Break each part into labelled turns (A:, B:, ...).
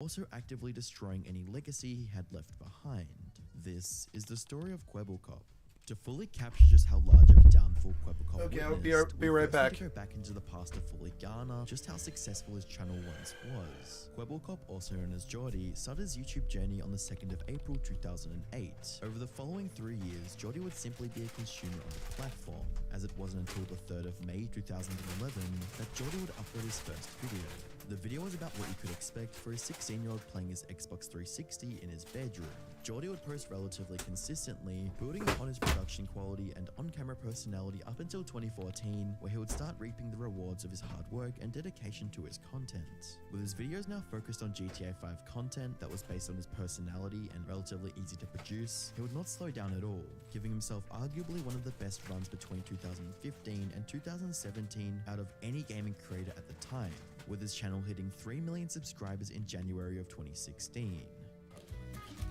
A: also actively destroying any legacy he had left behind. This is the story of Kwebbelkop. To fully capture just how large of a downfall Kwebbelkop witnessed,
B: be right back.
A: To go back into the past to fully garner just how successful his channel once was. Kwebbelkop, also known as Jordy, started his YouTube journey on the 2nd of April 2008. Over the following 3 years, Jordy would simply be a consumer on the platform, as it wasn't until the 3rd of May 2011 that Jordy would upload his first video. The video was about what you could expect for a 16-year-old playing his Xbox 360 in his bedroom. Jordy would post relatively consistently, building upon his production quality and on-camera personality up until 2014, where he would start reaping the rewards of his hard work and dedication to his content. With his videos now focused on GTA 5 content that was based on his personality and relatively easy to produce, he would not slow down at all, giving himself arguably one of the best runs between 2015 and 2017 out of any gaming creator at the time, with his channel hitting 3 million subscribers in January of 2016.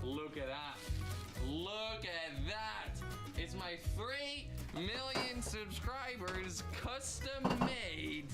C: Look at that. Look at that. It's my 3 million subscribers custom made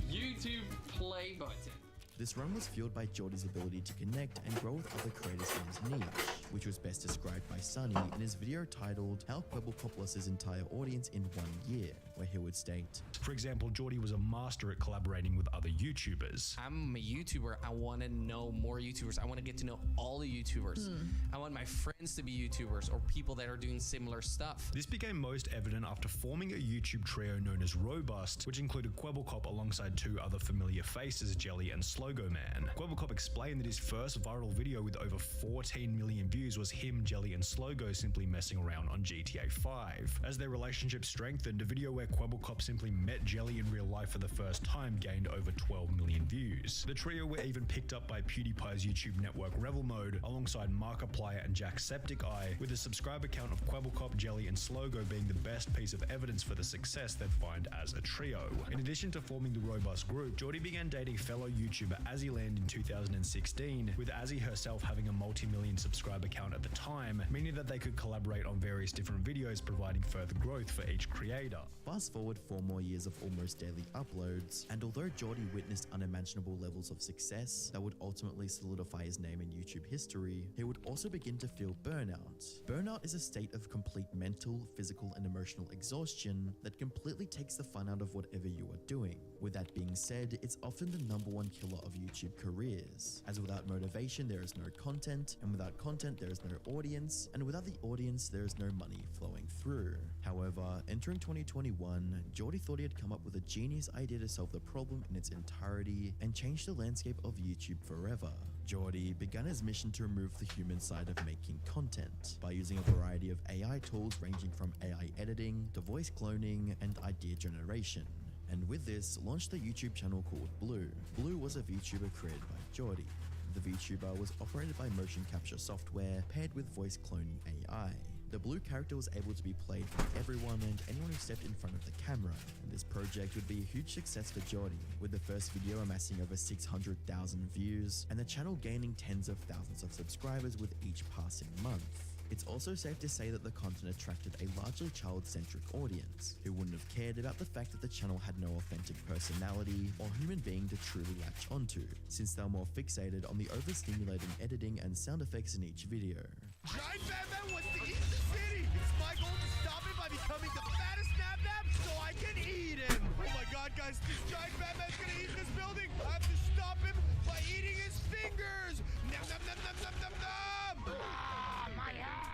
C: YouTube play button.
A: This run was fueled by Jordy's ability to connect and grow with other creators in his niche, which was best described by Sunny in his video titled How Kwebbelkop Lost His Entire Audience in 1 Year, where he would state,
D: for example, Jordy was a master at collaborating with other YouTubers.
C: I'm a YouTuber. I want to know more YouTubers. I want to get to know all the YouTubers. I want my friends to be YouTubers or people that are doing similar stuff.
D: This became most evident after forming a YouTube trio known as Robust, which included Kwebbelkop alongside 2 other familiar faces, Jelly and Slogo Man. Kwebbelkop explained that his first viral video with over 14 million views was him, Jelly and Slogo simply messing around on GTA 5. As their relationship strengthened, a video where Kwebbelkop simply met Jelly in real life for the first time gained over 12 million views. The trio were even picked up by PewDiePie's YouTube network Revel Mode alongside Markiplier and Jacksepticeye, with the subscriber count of Kwebbelkop, Jelly and Slogo being the best piece of evidence for the success they'd find as a trio. In addition to forming the Robust group, Jordy began dating fellow YouTuber Azzyland in 2016, with Azzy herself having a multi-million subscriber count at the time, meaning that they could collaborate on various different videos, providing further growth for each creator.
A: Fast forward 4 more years of almost daily uploads, and although Jordy witnessed unimaginable levels of success that would ultimately solidify his name in YouTube history, he would also begin to feel burnout. Burnout is a state of complete mental, physical, and emotional exhaustion that completely takes the fun out of whatever you are doing. With that being said, it's often the #1 killer of YouTube careers, as without motivation there is no content, and without content there is no audience, and without the audience there is no money flowing through. However, entering 2021, Jordy thought he had come up with a genius idea to solve the problem in its entirety and change the landscape of YouTube forever. Jordy began his mission to remove the human side of making content by using a variety of AI tools ranging from AI editing to voice cloning and idea generation. And with this, launched the YouTube channel called Blue. Blue was a VTuber created by Jordy. The VTuber was operated by motion capture software paired with voice cloning AI. The Blue character was able to be played by everyone and anyone who stepped in front of the camera, and this project would be a huge success for Jordy, with the first video amassing over 600,000 views, and the channel gaining tens of thousands of subscribers with each passing month. It's also safe to say that the content attracted a largely child-centric audience, who wouldn't have cared about the fact that the channel had no authentic personality or human being to truly latch onto, since they were more fixated on the overstimulating editing and sound effects in each video.
E: Giant Batman wants to eat the city! It's my goal to stop him by becoming the fattest nap so I can eat him! Oh my god, guys, this giant Batman's gonna eat this building! I have to stop him by eating his fingers! Nom nom nom nom nom nom nom! Ah, my head!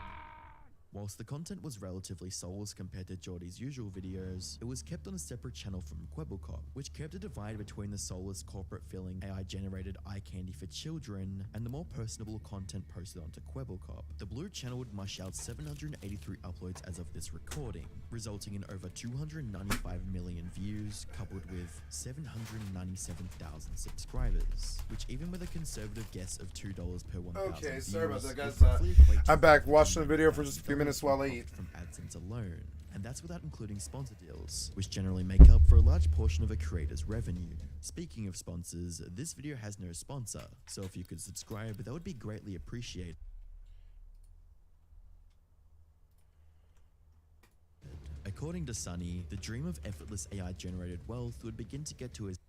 A: Whilst the content was relatively soulless compared to Jordy's usual videos, it was kept on a separate channel from Kwebbelkop, which kept a divide between the soulless corporate-feeling AI-generated eye candy for children and the more personable content posted onto Kwebbelkop. The Blue channel would mush out 783 uploads as of this recording, resulting in over 295 million views, coupled with 797,000 subscribers, which even with a conservative guess of $2 per 1,000
B: Okay,
A: views,
B: sorry about that, guys.
A: would roughly equate to
B: I'm back
A: 5
B: watching the
A: million
B: video for just a few minutes while I eat.
A: from AdSense alone, and that's without including sponsor deals, which generally make up for a large portion of a creator's revenue. Speaking of sponsors, this video has no sponsor, so if you could subscribe, that would be greatly appreciated. According to Sunny, the dream of effortless AI-generated wealth would begin to get to his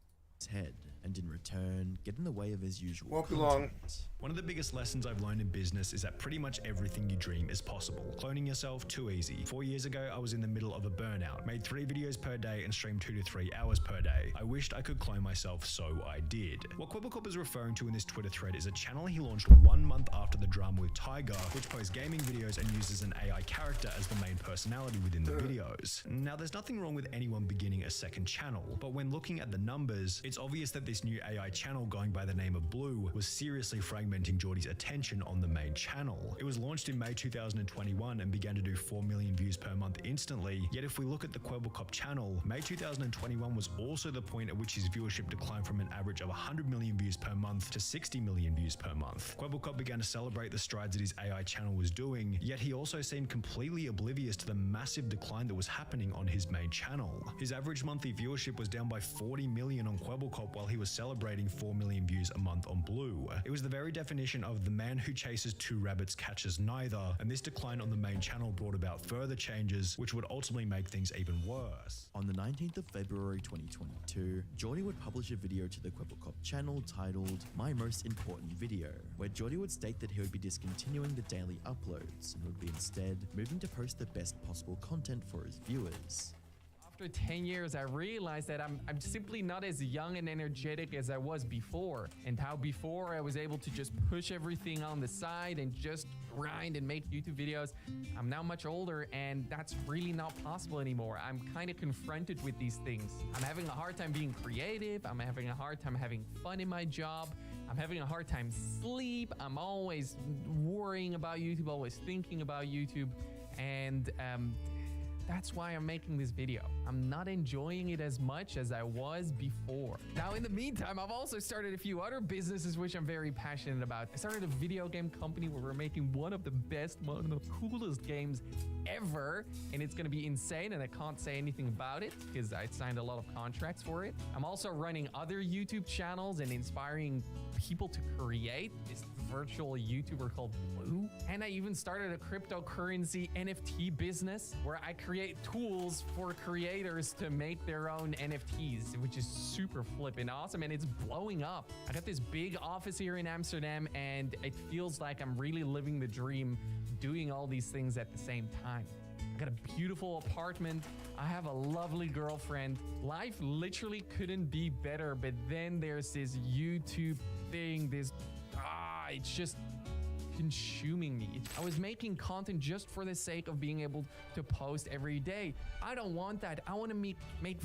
A: head. and in return, get in the way of his usual
E: Won't be
A: content.
E: long.
D: One of the biggest lessons I've learned in business is that pretty much everything you dream is possible. Cloning yourself, too easy. 4 years ago, I was in the middle of a burnout, made 3 videos per day and streamed 2 to 3 hours per day. I wished I could clone myself, so I did. What Quebblecop is referring to in this Twitter thread is a channel he launched 1 month after the drama with Tiger, which posts gaming videos and uses an AI character as the main personality within the videos. Now, there's nothing wrong with anyone beginning a second channel, but when looking at the numbers, it's obvious that this new AI channel going by the name of Blue was seriously fragmenting Geordie's attention on the main channel. It was launched in May 2021 and began to do 4 million views per month instantly, yet if we look at the Quebblecop channel, May 2021 was also the point at which his viewership declined from an average of 100 million views per month to 60 million views per month. Quebblecop began to celebrate the strides that his AI channel was doing, yet he also seemed completely oblivious to the massive decline that was happening on his main channel. His average monthly viewership was down by 40 million on Quebblecop while he was celebrating 4 million views a month on Blue. It was the very definition of the man who chases 2 rabbits catches neither, and this decline on the main channel brought about further changes which would ultimately make things even worse.
A: On the 19th of February 2022, Geordie would publish a video to the Quebblecop channel titled My Most Important Video, where Geordie would state that he would be discontinuing the daily uploads and would be instead moving to post the best possible content for his viewers.
B: After 10 years, I realized that I'm simply not as young and energetic as I was before. And how before I was able to just push everything on the side and just grind and make YouTube videos, I'm now much older and that's really not possible anymore. I'm kind of confronted with these things. I'm having a hard time being creative. I'm having a hard time having fun in my job. I'm having a hard time sleep. I'm always worrying about YouTube, always thinking about YouTube. And that's why I'm making this video. I'm not enjoying it as much as I was before. Now, in the meantime, I've also started a few other businesses which I'm very passionate about. I started a video game company where we're making one of the best, one of the coolest games ever, and it's gonna be insane, and I can't say anything about it because I signed a lot of contracts for it. I'm also running other YouTube channels and inspiring people to create this virtual YouTuber called Blue. And I even started a cryptocurrency NFT business where I create tools for creators to make their own NFTs, which is super flippin' awesome, and it's blowing up. I got this big office here in Amsterdam, and it feels like I'm really living the dream doing all these things at the same time. I got a beautiful apartment. I have a lovely girlfriend. Life literally couldn't be better, but then there's this YouTube thing, it's just consuming me. I was making content just for the sake of being able to post every day. I don't want that. I want to make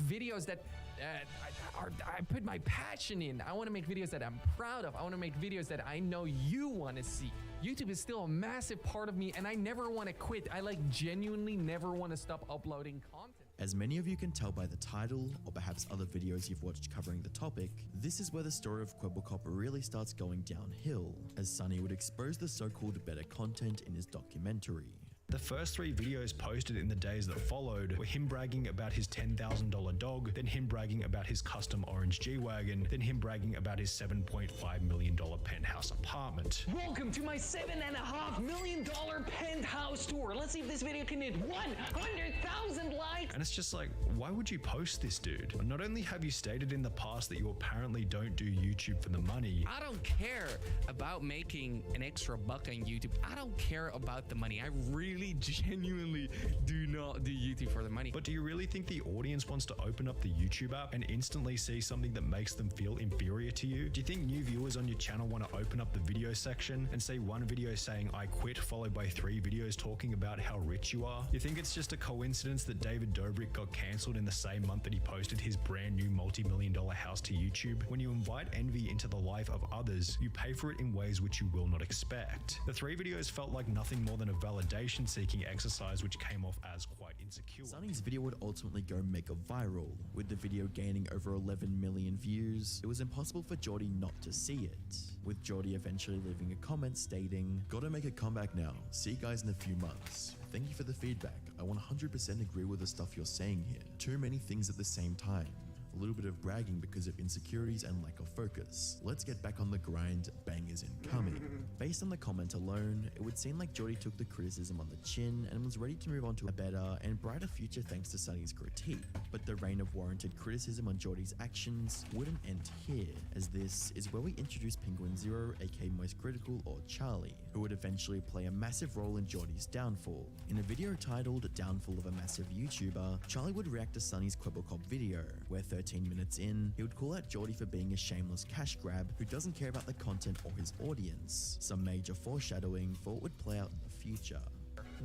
B: videos that I put my passion in. I want to make videos that I'm proud of. I want to make videos that I know you want to see. YouTube is still a massive part of me, and I never want to quit. I genuinely never want to stop uploading content.
A: As many of you can tell by the title, or perhaps other videos you've watched covering the topic, this is where the story of Quebblecop really starts going downhill, as Sunny would expose the so-called better content in his documentary.
D: The first 3 videos posted in the days that followed were him bragging about his $10,000 dog, then him bragging about his custom orange G-Wagon, then him bragging about his $7.5 million penthouse apartment.
B: Welcome to my $7.5 million penthouse tour. Let's see if this video can hit 100,000 likes.
D: And it's just like, why would you post this, dude? Not only have you stated in the past that you apparently don't do YouTube for the money.
C: I don't care about making an extra buck on YouTube. I don't care about the money. I really genuinely do not do YouTube for the money.
D: But do you really think the audience wants to open up the YouTube app and instantly see something that makes them feel inferior to you? Do you think new viewers on your channel want to open up the video section and see one video saying I quit followed by 3 videos talking about how rich you are? You think it's just a coincidence that David Dobrik got cancelled in the same month that he posted his brand new multi-million-dollar house to YouTube? When you invite envy into the life of others, you pay for it in ways which you will not expect. The 3 videos felt like nothing more than a validation-seeking exercise which came off as quite insecure.
A: Sunny's video would ultimately go mega viral, with the video gaining over 11 million views. It was impossible for Geordie not to see it, with Geordie eventually leaving a comment stating, "Gotta make a comeback now, see you guys in a few months. Thank you for the feedback, I 100% agree with the stuff you're saying here. Too many things at the same time. A little bit of bragging because of insecurities and lack of focus. Let's get back on the grind, bangers incoming." Based on the comment alone, it would seem like Geordie took the criticism on the chin and was ready to move on to a better and brighter future thanks to Sunny's critique. But the reign of warranted criticism on Geordie's actions wouldn't end here, as this is where we introduce Penguin Zero, aka Most Critical or Charlie, who would eventually play a massive role in Geordie's downfall. In a video titled Downfall of a Massive YouTuber, Charlie would react to Sunny's Quebblecop video, where 13 minutes in, he would call out Geordie for being a shameless cash grab who doesn't care about the content or his audience. Some major foreshadowing for what would play out in the future.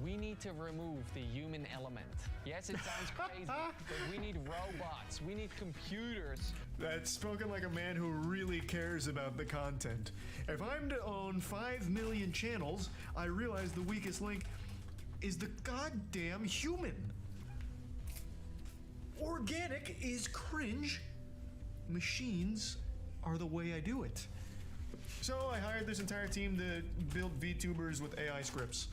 F: We need to remove the human element. Yes, it sounds crazy, but we need robots. We need computers.
G: That's spoken like a man who really cares about the content. If I'm to own 5 million channels, I realize the weakest link is the goddamn human. Organic is cringe. Machines are the way I do it. So I hired this entire team to build VTubers with AI scripts,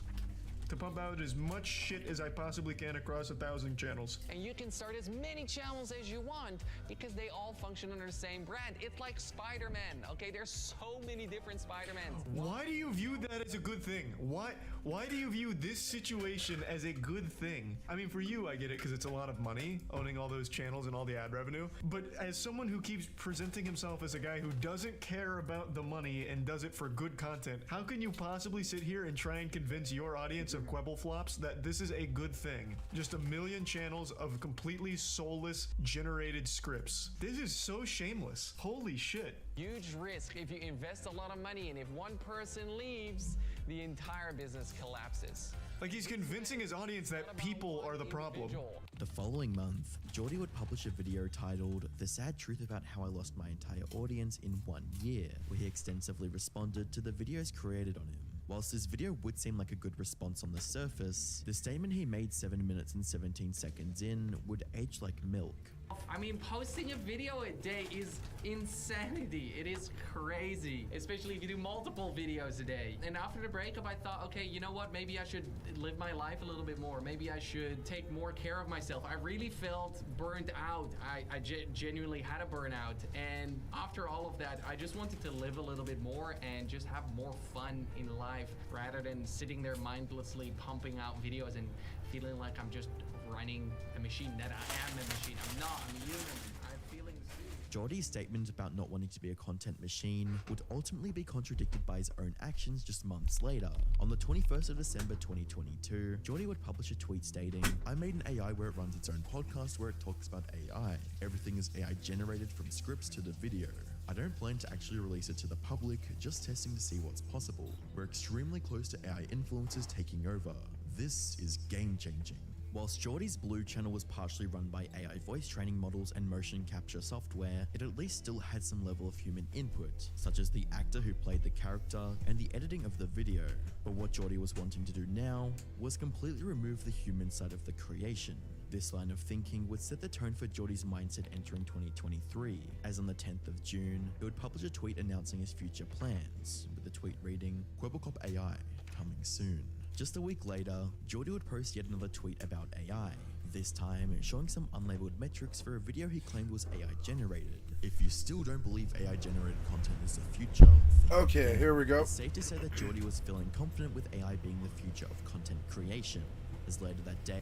G: to pump out as much shit as I possibly can across 1,000 channels.
F: And you can start as many channels as you want because they all function under the same brand. It's like Spider-Man, okay? There's so many different Spider-Mans.
G: Why do you view that as a good thing? Why do you view this situation as a good thing? I mean, for you, I get it because it's a lot of money owning all those channels and all the ad revenue. But as someone who keeps presenting himself as a guy who doesn't care about the money and does it for good content, how can you possibly sit here and try and convince your audience of Quebble flops that this is a good thing? Just 1 million channels of completely soulless generated scripts. This is so shameless. Holy shit.
F: Huge risk if you invest a lot of money, and if one person leaves, the entire business collapses.
G: Like, he's convincing his audience that people are the problem.
A: The following month, Geordie would publish a video titled The Sad Truth About How I Lost My Entire Audience in 1 Year, where he extensively responded to the videos created on him. Whilst this video would seem like a good response on the surface, the statement he made 7 minutes and 17 seconds in would age like milk.
B: I mean, posting a video a day is insanity. It is crazy, especially if you do multiple videos a day. And after the breakup, I thought, okay, you know what? Maybe I should live my life a little bit more. Maybe I should take more care of myself. I really felt burnt out. I genuinely had a burnout. And after all of that, I just wanted to live a little bit more and just have more fun in life rather than sitting there mindlessly pumping out videos and feeling like I'm just running a machine that I am a machine. I'm not. I'm human. I'm feeling sick.
A: Geordie's statement about not wanting to be a content machine would ultimately be contradicted by his own actions just months later. On the 21st of December 2022, Geordie would publish a tweet stating, "I made an AI where it runs its own podcast where it talks about AI. Everything is AI generated from scripts to the video. I don't plan to actually release it to the public, just testing to see what's possible. We're extremely close to AI influencers taking over. This is game changing." Whilst Geordie's Blue channel was partially run by AI voice training models and motion capture software, it at least still had some level of human input, such as the actor who played the character and the editing of the video. But what Geordie was wanting to do now was completely remove the human side of the creation. This line of thinking would set the tone for Geordie's mindset entering 2023, as on the 10th of June, he would publish a tweet announcing his future plans, with the tweet reading, "Quebblecop AI, coming soon." Just a week later, Geordie would post yet another tweet about AI, this time showing some unlabeled metrics for a video he claimed was AI generated. If you still don't believe AI generated content is the future,
H: okay, here we go.
A: It's safe to say that Geordie was feeling confident with AI being the future of content creation, as later that day,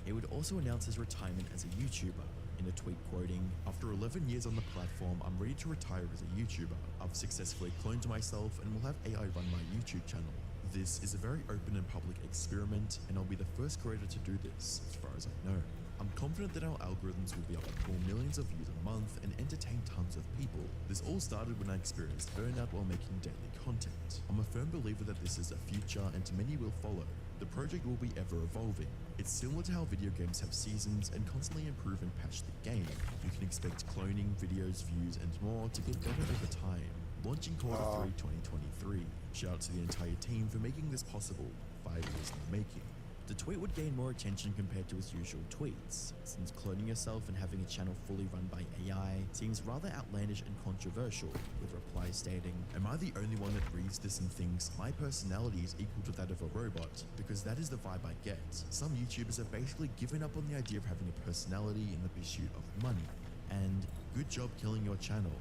A: he would also announce his retirement as a YouTuber, in a tweet quoting, "After 11 years on the platform, I'm ready to retire as a YouTuber. I've successfully cloned myself and will have AI run my YouTube channel. This is a very open and public experiment, and I'll be the first creator to do this, as far as I know. I'm confident that our algorithms will be able to pull millions of views a month and entertain tons of people. This all started when I experienced burnout while making daily content. I'm a firm believer that this is the future and many will follow. The project will be ever evolving. It's similar to how video games have seasons and constantly improve and patch the game. You can expect cloning, videos, views, and more to get better over time. Launching Q3 2023. Shout out to the entire team for making this possible. 5 years in the making." The tweet would gain more attention compared to his usual tweets, since cloning yourself and having a channel fully run by AI seems rather outlandish and controversial, with replies stating, "Am I the only one that reads this and thinks my personality is equal to that of a robot? Because that is the vibe I get. Some YouTubers have basically given up on the idea of having a personality in the pursuit of money. And good job killing your channel.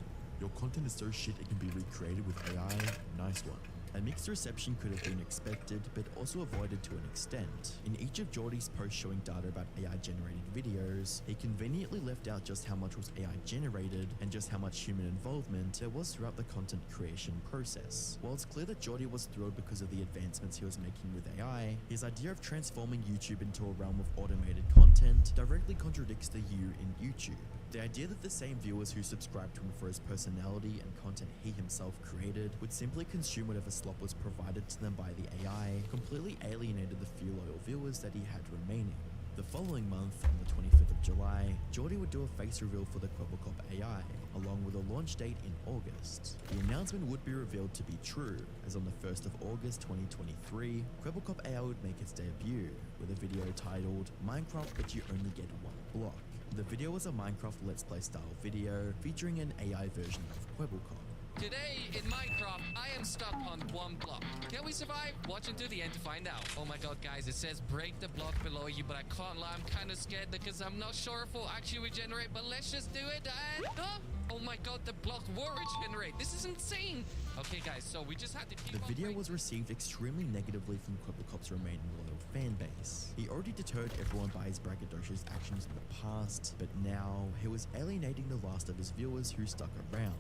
A: Your content is so shit it can be recreated with AI, nice one." A mixed reception could have been expected, but also avoided to an extent. In each of Geordie's posts showing data about AI-generated videos, he conveniently left out just how much was AI-generated and just how much human involvement there was throughout the content creation process. While it's clear that Geordie was thrilled because of the advancements he was making with AI, his idea of transforming YouTube into a realm of automated content directly contradicts the you in YouTube. The idea that the same viewers who subscribed to him for his personality and content he himself created would simply consume whatever slop was provided to them by the AI completely alienated the few loyal viewers that he had remaining. The following month, on the 25th of July, Geordie would do a face reveal for the Kwebbelkop AI, along with a launch date in August. The announcement would be revealed to be true, as on the 1st of August 2023, Kwebbelkop AI would make its debut, with a video titled, Minecraft but you only get one block. The video was a Minecraft Let's Play style video, featuring an AI version of Kwebbelkop.
C: Today in Minecraft, I am stuck on one block. Can we survive? Watch until the end to find out. Oh my god, guys, it says break the block below you, but I can't lie, I'm kind of scared because I'm not sure if it'll actually regenerate, but let's just do it and... Oh my god, the block will regenerate. This is insane. Okay, guys, so we just had to keep
A: The video was received extremely negatively from Kwebbelkop's remaining loyal fan base. He already deterred everyone by his braggadocious actions in the past, but now he was alienating the last of his viewers who stuck around,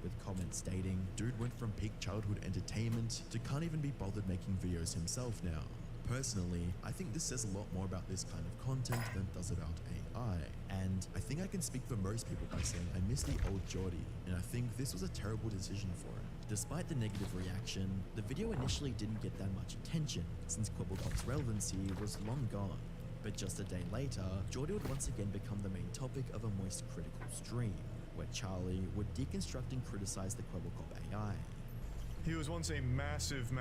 A: with comments stating, "Dude went from peak childhood entertainment to can't even be bothered making videos himself now." Personally, I think this says a lot more about this kind of content than it does about AI, and I think I can speak for most people by saying I miss the old Geordie, and I think this was a terrible decision for him. Despite the negative reaction, the video initially didn't get that much attention, since Kwebbelkop's relevancy was long gone. But just a day later, Geordie would once again become the main topic of a moist critical stream, where Charlie would deconstruct and criticize the Kwebbelkop AI.
G: He was once a massive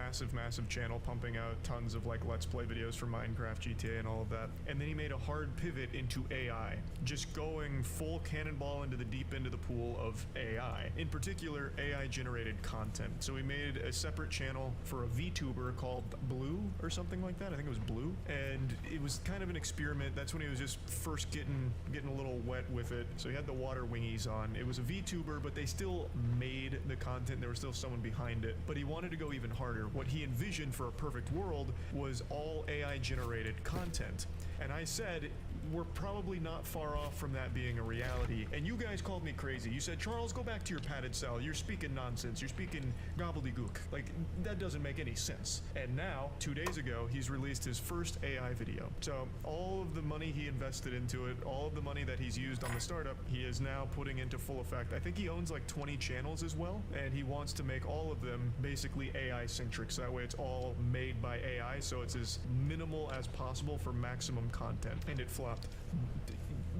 G: channel pumping out tons of like Let's Play videos for Minecraft, GTA, and all of that. And then he made a hard pivot into AI, just going full cannonball into the deep end of the pool of AI. In particular, AI generated content. So he made a separate channel for a VTuber called Blue or something like that. I think it was Blue. And it was kind of an experiment. That's when he was just first getting a little wet with it. So he had the water wingies on. It was a VTuber, but they still made the content. There was still someone behind it. But he wanted to go even harder. What he envisioned for a perfect world was all AI generated content. And I said, we're probably not far off from that being a reality. And you guys called me crazy. You said, Charles, go back to your padded cell. You're speaking nonsense. You're speaking gobbledygook. Like, that doesn't make any sense. And now, 2 days ago, he's released his first AI video. So all of the money he invested into it, all of the money that he's used on the startup, he is now putting into full effect. I think he owns like 20 channels as well. And he wants to make all of them basically AI centric. So that way it's all made by AI. So it's as minimal as possible for maximum content. And it flopped.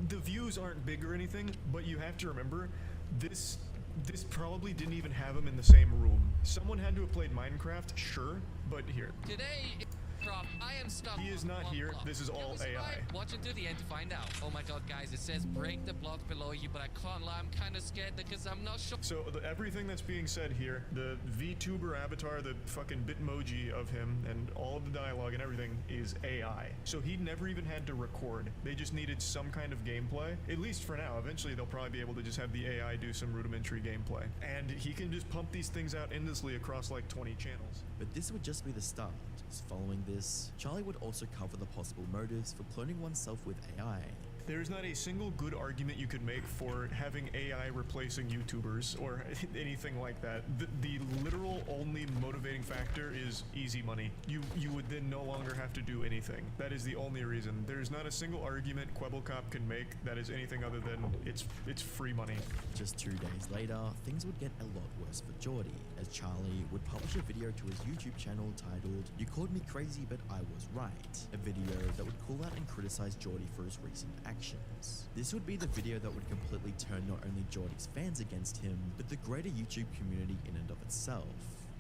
G: The views aren't big or anything, but you have to remember this probably didn't even have him in the same room. Someone had to have played Minecraft, sure, but here.
C: Today, I am stuck.
G: He is not here. This is all AI.
C: Watch until the end to find out. Oh my god, guys, it says break the block below you, but I can't lie, I'm kind of scared because I'm not sure.
G: So everything that's being said here, the VTuber avatar, the fucking bitmoji of him, and all of the dialogue and everything is AI. So he never even had to record. They just needed some kind of gameplay, at least for now. Eventually, they'll probably be able to just have the AI do some rudimentary gameplay. And he can just pump these things out endlessly across like 20 channels.
A: But this would just be the start. Following this, Charlie would also cover the possible motives for cloning oneself with AI.
G: There's not a single good argument you could make for having AI replacing YouTubers or anything like that. The literal only motivating factor is easy money. You would then no longer have to do anything. That is the only reason. There's not a single argument Kwebbelkop can make that is anything other than it's free money.
A: Just 2 days later, things would get a lot worse for Geordie, as Charlie would publish a video to his YouTube channel titled "You Called Me Crazy But I Was Right," a video that would call out and criticize Geordie for his recent actions. This would be the video that would completely turn not only Geordie's fans against him, but the greater YouTube community in and of itself.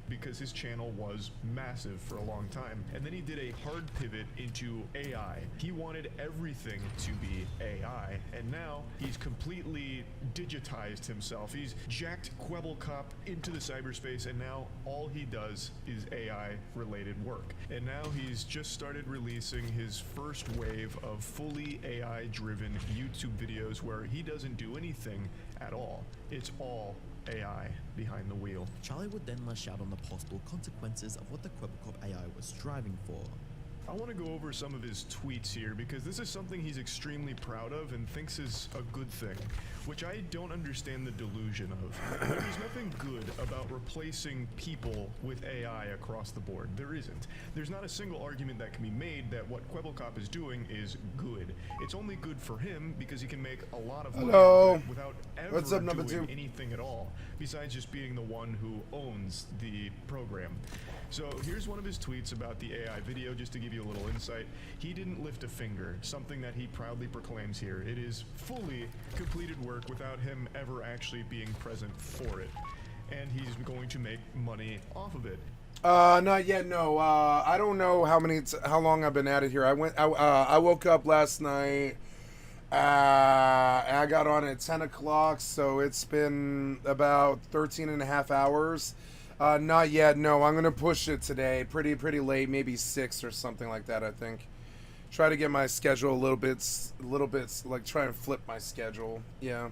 G: Because his channel was massive for a long time. And then he did a hard pivot into AI. He wanted everything to be AI. And now he's completely digitized himself. He's jacked Kwebbelkop into the cyberspace, and now all he does is AI related work. And now he's just started releasing his first wave of fully AI driven YouTube videos where he doesn't do anything at all. It's all AI behind the wheel.
A: Charlie would then lash out on the possible consequences of what the Quebecop AI was striving for.
G: I want to go over some of his tweets here because this is something he's extremely proud of and thinks is a good thing, which I don't understand the delusion of. There's nothing good about replacing people with AI across the board. There isn't. There's not a single argument that can be made that what Quebecop is doing is good. It's only good for him because he can make a lot of money
H: Hello.
G: without ever
H: What's up, number
G: doing
H: two?
G: anything at all, besides just being the one who owns the program. So here's one of his tweets about the AI video, just to give you a little insight. He didn't lift a finger, something that he proudly proclaims here. It is fully completed work without him ever actually being present for it. And he's going to make money off of it.
H: Not yet. No. I don't know how long I've been at it here. I woke up last night. I got on at 10 o'clock, so it's been about 13 and a half hours. Not yet. No, I'm gonna push it today. Pretty late, maybe 6 or something like that. I think. Try to get my schedule a little bit, like try and flip my schedule. Yeah.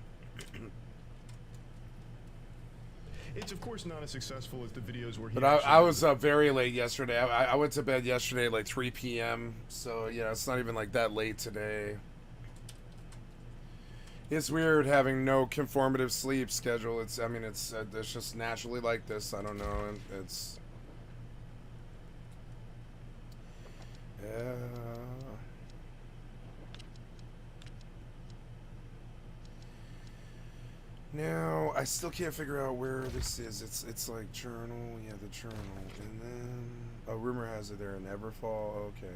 G: It's of course not as successful as the videos where he.
H: But I was up very late yesterday. I went to bed yesterday at like 3 p.m. So yeah, it's not even like that late today. It's weird having no conformative sleep schedule. It's just naturally like this. I don't know. It's yeah. Now I still can't figure out where this is. It's like journal, yeah, the journal, and then rumor has it there in Everfall. Okay,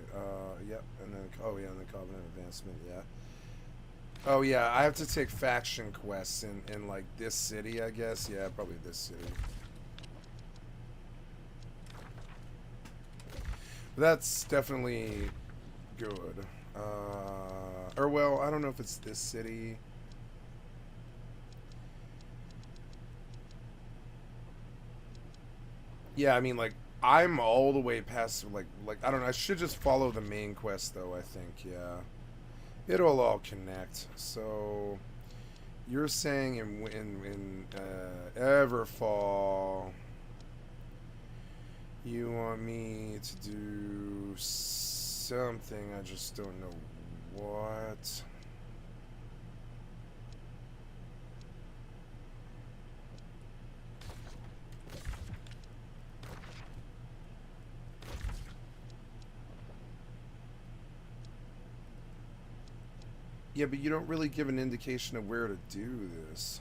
H: yep, and then and the Covenant Advancement, yeah. Oh yeah, I have to take faction quests in like this city, I guess. Yeah, probably this city. That's definitely good. Or well, I don't know if it's this city. Yeah, I mean, like, I'm all the way past, like I don't know, I should just follow the main quest, though, I think, yeah. It'll all connect. So, you're saying in Everfall, you want me to do something, I just don't know what. Yeah, but you don't really give an indication of where to do this.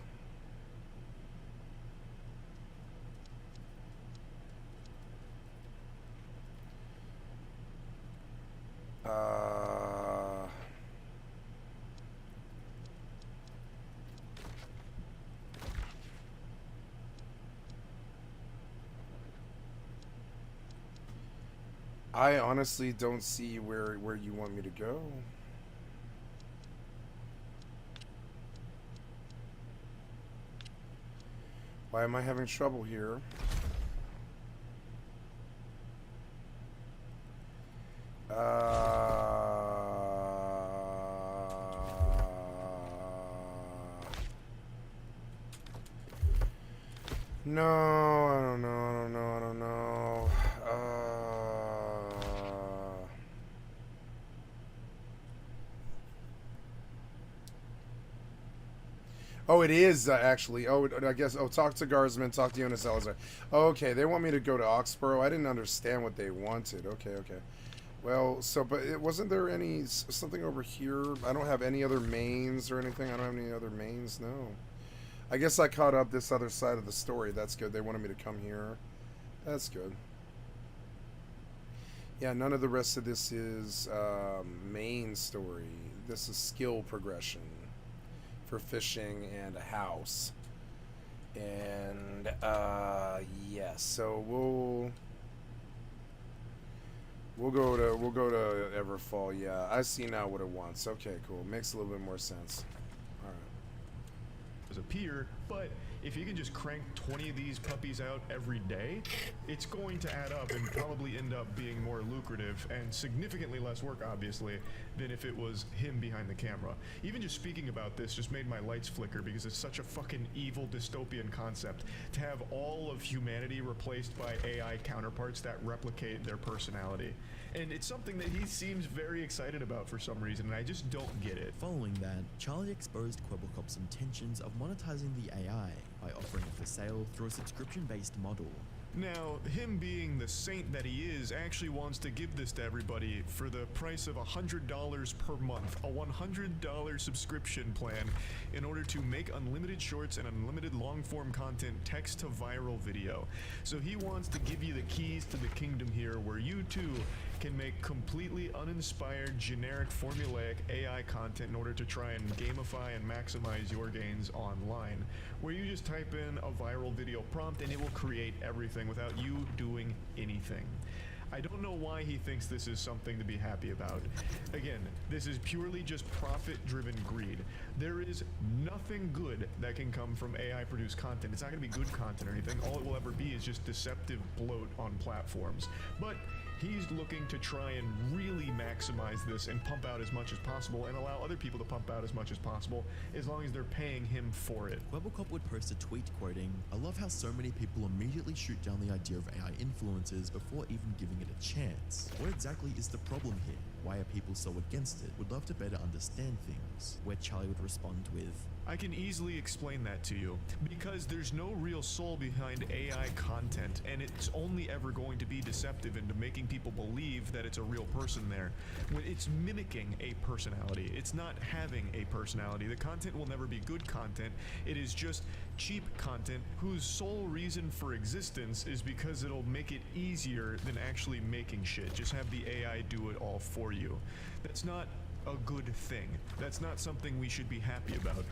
H: I honestly don't see where you want me to go. Why am I having trouble here? No, I don't know. Oh, it is actually. Oh, I guess. Oh, talk to Guardsman. Talk to Jonas Salazar. Oh, okay, they want me to go to Oxborough. I didn't understand what they wanted. Okay. Well, so, but wasn't there something over here? I don't have any other mains or anything. I don't have any other mains. No. I guess I caught up this other side of the story. That's good. They wanted me to come here. That's good. Yeah, none of the rest of this is main story. This is skill progression for fishing and a house. And yes, so we'll go to Everfall. Yeah, I see now what it wants. Okay, cool. Makes a little bit more sense. All right.
G: Appear, but if he can just crank 20 of these puppies out every day, it's going to add up and probably end up being more lucrative and significantly less work, obviously, than if it was him behind the camera. Even just speaking about this just made my lights flicker because it's such a fucking evil dystopian concept to have all of humanity replaced by AI counterparts that replicate their personality. And it's something that he seems very excited about for some reason, and I just don't get it.
A: Following that, Charlie exposed Kwebbelkop's intentions of monetizing the AI by offering it for sale through a subscription-based model.
G: Now, him being the saint that he is actually wants to give this to everybody for the price of $100 per month, a $100 subscription plan in order to make unlimited shorts and unlimited long-form content text to viral video. So he wants to give you the keys to the kingdom here where you too can make completely uninspired, generic, formulaic AI content in order to try and gamify and maximize your gains online, where you just type in a viral video prompt and it will create everything without you doing anything. I don't know why he thinks this is something to be happy about. Again, this is purely just profit-driven greed. There is nothing good that can come from AI-produced content. It's not going to be good content or anything. All it will ever be is just deceptive bloat on platforms. But he's looking to try and really maximize this and pump out as much as possible and allow other people to pump out as much as possible as long as they're paying him for it.
A: Kwebbelkop would post a tweet quoting, "I love how so many people immediately shoot down the idea of AI influencers before even giving it a chance. What exactly is the problem here? Why are people so against it? Would love to better understand things." Where Charlie would respond with,
G: I can easily explain that to you, because there's no real soul behind AI content, and it's only ever going to be deceptive into making people believe that it's a real person there. When it's mimicking a personality, it's not having a personality. The content will never be good content. It is just cheap content whose sole reason for existence is because it'll make it easier than actually making shit. Just have the AI do it all for you. That's not a good thing. That's not something we should be happy about.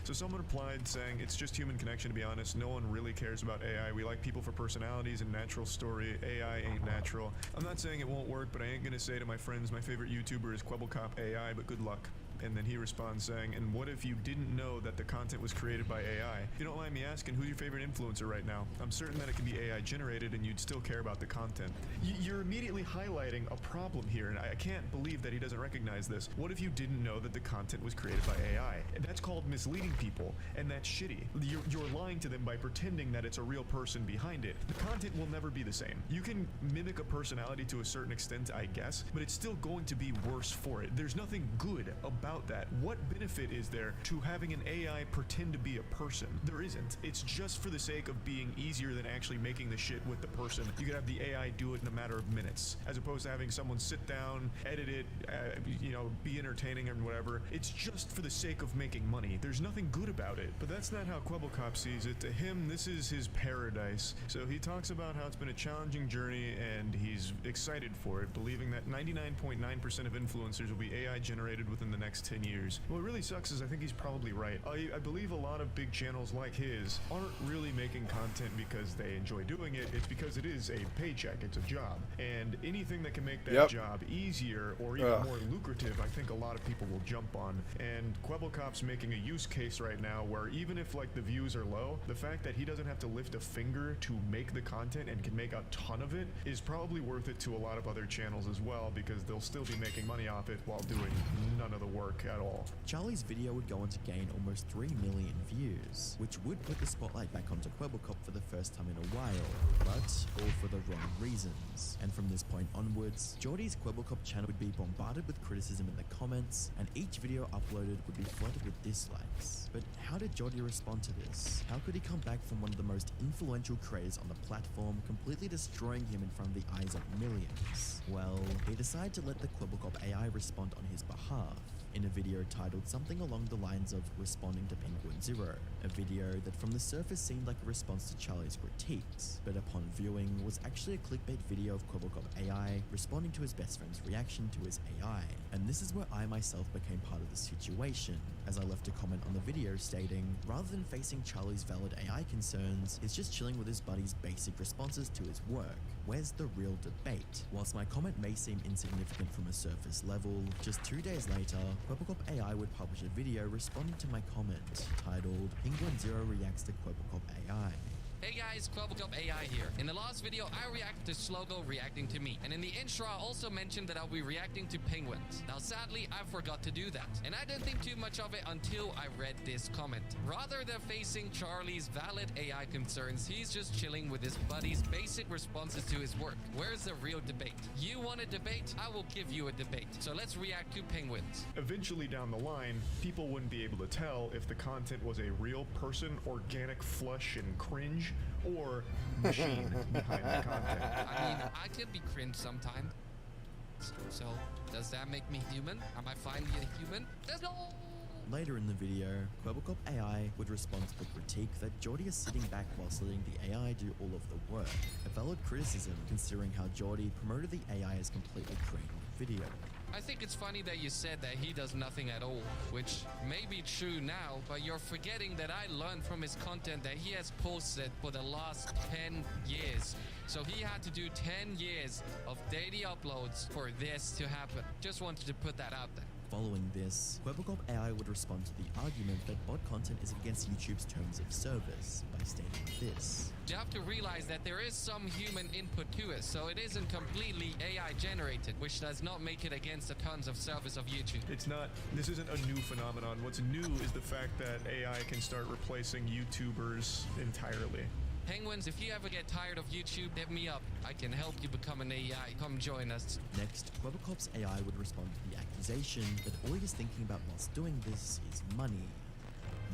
G: So someone replied saying, "It's just human connection, to be honest. No one really cares about AI. We like people for personalities and natural story. AI ain't natural." I'm not saying it won't work, but I ain't gonna say to my friends my favorite YouTuber is Kwebbelkop AI, but good luck. And then he responds saying, "And what if you didn't know that the content was created by AI? If you don't mind me asking, who's your favorite influencer right now? I'm certain that it can be AI generated and you'd still care about the content." You're immediately highlighting a problem here, and I can't believe that he doesn't recognize this. What if you didn't know that the content was created by AI? That's called misleading people, and that's shitty. You're lying to them by pretending that it's a real person behind it. The content will never be the same. You can mimic a personality to a certain extent, I guess, but it's still going to be worse for it. There's nothing good about that. What benefit is there to having an AI pretend to be a person? There isn't. It's just for the sake of being easier than actually making the shit with the person. You could have the AI do it in a matter of minutes, as opposed to having someone sit down, edit it, be entertaining and whatever. It's just for the sake of making money. There's nothing good about it. But that's not how Kwebbelkop sees it. To him, this is his paradise. So he talks about how it's been a challenging journey and he's excited for it, believing that 99.9% of influencers will be AI generated within the next 10 years. What really sucks is I think he's probably right. I believe a lot of big channels like his aren't really making content because they enjoy doing it. It's because it is a paycheck. It's a job. And anything that can make that job easier or even more lucrative, I think a lot of people will jump on. And Kwebbelkop's making a use case right now where even if like the views are low, the fact that he doesn't have to lift a finger to make the content and can make a ton of it is probably worth it to a lot of other channels as well, because they'll still be making money off it while doing none of the work at all.
A: Charlie's video would go on to gain almost 3 million views, which would put the spotlight back onto Kwebbelkop for the first time in a while, but all for the wrong reasons. And from this point onwards, Jordy's Kwebbelkop channel would be bombarded with criticism in the comments, and each video uploaded would be flooded with dislikes. But how did Jordy respond to this? How could he come back from one of the most influential creators on the platform, completely destroying him in front of the eyes of millions? Well, he decided to let the Kwebbelkop AI respond on his behalf, in a video titled something along the lines of "Responding to Penguin Zero," a video that from the surface seemed like a response to Charlie's critiques, but upon viewing was actually a clickbait video of Kwebbelkop AI responding to his best friend's reaction to his AI. And this is where I myself became part of the situation, as I left a comment on the video stating, rather than facing Charlie's valid AI concerns, he's just chilling with his buddy's basic responses to his work. Where's the real debate? Whilst my comment may seem insignificant from a surface level, just 2 days later, Quebecop AI would publish a video responding to my comment, titled Penguin Zero Reacts to Quebecop AI.
C: Hey guys, Quebecop AI here. In the last video, I reacted to Slogo reacting to me. And in the intro, I also mentioned that I'll be reacting to penguins. Now, sadly, I forgot to do that. And I didn't think too much of it until I read this comment. Rather than facing Charlie's valid AI concerns, he's just chilling with his buddy's basic responses to his work. Where's the real debate? You want a debate? I will give you a debate. So let's react to penguins.
G: Eventually down the line, people wouldn't be able to tell if the content was a real person, organic flush and cringe, or machine behind the content.
C: I mean, I could be cringe sometimes. So, does that make me human? Am I finally a human? There's no...
A: Later in the video, Quebecop AI would respond to the critique that Geordie is sitting back whilst letting the AI do all of the work. A valid criticism, considering how Geordie promoted the AI as completely creating the video.
C: I think it's funny that you said that he does nothing at all, which may be true now, but you're forgetting that I learned from his content that he has posted for the last 10 years. So he had to do 10 years of daily uploads for this to happen. Just wanted to put that out there.
A: Following this, Quebecop AI would respond to the argument that bot content is against YouTube's terms of service by stating this.
C: You have to realize that there is some human input to it, so it isn't completely AI generated, which does not make it against the terms of service of YouTube.
G: This isn't a new phenomenon. What's new is the fact that AI can start replacing YouTubers entirely.
C: Penguins, if you ever get tired of YouTube, hit me up. I can help you become an AI. Come join us.
A: Next, Quebecop's AI would respond to the accusation that all he is thinking about whilst doing this is money.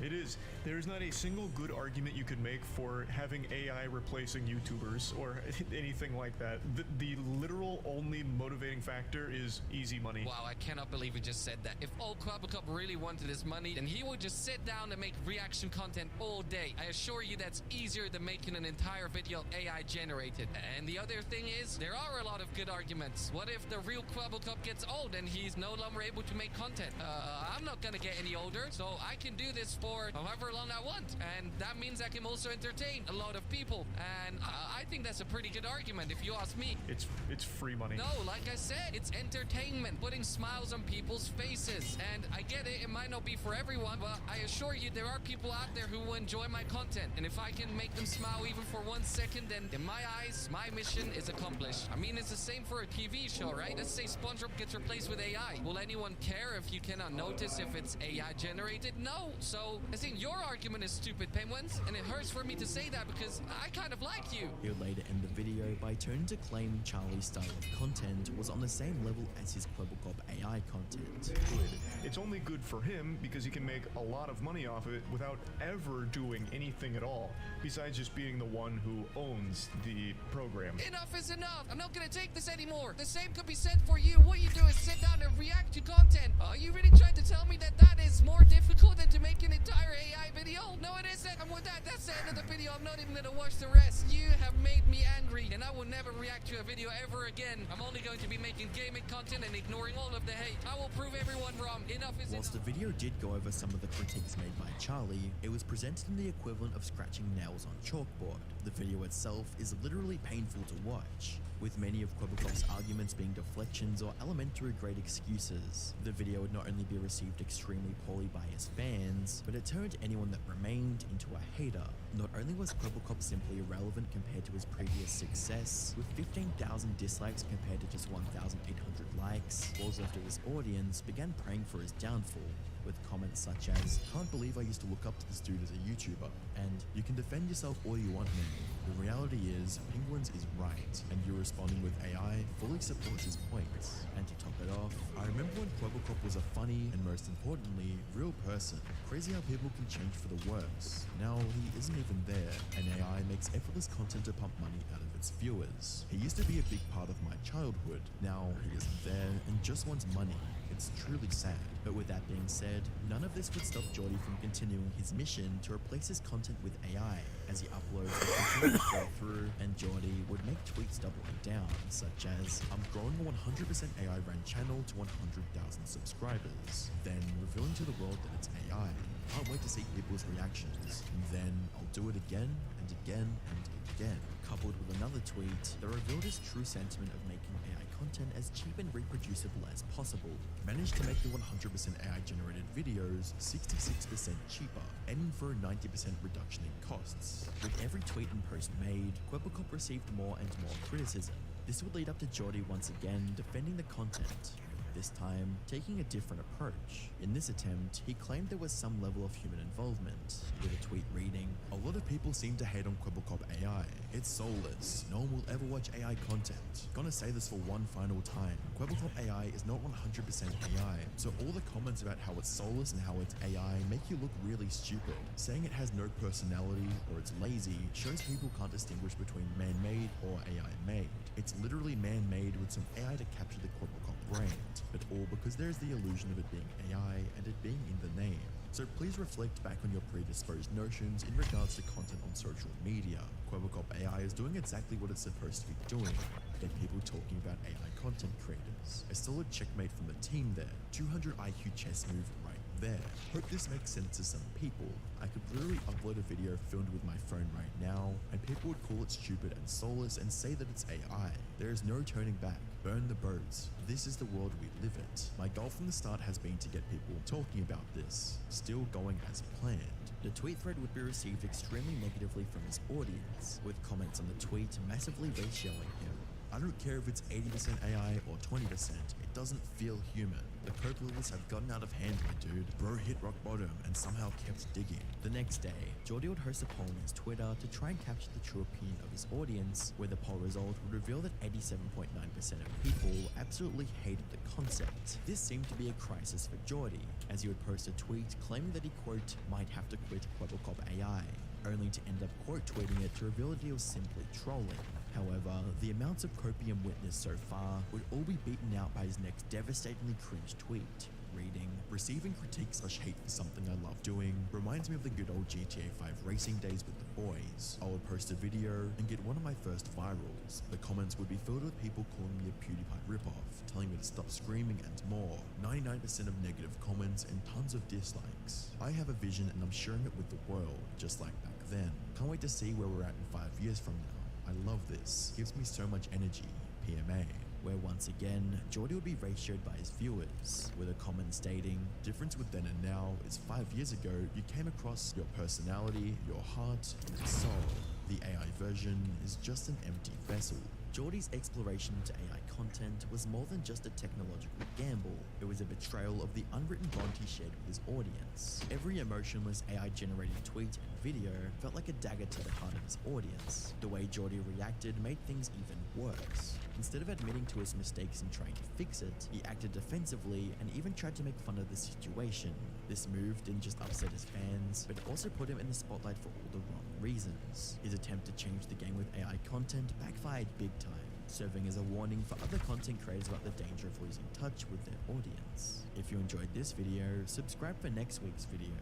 G: It is. There is not a single good argument you could make for having AI replacing YouTubers or anything like that. The literal only motivating factor is easy money.
C: Wow, I cannot believe you just said that. If old Quebecop really wanted his money, then he would just sit down and make reaction content all day. I assure you that's easier than making an entire video AI generated. And the other thing is, there are a lot of good arguments. What if the real Quebecop gets old and he's no longer able to make content? I'm not gonna get any older, so I can do this for however long I want, and that means I can also entertain a lot of people, and I think that's a pretty good argument if you ask me.
G: It's free money.
C: No, like I said, it's entertainment, putting smiles on people's faces, and I get it, it might not be for everyone, but I assure you there are people out there who will enjoy my content, and if I can make them smile even for 1 second, then in my eyes, my mission is accomplished. I mean, it's the same for a TV show, right? Let's say SpongeBob gets replaced with AI. Will anyone care if you cannot notice if it's AI generated? No. So I think your argument is stupid, Penguins, and it hurts for me to say that because I kind of like you.
A: He would later end the video by turning to claim Charlie's style of content was on the same level as his Quebecop AI content.
G: Good. It's only good for him because he can make a lot of money off of it without ever doing anything at all, besides just being the one who owns the program.
C: Enough is enough. I'm not gonna take this anymore. The same could be said for you. What you do is sit down and react to content. Are you really trying to tell me that that is more difficult than to make an entire AI video? No, it isn't. And with that, that's the end of the video. I'm not even gonna watch the rest. You have made me angry, and I will never react to a video ever again. I'm only going to be making gaming content and ignoring all of the hate. I will prove everyone wrong. Enough is
A: Whilst the video did go over some of the critiques made by Charlie, it was presented in the equivalent of scratching nails on chalkboard. The video itself is literally painful to watch, with many of Quebecop's arguments being deflections or elementary grade excuses. The video would not only be received extremely poorly by his fans, but it turned anyone that remained into a hater. Not only was Quebecop simply irrelevant compared to his previous success, with 15,000 dislikes compared to just 1,800 likes, those left of his audience began praying for his downfall, with comments such as, "Can't believe I used to look up to this dude as a YouTuber," and "You can defend yourself all you want, man." The reality is, Penguins is right, and you responding with AI fully supports his points. And to top it off, I remember when Quebecop was a funny, and most importantly, real person. Crazy how people can change for the worse. Now, he isn't even there, and AI makes effortless content to pump money out of its viewers. He used to be a big part of my childhood. Now, he isn't there, and just wants money. It's truly sad. But with that being said, none of this would stop Jordy from continuing his mission to replace his content with AI, as he uploads would continue to flow through, and Jordy would make tweets doubling down, such as, "I'm growing a 100% AI ran channel to 100,000 subscribers," then revealing to the world that it's AI. "Can't wait to see people's reactions. And then I'll do it again and again and again," coupled with another tweet that revealed his true sentiment of making AI content as cheap and reproducible as possible. Managed to make the 100% AI generated videos 66% cheaper, aiming for a 90% reduction in costs. With every tweet and post made, Quebecop received more and more criticism. This would lead up to Jordy once again defending the content, this time taking a different approach. In this attempt, he claimed there was some level of human involvement, with a tweet reading, "A lot of people seem to hate on Quebecop AI. It's soulless. No one will ever watch AI content. Gonna say this for one final time. Quebecop AI is not 100% AI, so all the comments about how it's soulless and how it's AI make you look really stupid. Saying it has no personality or it's lazy shows people can't distinguish between man-made or AI-made. It's literally man-made with some AI to capture the Quebecop brand, but all because there's the illusion of it being AI and it being in the name. So please reflect back on your predisposed notions in regards to content on social media. Quebecop AI is doing exactly what it's supposed to be doing. Get people talking about AI content creators. A solid checkmate from the team there. 200 IQ chess move right there. Hope this makes sense to some people. I could literally upload a video filmed with my phone right now, and people would call it stupid and soulless and say that it's AI. There is no turning back. Burn the boats. This is the world we live in. My goal from the start has been to get people talking about this, still going as planned." The tweet thread would be received extremely negatively from his audience, with comments on the tweet massively ratioing him. "I don't care if it's 80% AI or 20%, it doesn't feel human. The cope levels have gotten out of hand, my dude. Bro hit rock bottom and somehow kept digging." The next day, Jordy would host a poll on his Twitter to try and capture the true opinion of his audience, where the poll result would reveal that 87.9% of people absolutely hated the concept. This seemed to be a crisis for Jordy, as he would post a tweet claiming that he, quote, "might have to quit Quebecop AI," only to end up quote tweeting it to reveal that he was simply trolling. However, the amounts of copium witnessed so far would all be beaten out by his next devastatingly cringe tweet, reading, "Receiving critique/hate for something I love doing reminds me of the good old GTA 5 racing days with the boys. I would post a video and get one of my first virals. The comments would be filled with people calling me a PewDiePie ripoff, telling me to stop screaming and more. 99% of negative comments and tons of dislikes. I have a vision and I'm sharing it with the world, just like back then. Can't wait to see where we're at in 5 years from now. I love this. Gives me so much energy. PMA." Where once again, Jordy would be ratioed by his viewers, with a comment stating, "Difference with then and now is 5 years ago you came across your personality, your heart, your soul. The AI version is just an empty vessel." Jordy's exploration into AI content was more than just a technological gamble. It was a betrayal of the unwritten bond he shared with his audience. Every emotionless AI-generated tweet and video felt like a dagger to the heart of his audience. The way Jordy reacted made things even worse. Instead of admitting to his mistakes and trying to fix it, he acted defensively and even tried to make fun of the situation. This move didn't just upset his fans, but also put him in the spotlight for all the wrong reasons. His attempt to change the game with AI content backfired big time, serving as a warning for other content creators about the danger of losing touch with their audience. If you enjoyed this video, subscribe for next week's video.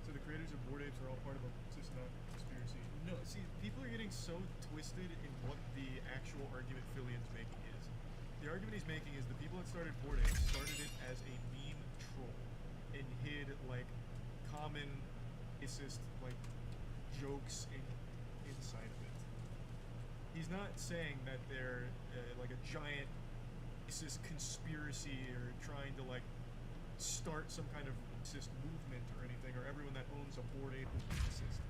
G: So the creators of Bored Apes are all part of a systematic conspiracy. No, see, people are getting so twisted in what the actual argument Fillion's making is. The argument he's making is the people that started Bored Apes started it as a meme troll and hid like common assist like jokes inside of it. He's not saying that they're like a giant assist conspiracy or trying to like start some kind of assist movement or anything, or everyone that owns a Bored Ape is assist.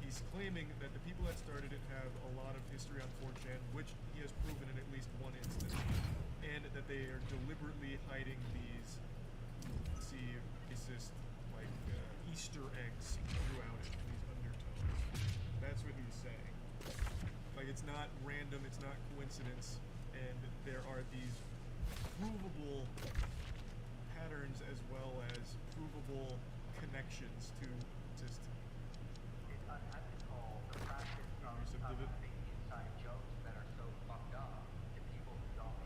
G: He's claiming that the people that started it have a lot of history on 4chan, which he has proven in at least one instance, and that they are deliberately hiding these, assist like Easter eggs throughout it, these undertones. That's what he's saying. Like, it's not random, it's not coincidence, and there are these provable patterns as well as provable connections to just
I: It's unethical to practice some inside jokes that are so fucked up to people who don't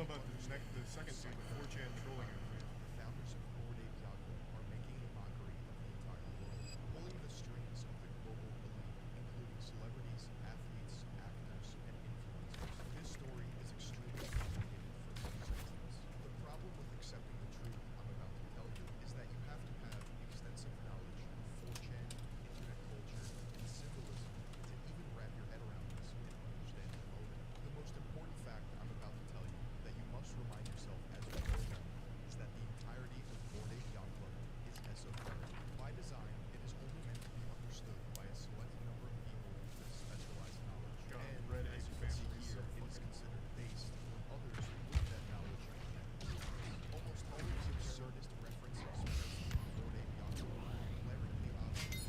G: know about the second scene, the 4chan trolling area.
J: The founders of Bored Ape Yacht Club are making a mockery of the entire world, pulling the strings of the global elite, including celebrities, athletes, actors, and influencers. This story is extremely complicated for most reasons. The problem with accepting the truth I'm about to tell you is that you have to have extensive knowledge of 4chan, internet culture, and symbolism to even wrap your head around this and understand the motive. The most important fact I'm about to tell you that you must remind yourself as you go along is that the entirety of Bored Ape Yacht Club is esoteric. By design, it is only meant to be understood by a select number of people with specialized knowledge.
G: God,
J: And
G: Red
J: as
G: Ape
J: you can see
G: family is
J: here,
G: so
J: it is
G: fucking
J: considered based when others with that knowledge connect the dots. Almost all of the absurdist references placed in Bored Ape Yacht Club are glaringly obvious.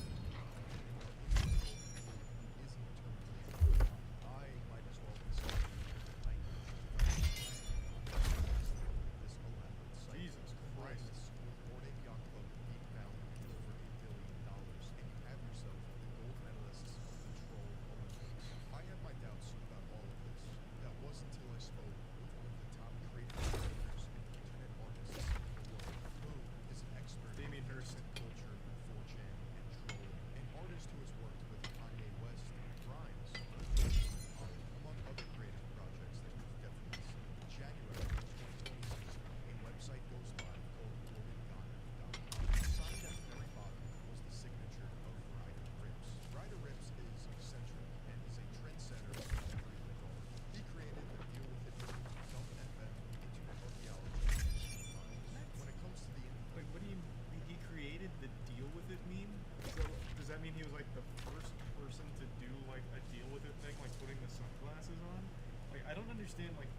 J: I might as well be speaking different language. This elaborate site
G: Jesus Christ.
J: with Bored Ape Yacht Club being valued at over $1 billion, and you have yourself the gold medalists of the Troll Olympics. I have my doubts about all of this. That was until I spoke with one of the top creative creators and internet artists in the world, who is an expert in
G: Damien Hirst.
J: internet culture, 4chan, and trolling. An artist who has worked with Kanye West and Grimes, among other creative projects that you've definitely seen. In January 2026, a website goes live called GordonGoner.com. Signed at the very bottom was the signature of Ryder Rips. Ryder Rips is eccentric and is a trendsetter in every regard. He created the Deal With It movement, Dump FM, internet archaeology, and machine files. When it comes to the
G: Wait, what do you mean? He created the deal with it meme? So does that mean he was like the first person to do like a deal with it thing, like putting the sunglasses on? Like I don't understand like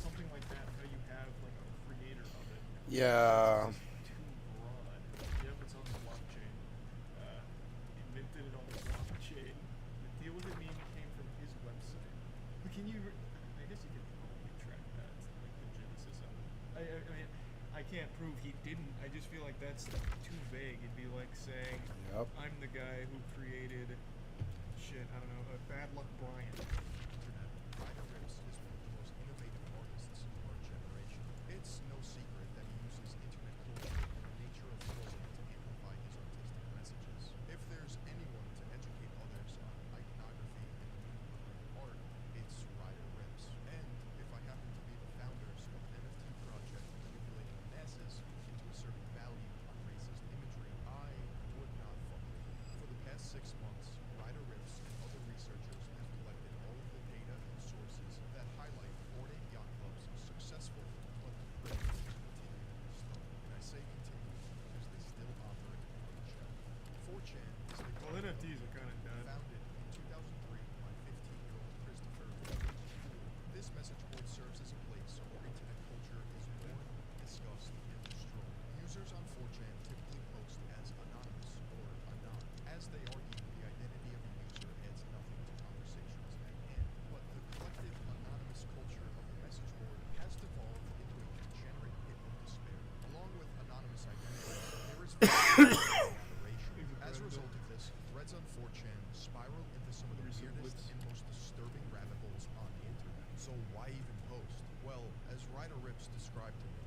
G: something like that, how you have like a creator of it.
H: Yeah.
G: It's too broad. Yep, it's on the blockchain. He minted it on the blockchain. The deal with it meme came from his website. But can you? I guess you could probably track that, like the genesis of it. I mean, I can't prove he didn't. I just feel like that's too vague. It'd be like saying,
H: Yep.
G: I'm the guy who created shit. I don't know, Bad Luck Brian.
J: internet, Ryder Rips is one of the most innovative artists of our generation. It's no secret that he uses internet culture and the nature of trolling to amplify his artistic messages. If there's anyone to educate others on iconography and the meaning behind art, it's Ryder Rips. And if I happen to be the founders of an NFT project manipulating the masses into asserting value on racist imagery, I would not fuck with it. For the past 6 months, Ryder Rips and other researchers have collected all of the data and sources that highlight Bored Ape Yacht Club's successful but continuing story. And I say continuing because they still operate unchecked. 4chan is the
G: Well, NFTs are kind of dead.
J: founded in 2003 by 15-year-old Christopher Poole. This message board serves as a place where internet culture is born, discussed, and destroyed. Users on 4chan typically post as anonymous or anon. As they argue, the identity of a user adds nothing to conversations at hand. But the collective anonymous culture of the message board has devolved into a degenerate pit of despair. Along with anonymous identities, there is collaboration. As a result of this, threads on 4chan spiral into some of the weirdest and most disturbing rabbit holes on the internet. So why even post? Well, as Ryder Rips described to me,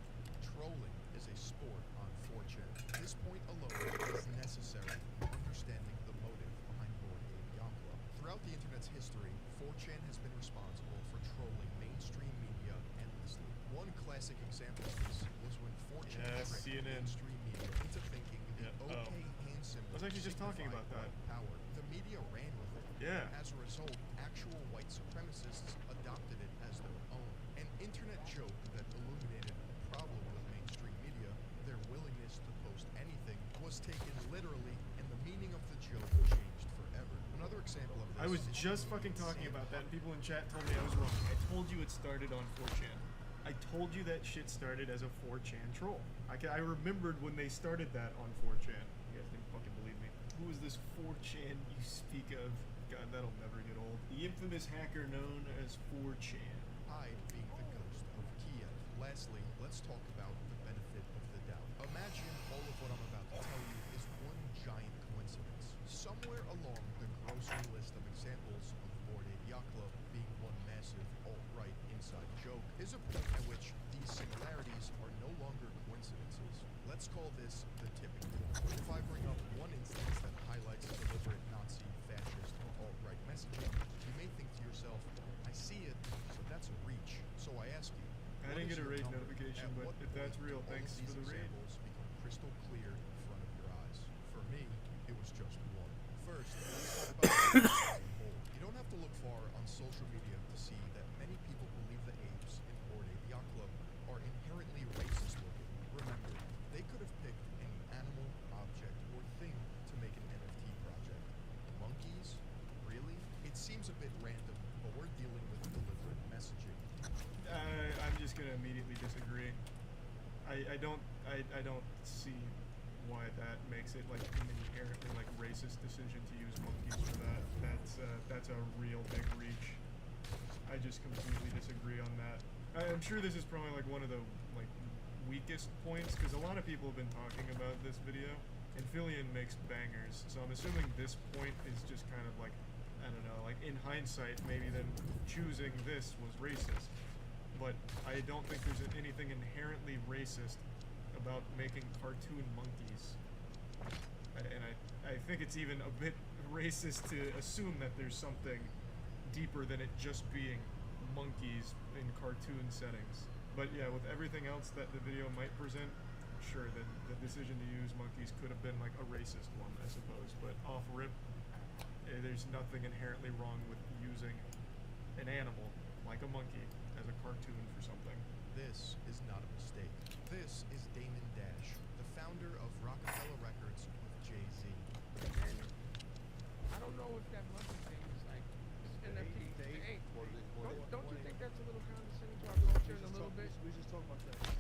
J: trolling is a sport on 4chan. This point alone is necessary for understanding the motive behind Bored Ape Yacht Club. Throughout the internet's history, 4chan has been responsible for trolling mainstream media endlessly. One classic example of this was when 4chan
G: Yes,
J: tricked
G: CNN.
J: mainstream media into thinking the
G: Yeah,
J: OK hand symbol
G: I was actually just talking
J: signified
G: about that.
J: white power. The media ran with it.
G: Yeah.
J: As a result, actual white supremacists adopted it as their own. An internet joke that illuminated a problem with mainstream media, their willingness to post anything, was taken literally, and the meaning of the joke changed forever. Another example of this
G: I was
J: is
G: just
J: the
G: fucking talking
J: insane
G: about that, and
J: fuck-
G: people in chat told me I was wrong. I told you it started on 4chan. I told you that shit started as a 4chan troll. I remembered when they started that on 4chan. You guys didn't fucking believe me. Who is this 4chan you speak of? God, that'll never get old. The infamous hacker known as 4chan.
J: I being the ghost of Kiev. Lastly, let's talk about the benefit of the doubt. Imagine all of what I'm about to tell you is one giant coincidence. Somewhere along the grocery list of examples of Bored Ape Yacht Club being one massive alt-right inside joke is a point at which call this the tipping point. If I bring up one instance that highlights deliberate Nazi, fascist, or alt-right messaging, you may think to yourself, I see it, but that's a reach. So I ask you,
G: I didn't get a raid notification, but if that's real, thanks for the raid.
J: Become crystal clear in front of your eyes. For me, it was just one. First, let's talk about as a whole. You don't have to look far on social media to see that many people believe the apes in Bored Ape Yacht Club are inherently racist looking. Remember, they could have picked any animal, object, or thing to make an NFT project. Monkeys? Really? It seems a bit random, but we're dealing with deliberate messaging.
G: I'm just gonna immediately disagree. I don't see why that makes it like an inherently like racist decision to use monkeys for that. That's a real big reach. I just completely disagree on that. I'm sure this is probably like one of the like weakest points because a lot of people have been talking about this video, and Fillion makes bangers. So I'm assuming this point is just kind of like, I don't know, like in hindsight maybe then choosing this was racist. But I don't think there's anything inherently racist about making cartoon monkeys. And I think it's even a bit racist to assume that there's something deeper than it just being monkeys in cartoon settings. But yeah, with everything else that the video might present, sure, then the decision to use monkeys could have been like a racist one, I suppose. But off rip, there's nothing inherently wrong with using an animal, like a monkey, as a cartoon for something.
J: This is not a mistake. This is Damon Dash, the founder of Rockefeller Records with Jay-Z.
K: And I don't know if that monkey thing is like it's NFT. Don't you think that's a little condescending to our culture in a little bit?
E: We just talking about that.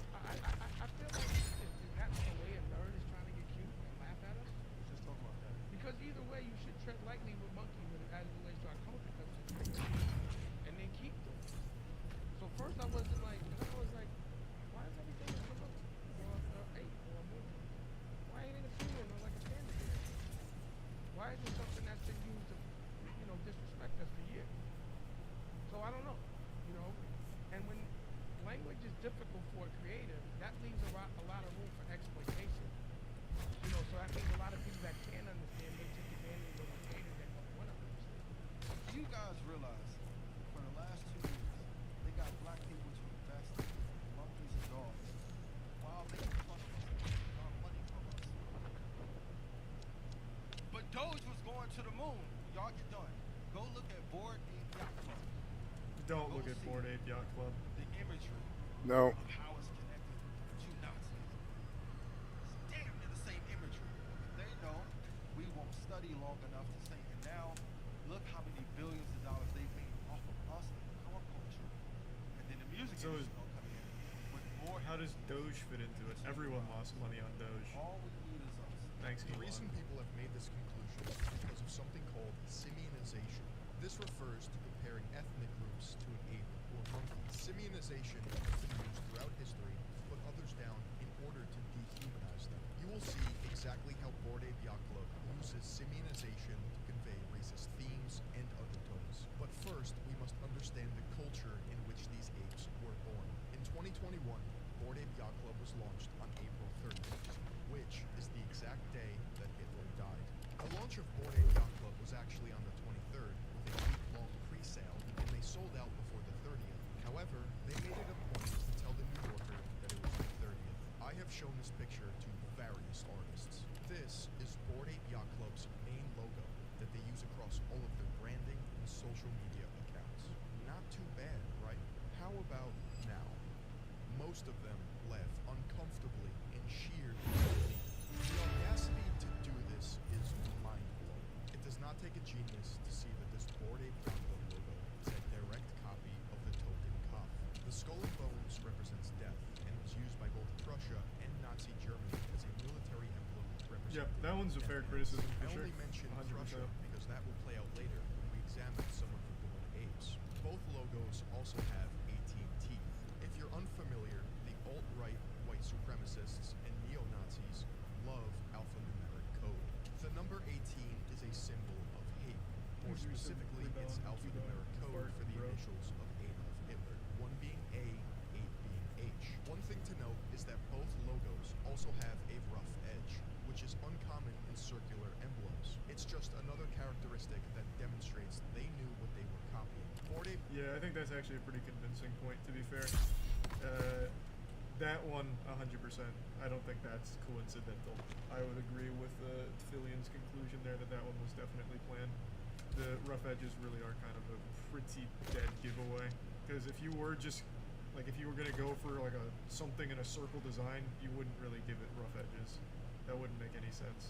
K: I feel like is that a way a nerd is trying to get cute and laugh at us?
E: We just talking about that.
K: Because either way, you should tread lightly with monkey as it relates to our culture, because it's and then keep them. So first I wasn't like, I was like, why is everything a monkey or an ape or a monkey? Why ain't it a human or like a panda bear? Why is it something that's been used to, disrespect us for years? So I don't know, and when language is difficult for a creative, that leaves a lot of room for exploitation. So that means a lot of people that can understand may take advantage of a creative that don't want to understand.
E: Do you guys realize for the last 2 years they got black people to invest in monkeys and dogs while they can pluck money from us? But Doge was going to the moon. Y'all get done. Go look at Bored Ape Yacht Club.
G: Don't look at Bored Ape Yacht Club.
E: The imagery
H: No.
E: of how it's connected to Nazism. It's damn near the same imagery. They know we won't study long enough to say, and now look how many billions of dollars they've made off of us and our culture. And then the music
G: So
E: industry will come in with more.
G: How does Doge fit into it? Everyone lost money on Doge.
E: All we need is us.
G: Thanks,
J: The
G: Elon.
J: reason people have made this conclusion is because of something called simianization. This refers to comparing ethnic groups to an ape or monkey. Simianization has been used throughout history to put others down in order to dehumanize them. You will see exactly how Bored Ape Yacht Club uses simianization to convey racist themes and undertones. But first, we must understand the culture in which these apes were born. In 2021, Bored Ape Yacht Club was launched on April 30th, which is the exact day that Hitler died. The launch of Bored Ape Yacht Club was actually on the 23rd with a week-long pre-sale, and they sold out before the 30th. However, they made it a point to tell the New Yorker that it was the 30th. I have shown this picture to various artists. This is Bored Ape Yacht Club's main logo that they use across all of their branding and social media accounts. Not too bad, right? How about now? Most of them laugh uncomfortably in sheer disbelief. The audacity to do this is mind-blowing. It does not take a genius to see that this Bored Ape Yacht Club logo is a direct copy of the token cuff. The skull and bones represents death and was used by both Prussia and Nazi Germany as a military emblem representing.
G: Yep, that one's a
J: death.
G: fair criticism for
J: I
G: sure.
J: only mention
G: 100%.
J: Prussia because that will play out later when we examine some of the born apes. Both logos also have 18 teeth. If you're unfamiliar, the alt-right white supremacists and neo-Nazis love alphanumeric code. The number 18 is a symbol of hate. More specifically, it's alphanumeric code for the initials of Adolf Hitler, one being A, 8 being H. One thing to note is that both logos also have a It's just another characteristic that demonstrates they knew what they were copying. Bored Ape?
G: Yeah, I think that's actually a pretty convincing point, to be fair. That one, 100%. I don't think that's coincidental. I would agree with Filian's conclusion there that that one was definitely planned. The rough edges really are kind of a pretty dead giveaway. Because if you were just, like, if you were going to go for, like, something in a circle design, you wouldn't really give it rough edges. That wouldn't make any sense.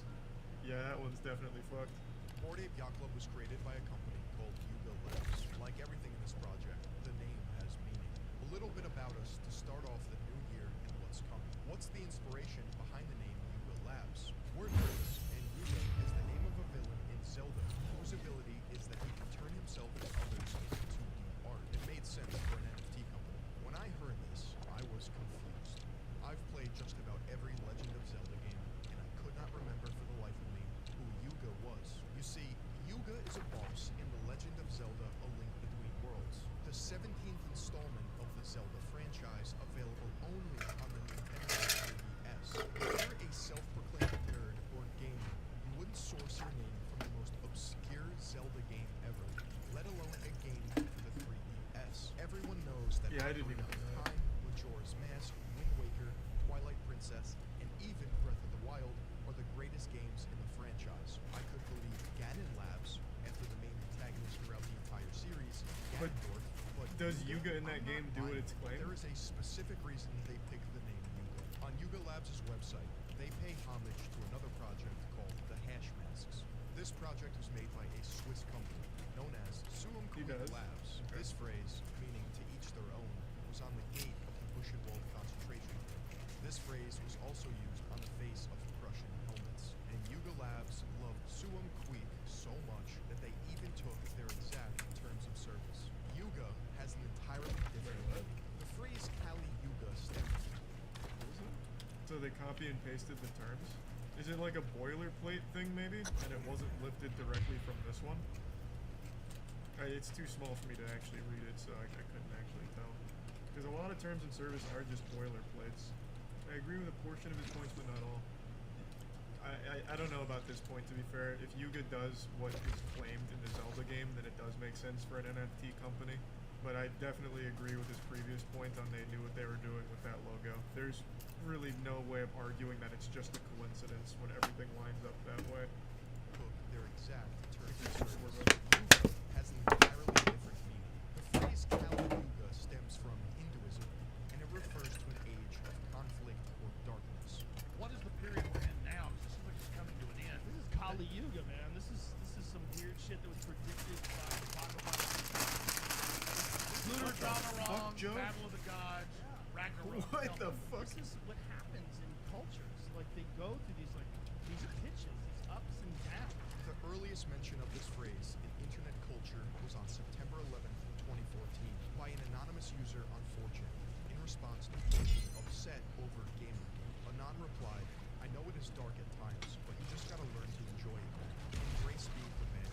G: Yeah, that one's definitely fucked.
J: Bored Ape Yacht Club was created by a company called Yuga Labs. Like everything in this project, the name has meaning. A little bit about us to start off the new year and what's coming. What's the inspiration behind the name Yuga Labs? We're nerds, and Yuga is the name of a villain in Zelda, whose ability is that he can turn himself and others into 2D art. It made sense for an NFT company. When I heard this, I was confused. I've played just about every Legend of Zelda game, and I could not remember for the life of me who Yuga was. You see, Yuga is a boss in The Legend of Zelda: A Link Between Worlds, the 17th installment of the Zelda franchise, available only on the Nintendo 3DS. If you're a self-proclaimed nerd or gamer, you wouldn't source your name from the most obscure Zelda game ever, let alone a game for the 3DS. Everyone knows that
G: Yeah, I didn't even
J: Ocarina
G: know
J: of
G: that.
J: Time, Majora's Mask, Wind Waker, Twilight Princess, and even Breath of the Wild are the greatest games in the franchise. I could believe Ganon Labs, after the main antagonist throughout the entire series,
G: But
J: Ganondorf, but
G: does Yuga in that
J: I'm
G: game
J: not
G: do what
J: buying
G: it's
J: it.
G: claimed?
J: There is a specific reason they picked the name Yuga. On Yuga Labs' website, they pay homage to another project called the Hash Masks. This project was made by a Swiss company known as Suum
G: He
J: Quid
G: does.
J: Labs.
G: Okay.
J: This phrase, meaning to each their own, was on the gate of the Buchenwald concentration camp. This phrase was also used on the face of Prussian helmets. And Yuga Labs loved Suum Quid so much that they even took their exact terms of service. Yuga has an entirely different meaning. The phrase Kali Yuga stems
G: So they copy and pasted the terms? Is it like a boilerplate thing, maybe? And it wasn't lifted directly from this one? It's too small for me to actually read it, so I couldn't actually tell. Because a lot of terms and service are just boilerplates. I agree with a portion of his points, but not all. I don't know about this point, to be fair. If Yuga does what is claimed in the Zelda game, then it does make sense for an NFT company. But I definitely agree with his previous point on they knew what they were doing with that logo. There's really no way of arguing that it's just a coincidence when everything lines up that way.
J: took their exact terms of
G: It's
J: service.
G: sort of
J: Yuga has an entirely different meaning. The phrase Kali Yuga stems from Hinduism, and it refers to an age of conflict or darkness.
L: What is the period we're in now? It seems like it's coming to an end.
K: This is Kali Yuga, man. This is some weird shit that was predicted by the Bhagavad Gita. Lunar Dharma,
G: Joe?
K: Battle of the Gods, Ragnarok.
G: What
K: No,
G: the fuck?
K: This is what happens in cultures. Like they go through these pitches, these ups and downs.
J: The earliest mention of this phrase in internet culture was on September 11th, 2014, by an anonymous user on 4chan in response to being upset over gaming. Anon replied, "I know it is dark at times, but you just gotta learn to enjoy it. Embrace being the man.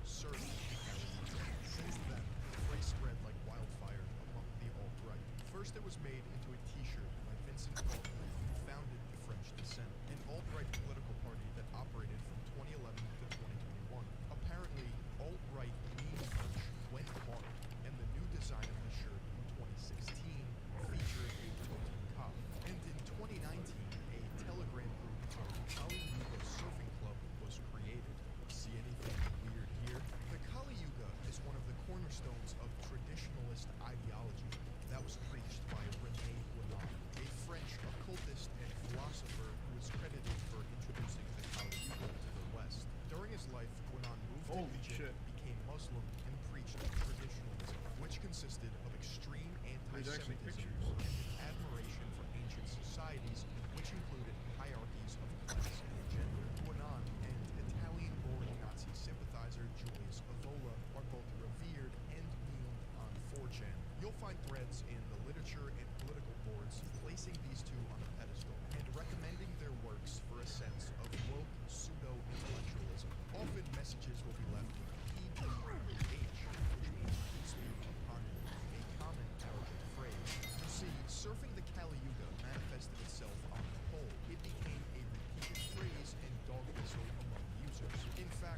J: Serve the Kali. Since then, the phrase spread like wildfire among the alt-right. First, it was made into a t-shirt by Vincent Faulkner, who founded the French Descent, an alt-right political party that operated from 2011 to 2021. Apparently, alt-right meme merch went hard, and the new design of the shirt in 2016 featured a floating cop. And in 2019, a Telegram group called Kali Yuga Surfing Club was created. See anything weird here? The Kali Yuga is one of the cornerstones of traditionalist ideology that was preached by René Guénon, a French occultist and philosopher who is credited for introducing the Kali Yuga to the West. During his life, Guénon moved to
G: Holy
J: Egypt,
G: shit.
J: became Muslim, and preached traditionalism, which consisted of extreme
G: There's actually
J: anti-Semitism
G: pictures.
J: and admiration for ancient societies, which included hierarchies of class and gender. Guénon and Italian-born Nazi sympathizer Julius Evola are both revered and memed on 4chan. You'll find threads in the literature and political boards placing these two on a pedestal and recommending their works for a sense of woke pseudo-intellectualism. Often messages will be left with PDH, which means peace be upon you, a common Arabic phrase. You see, surfing the Kali Yuga manifested itself on the whole. It became a repeated phrase and dog whistle among users. In fact,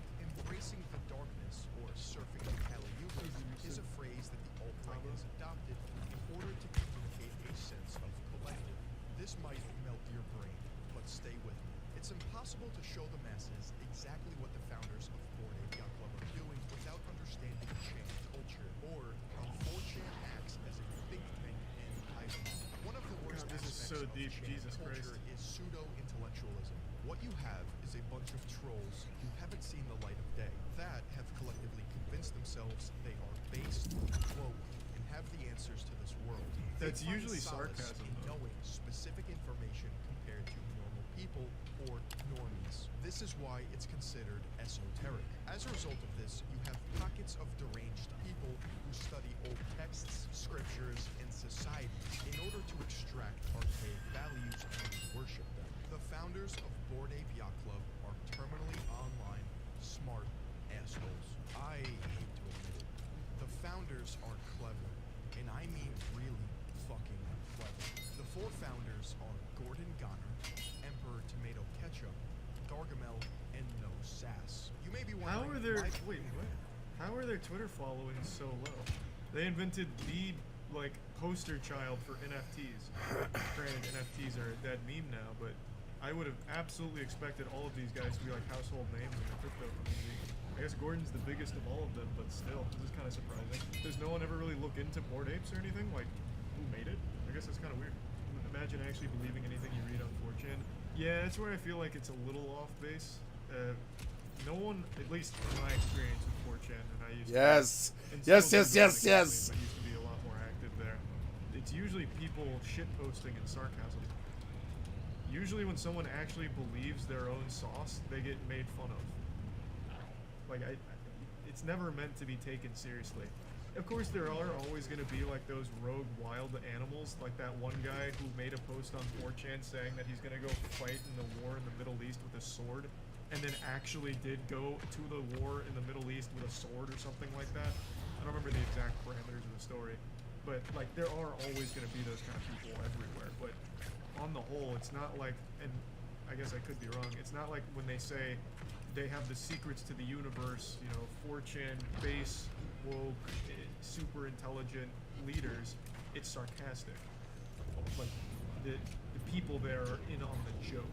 J: It's impossible to show the masses exactly what the founders of Bored Ape Yacht Club are doing without understanding Chan culture, or how 4chan acts as a think tank in Taiwan. One of the worst
G: God, this is
J: aspects
G: so
J: of
G: deep,
J: Chan
G: Jesus
J: culture
G: Christ.
J: is pseudo-intellectualism. What you have is a bunch of trolls who haven't seen the light of day, that have collectively convinced themselves they are based, woke, and have the answers to this world. They
G: That's
J: find
G: usually
J: solace
G: sarcasm,
J: in
G: though.
J: knowing specific information compared to normal people or normies. This is why it's considered esoteric. As a result of this, you have pockets of deranged people who study old texts, scriptures, and societies in order to extract archaic values and worship them. The founders of Bored Ape Yacht Club are terminally online, smart assholes. I hate to admit it. The founders are clever, and I mean really fucking clever. The four founders are Gordon Goner, Emperor Tomato Ketchup, Gargamel, and No Sass. You may be wondering
G: How are their
J: why-
G: How are their Twitter followings so low? They invented the poster child for NFTs. Granted, NFTs are a dead meme now, but I would have absolutely expected all of these guys to be like household names in the crypto community. I guess Gordon's the biggest of all of them, but still, this is kind of surprising. Does no one ever really look into Bored Apes or anything? Like, who made it? I guess that's kind of weird. Imagine actually believing anything you read on 4chan. Yeah, that's where I feel like it's a little off base. No one, at least in my experience with 4chan, and I used
H: Yes.
G: to... and
H: Yes,
G: still
H: yes,
G: do
H: yes,
G: occasionally,
H: yes.
G: but used to be a lot more active there. It's usually people shitposting and sarcasm. Usually when someone actually believes their own sauce, they get made fun of. Like, it's never meant to be taken seriously. Of course, there are always going to be like those rogue wild animals, like that one guy who made a post on 4chan saying that he's going to go fight in the war in the Middle East with a sword, and then actually did go to the war in the Middle East with a sword or something like that. I don't remember the exact parameters of the story, but like there are always going to be those kind of people everywhere. But on the whole, it's not like, and I guess I could be wrong, it's not like when they say they have the secrets to the universe, 4chan base, woke, super intelligent leaders, it's sarcastic. Like, the people there are in on the joke.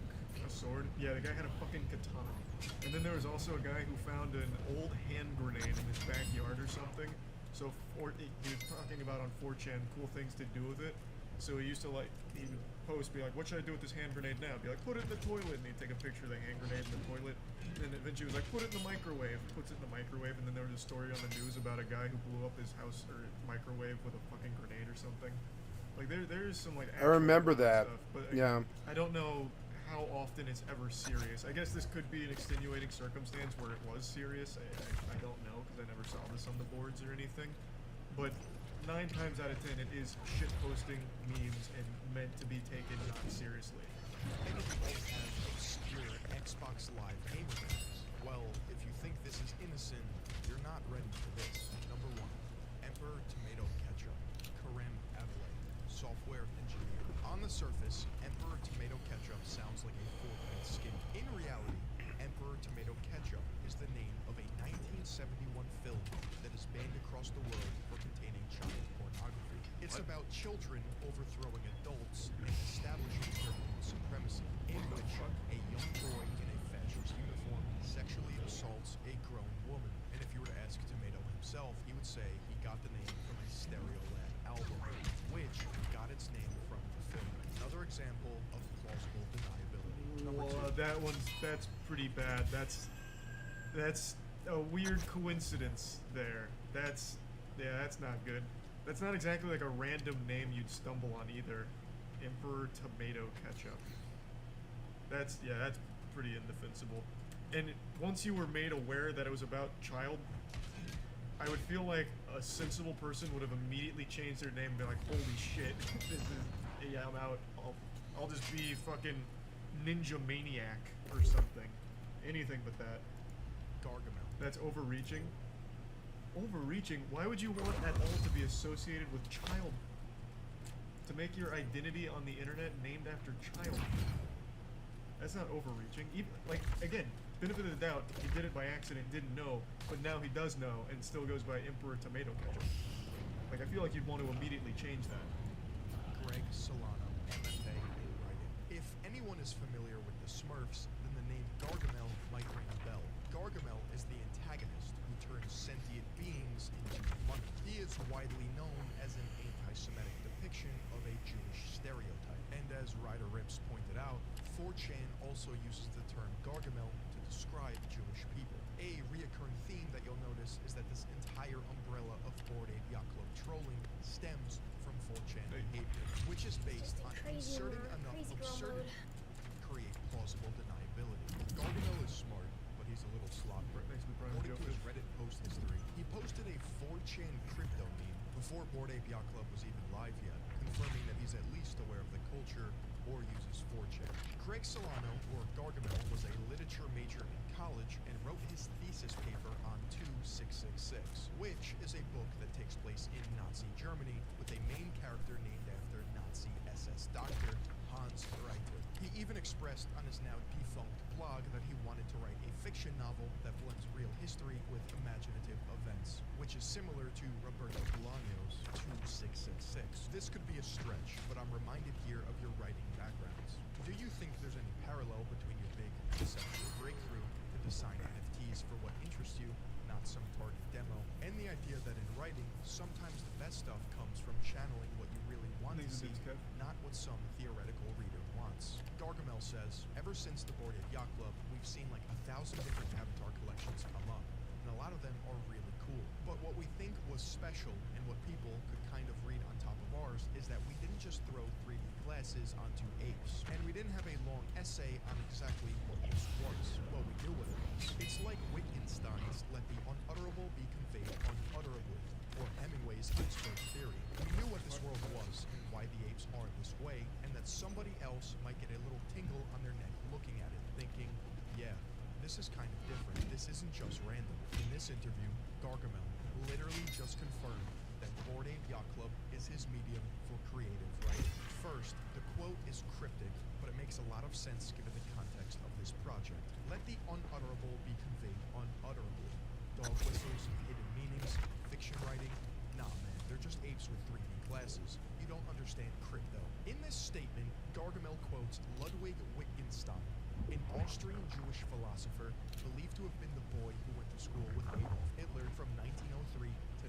G: A sword? Yeah, the guy had a fucking katana. And then there was also a guy who found an old hand grenade in his backyard or something. So he was talking about on 4chan cool things to do with it. So he used to he would post, be like, what should I do with this hand grenade now? Be like, put it in the toilet. And he'd take a picture of the hand grenade in the toilet. And then eventually he was like, put it in the microwave. Puts it in the microwave. And then there was a story on the news about a guy who blew up his house or microwave with a fucking grenade or something. Like, there's some, like,
H: I remember that.
G: stuff, but
H: Yeah.
G: I don't know how often it's ever serious. I guess this could be an extenuating circumstance where it was serious. I don't know, because I never saw this on the boards or anything. But 9 times out of 10, it is shitposting memes and meant to be taken not seriously.
J: Many people have obscure Xbox Live gamer names. Well, if you think this is innocent, you're not ready for this. Number 1, Emperor Tomato Ketchup, Karem Avile, software engineer. On the surface, Emperor Tomato Ketchup sounds like a Fortnite skin. In reality, Emperor Tomato Ketchup is the name of a 1971 film that is banned across the world for containing child pornography. It's about children overthrowing adults and establishing European supremacy, in which a young boy in a fascist uniform sexually assaults a grown woman. And if you were to ask Tomato himself, he would say he got the name from a Stereolab album, which got its name from the film. Another example of plausible deniability. Number 2.
G: That's pretty bad. That's a weird coincidence there. That's not good. That's not exactly like a random name you'd stumble on either. Emperor Tomato Ketchup. That's pretty indefensible. And once you were made aware that it was about child, I would feel like a sensible person would have immediately changed their name and be like, holy shit, I'm out. I'll just be fucking Ninja Maniac or something. Anything but that.
J: Gargamel.
G: That's overreaching. Overreaching? Why would you want at all to be associated with child? To make your identity on the internet named after child? That's not overreaching. Even, again, benefit of the doubt, he did it by accident, didn't know, but now he does know and still goes by Emperor Tomato Ketchup. I feel like you'd want to immediately change that.
J: Greg Solano, MFA in writing. If anyone is familiar with the Smurfs, then also uses the term Gargamel to describe Jewish people. A reoccurring theme that you'll notice is that this entire umbrella of Bored Ape Yacht Club trolling stems from 4chan behavior, which is based on inserting enough absurdity to create plausible deniability. Gargamel is smart, but he's a little sloppy. According to his Reddit post history, he posted a 4chan crypto meme before Bored Ape Yacht Club was even live yet, confirming that he's at least aware of the culture or uses 4chan. Craig Solano, or Gargamel, was a literature major in college and wrote his thesis paper on 2666, which is a book that takes place in Nazi Germany with a main character named after Nazi SS doctor Hans Reiter. He even expressed on his now defunct blog that he wanted to write a fiction novel that blends real history with imaginative events, which is similar to Roberto Bolaño's 2666. This could be a stretch, but I'm reminded here of your writing backgrounds. Do you think there's any parallel between your big conceptual breakthrough to design NFTs for what interests you, not some target demo, and the idea that in writing, sometimes the best stuff comes from channeling what you really want to see, not what some theoretical reader wants? Gargamel says, ever since the Bored Ape Yacht Club, we've seen like 1,000 different avatar collections come up, and a lot of them are really cool. But what we think was special and what people could kind of read on top of ours is that we didn't just throw 3D glasses onto apes, and we didn't have a long essay on exactly what this was. Well, we knew what it was. It's like Wittgenstein's let the unutterable be conveyed unutterably, or Hemingway's iceberg theory. We knew what this world was and why the apes are this way, and that somebody else might get a little tingle on their neck looking at it, thinking, yeah, this is kind of different. This isn't just random. In this interview, Gargamel literally just confirmed that Bored Ape Yacht Club is his medium for creative writing. First, the quote is cryptic, but it makes a lot of sense given the context of this project. Let the unutterable be conveyed unutterably. Dog whistles, hidden meanings, fiction writing. Nah, man, they're just apes with 3D glasses. You don't understand crypto. In this statement, Gargamel quotes Ludwig Wittgenstein, an Austrian Jewish philosopher believed to have been the boy who went to school with Adolf Hitler from 1903 to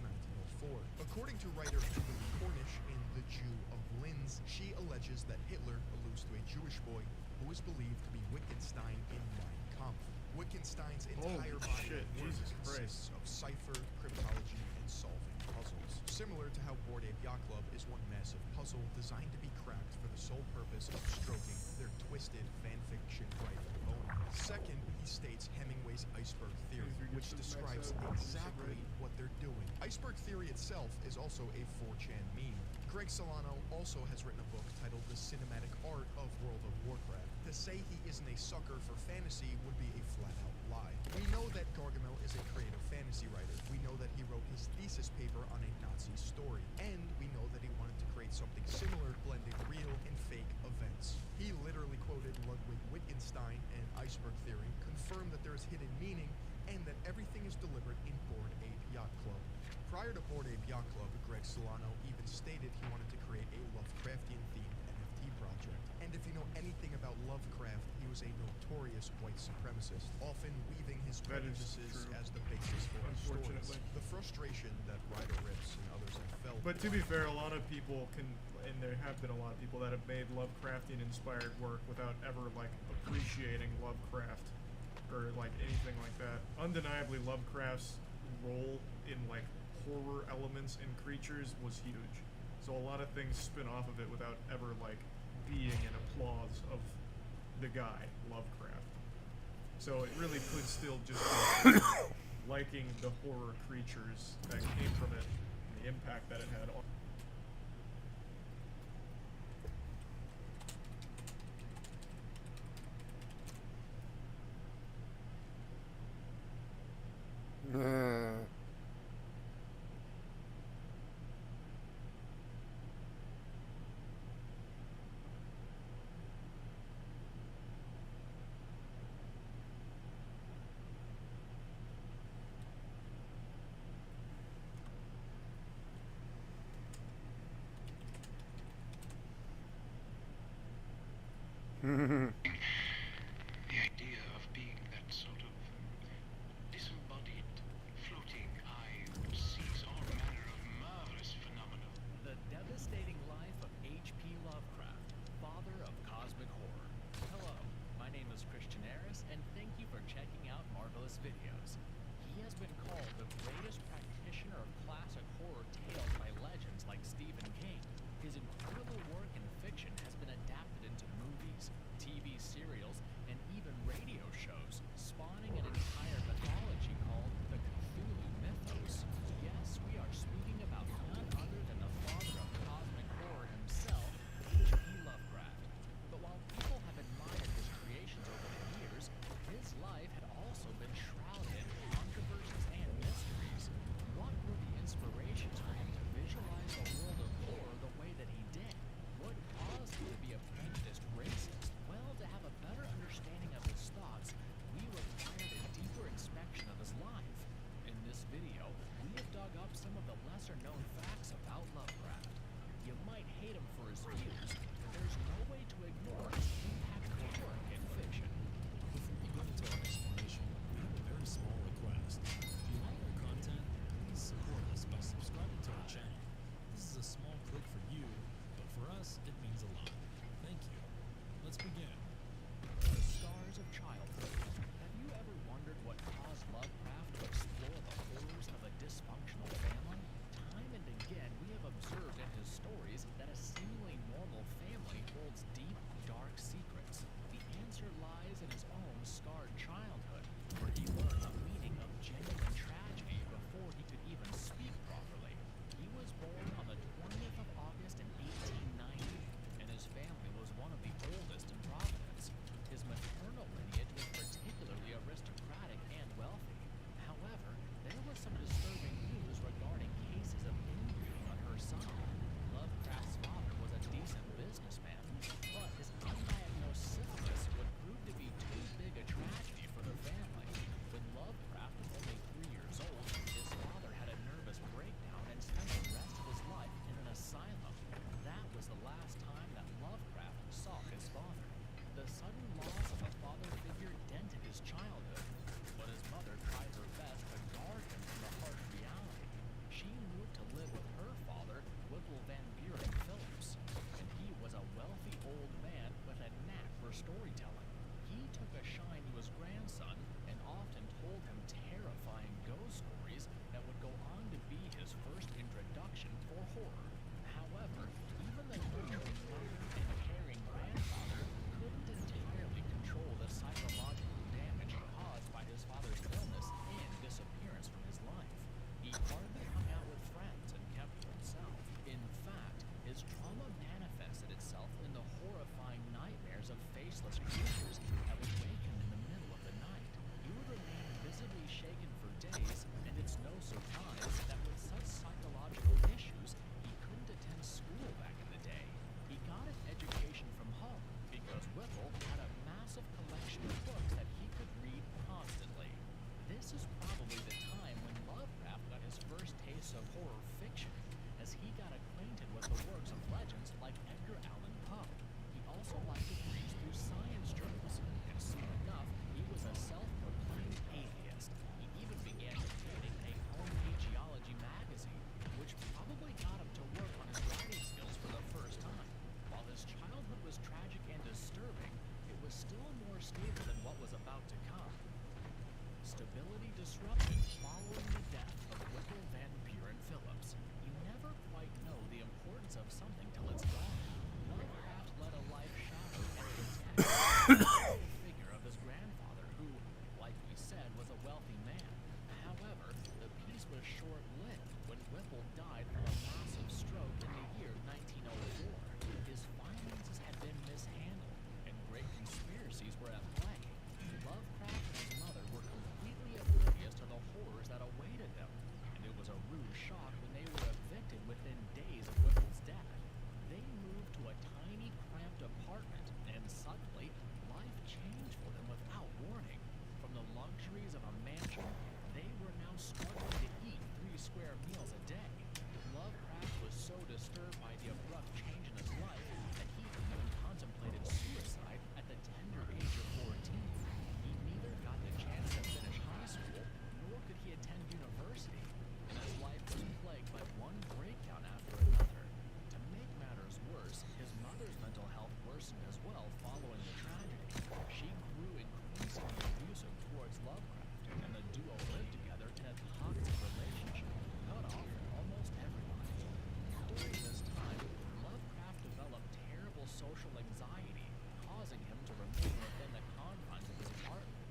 J: 1904. According to writer Kimberly Cornish in The Jew of Linz, she alleges that Hitler alludes to a Jewish boy who is believed to be Wittgenstein in Mein Kampf. Wittgenstein's entire body of work consists of cipher, cryptology, and solving puzzles. Similar to how Bored Ape Yacht Club is one massive puzzle designed to be cracked for the sole purpose of stroking their twisted fanfiction writing owner. Second, he states Hemingway's iceberg theory, which describes exactly what they're doing. Iceberg theory itself is also a 4chan meme. Greg Solano also has written a book titled The Cinematic Art of World of Warcraft. To say he isn't a sucker for fantasy would be a flat-out lie. We know that Gargamel is a creative fantasy writer. We know that he wrote his thesis paper on a Nazi story. And we know that he wanted to create something similar, blending real and fake events. He literally quoted Ludwig Wittgenstein and iceberg theory, confirmed that there is hidden meaning, and that everything is deliberate in Bored Ape Yacht Club. Prior to Bored Ape Yacht Club, Greg Solano even stated he wanted to create a Lovecraftian-themed NFT project. And if you know anything about Lovecraft, he was a notorious white supremacist, often weaving his prejudices as the basis for his stories. The frustration that Ryder Rips and others have felt.
G: But to be fair, a lot of people can, and there have been a lot of people that have made Lovecraftian-inspired work without ever, like, appreciating Lovecraft or, like, anything like that. Undeniably, Lovecraft's role in, like, horror elements and creatures was huge. So a lot of things spin off of it without ever, like, being an applause of the guy, Lovecraft. So it really could still just be liking the horror creatures that came from it and the impact that it had on.
M: The idea of being that sort of disembodied, floating eye which sees all manner of marvelous phenomena.
N: The devastating life of H.P. Lovecraft, father of cosmic horror. Hello, my name disrupted following the death of Whipple Van Buren Phillips. You never quite know the importance of something till it's gone. Lovecraft led a life shadowed and protected figure of his grandfather, who, like we said, was a wealthy man. However, the peace was short-lived when Whipple died from a massive stroke in the year 1904. His finances had been mishandled, and great conspiracies were at play. Lovecraft and his mother were completely oblivious to the horrors that awaited them, and it was a rude shock when they were evicted within days of Whipple's death. They moved to a tiny, cramped apartment, and suddenly, life changed for them without warning. From the luxuries of a mansion, they were now struggling to eat 3 square meals a day. Lovecraft was so disturbed by the abrupt change in his life that he even contemplated suicide at the tender age of 14. He neither got the chance to finish high school, nor could he attend university, and his life was plagued by one breakdown after another. To make matters worse, his mother's mental health worsened as well following the tragedy. She grew increasingly abusive towards Lovecraft, and the duo lived together in a toxic relationship, cut off from almost everybody. During this time, Lovecraft developed terrible social anxiety, causing him to remain within the confines of his apartment.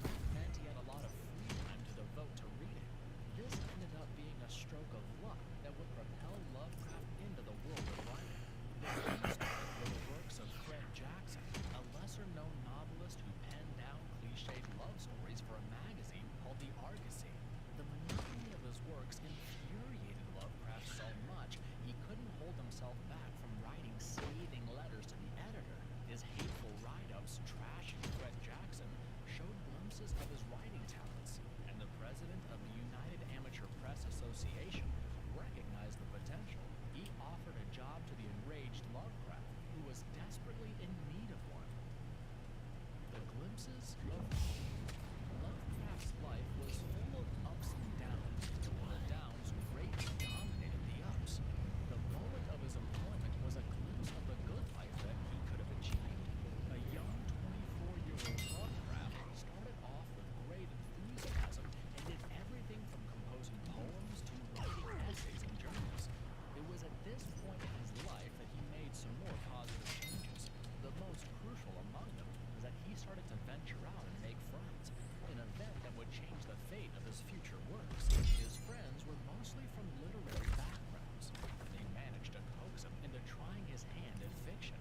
N: It meant he had a lot of free time to devote to reading. This ended up being a stroke of luck that would propel Lovecraft into the world of writing. The key started with the works of Fred Jackson, a lesser-known novelist who penned down cliched love stories for a magazine called The Argosy. The monotony of his works infuriated Lovecraft so much he couldn't hold himself back from writing scathing letters to the editor. His hateful write-ups trashing Fred Jackson showed glimpses of his writing talents, and the president of the United Amateur Press Association recognized the potential. He offered a job to the enraged Lovecraft, who was desperately in need of one. The glimpses of Lovecraft's life was full of ups and downs, and the downs greatly dominated the ups. The moment of his employment was a glimpse of the good life that he could have achieved. A young 24-year-old Lovecraft started off with great enthusiasm and did everything from composing poems to writing essays and journals. It was at this point in his life that he made some more positive changes. The most crucial among them was that he started to venture out and make friends, an event that would change the fate of his future works. His friends were mostly from literary backgrounds, and they managed to coax him into trying his hand at fiction.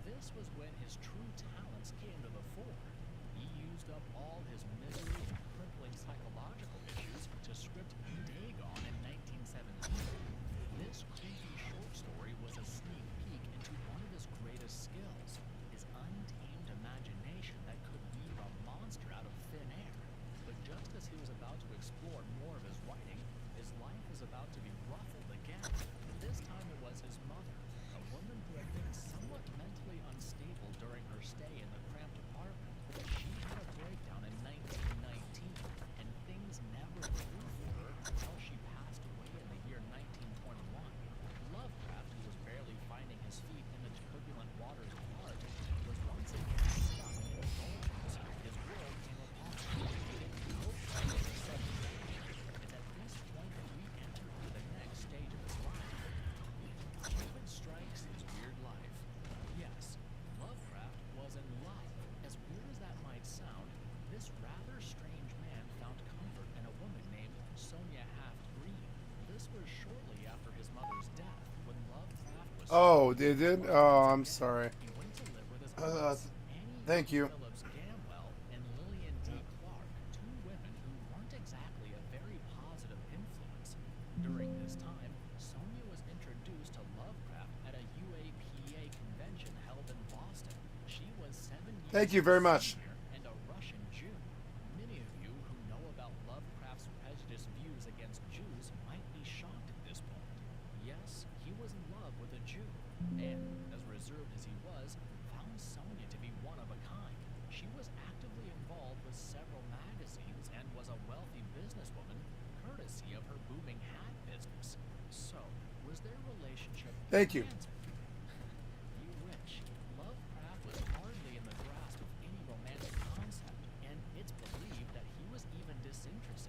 N: This was when his true talents came to the fore. He used up all his misery and crippling psychological issues to script Dagon in 1917. This creepy short story was a sneak peek into one of his greatest skills, his untamed imagination that could weave a monster out of thin air. But just as he was about to explore more of his writing, his life was about to be ruffled again. This time it was his mother, a woman who had been somewhat mentally unstable during her stay in the cramped apartment. She had a breakdown in 1919, and things never improved for her until she passed away in the year 1921. Lovecraft, who was barely finding his feet in the turbulent waters of art, was once again stuck in the doldrums. His world came upon him. He didn't cope with it as a sudden failure. It's at this point that we enter into the next stage of his life. Cupid strikes his weird life. Yes, Lovecraft was in love. As weird as that might sound, this rather strange man found comfort in a woman named Sonia Haft-Green. This was shortly after his mother's death, when Lovecraft was...
H: Oh, they did? Oh, I'm sorry.
N: He went to live with his aunts,
H: Thank you.
N: Phillips Gamwell and Lillian D. Clark, 2 women who weren't exactly a very positive influence. During this time, Sonia was introduced to Lovecraft at a UAPA convention held in Boston. She was 7 years
H: Thank you very much.
N: senior and a Russian Jew. Many of you who know about Lovecraft's prejudiced views against Jews might be shocked at this point. Yes, he was in love with a Jew, and, as reserved as he was, found Sonia to be one of a kind. She was actively involved with several magazines and was a wealthy businesswoman, courtesy of her booming hat business. So, was their relationship
H: Thank you.
N: romantic? You wish. Lovecraft was hardly in the grasp of any romantic concept, and it's believed that he was even disinterested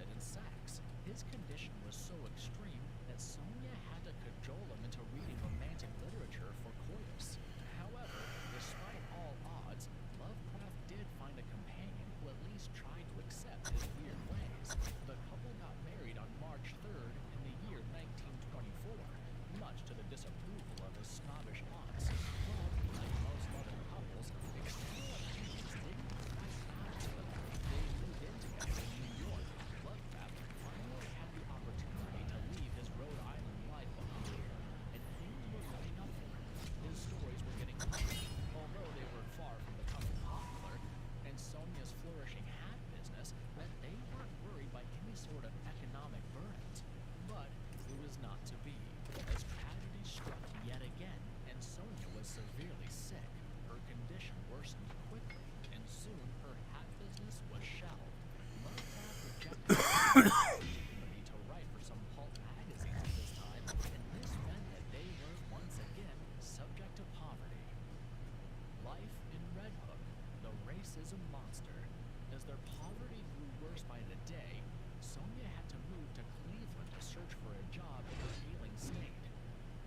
N: their poverty grew worse by the day, Sonia had to move to Cleveland to search for a job in her ailing state.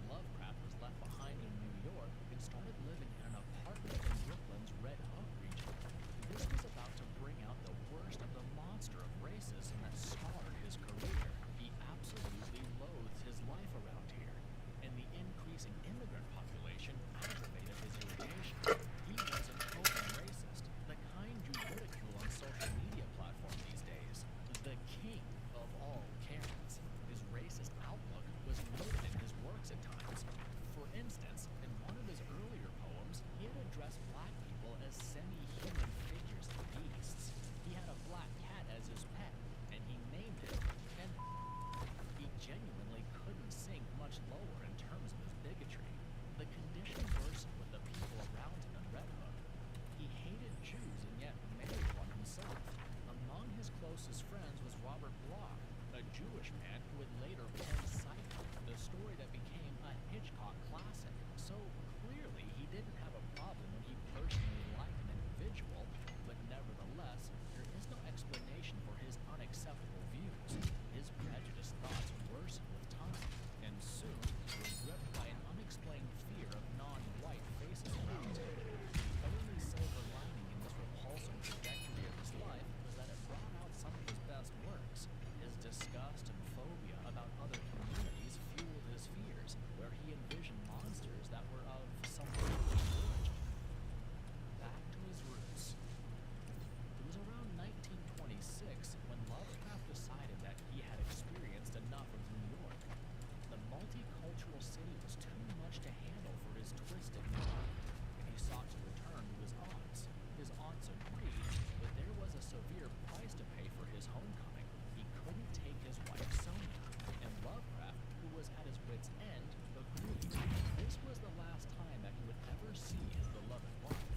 N: Lovecraft was left behind in New York and started living in an apartment in Brooklyn's Red Hook region. This was about to bring out the worst of the monster of racism that scarred his career. He absolutely loathed his life around here, and the increasing immigrant population aggravated his irritation. He was an open racist, the kind you ridicule on social media platforms these days. The king of all Karens. His racist outlook was noted in his works at times. For instance, in one of his earlier poems, he had addressed black people as semi-human figures of beasts. He had a black cat as his pet, and he named it, and he genuinely couldn't sink much lower in terms of his bigotry. The condition worsened with the people around him in Red Hook. He hated Jews and yet married one himself. Among his closest friends was Robert Bloch, a Jewish man who would later pen Psycho, the story that became a Hitchcock classic. So clearly he didn't have a problem when he personally liked an individual, but nevertheless, there is no explanation for his unacceptable views. His prejudiced thoughts worsened with time, and soon were gripped by an unexplained fear of non-white faces around him. The only silver lining in this repulsive trajectory of his life was that it brought out some of his best works. His disgust and phobia about other communities fueled his fears, where he envisioned monsters that were of some alien origin. Back to his roots. It was around 1926 when Lovecraft decided that he had experienced enough of New York. The multicultural city was too much to handle for his twisted mind, and he sought to return to his aunts. His aunts agreed, but there was a severe price to pay for his homecoming. He couldn't take his wife Sonia, and Lovecraft, who was at his wit's end, agreed. This was the last time that he would ever see his beloved wife.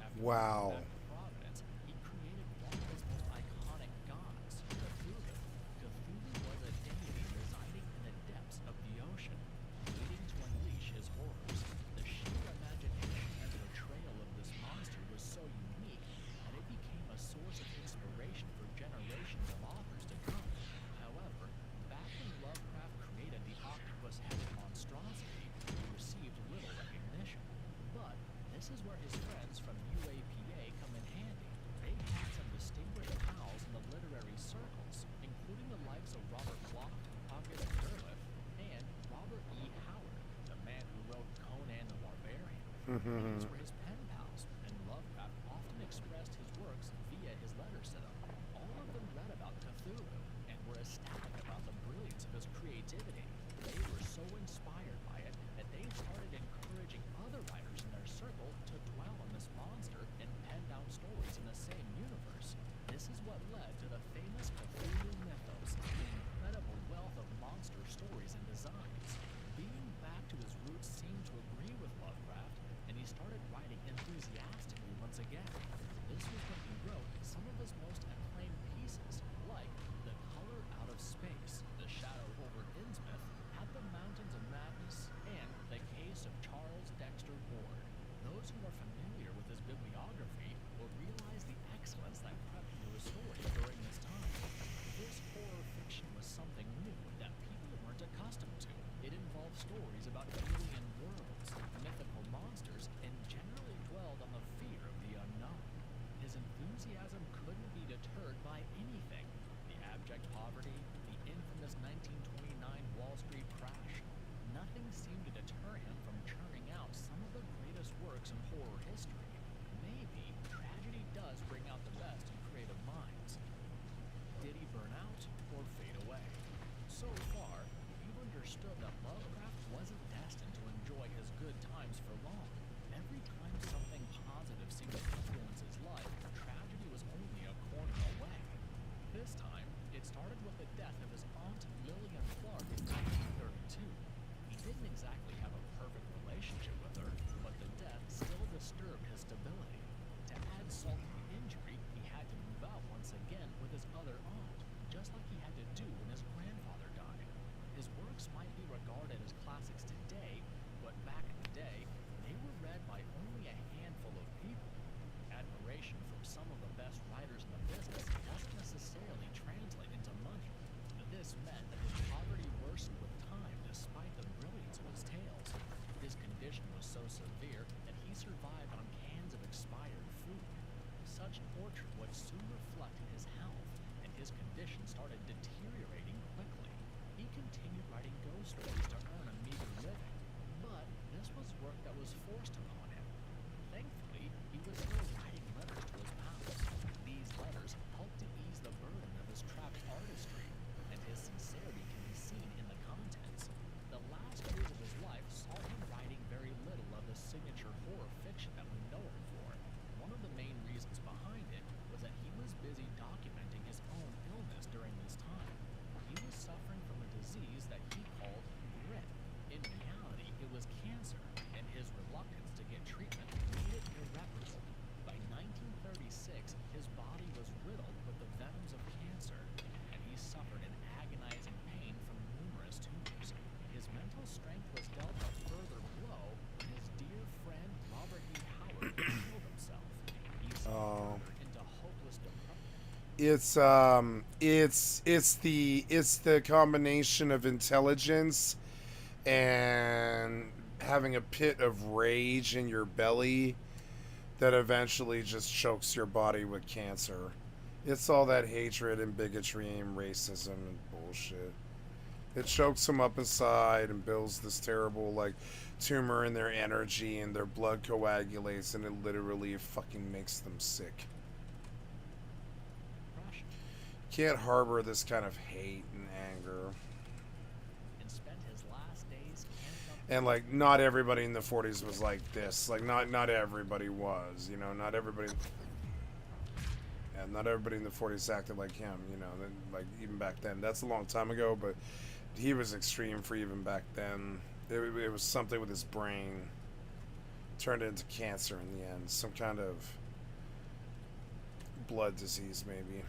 N: After
H: Wow.
N: moving back to Providence, he created one of his most iconic gods, Cthulhu. Cthulhu was a deity residing in the depths of the ocean, waiting to unleash his horrors. The sheer imagination and portrayal of this monster was so unique that it became a source of inspiration for generations of authors to come. However, back when Lovecraft created the octopus-headed monstrosity, he received little recognition. But this is where his friends from UAPA come in handy. They had some distinguished pals in the literary circles, including the likes of Robert Bloch, August Derleth, and Robert E. Howard, the man who wrote Conan the Barbarian. These were his pen pals, and Lovecraft often expressed his works via his letters to them. All of them read about Cthulhu and were ecstatic about the brilliance of his creativity. They were so inspired by it that they started encouraging other writers in their circle to dwell on this monster and pen down stories in the same universe. This is what led to the famous Cthulhu mythos, the incredible wealth of monster stories and designs. Being back to his roots seemed to agree with Lovecraft, and he started writing enthusiastically once again. This was when he wrote some of his most acclaimed pieces, like The Color Out of Space, The Shadow over Innsmouth, At the Mountains of Madness, and The Case of Charles Dexter Ward. Those who are familiar with his bibliography will realize the excellence that crept into his story during this time. This horror fiction was something new that people weren't accustomed to. It involved stories about alien worlds, mythical monsters, and generally dwelled on the fear of the unknown. His enthusiasm couldn't be deterred by anything. The abject poverty, the infamous 1929 Wall Street crash. Nothing seemed to deter him from churning out some of the greatest works in horror history. Maybe tragedy does bring out the best in creative minds. Did he burn out or fade away? So far, we've understood that Lovecraft wasn't destined to enjoy his good times for long. Every time something positive seemed to influence his life, tragedy was only a corner away. This time, it started with the death of his aunt Lillian Clark in 1932. He didn't exactly have a perfect relationship with her, but the death still disturbed started deteriorating quickly. He continued writing ghost stories to earn a meager living, but this was work that was forced upon him. Thankfully, he was still writing letters to his pals. These letters helped to ease the burden of his trapped artistry, and his sincerity can be seen in the contents. The last years of his life saw him writing very little of the signature horror fiction that we know him for. One of the main reasons behind it was that he was busy documenting his own illness during this time. He was suffering from a disease that he called grit. In reality, it was cancer, and his reluctance to get treatment made it irreparable. By 1936, his body was riddled with the venoms of cancer, and he suffered an agonizing pain from numerous tumors. His mental strength was dealt a further blow when his dear friend Robert E. Howard killed himself. He sank into hopeless depression.
H: It's the combination of intelligence and having a pit of rage in your belly that eventually just chokes your body with cancer. It's all that hatred and bigotry and racism and bullshit. It chokes them up inside and builds this terrible, like, tumor in their energy, and their blood coagulates, and it literally fucking makes them sick. Can't harbor this kind of hate and anger.
N: And spent his last days
H: And, like, not everybody in the 40s was like this. Like, not everybody was, you know, not everybody... Yeah, not everybody in the 40s acted like him, you know, like, even back then. That's a long time ago, but he was extreme for even back then. It was something with his brain. Turned into cancer in the end. Some kind of blood disease, maybe.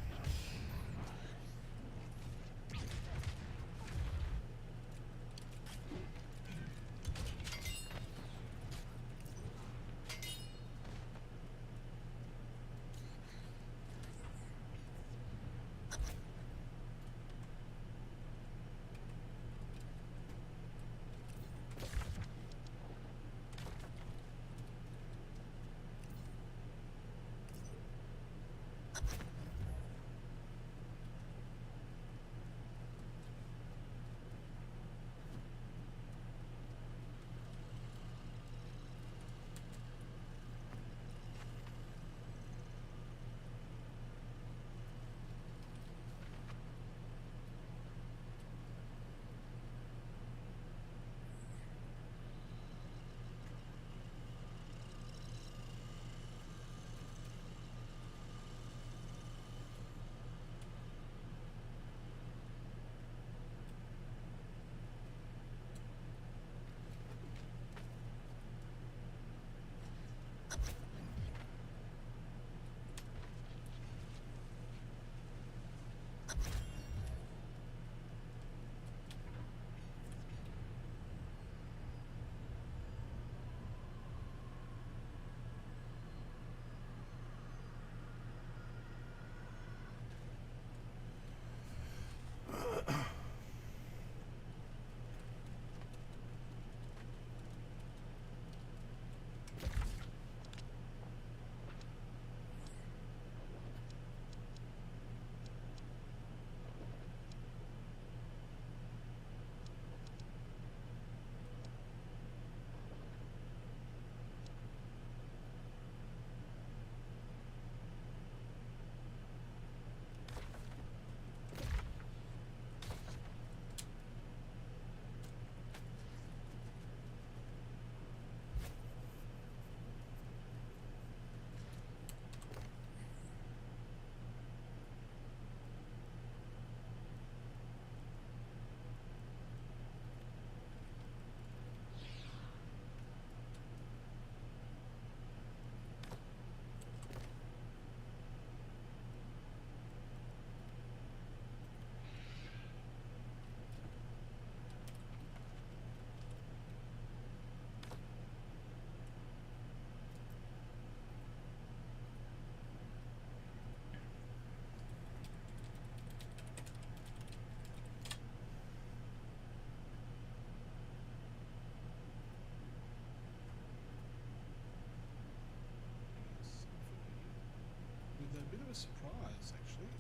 O: With a bit of a surprise, actually.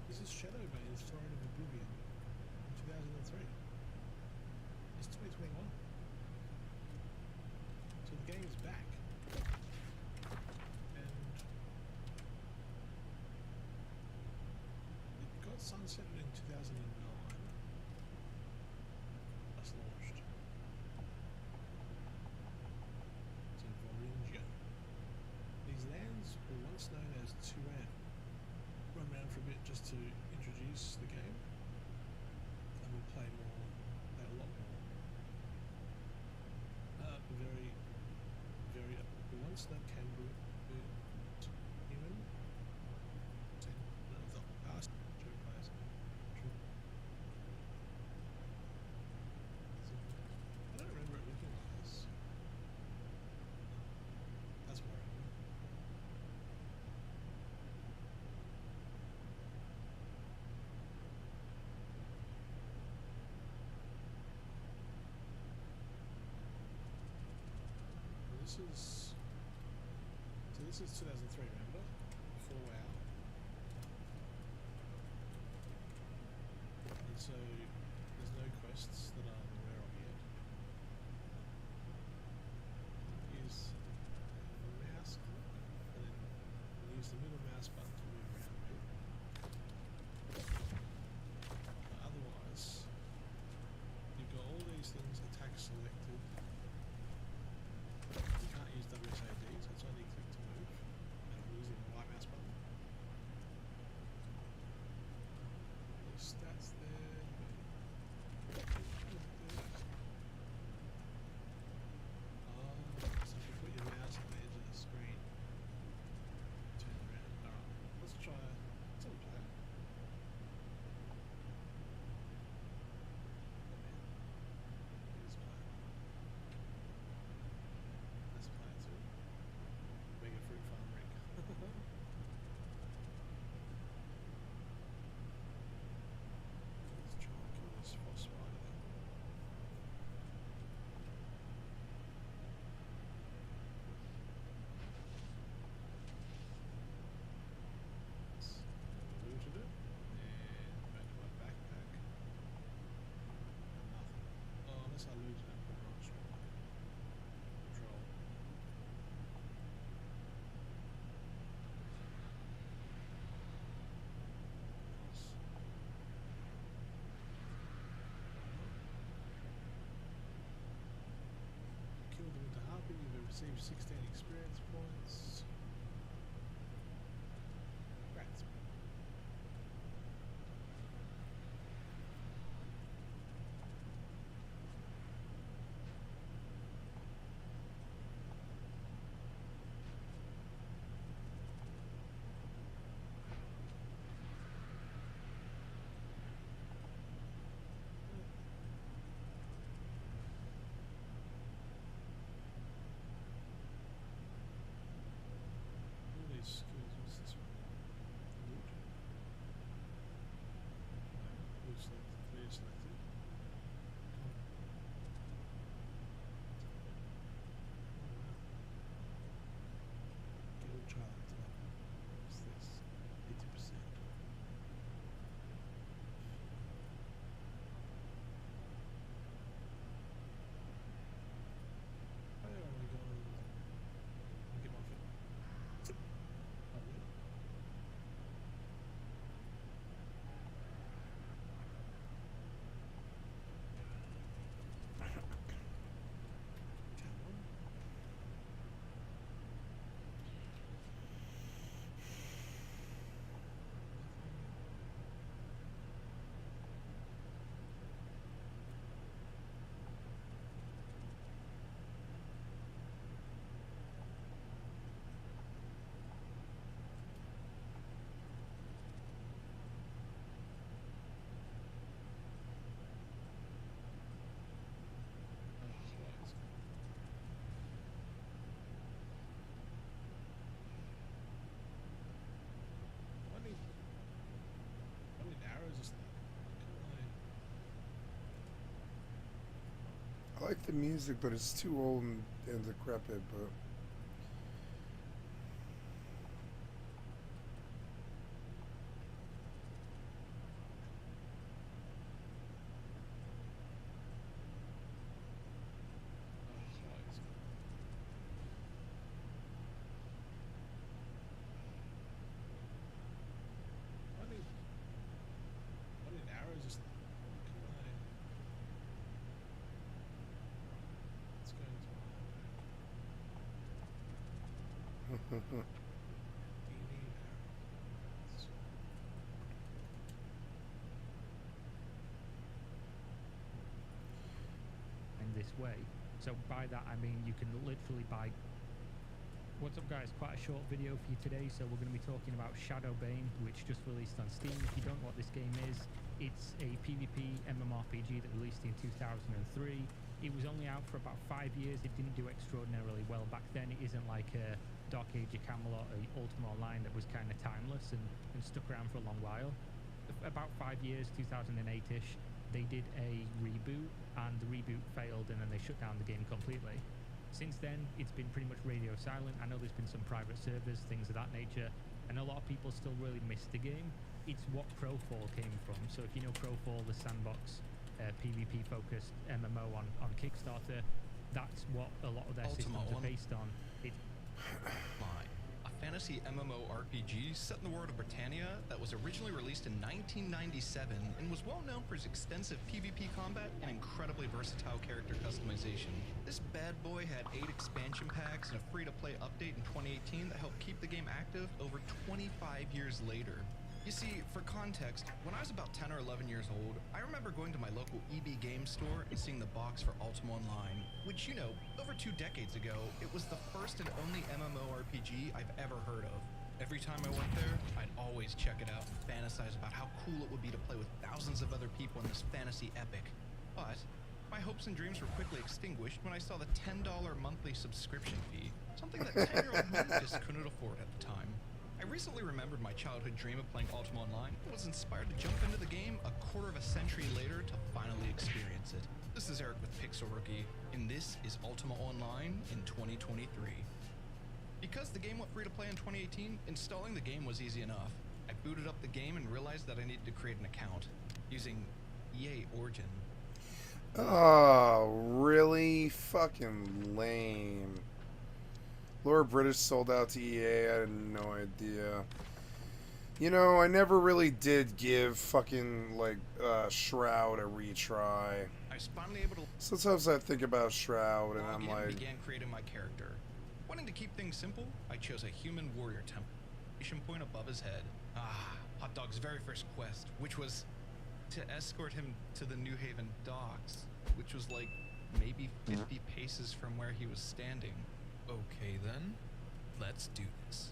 O: This is the throne of Oblivion in 2003. It's 2021. So the game is back. And it got sunsetted in 2009. That's launched. It's in Varingia. These lands were once known as Turan. Run around for a bit just to introduce the game, and we'll play a lot more. Very, very. Once known Canberra, human. The past two players. True. So, I don't remember it looking like this. That's what I remember. This is 2003, remember? Before WoW. And so there's no quests that I'm aware of yet. Use the mouse click and then use the middle mouse button to move around a bit. Otherwise, you've got all these things attack selected. You can't use WSAD, so it's only click to move, and I'm using the right mouse button. There's stats there. So if you put your mouse on the edge of the screen, turn around. Alright, let's try some player. Let's play it too. Mega fruit farm rig. Let's try and kill this boss spider then. Looted it. And back to my backpack. And nothing. Oh, unless I looted it and put it on control. Kill the winter harpy, you've received 16 experience points. Rats. All these skills, what's this one? Loot. Loot selected, clear selected. Guild challenge level. What's this? 80%. Oh, yeah, we go and get my foot. I need arrows or something.
H: I like the music, but it's too old and decrepit, but
P: in this way. So by that I mean you can literally buy. What's up guys, quite a short video for you today. So we're going to be talking about Shadowbane, which just released on Steam. If you don't know what this game is, it's a PvP MMORPG that released in 2003. It was only out for about 5 years. It didn't do extraordinarily well back then. It isn't like a Dark Age of Camelot or Ultima Online that was kind of timeless and stuck around for a long while. About 5 years, 2008ish, they did a reboot, and the reboot failed, and then they shut down the game completely. Since then, it's been pretty much radio silent. I know there's been some private servers, things of that nature, and a lot of people still really miss the game. It's what Crowfall came from. So if you know Crowfall, the sandbox PvP-focused MMO on Kickstarter, that's what a lot of their systems are based on. It's
Q: a fantasy MMORPG set in the world of Britannia that was originally released in 1997 and was well known for its extensive PvP combat and incredibly versatile character customization. This bad boy had 8 expansion packs and a free-to-play update in 2018 that helped keep the game active over 25 years later. You see, for context, when I was about 10 or 11 years old, I remember going to my local EB game store and seeing the box for Ultima Online, which, you know, over 2 decades ago, it was the first and only MMORPG I've ever heard of. Every time I went there, I'd always check it out and fantasize about how cool it would be to play with thousands of other people in this fantasy epic. But my hopes and dreams were quickly extinguished when I saw the $10 monthly subscription fee, something that 10-year-old me just couldn't afford at the time. I recently remembered my childhood dream of playing Ultima Online and was inspired to jump into the game a quarter of a century later to finally experience it. This is Eric with Pixel Rookie, and this is Ultima Online in 2023. Because the game went free to play in 2018, installing the game was easy enough. I booted up the game and realized that I needed to create an account using EA Origin.
H: Oh, really? Fucking lame. Lore British sold out to EA. I had no idea. You know, I never really did give fucking, like, Shroud a retry.
Q: I was finally able to...
H: Sometimes I think about Shroud and I'm like...
Q: began creating my character. Wanting to keep things simple, I chose a human warrior temple point above his head. Hot Dog's very first quest, which was to escort him to the New Haven docks, which was like maybe 50 paces from where he was standing.
R: Okay then, let's do this.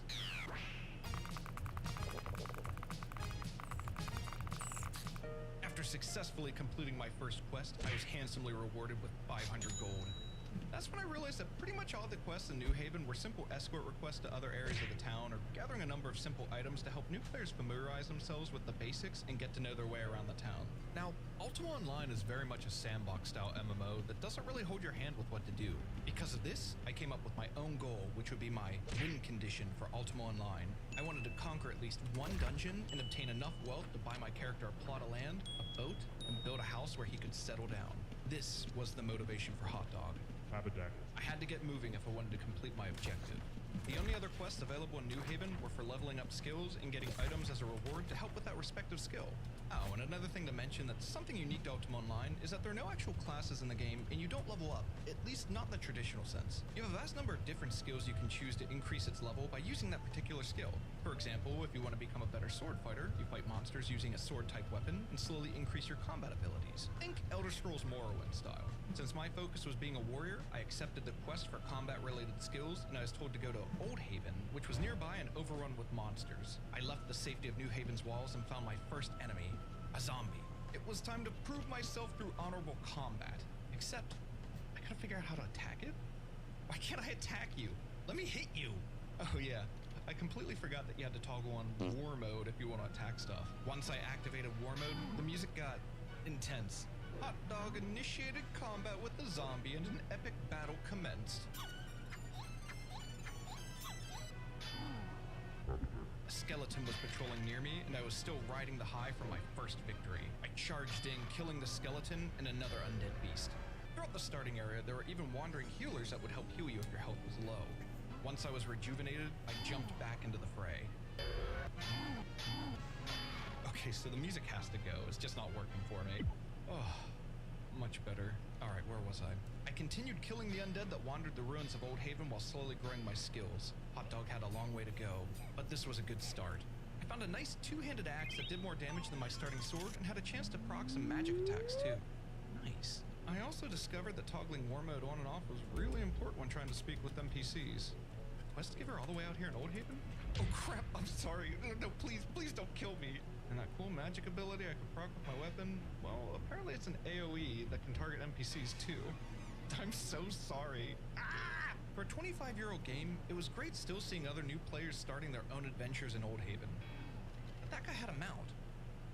Q: After successfully completing my first quest, I was handsomely rewarded with 500 gold. That's when I realized that pretty much all the quests in New Haven were simple escort requests to other areas of the town or gathering a number of simple items to help new players familiarize themselves with the basics and get to know their way around the town.
R: Now, Ultima Online is very much a sandbox-style MMO that doesn't really hold your hand with what to do.
Q: Because of this, I came up with my own goal, which would be my win condition for Ultima Online. I wanted to conquer at least one dungeon and obtain enough wealth to buy my character a plot of land, a boat, and build a house where he could settle down. This was the motivation for Hot Dog. I had to get moving if I wanted to complete my objective. The only other quests available in New Haven were for leveling up skills and getting items as a reward to help with that respective skill. Oh, and another thing to mention that's something unique to Ultima Online is that there are no actual classes in the game and you don't level up, at least not in the traditional sense. You have a vast number of different skills you can choose to increase its level by using that particular skill. For example, if you want to become a better sword fighter, you fight monsters using a sword-type weapon and slowly increase your combat abilities. Think Elder Scrolls Morrowind style. Since my focus was being a warrior, I accepted the quest for combat-related skills and I was told to go to Old Haven, which was nearby and overrun with monsters. I left the safety of New Haven's walls and found my first enemy, a zombie. It was time to prove myself through honorable combat. Except, I gotta figure out how to attack it? Why can't I attack you? Let me hit you! Oh yeah, I completely forgot that you had to toggle on war mode if you want to attack stuff. Once I activated war mode, the music got intense. Hot Dog initiated combat with the zombie and an epic battle commenced. A skeleton was patrolling near me, and I was still riding the high from my first victory. I charged in, killing the skeleton and another undead beast. Throughout the starting area, there were even wandering healers that would help heal you if your health was low. Once I was rejuvenated, I jumped back into the fray. Okay, so the music has to go. It's just not working for me. Oh. much better. Alright, where was I? I continued killing the undead that wandered the ruins of Old Haven while slowly growing my skills. Hot Dog had a long way to go, but this was a good start. I found a nice two-handed axe that did more damage than my starting sword and had a chance to proc some magic attacks too. Nice. I also discovered that toggling war mode on and off was really important when trying to speak with NPCs. Quest giver all the way out here in Old Haven? Oh crap, I'm sorry. No, please don't kill me. And that cool magic ability I could proc with my weapon, well, apparently it's an AoE that can target NPCs too. I'm so sorry. Ah! For a 25-year-old game, it was great still seeing other new players starting their own adventures in Old Haven. But that guy had a mount.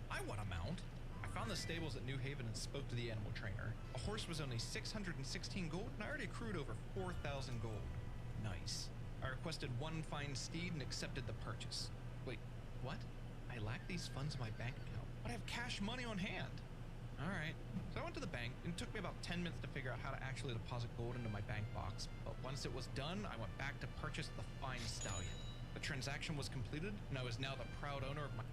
Q: I want a mount. I found the stables at New Haven and spoke to the animal trainer. A horse was only 616 gold, and I already accrued over 4,000 gold. Nice. I requested one fine steed and accepted the purchase. Wait, what? I lack these funds in my bank account, but I have cash money on hand. Alright, so I went to the bank, and it took me about 10 minutes to figure out how to actually deposit gold into my bank box, but once it was done, I went back to purchase the fine stallion. The transaction was completed, and I was now the proud owner of my...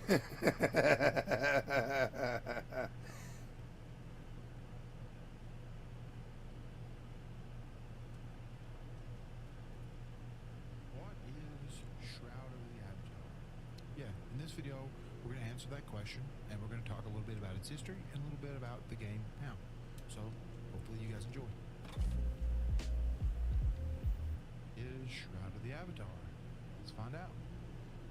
L: What is Shroud of the Avatar? Yeah, in this video, we're going to answer that question, and we're going to talk a little bit about its history and a little bit about the game now. So, hopefully you guys enjoy. Is Shroud of the Avatar? Let's find out.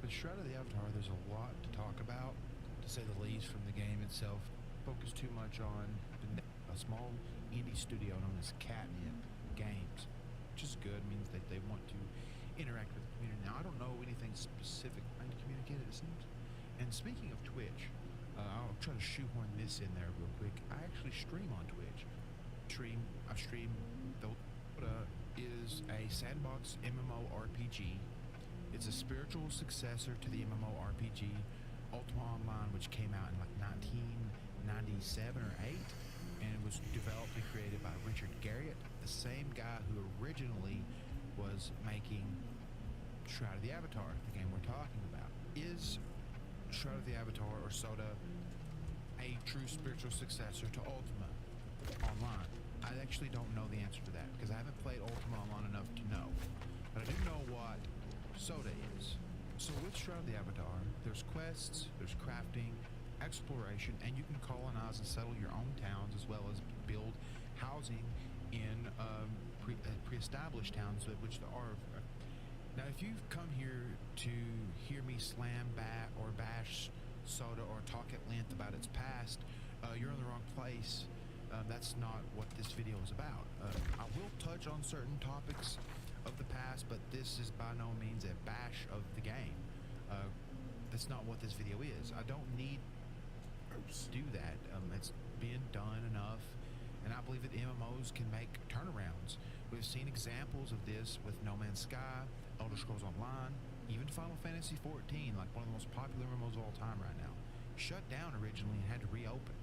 L: With Shroud of the Avatar, there's a lot to talk about, to say the least, from the game itself. Focus too much on a small indie studio known as Catnip Games, which is good. Means that they want to interact with the community. Now, I don't know anything specific trying to communicate, it seems. And speaking of Twitch, I'll try to shoehorn this in there real quick. I actually stream on Twitch. I stream Dota is a sandbox MMO RPG. It's a spiritual successor to the MMO RPG Ultima Online, which came out in like 1997 or 8, and it was developed and created by Richard Garriott, the same guy who originally was making Shroud of the Avatar, the game we're talking about. Is Shroud of the Avatar or Soda a true spiritual successor to Ultima Online? I actually don't know the answer to that because I haven't played Ultima Online enough to know, but I do know what Soda is. So with Shroud of the Avatar, there's quests, there's crafting, exploration, and you can colonize and settle your own towns as well as build housing in pre-established towns, which there are. Now, if you've come here to hear me slam or bash Soda or talk at length about its past, you're in the wrong place. That's not what this video is about. I will touch on certain topics of the past, but this is by no means a bash of the game. That's not what this video is. I don't need to do that. It's been done enough, and I believe that MMOs can make turnarounds. We've seen examples of this with No Man's Sky, Elder Scrolls Online, even Final Fantasy XIV, like one of the most popular MMOs of all time right now. Shut down originally and had to reopen.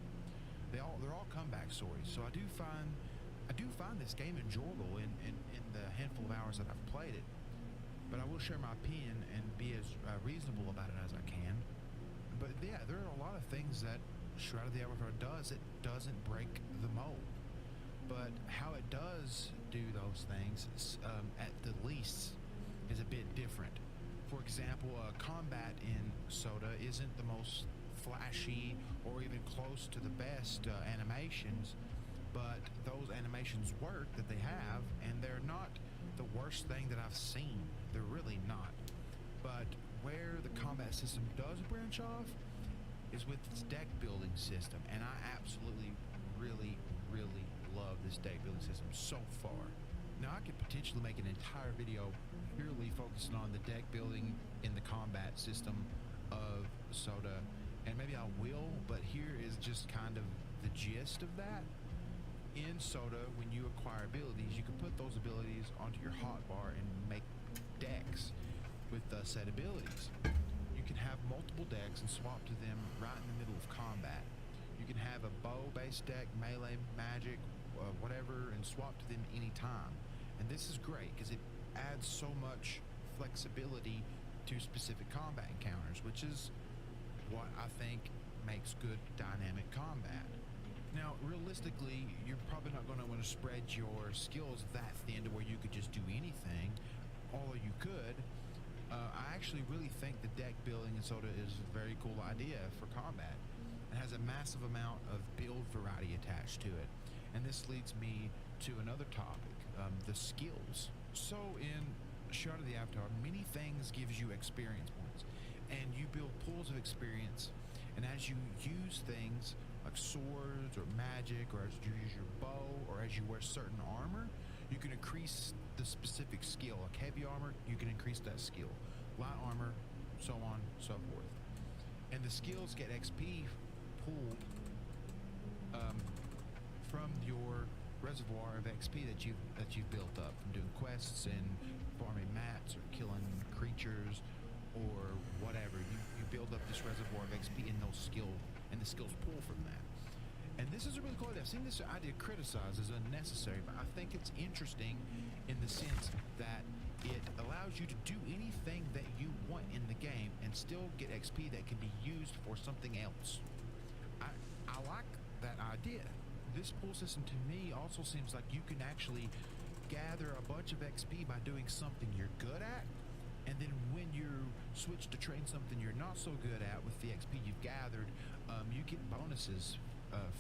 L: They're all comeback stories. So I do find this game enjoyable in the handful of hours that I've played it. But I will share my opinion and be as reasonable about it as I can. But yeah, there are a lot of things that Shroud of the Avatar does. It doesn't break the mold. But how it does do those things, at the least, is a bit different. For example, combat in Soda isn't the most flashy or even close to the best animations, but those animations work that they have, and they're not the worst thing that I've seen. They're really not. But where the combat system does branch off is with its deck building system, and I absolutely, really, really love this deck building system so far. Now, I could potentially make an entire video purely focusing on the deck building in the combat system of Soda, and maybe I will, but here is just kind of the gist of that. In Soda, when you acquire abilities, you can put those abilities onto your hotbar and make decks with said abilities. You can have multiple decks and swap to them right in the middle of combat. You can have a bow-based deck, melee, magic, whatever, and swap to them anytime. And this is great because it adds so much flexibility to specific combat encounters, which is what I think makes good dynamic combat. Now, realistically, you're probably not going to want to spread your skills that thin to where you could just do anything, although you could. I actually really think the deck building in Soda is a very cool idea for combat. It has a massive amount of build variety attached to it. And this leads me to another topic, the skills. So in Shard of the Avatar, many things gives you experience points, and you build pools of experience, and as you use things like swords or magic, or as you use your bow, or as you wear certain armor, you can increase the specific skill. Like heavy armor, you can increase that skill. Light armor, so on, so forth. And the skills get XP pulled from your reservoir of XP that you've built up from doing quests and farming mats or killing creatures or whatever. You build up this reservoir of XP in those and the skills pull from that. And this is a really cool idea. I've seen this idea criticized as unnecessary, but I think it's interesting in the sense that it allows you to do anything that you want in the game and still get XP that can be used for something else. I like that idea. This pool system to me also seems like you can actually gather a bunch of XP by doing something you're good at, and then when you switch to train something you're not so good at with the XP you've gathered, you get bonuses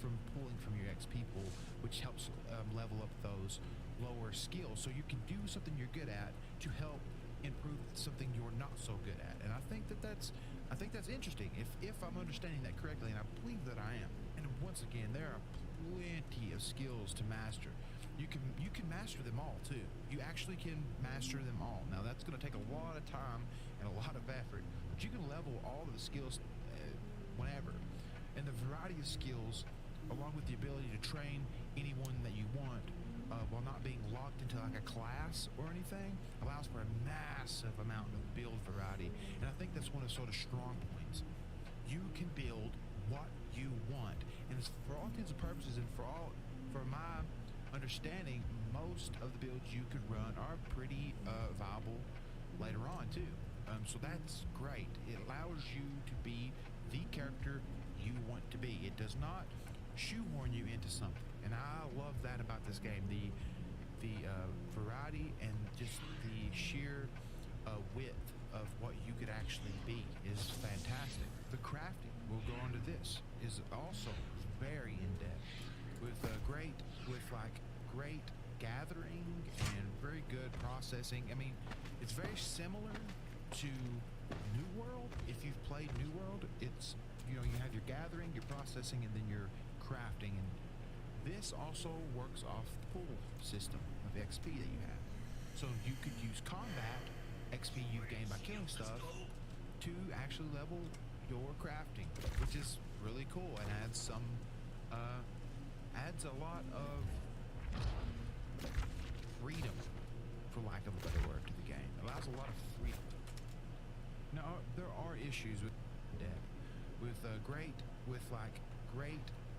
L: from pulling from your XP pool, which helps level up those lower skills. So you can do something you're good at to help improve something you're not so good at. And I think that's interesting if I'm understanding that correctly, and I believe that I am. And once again, there are plenty of skills to master. You can master them all too. You actually can master them all. Now that's going to take a lot of time and a lot of effort, but you can level all of the skills whenever. And the variety of skills, along with the ability to train anyone that you want while not being locked into like a class or anything, allows for a massive amount of build variety. And I think that's one of sort of strong points. You can build what you want, and it's for all intents and purposes, and for my understanding, most of the builds you could run are pretty viable later on too. So that's great. It allows you to be the character you want to be. It does not shoehorn you into something, and I love that about this game. The variety and just the sheer width of what you could actually be is fantastic. The crafting, we'll go on to this, is also very in-depth with great gathering and very good processing. I mean, it's very similar to New World. If you've played New World, it's, you have your gathering, your processing, and then your crafting. And this also works off the pool system of XP that you have. So you could use combat XP you've gained by killing stuff to actually level your crafting, which is really cool and adds a lot of freedom, for lack of a better word, to the game. It allows a lot of freedom. Now, there are issues with depth, with great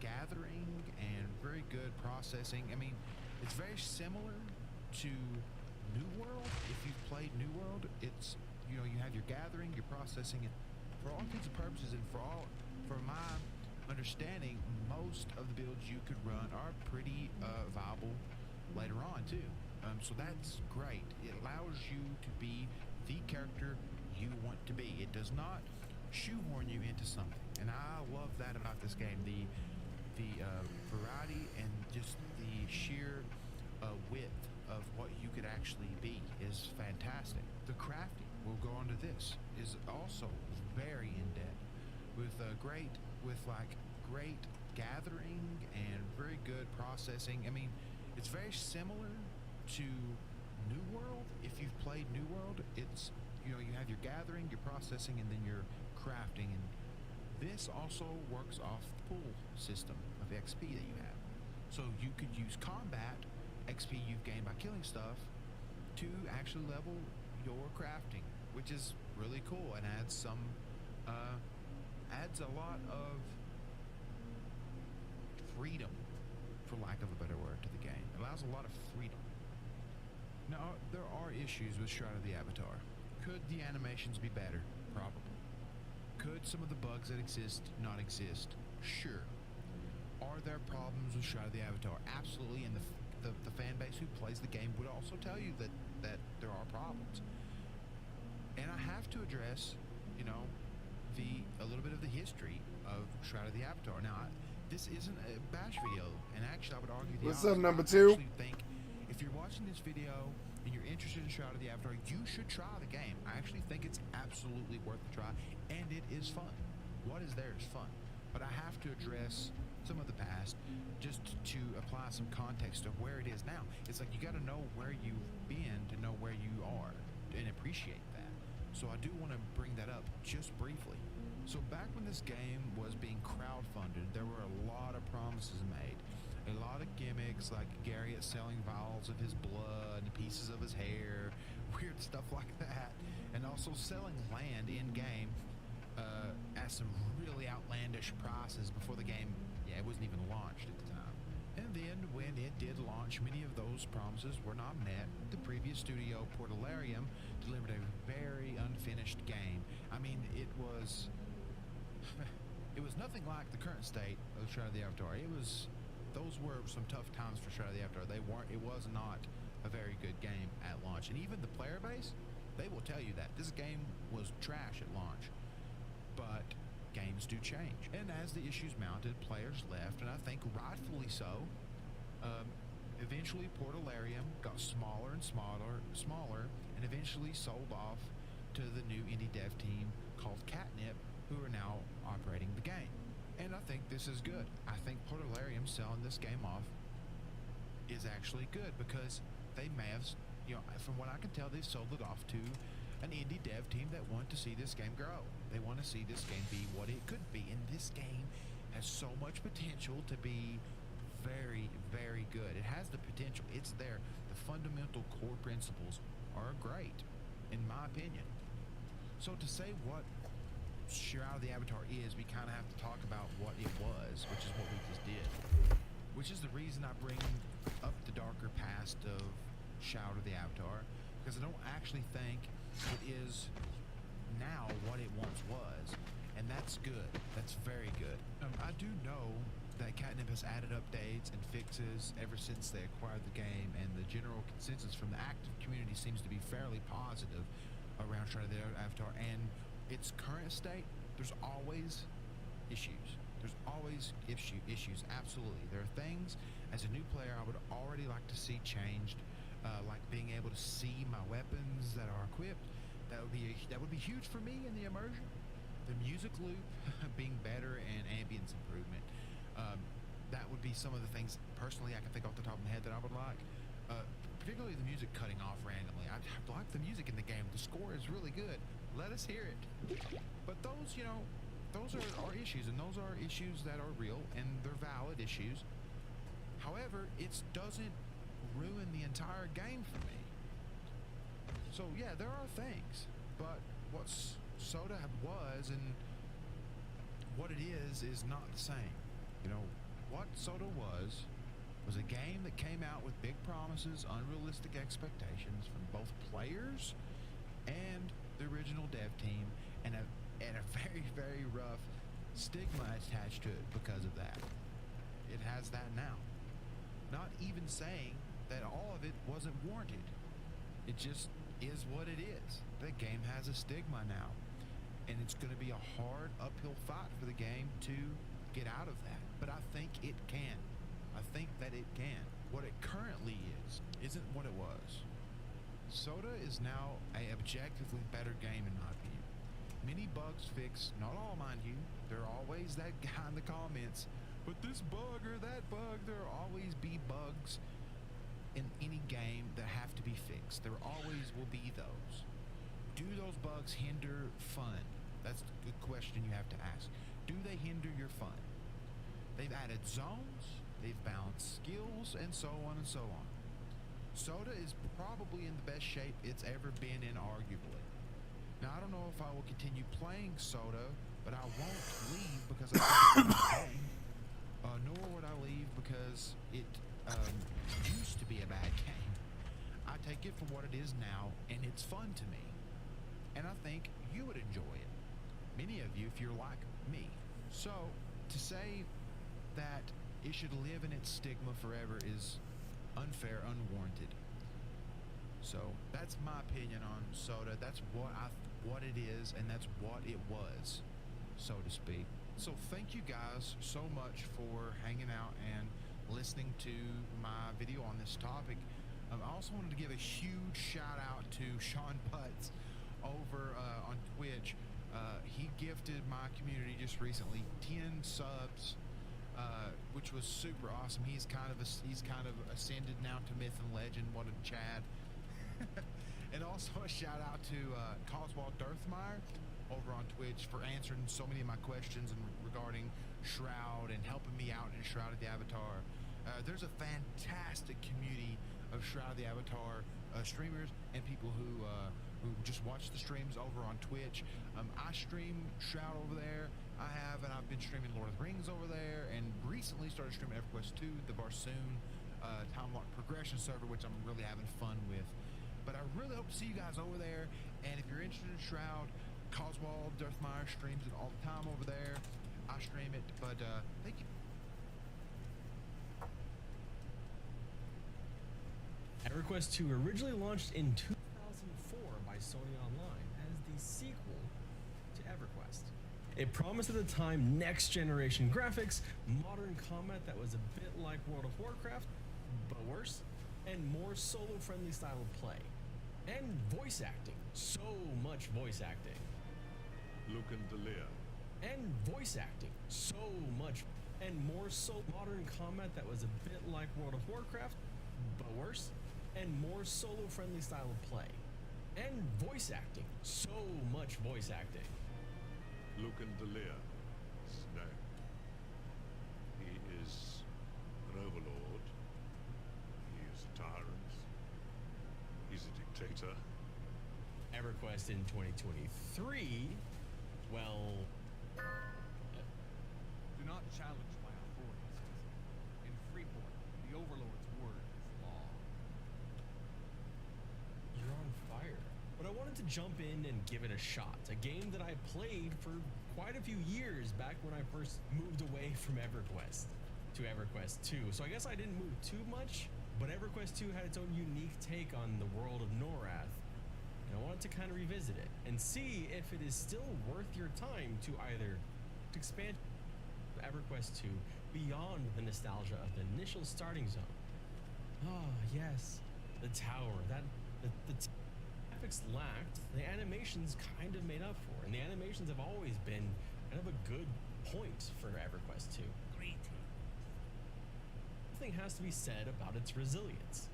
L: gathering and very good processing. I mean, it's very similar to New World. If you've played New World, it's, you have your gathering, your processing, and for all intents and purposes, and for my understanding, most of the builds you could run are pretty viable later on too. So that's great. It allows you to be the character you want to be. It does not shoehorn you into something, and I love that about this game. The variety and just the sheer width of what you could actually be is fantastic. The crafting, we'll go on to this, is also very in-depth with great gathering and very good processing. I mean, it's very similar to New World. If you've played New World, it's, you have your gathering, your processing, and then your crafting. And this also works off the pool system of XP that you have. So you could use combat XP you've gained by killing stuff to actually level your crafting, which is really cool and adds a lot of freedom, for lack of a better word, to the game. It allows a lot of freedom. Now, there are issues with Shroud of the Avatar. Could the animations be better? Probably. Could some of the bugs that exist not exist? Sure. Are there problems with Shroud of the Avatar? Absolutely, and the fan base who plays the game would also tell you that there are problems. And I have to address, you know, a little bit of the history of Shroud of the Avatar. Now, this isn't a bash video, and actually I would argue the
H: What's up,
L: opposite.
H: number
L: I
H: two?
L: actually think if you're watching this video and you're interested in Shroud of the Avatar, you should try the game. I actually think it's absolutely worth the try, and it is fun. What is there is fun. But I have to address some of the past just to apply some context of where it is now. It's like you got to know where you've been to know where you are and appreciate that. So I do want to bring that up just briefly. So back when this game was being crowdfunded, there were a lot of promises made. A lot of gimmicks like Garriott selling vials of his blood and pieces of his hair, weird stuff like that. And also selling land in-game at some really outlandish prices before the game, it wasn't even launched at the time. And then when it did launch, many of those promises were not met. The previous studio, Portalarium, delivered a very unfinished game. I mean, it was nothing like the current state of Shroud of the Avatar. Those were some tough times for Shroud of the Avatar. It was not a very good game at launch. And even the player base, they will tell you that. This game was trash at launch. But games do change. And as the issues mounted, players left, and I think rightfully so. Eventually, Portalarium got smaller and smaller, and eventually sold off to the new indie dev team called Catnip, who are now operating the game. And I think this is good. I think Portalarium selling this game off is actually good because they may have, from what I can tell, they've sold it off to an indie dev team that want to see this game grow. They want to see this game be what it could be. And this game has so much potential to be very, very good. It has the potential. It's there. The fundamental core principles are great, in my opinion. So to say what Shroud of the Avatar is, we kind of have to talk about what it was, which is what we just did. Which is the reason I bring up the darker past of Shroud of the Avatar, because I don't actually think it is now what it once was, and that's good. That's very good. I do know that Catnip has added updates and fixes ever since they acquired the game, and the general consensus from the active community seems to be fairly positive around Shroud of the Avatar. And its current state, there's always issues. There's always issues, absolutely. There are things, as a new player, I would already like to see changed, like being able to see my weapons that are equipped. That would be huge for me in the immersion. The music loop being better and ambience improvement. That would be some of the things, personally, I can think off the top of my head that I would like. Particularly the music cutting off randomly. I like the music in the game. The score is really good. Let us hear it. But those, those are issues, and those are issues that are real, and they're valid issues. However, it doesn't ruin the entire game for me. So yeah, there are things, but what Soda was and what it is not the same. What Soda was a game that came out with big promises, unrealistic expectations from both players and the original dev team, and a very, very rough stigma attached to it because of that. It has that now. Not even saying that all of it wasn't warranted. It just is what it is. The game has a stigma now, and it's going to be a hard uphill fight for the game to get out of that. But I think it can. I think that it can. What it currently isn't what it was. Soda is now a objectively better game in my opinion. Many bugs fixed, not all mind you. There are always that guy in the comments, but this bug or that bug, there will always be bugs in any game that have to be fixed. There always will be those. Do those bugs hinder fun? That's the good question you have to ask. Do they hinder your fun? They've added zones, they've balanced skills, and so on and so on. Soda is probably in the best shape it's ever been in, arguably. Now, I don't know if I will continue playing Soda, but I won't leave because I think it's a bad game. Nor would I leave because it used to be a bad game. I take it for what it is now, and it's fun to me. And I think you would enjoy it. Many of you, if you're like me. So, to say that it should live in its stigma forever is unfair, unwarranted. So, that's my opinion on Soda. That's what it is, and that's what it was, so to speak. So thank you guys so much for hanging out and listening to my video on this topic. I also wanted to give a huge shout out to Sean Putz over on Twitch. He gifted my community just recently 10 subs, which was super awesome. He's kind of ascended now to myth and legend. What a Chad. And also a shout out to Coswald Dirthmeyer over on Twitch for answering so many of my questions regarding Shroud and helping me out in Shroud of the Avatar. There's a fantastic community of Shroud of the Avatar streamers and people who just watch the streams over on Twitch. I stream Shroud over there. I've been streaming Lord of the Rings over there, and recently started streaming EverQuest 2, the Barsoon time lock progression server, which I'm really having fun with. But I really hope to see you guys over there, and if you're interested in Shroud, Coswald Dirthmeyer streams it all the time over there. I stream it, but thank you.
S: EverQuest 2 originally launched in 2004 by Sony Online as the sequel to EverQuest. It promised at the time next-generation graphics, modern combat that was a bit like World of Warcraft, but worse, and more solo-friendly style of play. And voice acting. So much voice acting.
T: Luke and Dalia.
S: And voice acting. So much. And more modern combat that was a bit like World of Warcraft, but worse. And more solo-friendly style of play. And voice acting. So much voice acting.
T: Luke and Dalia. His name. He is an overlord. He is a tyrant. He's a dictator.
S: EverQuest in 2023, well...
U: Do not challenge my authority, citizen. In Freeport, the Overlord's word is law.
S: You're on fire. But I wanted to jump in and give it a shot. A game that I played for quite a few years back when I first moved away from EverQuest to EverQuest 2. So I guess I didn't move too much, but EverQuest 2 had its own unique take on the world of Norath. And I wanted to kind of revisit it and see if it is still worth your time to either expand EverQuest 2 beyond the nostalgia of the initial starting zone. Oh, yes, the tower. The graphics lacked, the animations kind of made up for, and the animations have always been kind of a good point for EverQuest 2. Something has to be said about its resilience.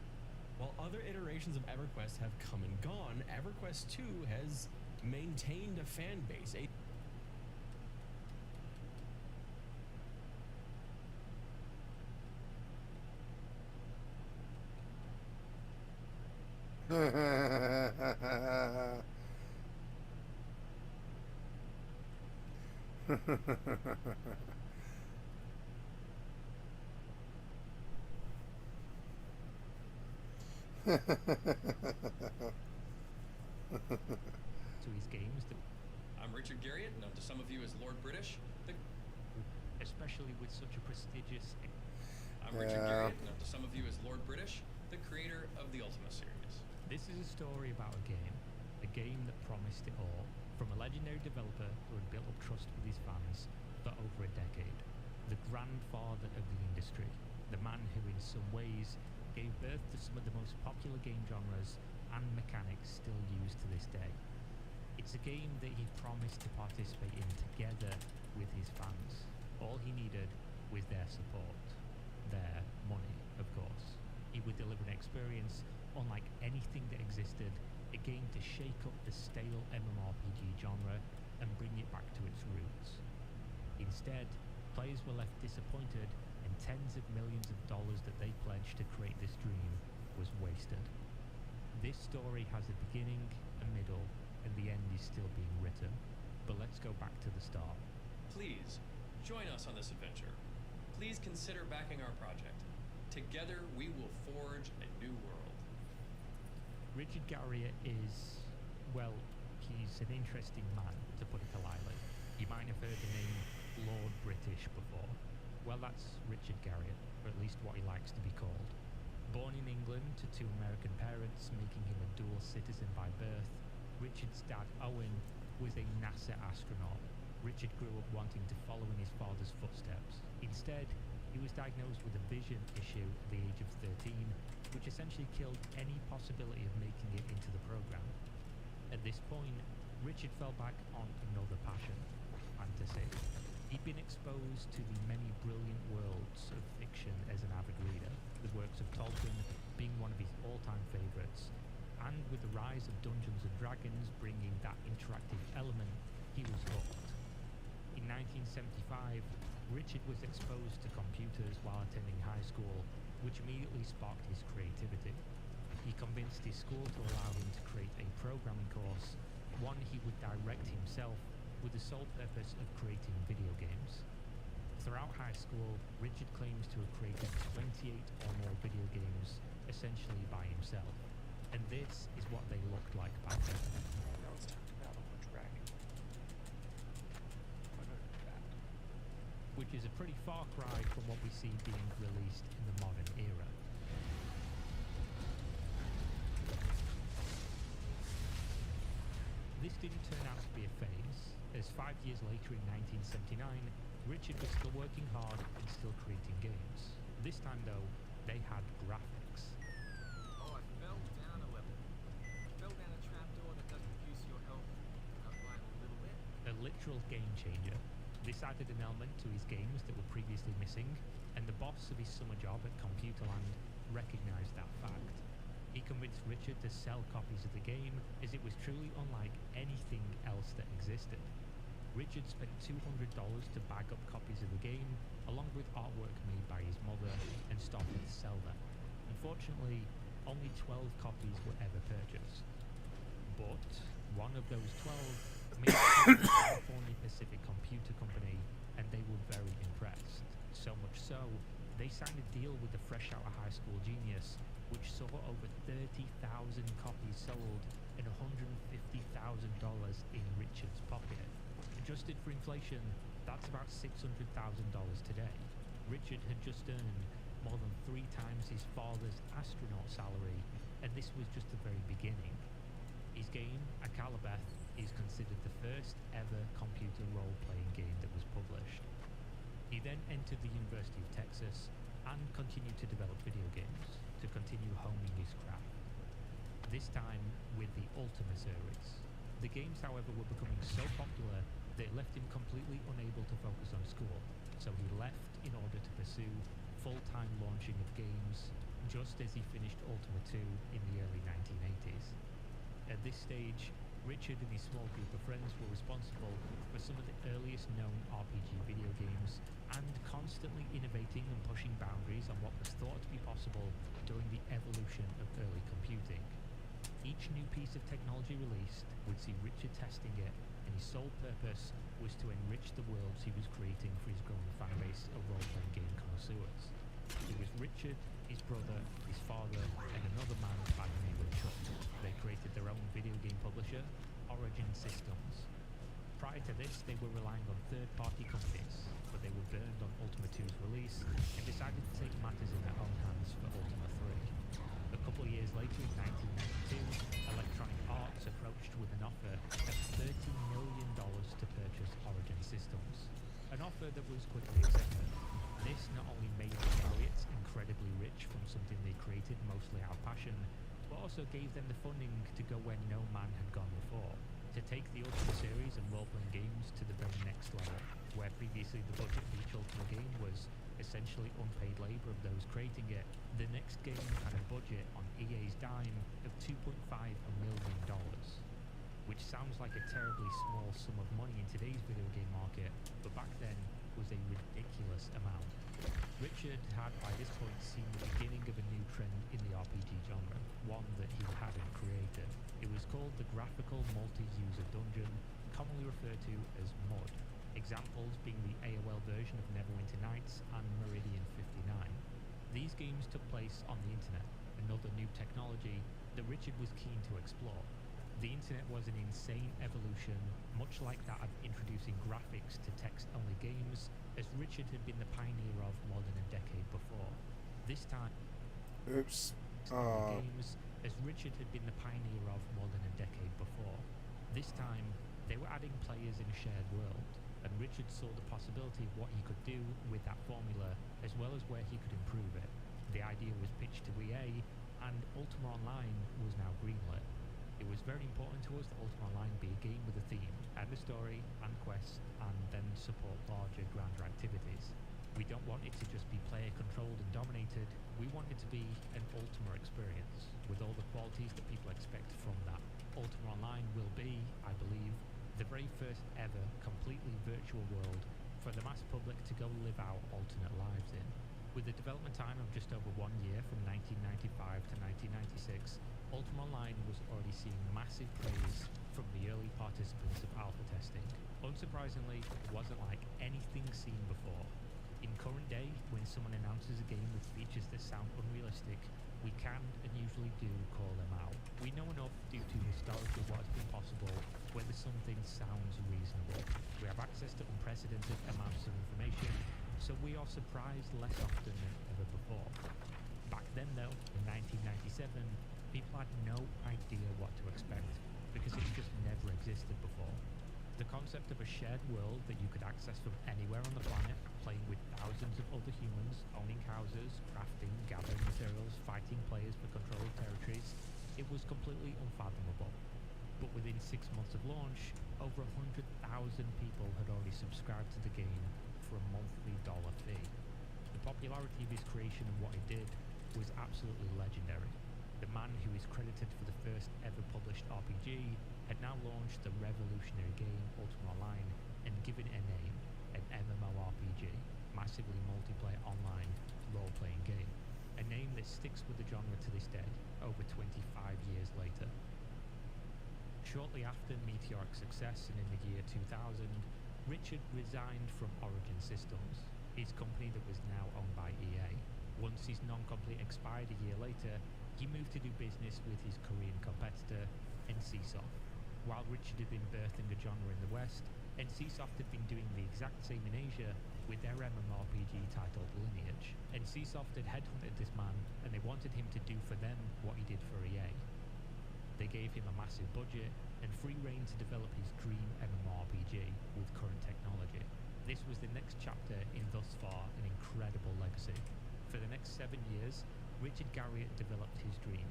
S: While other iterations of EverQuest have come and gone, EverQuest 2 has maintained a fan base.
P: To his games.
V: I'm Richard Garriott, known to some of you as Lord British.
P: Especially with such a prestigious...
V: I'm Richard Garriott, known to some of you as Lord British, the creator of the Ultima series.
P: This is a story about a game that promised it all, from a legendary developer who had built up trust with his fans for over a decade. The grandfather of the industry, the man who in some ways gave birth to some of the most popular game genres and mechanics still used to this day. It's a game that he promised to participate in together with his fans. All he needed was their support, their money, of course. He would deliver an experience unlike anything that existed, a game to shake up the stale MMORPG genre and bring it back to its roots. Instead, players were left disappointed, and tens of millions of dollars that they pledged to create this dream was wasted. This story has a beginning, a middle, and the end is still being written. But let's go back to the start.
V: Please, join us on this adventure. Please consider backing our project. Together, we will forge a new world.
P: Richard Garriott is, well, he's an interesting man, to put it politely. You might have heard the name Lord British before. Well, that's Richard Garriott, or at least what he likes to be called. Born in England to two American parents, making him a dual citizen by birth, Richard's dad, Owen, was a NASA astronaut. Richard grew up wanting to follow in his father's footsteps. Instead, he was diagnosed with a vision issue at the age of 13, which essentially killed any possibility of making it into the program. At this point, Richard fell back on another passion, fantasy. He'd been exposed to the many brilliant worlds of fiction as an avid reader, the works of Tolkien being one of his all-time favourites, and with the rise of Dungeons & Dragons bringing that interactive element, he was hooked. In 1975, Richard was exposed to computers while attending high school, which immediately sparked his creativity. He convinced his school to allow him to create a programming course, one he would direct himself, with the sole purpose of creating video games. Throughout high school, Richard claims to have created 28 or more video games, essentially by himself. And this is what they looked like back then.
U: Now let's talk about Dragon.
P: Which is a pretty far cry from what we see being released in the modern era. This didn't turn out to be a phase, as 5 years later in 1979, Richard was still working hard and still creating games. This time though, they had graphics.
I: Oh, I fell down a level. Fell down a trapdoor that doesn't reduce your health by a little bit.
P: A literal game changer. This added an element to his games that were previously missing, and the boss of his summer job at Computerland recognized that fact. He convinced Richard to sell copies of the game, as it was truly unlike anything else that existed. Richard spent $200 to bag up copies of the game, along with artwork made by his mother, and started to sell them. Unfortunately, only 12 copies were ever purchased. But one of those 12 made it to the California Pacific Computer Company, and they were very impressed. So much so, they signed a deal with the fresh out of high school genius, which saw over 30,000 copies sold and $150,000 in Richard's pocket. Adjusted for inflation, that's about $600,000 today. Richard had just earned more than 3 times his father's astronaut salary, and this was just the very beginning. His game, Akalabeth, is considered the first ever computer role-playing game that was published. He then entered the University of Texas and continued to develop video games to continue honing his craft. This time with the Ultima series. The games, however, were becoming so popular that it left him completely unable to focus on school, so he left in order to pursue full-time launching of games, just as he finished Ultima 2 in the early 1980s. At this stage, Richard and his small group of friends were responsible for some of the earliest known RPG video games, and constantly innovating and pushing boundaries on what was thought to be possible during the evolution of early computing. Each new piece of technology released would see Richard testing it, and his sole purpose was to enrich the worlds he was creating for his growing fan base of role-playing game connoisseurs. It was Richard, his brother, his father, and another man by the name of Chuck. They created their own video game publisher, Origin Systems. Prior to this, they were relying on third-party companies, but they were burned on Ultima 2's release and decided to take matters in their own hands for Ultima 3. A couple of years later, in 1992, Electronic Arts approached with an offer of $30 million to purchase Origin Systems, an offer that was quickly accepted. This not only made the Garriotts incredibly rich from something they created mostly out of passion, but also gave them the funding to go where no man had gone before, to take the Ultima series and role-playing games to the very next level, where previously the budget for each Ultima game was essentially unpaid labor of those creating it. The next game had a budget on EA's dime of $2.5 million, which sounds like a terribly small sum of money in today's video game market, but back then was a ridiculous amount. Richard had by this point seen the beginning of a new trend in the RPG genre, one that he hadn't created. It was called the Graphical Multi-User Dungeon, commonly referred to as MUD. Examples being the AOL version of Neverwinter Nights and Meridian 59. These games took place on the internet, another new technology that Richard was keen to explore. The internet was an insane evolution, much like that of introducing graphics to text-only games, as Richard had been the pioneer of more than a decade before. This time,
H: Oops.
P: games, as Richard had been the pioneer of more than a decade before. This time, they were adding players in a shared world, and Richard saw the possibility of what he could do with that formula, as well as where he could improve it. The idea was pitched to EA, and Ultima Online was now greenlit. It was very important to us that Ultima Online be a game with a theme, and a story, and quests, and then support larger, grander activities. We don't want it to just be player-controlled and dominated. We want it to be an Ultima experience, with all the qualities that people expect from that. Ultima Online will be, I believe, the very first ever completely virtual world for the mass public to go live out alternate lives in. With a development time of just over 1 year from 1995 to 1996, Ultima Online was already seeing massive praise from the early participants of alpha testing. Unsurprisingly, it wasn't like anything seen before. In current day, when someone announces a game with features that sound unrealistic, we can and usually do call them out. We know enough due to historically what has been possible whether something sounds reasonable. We have access to unprecedented amounts of information, so we are surprised less often than ever before. Back then though, in 1997, people had no idea what to expect because it just never existed before. The concept of a shared world that you could access from anywhere on the planet, playing with thousands of other humans, owning houses, crafting, gathering materials, fighting players for control of territories, it was completely unfathomable. But within 6 months of launch, over 100,000 people had already subscribed to the game for a monthly dollar fee. The popularity of his creation and what he did was absolutely legendary. The man who is credited for the first ever published RPG had now launched the revolutionary game Ultima Online and given it a name, an MMORPG, massively multiplayer online role-playing game, a name that sticks with the genre to this day, over 25 years later. Shortly after meteoric success and in the year 2000, Richard resigned from Origin Systems, his company that was now owned by EA. Once his non-compete expired a year later, he moved to do business with his Korean competitor, NCSoft. While Richard had been birthing a genre in the West, NCSoft had been doing the exact same in Asia with their MMORPG titled Lineage. NCSoft had headhunted this man, and they wanted him to do for them what he did for EA. They gave him a massive budget and free rein to develop his dream MMORPG with current technology. This was the next chapter in thus far an incredible legacy. For the next 7 years, Richard Garriott developed his dream,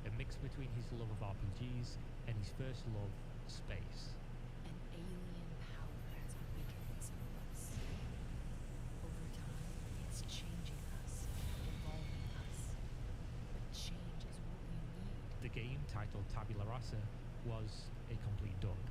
P: a mix between his love of RPGs and his first love, space.
D: An alien power has awakened some of us. Over time, it's changing us, evolving us. But change is what we need.
P: The game, titled Tabula Rasa, was a complete dud.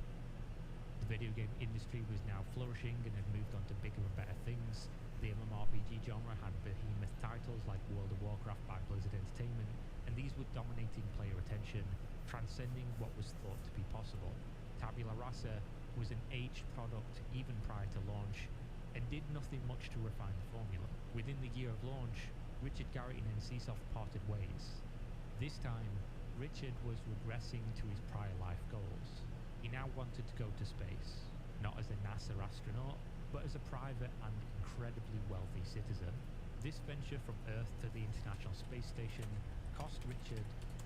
P: The video game industry was now flourishing and had moved on to bigger and better things. The MMORPG genre had behemoth titles like World of Warcraft by Blizzard Entertainment, and these were dominating player attention, transcending what was thought to be possible. Tabula Rasa was an aged product even prior to launch, and did nothing much to refine the formula. Within the year of launch, Richard Garriott and NCSoft parted ways. This time, Richard was regressing to his prior life goals. He now wanted to go to space, not as a NASA astronaut, but as a private and incredibly wealthy citizen. This venture from Earth to the International Space Station cost Richard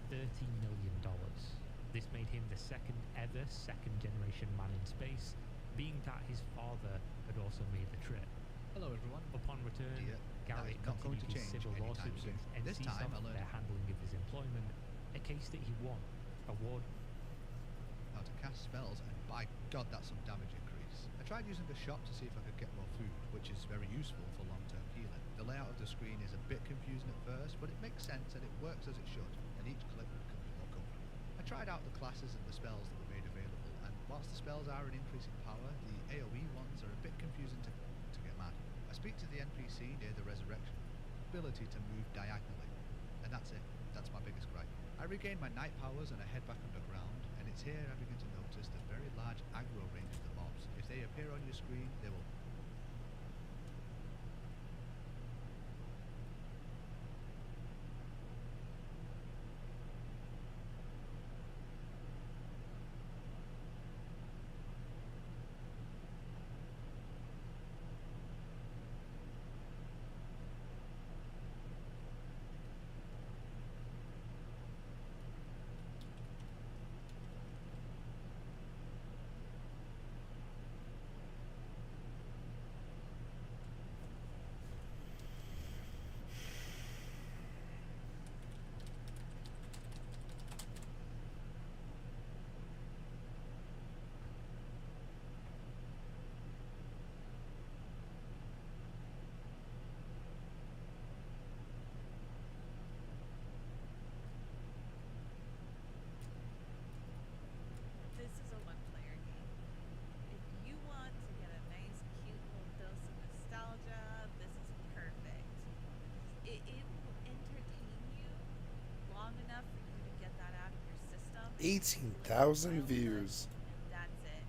P: $30 million. This made him the second ever second-generation man in space, being that his father had also made the trip.
F: Hello everyone.
P: Upon return, Garriott
F: not going
P: continued
F: to
P: his
F: change
P: civil
F: anytime
P: lawsuit
F: soon.
P: against
F: This time I
P: NCSoft for
F: learned
P: their handling of his employment, a case that he won. Award.
F: how to cast spells, and by god that's some damage increase. I tried using the shop to see if I could get more food, which is very useful for long-term healing. The layout of the screen is a bit confusing at first, but it makes sense and it works as it should, and each clip becomes more comfortable. I tried out the classes and the spells that were made available, and whilst the spells are an increase in power, the AoE ones are a bit confusing to get mad. I speak to the NPC near the resurrection, ability to move diagonally, and that's it. That's my biggest gripe. I regain my night powers and I head back underground, and it's here I begin to notice the very large aggro range of the mobs. If they appear on your screen, they will
H: 18,000 views.
D: That's it,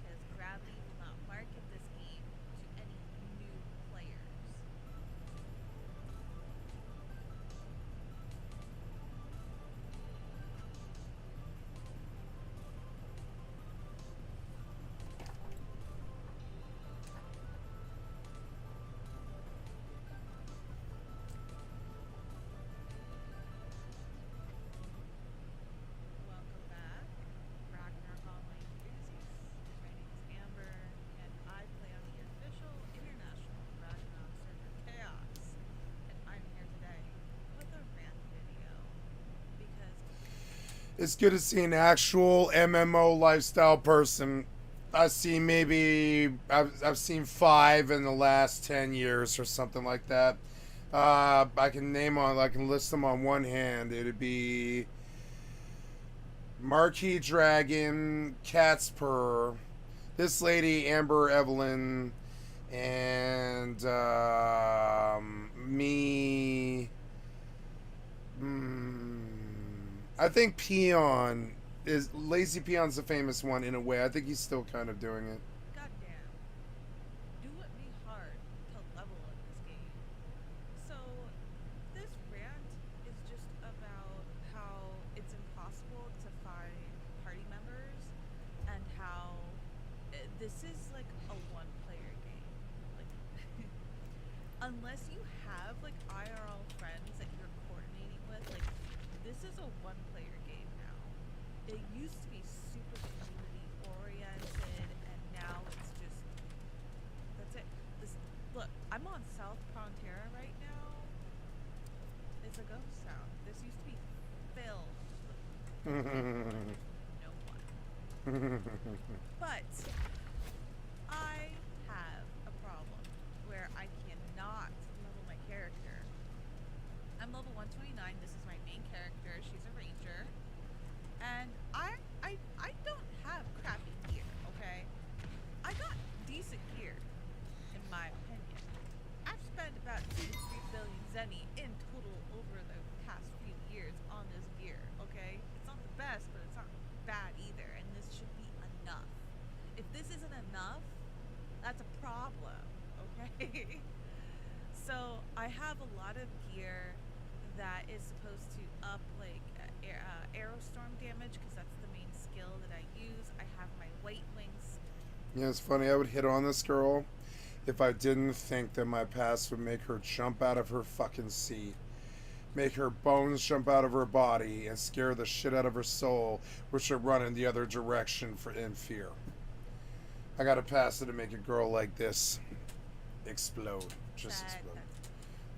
D: because gravity will not market this game to any new players. Welcome back, Ragnarok Online enthusiasts. My name is Amber, and I play on the official international Ragnarok server Chaos. And I'm here today with a rant video because
H: It's good to see an actual MMO lifestyle person. I've seen I've seen 5 in the last 10 years or something like that. I can list them on one hand. It'd be Marquis Dragon, Catspur, this lady Amber Evelyn, and me. I think Peon Lazy Peon's the famous one in a way. I think he's still kind of doing it.
D: goddamn, do it be hard to level in this game. So this rant is just about how it's impossible to find party members and how this is like a one-player game. Like unless you have like IRL friends that you're coordinating with, like this is a one-player game now. It used to be super community oriented, and now it's just that's it. This look, I'm on South Frontier right now. It's a ghost town. This used to be filled with no one. But I have a problem where I cannot level my character. I'm level 129. This is my main character. She's a ranger. And I don't have crappy gear, okay? I got decent gear, in my opinion. I've spent about 2 to 3 billion zenny in total over the past few years on this gear, okay? It's not the best, but it's not bad either, and this should be enough. If this isn't enough, that's a problem, okay? So I have a lot of gear that is supposed to up like arrow storm damage because that's the main skill that I use. I have my white wings.
H: Yeah, it's funny. I would hit on this girl if I didn't think that my past would make her jump out of her fucking seat, make her bones jump out of her body, and scare the shit out of her soul, which would run in the other direction in fear. I got a past to make a girl like this explode, just explode.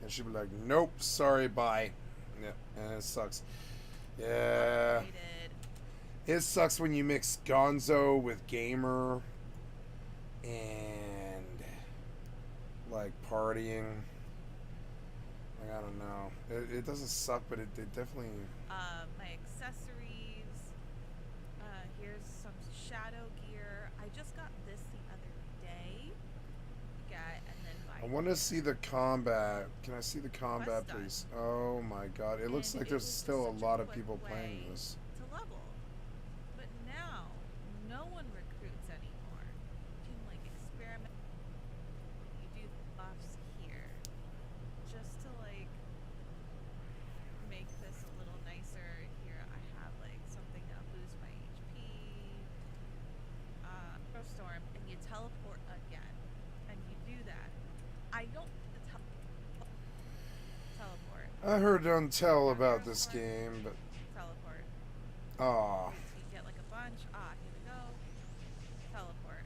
H: And she'd be like, nope, sorry, bye. Yeah, and it sucks. Yeah. It sucks when you mix Gonzo with Gamer and like partying. Like, I don't know. It doesn't suck, but it definitely...
D: My accessories. Here's some shadow gear. I just got this the other day.
H: I want to see the combat. Can I see the combat, please? Oh my god. It looks like there's still a lot of people playing this.
D: To level. But now, no one recruits anymore. You can like experiment. You do the buffs here. Just to like make this a little nicer. Here I have like something that'll boost my HP. Storm, and you teleport again. And you do that. I don't teleport.
H: I heard don't tell about this game, but...
D: Teleport.
H: Aw.
D: So you get like a bunch. Here we go. Teleport.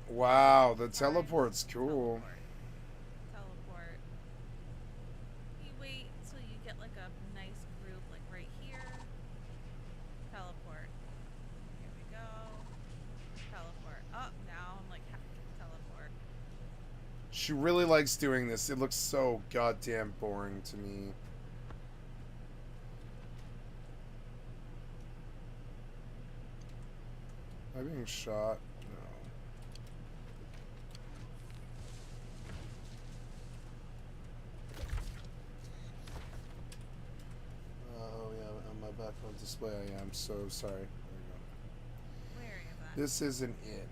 H: Wow, the teleport's cool.
D: Teleport. You wait till you get like a nice group like right here. Teleport. Here we go. Teleport. Oh, now I'm like teleport.
H: She really likes doing this. It looks so goddamn boring to me. Am I being shot? No. Oh yeah, on my background display I am so sorry. This isn't it.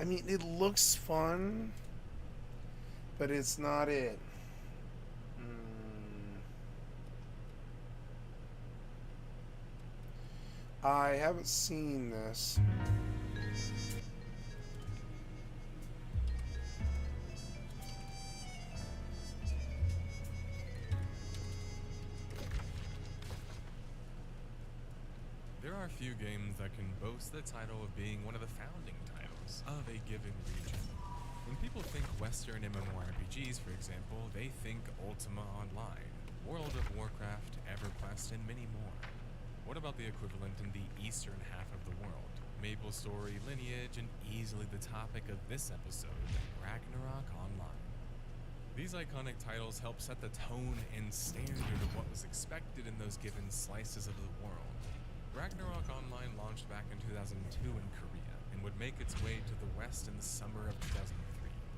H: I mean, it looks fun, but it's not it. I haven't seen this.
B: There are few games that can boast the title of being one of the founding titles of a given region. When people think Western MMORPGs, for example, they think Ultima Online, World of Warcraft, EverQuest, and many more. What about the equivalent in the eastern half of the world? MapleStory, Lineage, and easily the topic of this episode, Ragnarok Online. These iconic titles help set the tone and standard of what was expected in those given slices of the world. Ragnarok Online launched back in 2002 in Korea and would make its way to the West in the summer of 2003.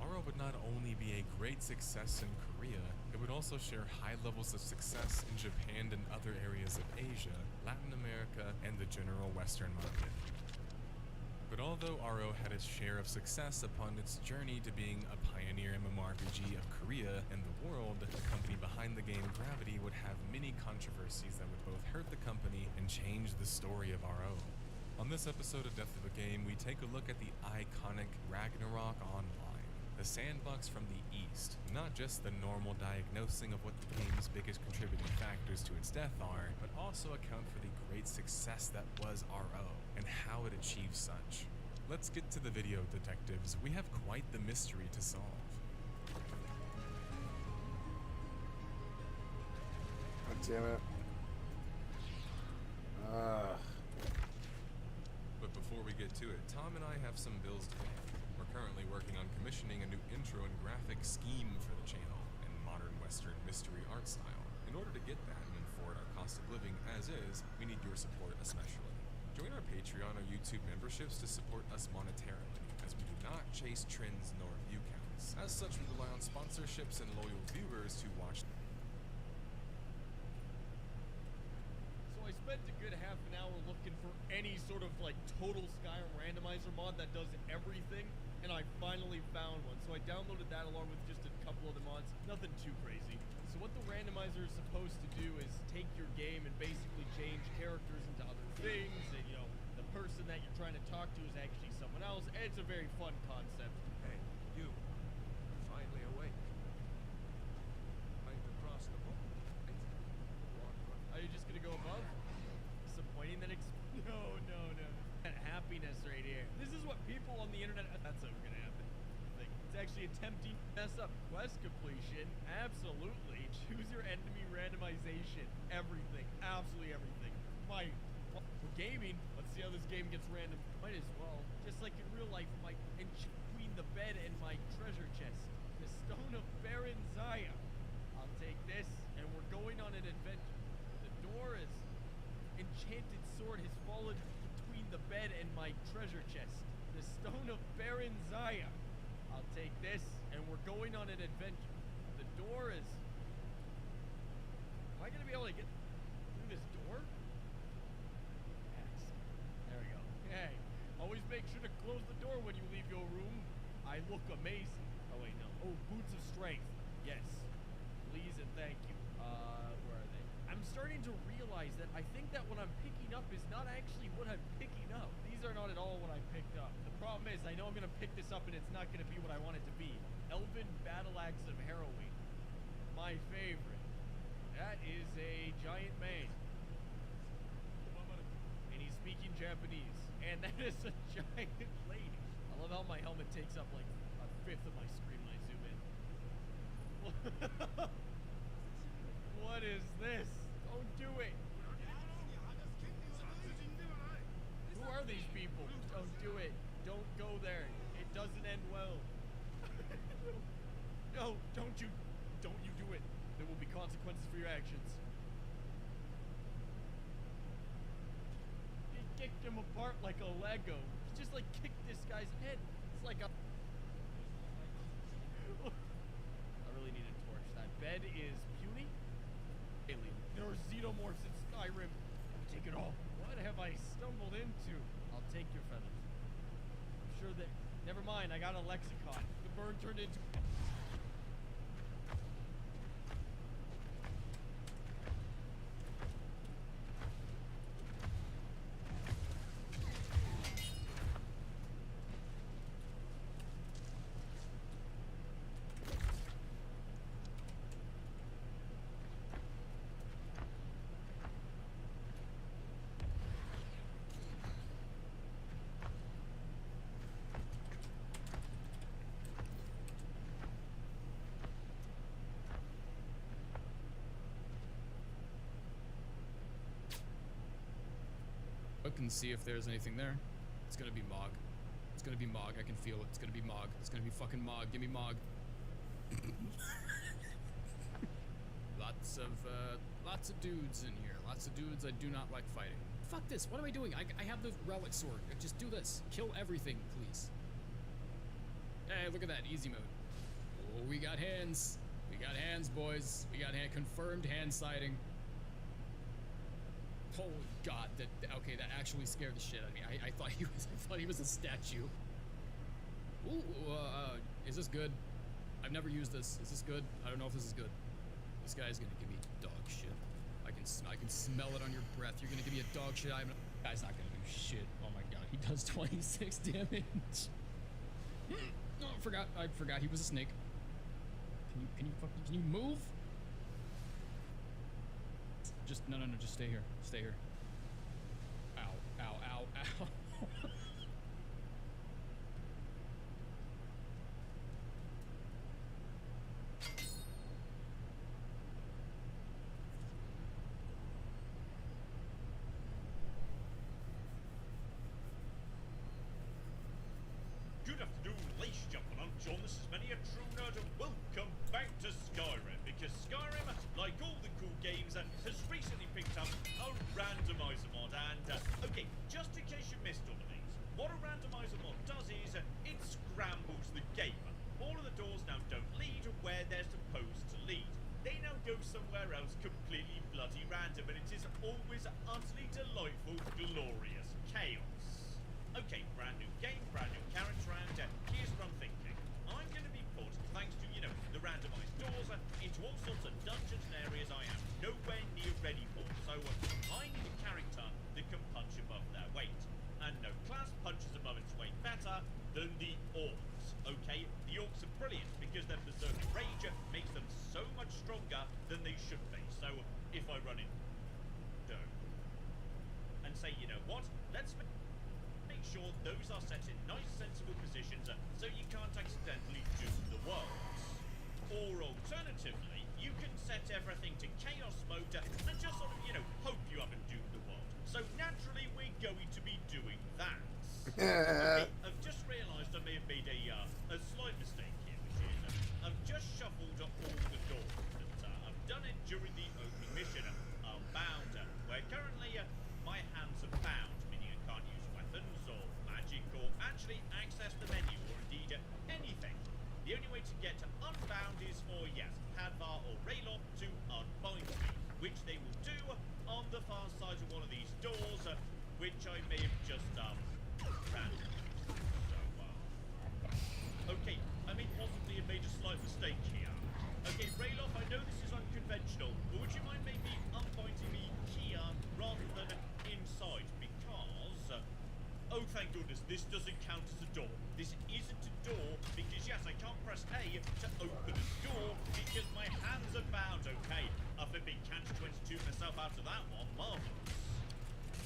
B: RO would not only be a great success in Korea, it would also share high levels of success in Japan and other areas of Asia, Latin America, and the general Western market. But although RO had its share of success upon its journey to being a pioneer MMORPG of Korea and the world, the company behind the game Gravity would have many controversies that would both hurt the company and change the story of RO. On this episode of Death of a Game, we take a look at the iconic Ragnarok Online, the sandbox from the East, not just the normal diagnosing of what the game's biggest contributing factors to its death are, but also account for the great success that was RO and how it achieved such. Let's get to the video, detectives. We have quite the mystery to solve.
H: God damn it.
B: But before we get to it, Tom and I have some bills to pay. We're currently working on commissioning a new intro and graphic scheme for the channel in modern Western mystery art style. In order to get that and afford our cost of living as is, we need your support especially. Join our Patreon or YouTube memberships to support us monetarily, as we do not chase trends nor view counts. As such, we rely on sponsorships and loyal viewers to watch.
E: So I spent a good half an hour looking for any sort of like total Skyrim randomizer mod that does everything, and I finally found one. So I downloaded that along with just a couple of the mods. Nothing too crazy. So what the randomizer is supposed to do is take your game and basically change characters into other things, and you know, the person that you're trying to talk to is actually someone else. It's a very fun concept.
U: Hey, you. You're finally awake. Might have crossed the boat.
E: Are you just gonna go above? Disappointing that no. That happiness right here. This is what people on the internet. That's never gonna happen. Like, it's actually attempting to mess up quest completion. Absolutely. Choose your enemy randomization. Everything. Absolutely everything. For gaming, let's see how this game gets random. Might as well. Just like in real life, in between the bed and my treasure chest. The Stone of Baron Zaya. I'll take this, and we're going on an adventure. The door is... Enchanted sword has fallen between the bed and my treasure chest. The Stone of Baron Zaya. I'll take this, and we're going on an adventure. The door is... Am I going to be able to get through this door? Yes. There we go. Hey, always make sure to close the door when you leave your room. I look amazing. Oh, wait, no. Oh, boots of strength. Yes. Please and thank you. Where are they? I'm starting to realize that I think that what I'm picking up is not actually what I'm picking up. These are not at all what I picked up. The problem is I know I'm going to pick this up and it's not going to be what I want it to be. Elven Battle Axe of Harrowing.
A: my favorite. That is a giant man. And he's speaking Japanese. And that is a giant lady. I love how my helmet takes up like a fifth of my screen when I zoom in. What is this? Don't do it. Who are these people? Don't do it. Don't go there. It doesn't end well. No, don't you do it. There will be consequences for your actions. He kicked him apart like a Lego. He just like kicked this guy's head. It's like a... I really need a torch. That bed is puny. Alien. There are xenomorphs in Skyrim. Take it all. What have I stumbled into? I'll take your feathers. I'm sure that... Never mind, I got a lexicon. The bird turned into...
V: Look and see if there's anything there. It's gonna be Mog. It's gonna be Mog. I can feel it. It's gonna be Mog. It's gonna be fucking Mog. Give me Mog. Lots of dudes in here. Lots of dudes I do not like fighting. Fuck this. What am I doing? I have the relic sword. Just do this. Kill everything, please. Hey, look at that. Easy mode. Oh, we got hands. We got hands, boys. We got confirmed hand sighting. Oh God! Okay, that actually scared the shit out of me. I thought he was a statue. Ooh, is this good? I've never used this. Is this good? I don't know if this is good. This guy's gonna give me dog shit. I can smell it on your breath. You're gonna give me a dog shit. Guy's not gonna do shit. Oh my God, he does 26 damage. Oh, I forgot he was a snake. Can you move? Just no, just stay here. Stay here. Ow, ow, ow, ow.
C: Good afternoon, ladies and gentlemen. I'm John. This is many a true nerd, and welcome back to Skyrim. Because Skyrim, like all the cool games, has recently picked up a randomizer mod. And okay, just in case you missed all of these, what a randomizer mod does is it scrambles the game. All of the doors now don't lead where they're supposed to lead. They now go somewhere else completely bloody random, and it is always utterly delightful, glorious chaos. Okay, brand new game, brand new character, and here's what I'm thinking. I'm going to be put, thanks to, the randomized doors, into all sorts of dungeons and areas I am nowhere near ready for. So I need a character that can punch above their weight. And no class punches above its weight better than the orcs, okay? The orcs are brilliant because their berserker rage makes them so much stronger than they should be. So if I run in and say, you know what, let's make sure those are set in nice sensible positions so you can't accidentally doom the worlds. Or alternatively, you can set everything to chaos mode and just sort of, hope you haven't doomed the world. So naturally we're going to be doing that. Okay, I've just realised I may have made a slight mistake here, which is I've just shuffled all the doors. I've done it during the opening mission, Bound, where currently my hands are bound, meaning I can't use weapons or magic or actually access the menu or indeed anything. The only way to get unbound is for, yes, Hadvar or Raylock to unbind me, which they will do on the far side of one of these doors, which I may have just ran. So, okay, I may possibly have made a slight mistake here. Okay, Raylock, I know this is unconventional, but would you mind maybe unbinding me here rather than this doesn't count as a door. This isn't a door because, yes, I can't press A to open a door because my hands are bound, okay? I've been catch-22 myself out of that one. Marvelous.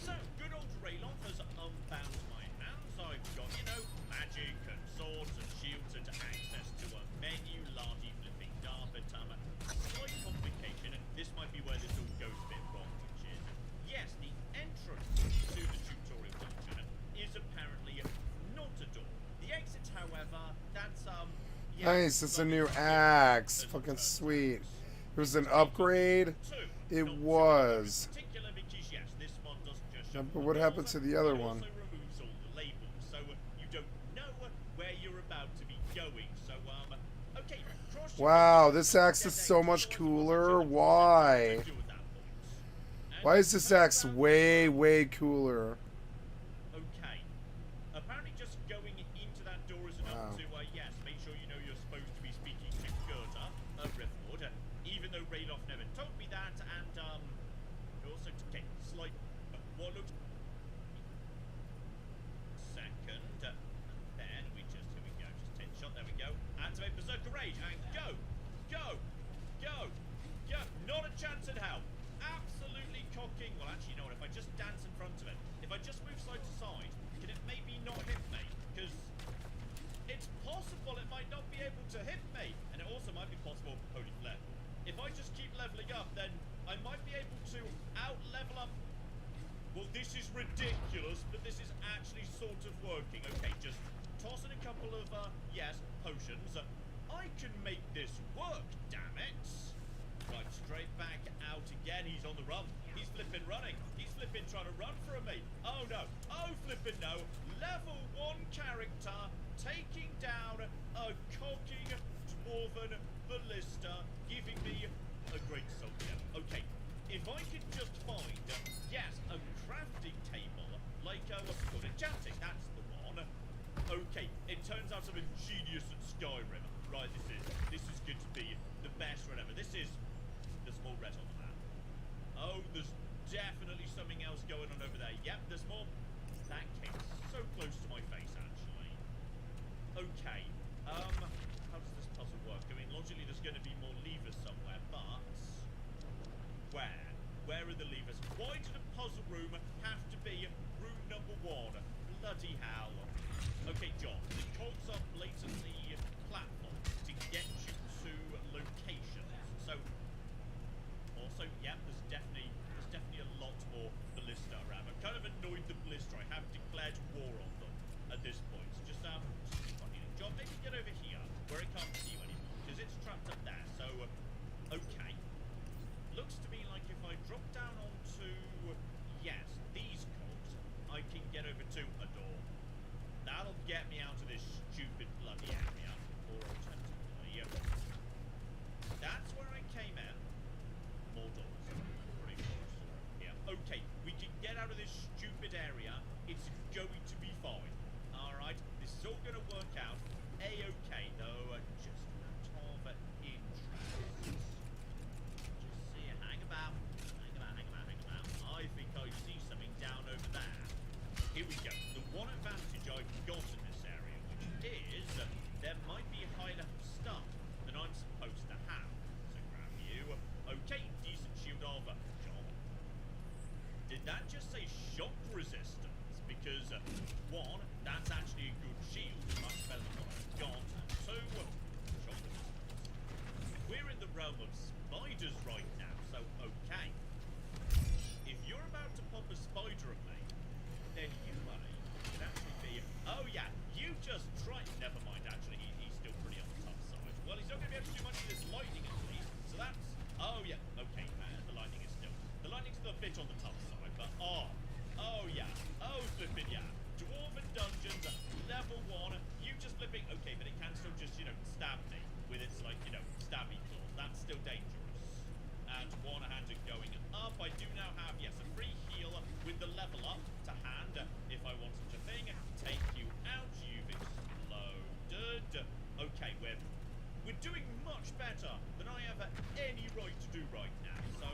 C: So, good old Rayloff has unbound my hands. I've got, you know, magic and swords and shields and access to a menu, lardy flipping dart, but slight complication. This might be where this all goes a bit wrong, which is, yes, the entrance to the tutorial dungeon is apparently not a door. The exit, however, that's yes,
H: Nice, it's a new axe. Fucking sweet. It was an upgrade. It was. Yeah, but what happened to the other one?
C: Removes all the labels, so you don't know where you're about to be going. So okay.
H: Wow, this axe is so much cooler. Why? Why is this axe way, way cooler?
C: Okay. Apparently just going into that door is enough to, yes, make sure you know you're supposed to be speaking to Gerda, Riftwood, even though Rayloff never told me that, and, also, okay, slight, what looks... Second, then we just, here we go, just take the shot, there we go, activate Berserker Rage, and go, go, go, go, not a chance in hell. Absolutely cocking. Well, actually, you know what? If I just dance in front of it, if I just move side to side, can it maybe not hit me? Because it's possible it might not be able to hit me, and it also might be possible. Holy flip! If I just keep leveling up, then I might be able to out-level up. Well, this is ridiculous, but this is actually sort of working. Okay, just toss in a couple of yes, potions. I can make this work. Damn it! Right, straight back out again. He's on the run. He's flipping running. He's flipping trying to run from me. Oh no. Oh flipping no. Level 1 character taking down a cocking dwarven ballista, giving me a great soldier. Okay, if I could just find, yes, a crafting table, like what's it called? Enchanting, that's the one. Okay, it turns out I'm a genius at Skyrim. Right, this is good to be the best whatever. This is the small red on the map. Oh, there's definitely something else going on over there. Yep, there's more. That came so close to my face, actually. Okay, how does this puzzle work? I mean, logically there's going to be more levers somewhere, but where? Where are the levers? Why did a puzzle room have to be room number 1? Bloody hell. Okay, John, the cogs are blatantly platforms to get you to locations. So, also, yeah, there's definitely a lot more ballista around. I'm kind of annoyed the ballista. I have declared war on them at this point. So just funny. John, maybe get over here where it can't see you anymore because it's trapped up there. So, okay. Looks to me like if I drop down onto, yes, these cogs, I can get over to a door. That'll get me out of this stupid bloody area. Or alternatively, that's where I came in. More doors. Pretty close. Yeah. Okay, we can get out of this stupid area. It's going to be fine. Alright, this is all going to work out. A-okay, though. Just a matter of interest. Just see it. Hang about. I think I see something down over there. Here we go. The one advantage I've got in this area, which is there might be high level stuff that I'm supposed to have. So grab you. Okay, decent shield armor. John. Did that just say shock resistance? Because, 1, that's actually a good shield. Much better than what I've got. And 2, shock resistance. We're in the realm of spiders right now, so okay. If you're about to pop a spider at me, then you could actually be... Oh yeah, you just tried... Never mind, actually, he's still pretty on the tough side. Well, he's not going to be able to do much of this lightning at least, so that's... Oh yeah, okay, the lightning is still... The lightning's still a bit on the tough side, but oh yeah, oh flipping yeah. Dwarven dungeons, level 1, you just flipping... Okay, but it can still just, you know, stab me with its, like, you know, stabby claws. That's still dangerous. And one-handed going up, I do now have, yes, a free heal with the level up to hand, if I want such a thing. Take you out, you've exploded. Okay, we're doing much better than I have any right to do right now. So,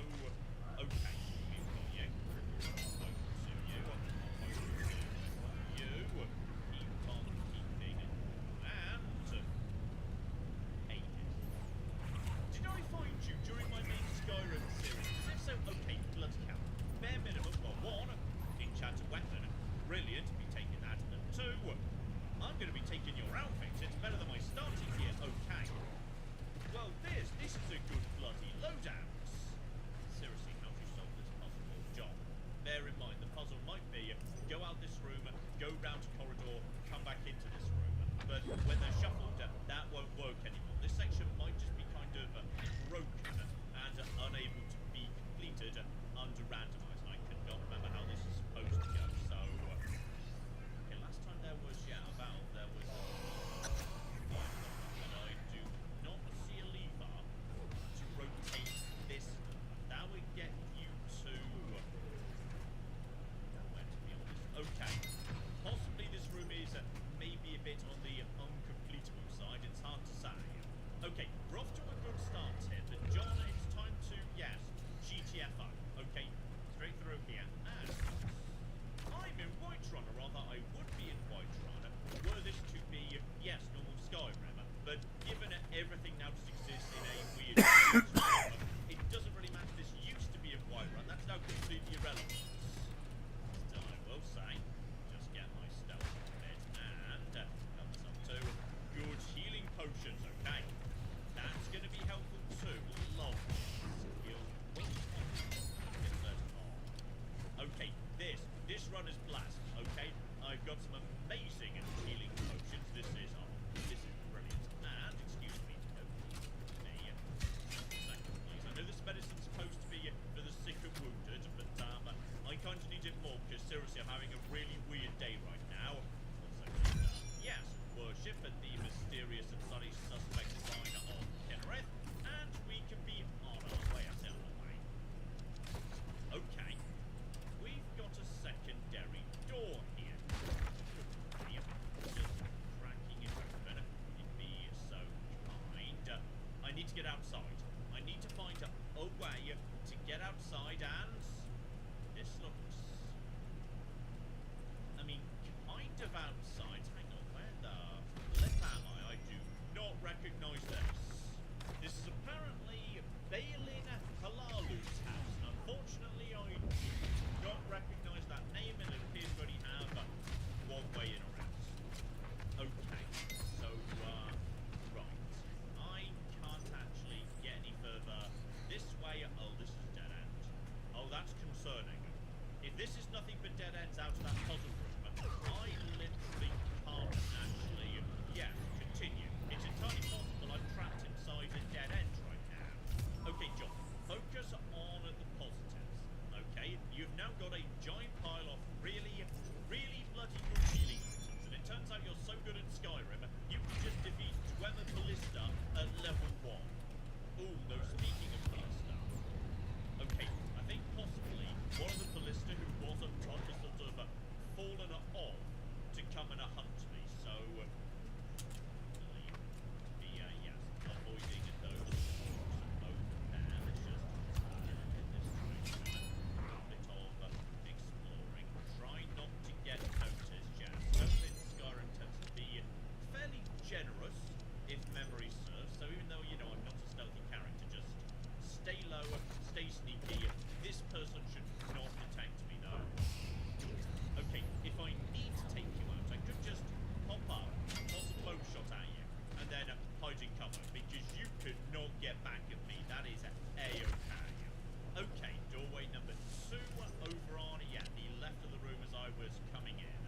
C: okay, we've got you. going to be taking your outfit. It's better than my starting gear. Okay. Well, this is a good bloody loadout. Seriously, how do you solve this puzzle or job? Bear in mind, the puzzle might be go out this room, go round a corridor, come back into this room. But when they're shuffled, that won't work anymore. This section might just be kind of broken and unable to be completed under randomize. I cannot remember how this is supposed to go. So, okay, last time there was there was and I do not see a lever to rotate this. That would get you to nowhere, to be honest. Okay, possibly this room is maybe a bit on the uncompletable side. It's hard to say. Okay, we're off to a good start here. But John, it's time to GTFO. Okay, straight through here. And I'm in Whiterun, or rather, I would be in Whiterun were this to be normal Skyrim. But given everything now just exists in a weird it doesn't really matter. This used to be in Whiterun. That's now completely irrelevant. Still, I will say, just get my stealth on it and comes up to good healing potions. Okay, that's going to be helpful too. Long skill. Okay, this run is blast. Okay, I've got some amazing healing potions. This is brilliant. And excuse me, second, please. I know this medicine's supposed to be for the sick and wounded, but I kind of need it more because seriously, I'm having a really weird day right now. Yes, worship at the mysterious and sunny suspect sign of Kennereth, and we can be on our way. I said on our way. Okay, we've got a secondary door here. Just cracking it open. You'd be so kind. I need to get outside. I need to find a way to get outside, and this looks, I mean, kind of outside. Hang on, where the flip am I? I do not recognize this. This is apparently Balin Halalu's house. Unfortunately, I do not recognize that name, and it appears to only have one way in or out. Okay, so, right. I can't actually get any further this way. Oh, this is dead end. Oh, that's concerning. If this is nothing but dead ends out of that puzzle room, I literally can't actually, continue. It's entirely possible I'm trapped inside a dead end right now. Okay, John, focus on the positives. Okay, you've now got a giant pile of really, really bloody good healing items, and it turns out you're so good at Skyrim, you can just defeat Dwemer Ballista at level 1. Ooh, no, speaking of Ballista. Okay, I think possibly one of the Ballista who wasn't trying to sort of fallen off to come and hunt me, so avoiding those both there. Let's just get this straight. A bit of exploring. Try not to get noticed, Jazz. Notice Skyrim tends to be fairly generous, if memory serves, so even though, I'm not a stealthy character, just stay low, stay sneaky. This person should not detect me, though. Okay, if I need to take you out, I could just pop up, toss a bow shot at you, and then hide in cover, because you could not get back at me. That is A-okay. Okay, doorway number 2 over on, the left of the room as I was coming in.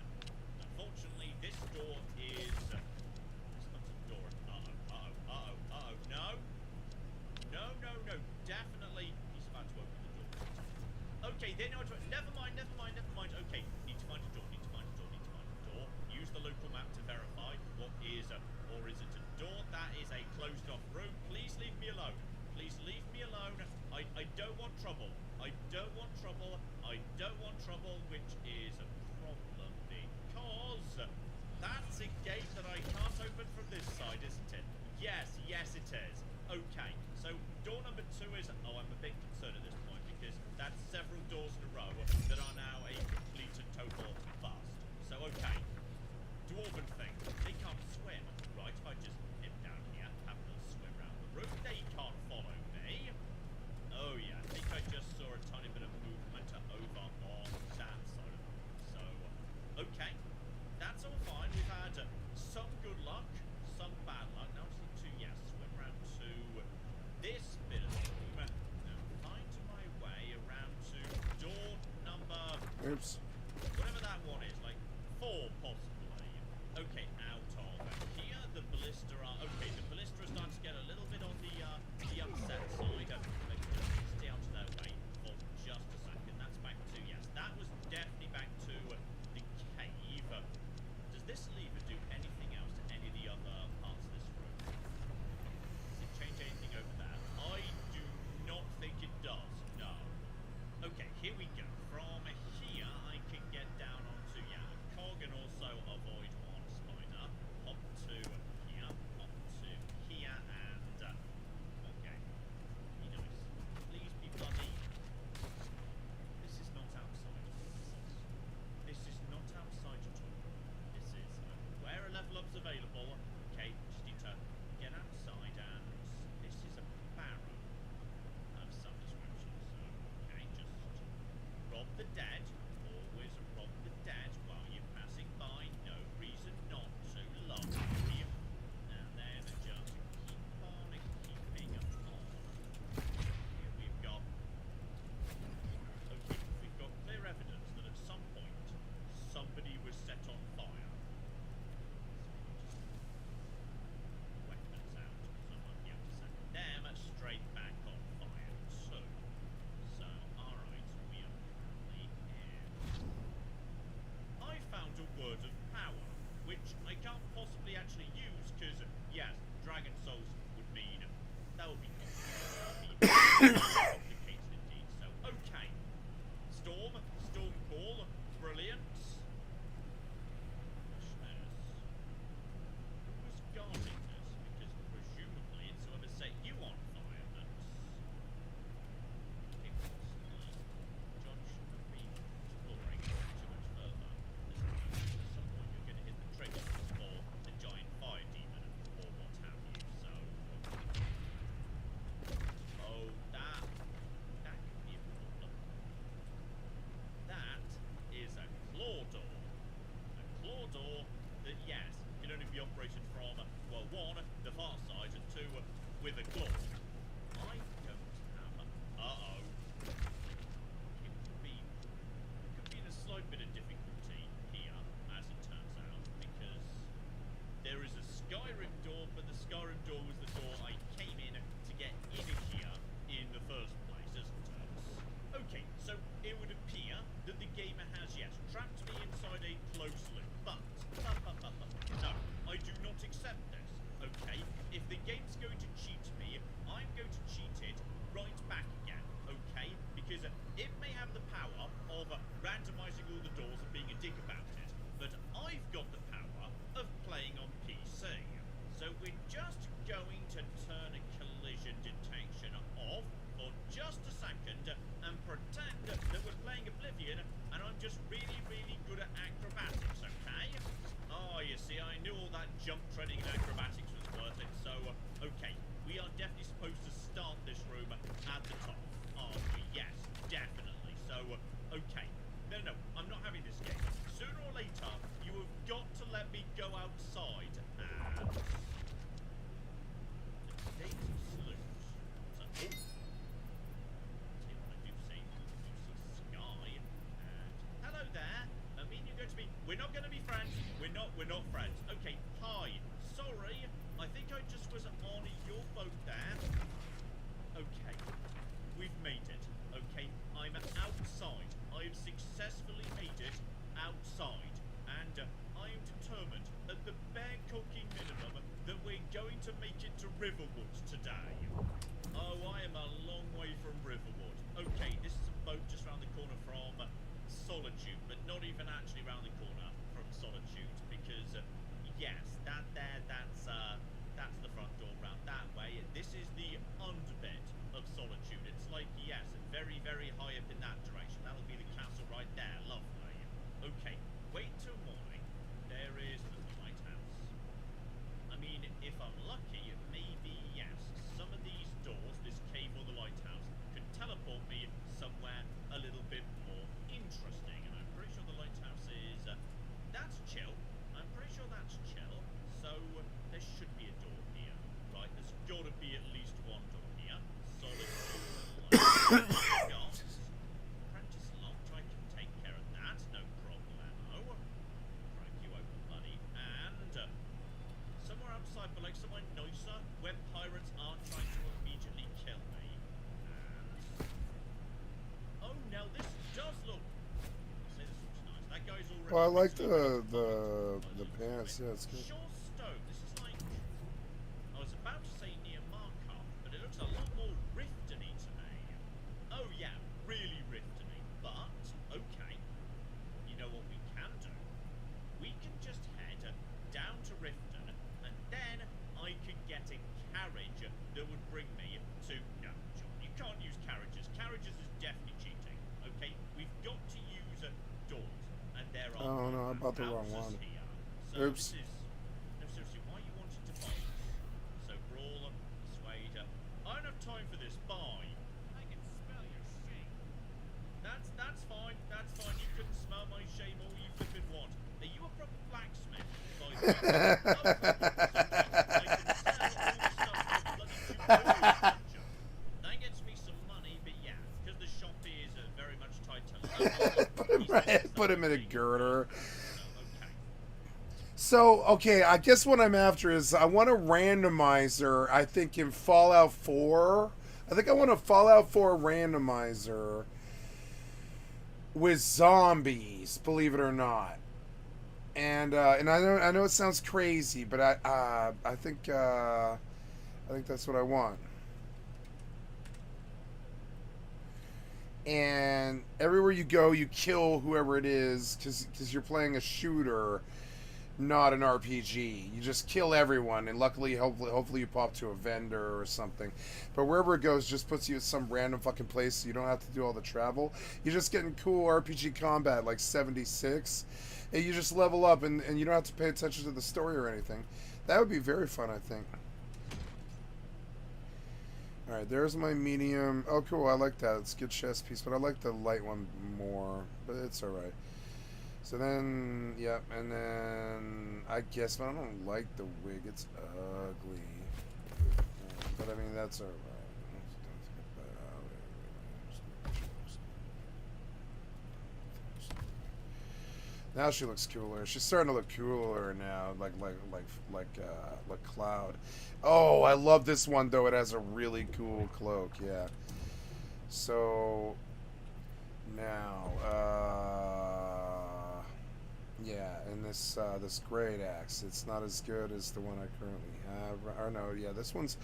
C: Unfortunately, this door is... It's not a door. Uh-oh. No. Definitely. He's about to open the door. Okay, then never mind. Okay, need to find a door. Use the local map to verify what is, or is it a door? That is a closed off room. Please leave me alone. I don't want trouble. Which is a problem because that's a gate that I can't open from this side, isn't it? Yes, it is. Okay, so door number 2 is... Oh, I'm a bit concerned at this point because that's several doors in a row that are now a complete and total bust. So, okay. Dwarven thing. They can't swim. Right, if I just nip down here, have a little swim around the room. They can't follow me. Oh, yeah, I think I just saw a tiny bit of movement over on that side of the room. So, okay. That's all fine. We've had
H: Oops.
C: Whatever that one is, like 4 possibly. Okay, out of here, the ballista are okay. The ballista are starting to get a little bit on the upset side. Maybe just stay out of their way for just a second. That's back to yes. That was definitely back to the cave. Does this lever do anything else to any of the other parts of this room? Does it change anything over there? I do not think it does. No. Okay, here we go. From here, I can get down onto, yeah, a cog and also avoid one spider. Hop to here, hop to here, and, okay. Be nice. Please be bloody. This is not outside. This is not outside at all. This is, where a level up's available. Okay, just need to get outside, and this is a barrow of some description. So, okay, just rob the dead. Always rob the dead while you're passing by. No reason not to. Lovely. And then just keep on keeping on. Here we've got. Okay, we've got clear evidence that at some point somebody was set on fire. Weapons out. So I might be able to set them straight back on fire too. So, alright, we are currently in. I found a word of power, which I can't possibly actually use, because, yes, Dragon Souls would mean that would be complicated indeed. So, okay. Storm Call, brilliant. Question is, who was guarding this? Because presumably it's whoever set you on fire that's John shouldn't be exploring too much further. At some point you're going to hit the trigger for the giant fire demon or what have you. So, oh, that could be a problem. That is a claw door. A claw door that, yes, can only be operated from, well, 1, the far side, and 2, with a claw. I don't have. Uh-oh. It could be in a slight bit of difficulty here, as it turns out, because there is a Skyrim door, but the Skyrim door was the door I came in to get in here in the first place, as it turns. Okay, so it would appear that the gamer has, yes, trapped me inside a closed loop, but no, I do not accept this, okay? If the game's going to cheat me, I'm going to cheat it right back again, okay? Because it may have the power of randomizing all the doors and being a dick about it, but I've got the power of playing on PC. So we're just going to turn a collision detection off for just a second and pretend that we're playing Oblivion and I'm just really, really good at acrobatics, okay? Oh, you see, I knew all that jump treading and acrobatics was worth it, so, okay, we are definitely supposed to start this room at the top. Oh, yes, definitely. So, okay. No, I'm not having this game. Sooner or later, you have got to let me go outside and take salute. So, oh. See what I do see. Sky. And hello there. I mean, you're going to be. We're not going to be friends. We're not friends. Okay. Hi. Sorry. I think I just was on your boat there. Okay. We've made it. Okay. I'm outside. I've successfully made it outside. And I am determined, at the bare cooking minimum, that we're going to make it to Riverwood today. Oh, I am a long way from Riverwood. Okay, this is a boat just round the corner from Solitude, but not even actually round the corner from Solitude, because, yes, that's the front door round that way. This is the underbit of Solitude. It's like, yes, very, very high up in that direction. That'll be the castle right there. Lovely. Okay, wait till morning. There is the lighthouse. I mean, if I'm lucky, maybe, yes, some of these doors, this cave or the lighthouse, could teleport me somewhere a little bit more interesting. And I'm pretty sure the lighthouse is... that's chill. I'm pretty sure that's chill. So, there should be a door here. Right, there's got to be at least one door here. Solid door. Apprentice locked, I can take care of that.
H: Well, I like the pants. Yeah, it's good.
C: Sure stone. This is like, I was about to say near Markov, but it looks a lot more Riftony to me. Oh yeah, really Riftony. But okay, you know what we can do? We can just head down to Riften, and then I can get a carriage that would bring me to. No, John, you can't use carriages. Carriages is definitely cheating. Okay, we've got to use doors, and there are.
H: Oh no, I bought the wrong one.
C: So
H: Oops.
C: this is, no, seriously, why you wanted to buy this? So Brawl, Persuade, I don't have time for this, buy. I can smell your shame. That's fine, you can smell my shame all you flippin' want. Are you a proper blacksmith? By the way? That gets me some money, but yeah, because the shop is very much tight to
H: Put him in a girder. So, okay, I guess what I'm after is I want a randomizer, I think, in Fallout 4. I think I want a Fallout 4 randomizer with zombies, believe it or not. And I know it sounds crazy, but I think that's what I want. And everywhere you go, you kill whoever it is, because you're playing a shooter, not an RPG. You just kill everyone, and luckily, hopefully you pop to a vendor or something. But wherever it goes, just puts you at some random fucking place, so you don't have to do all the travel. You're just getting cool RPG combat, like 76, and you just level up, and you don't have to pay attention to the story or anything. That would be very fun, I think. Alright, there's my medium. Oh, cool, I like that. It's a good chest piece, but I like the light one more. But it's alright. So then, yep, and then I guess, but I don't like the wig. It's ugly. But I mean, that's alright. Now she looks cooler. She's starting to look cooler now, like Cloud. Oh, I love this one though. It has a really cool cloak. Yeah. So now, yeah, and this this great axe. It's not as good as the one I currently have. Or no, yeah, this one's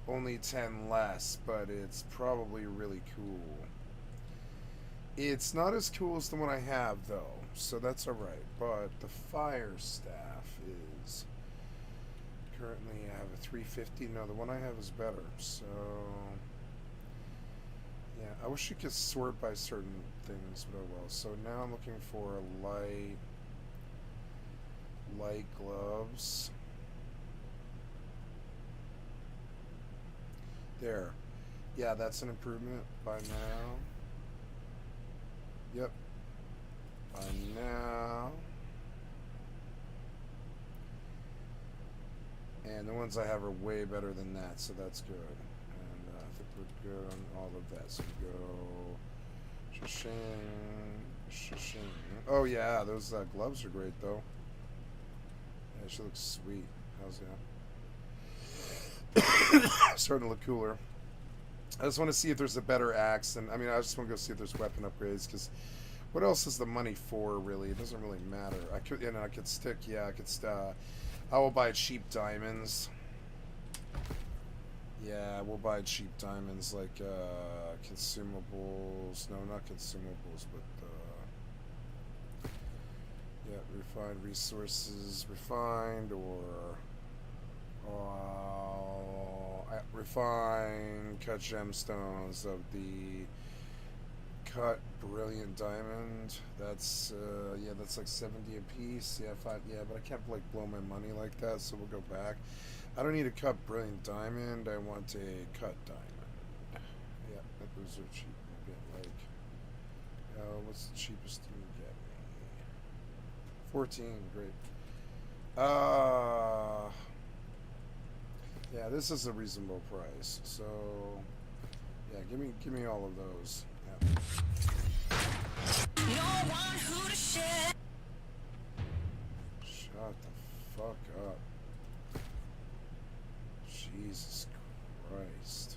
H: only 10 less, but it's probably really cool. It's not as cool as the one I have though. So that's alright, but the fire staff is currently, I have a 350. No, the one I have is better. So yeah, I wish you could sort by certain things, but oh well. So now I'm looking for a light gloves. There. Yeah, that's an improvement by now. Yep. By now. And the ones I have are way better than that, so that's good. And I think we're good on all of that. So we go shashing. Oh yeah, those gloves are great though. Yeah, she looks sweet. How's that? Starting to look cooler. I just want to see if there's a better axe, and I mean, I just want to go see if there's weapon upgrades, because what else is the money for, really? It doesn't really matter. I could, you know, I could stick, yeah, I will buy cheap diamonds. Yeah, we'll buy cheap diamonds, like, consumables. No, not consumables, but, yeah, refined resources, refined, or, refined cut gemstones of the cut brilliant diamond. That's yeah, that's like 70 a piece. Yeah, yeah, but I can't like blow my money like that, so we'll go back. I don't need a cut brilliant diamond. I want a cut diamond. Yeah, those are cheap. We'll get like, what's the cheapest you can get me? 14, great. Yeah, this is a reasonable price. So yeah, give me all of those. Shut the fuck up. Jesus Christ.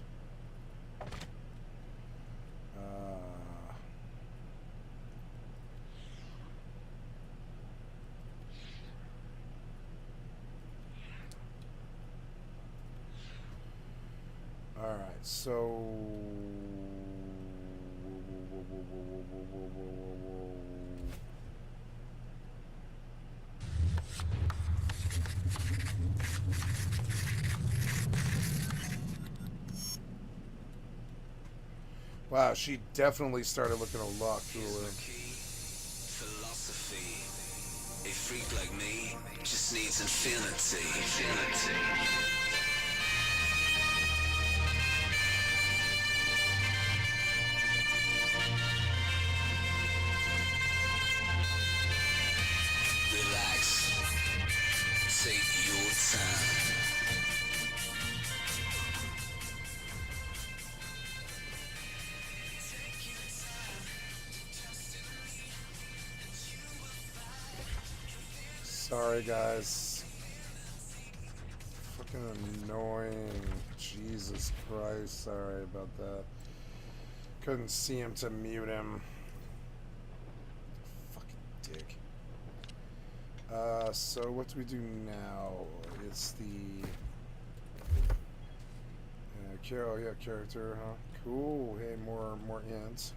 H: so wow, she definitely started looking a lot cooler.
J: Philosophy. A freak like me just needs infinity. Infinity. Relax. Take your time.
H: Sorry, guys. Fucking annoying. Jesus Christ. Sorry about that. Couldn't see him to mute him. Fucking dick. So what do we do now? It's the... Carol, yeah, character, huh? Cool. Hey, more ants.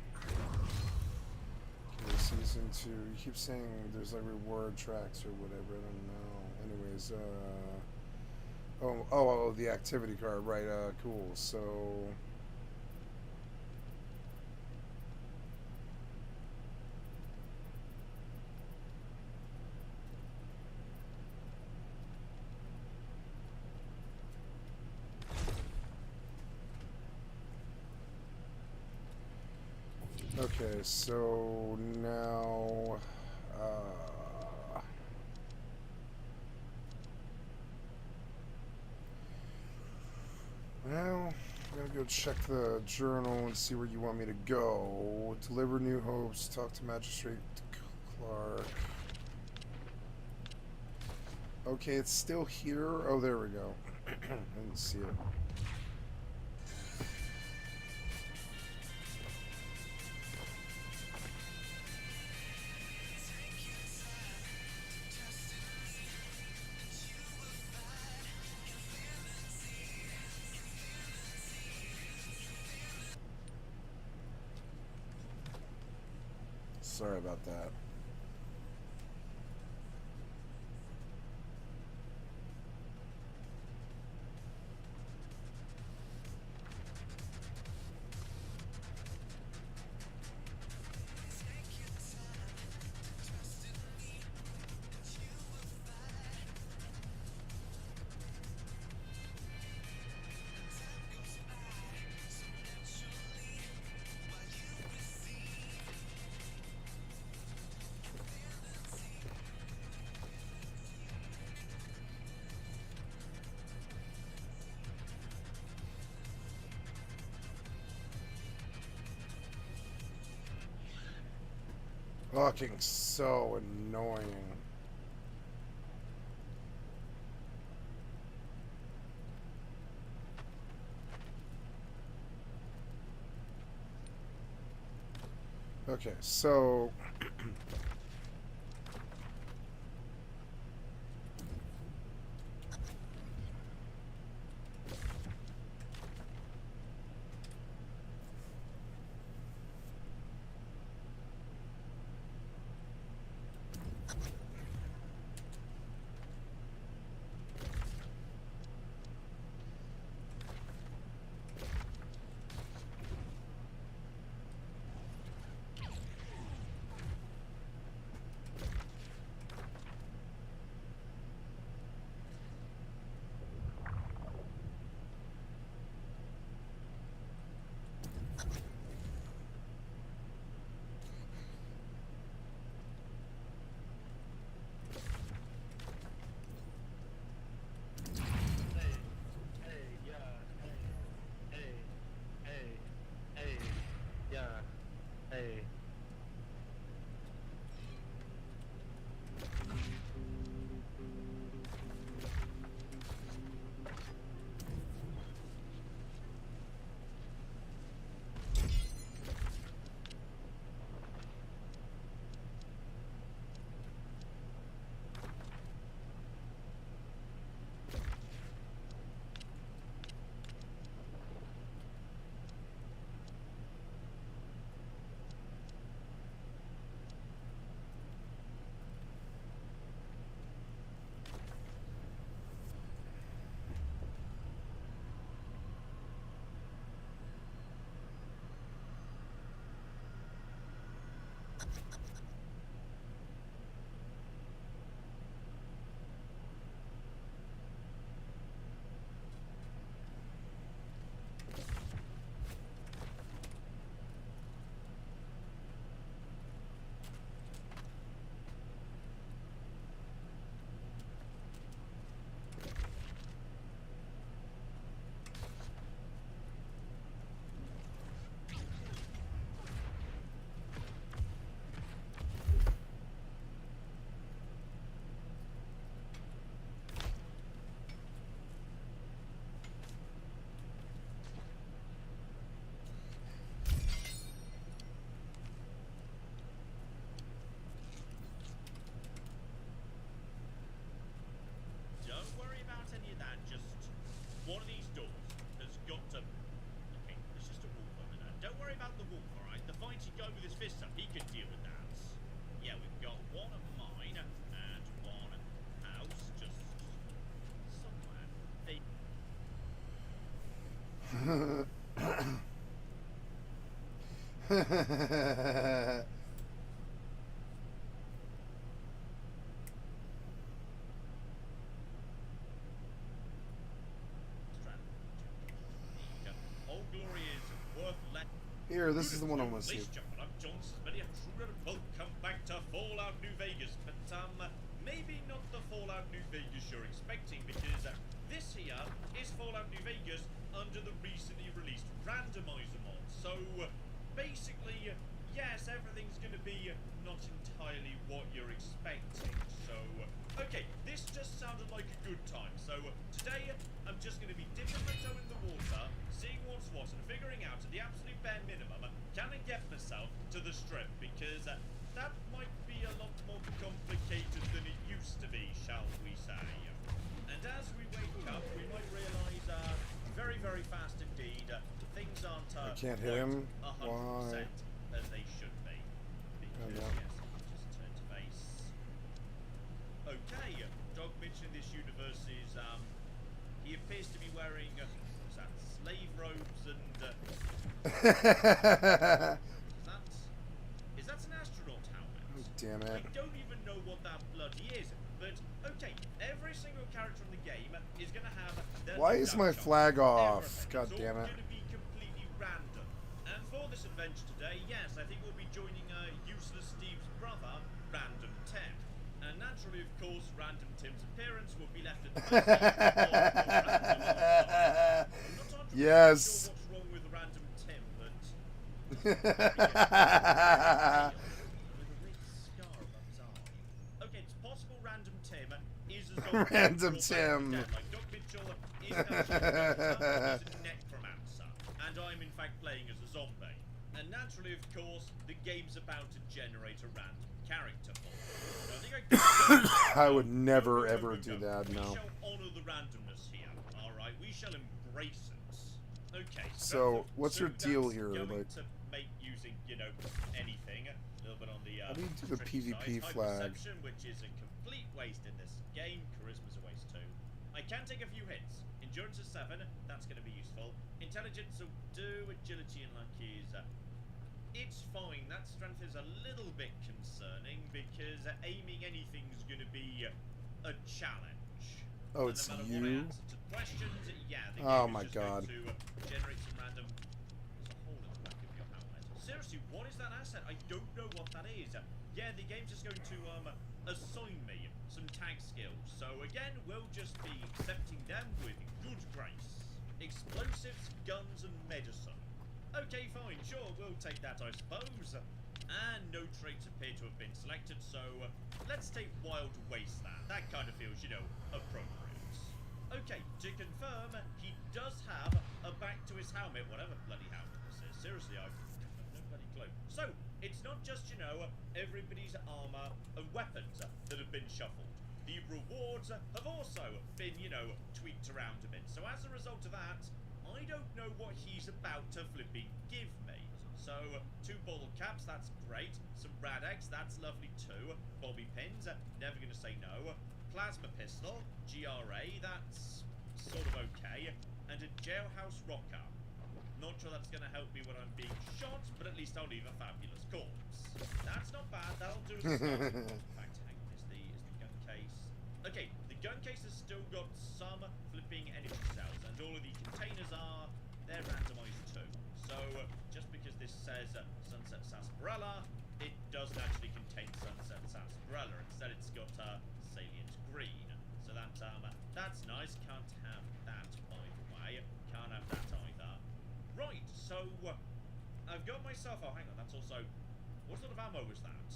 H: Okay, season 2. You keep saying there's like reward tracks or whatever. I don't know. Anyways, oh, the activity card, right? Cool. So. Okay, so now, well, I'm gonna go check the journal and see where you want me to go. Deliver New Hopes, talk to Magistrate Clark. Okay, it's still here. Oh, there we go. I didn't see it. Sorry about that. Fucking so annoying. Okay, so
C: guy with his fists up, he can deal with that. Yeah, we've got one of mine and one house just somewhere. Old Glory is worth
H: Here, this is the one I want to see.
C: I'm Johnson, very true. Welcome back to Fallout New Vegas, but maybe not the Fallout New Vegas you're expecting, because this here is Fallout New Vegas under the recently released randomizer mod. So basically, yes, everything's going to be not entirely what you're expecting. So okay, this just sounded like a good time. So today I'm just going to be dipping my toe in the water, seeing what's what, and figuring out at the absolute bare minimum, can I get myself to the strip, because that might be a lot more complicated than it used to be, shall we say. And as we wake up, we might realise very, very fast indeed, things aren't
H: I can't hit him.
C: 100%
H: Why?
C: as they should be. Because,
H: no.
C: yes, I'll just turn to base. Okay, Dog Mitch in this universe is, he appears to be wearing, what's that, slave robes and, is that an astronaut helmet?
H: Oh, damn it.
C: I don't even know what that bloody is, but okay, every single character in the game is going to have their
H: Why is my flag off? God damn it.
C: It's all going to be completely random. And for this adventure today, yes, I think we'll be joining Useless Steve's brother, Random Tim. And naturally, of course, Random Tim's appearance will be left at the mercy of
H: Yes.
C: what's wrong with Random Tim, but okay, it's possible Random Tim is a zombie.
H: Random Tim.
C: Like Doc Mitchell is a necromancer, and I'm in fact playing as a zombie. And naturally, of course, the game's about to generate a random character for me.
H: I would never ever do that,
C: We
H: no.
C: shall honor the randomness here, alright? We shall embrace it. Okay,
H: So, what's your deal
C: that's
H: here?
C: going
H: Like,
C: to make using, you know, anything a little bit on the
H: how do you do the
C: tricky
H: PvP
C: side.
H: flag?
C: High perception, which is a complete waste in this game. Charisma's a waste too. I can take a few hits. Endurance is 7, that's going to be useful. Intelligence will do. Agility and luck is it's fine. That strength is a little bit concerning because aiming anything's going to be a challenge.
H: Oh,
C: And
H: it's
C: no matter what I
H: you?
C: answer to questions, yeah, the
H: Oh
C: game
H: my
C: is just
H: God.
C: going to generate some random. There's a hole in the back of your helmet. Seriously, what is that asset? I don't know what that is. Yeah, the game's just going to assign me some tag skills. So again, we'll just be accepting them with good grace. Explosives, guns, and medicine. Okay, fine, sure, we'll take that, I suppose. And no traits appear to have been selected, so let's take Wild Wasteland. That kind of feels, you know, appropriate. Okay, to confirm, he does have a back to his helmet, whatever bloody helmet this is. Seriously, I've no bloody clue. So, it's not just, you know, everybody's armor and weapons that have been shuffled. The rewards have also been, you know, tweaked around a bit. So as a result of that, I don't know what he's about to flipping give me. So, 2 bottle caps, that's great. Some rad eggs, that's lovely too. Bobby pins, never gonna say no. Plasma pistol, GRA, that's sort of okay. And a jailhouse rocker. Not sure that's gonna help me when I'm being shot, but at least I'll leave a fabulous corpse. That's not bad, that'll do as a start. In fact, hang on, is the gun case. Okay, the gun case has still got some flipping energy cells, and all of the containers are, they're randomized too. So, just because this says Sunset Sarsaparilla, it doesn't actually contain Sunset Sarsaparilla. Instead, it's got Salient Green. So that's nice. Can't have that, by the way. Can't have that either. Right, so I've got myself, oh hang on, that's also, what sort of ammo was that?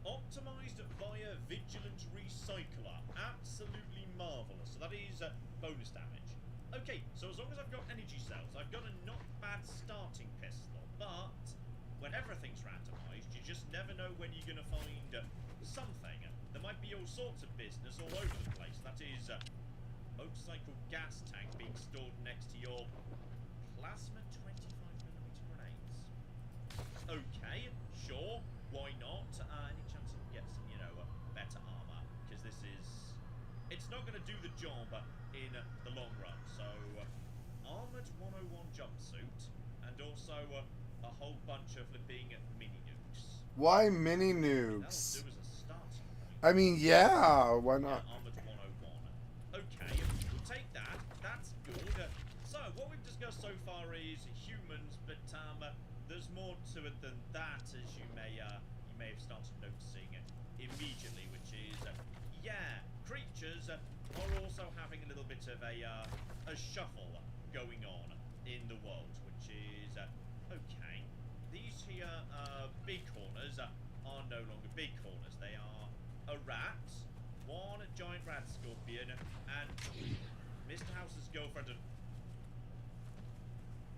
C: Optimized via Vigilant Recycler. Absolutely marvellous. So that is bonus damage. Okay, so as long as I've got energy cells, I've got a not bad starting pistol. But when everything's randomized, you just never know when you're going to find something. There might be all sorts of business all over the place. That is motorcycle gas tank being stored next to your plasma 25mm grenades. Okay, sure, why not? Any chance I can get some, you know, better armor? Because this is... It's not going to do the job in the long run. So, armored 101 jumpsuit, and also a whole bunch of flipping mini nukes.
H: Why mini
C: That'll
H: nukes?
C: do as a starting point.
H: I mean, yeah, why not?
C: Armored 101. Okay, we'll take that. That's good. So, what we've discussed so far is humans, but there's more to it than that, as you may have started noticing immediately, which is, yeah, creatures are also having a little bit of a shuffle going on in the world, which is, okay, these here big corners are no longer big corners. They are a rat, one giant rat scorpion, and Mr. House's girlfriend.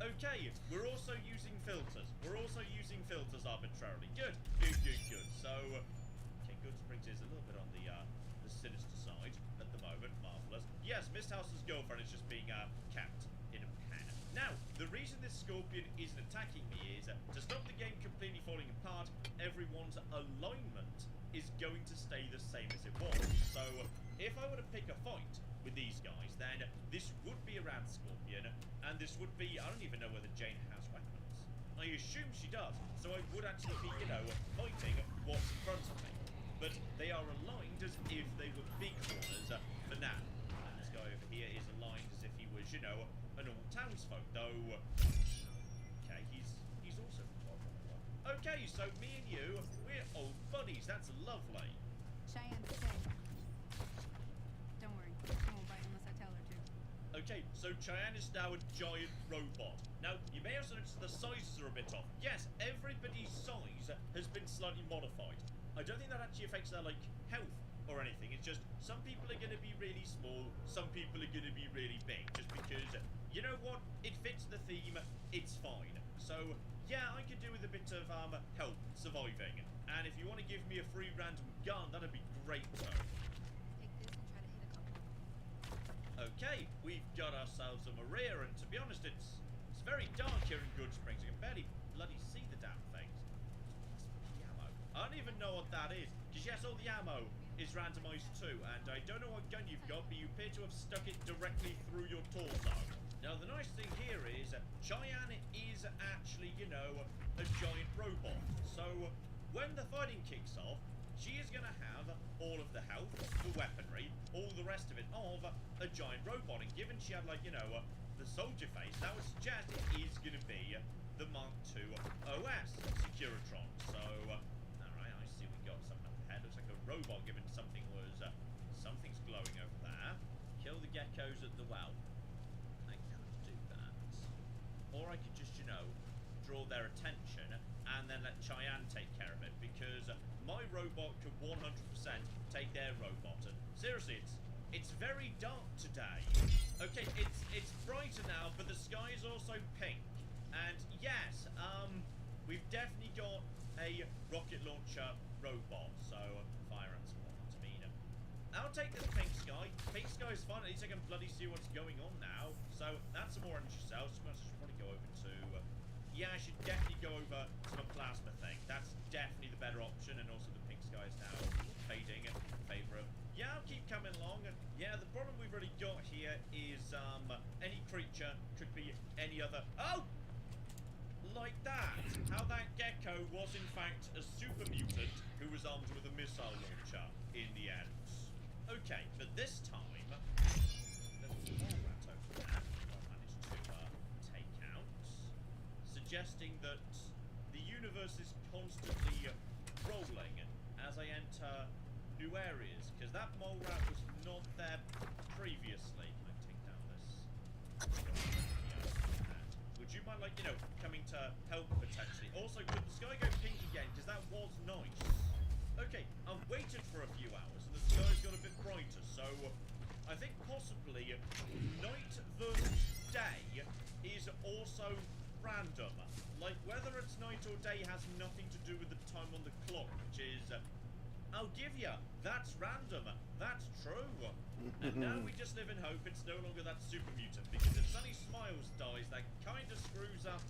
C: Okay, we're also using filters. We're also using filters arbitrarily. Good, good, good, good. So, okay, Good Springs is a little bit on the sinister side at the moment. Marvelous. Yes, Miss House's girlfriend is just being kept in a pen. Now, the reason this scorpion isn't attacking me is to stop the game completely falling apart. Everyone's alignment is going to stay the same as it was. So, if I were to pick a fight with these guys, then this would be a rat scorpion, and this would be, I don't even know whether Jane has weapons. I assume she does, so I would actually be, you know, fighting what's in front of me. But they are aligned as if they were big corners for now. And this guy over here is aligned as if he was, you know, a normal townsfolk, though... Okay, he's also from World. Okay, so me and you, we're old buddies, that's lovely.
G: Cheyenne, stay. Don't worry, she won't bite unless I tell her to.
C: Okay, so Cheyenne is now a giant robot. Now, you may also notice the sizes are a bit off. Yes, everybody's size has been slightly modified. I don't think that actually affects their, like, health or anything. It's just, some people are going to be really small, some people are going to be really big, just because, you know what, it fits the theme, it's fine. So, yeah, I could do with a bit of, help surviving. And if you want to give me a free random gun, that'd be great, too. Okay, we've got ourselves a Maria, and to be honest, it's very dark here in Good Springs. I can barely bloody see the damn things. The ammo. I don't even know what that is, because yes, all the ammo is randomized too, and I don't know what gun you've got, but you appear to have stuck it directly through your torso. Now, the nice thing here is, Cheyenne is actually, you know, a giant robot. So, when the fighting kicks off, she is going to have all of the health, the weaponry, all the rest of it of a giant robot. And given she had, like, you know, the soldier face, that would suggest it is going to be the Mark II OS Securitron. So, alright, I see we got something up ahead. Looks like a robot, given something was, something's glowing over there. Kill the geckos at the well. I could do that. Or I could just, you know, draw their attention and then let Cheyenne take care of it, because my robot could 100% take their robot. And seriously, it's very dark today. Okay, it's brighter now, but the sky is also pink. And yes, we've definitely got a rocket launcher robot, so fire and some whatnot. I mean, I'll take this pink sky. Pink sky is fun. At least I can bloody see what's going on now. So that's some more energy cells. So I should probably go over to. Yeah, I should definitely go over to the plasma thing. That's definitely the better option, and also the pink sky is now fading in favor of... Yeah, I'll keep coming along, and yeah, the problem we've really got here is, any creature could be any other... Oh! Like that! How that gecko was, in fact, a super mutant who was armed with a missile launcher in the end. Okay, but this time... There's a small rat over there I managed to take out, suggesting that the universe is constantly rolling as I enter new areas, because that mole rat was not there previously. Can I take down this? Would you mind, like, you know, coming to help potentially? Also, could the sky go pink again, because that was nice. Okay, I've waited for a few hours and the sky's got a bit brighter, so I think possibly night versus day is also random. Like, whether it's night or day has nothing to do with the time on the clock, which is, I'll give ya, that's random, that's true. And now we just live in hope it's no longer that super mutant, because if Sunny Smiles dies, that kind of screws up,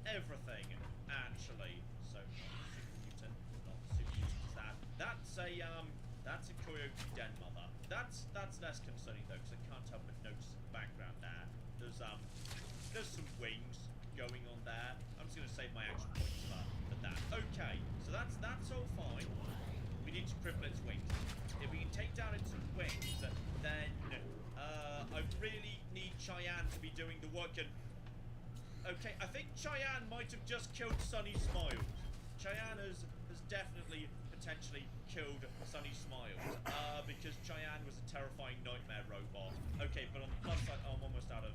C: everything, actually. So, not the super mutant is that. That's a coyote den mother. That's less concerning though, because I can't help but notice in the background there. There's some wings going on there. I'm just gonna save my action points for that. Okay, so that's all fine. We need to cripple its wings. If we can take down its wings, then I really need Cheyenne to be doing the work. And okay, I think Cheyenne might have just killed Sunny Smiles. Cheyenne has definitely potentially killed Sunny Smiles because Cheyenne was a terrifying nightmare robot. Okay, but on the plus side, I'm almost out of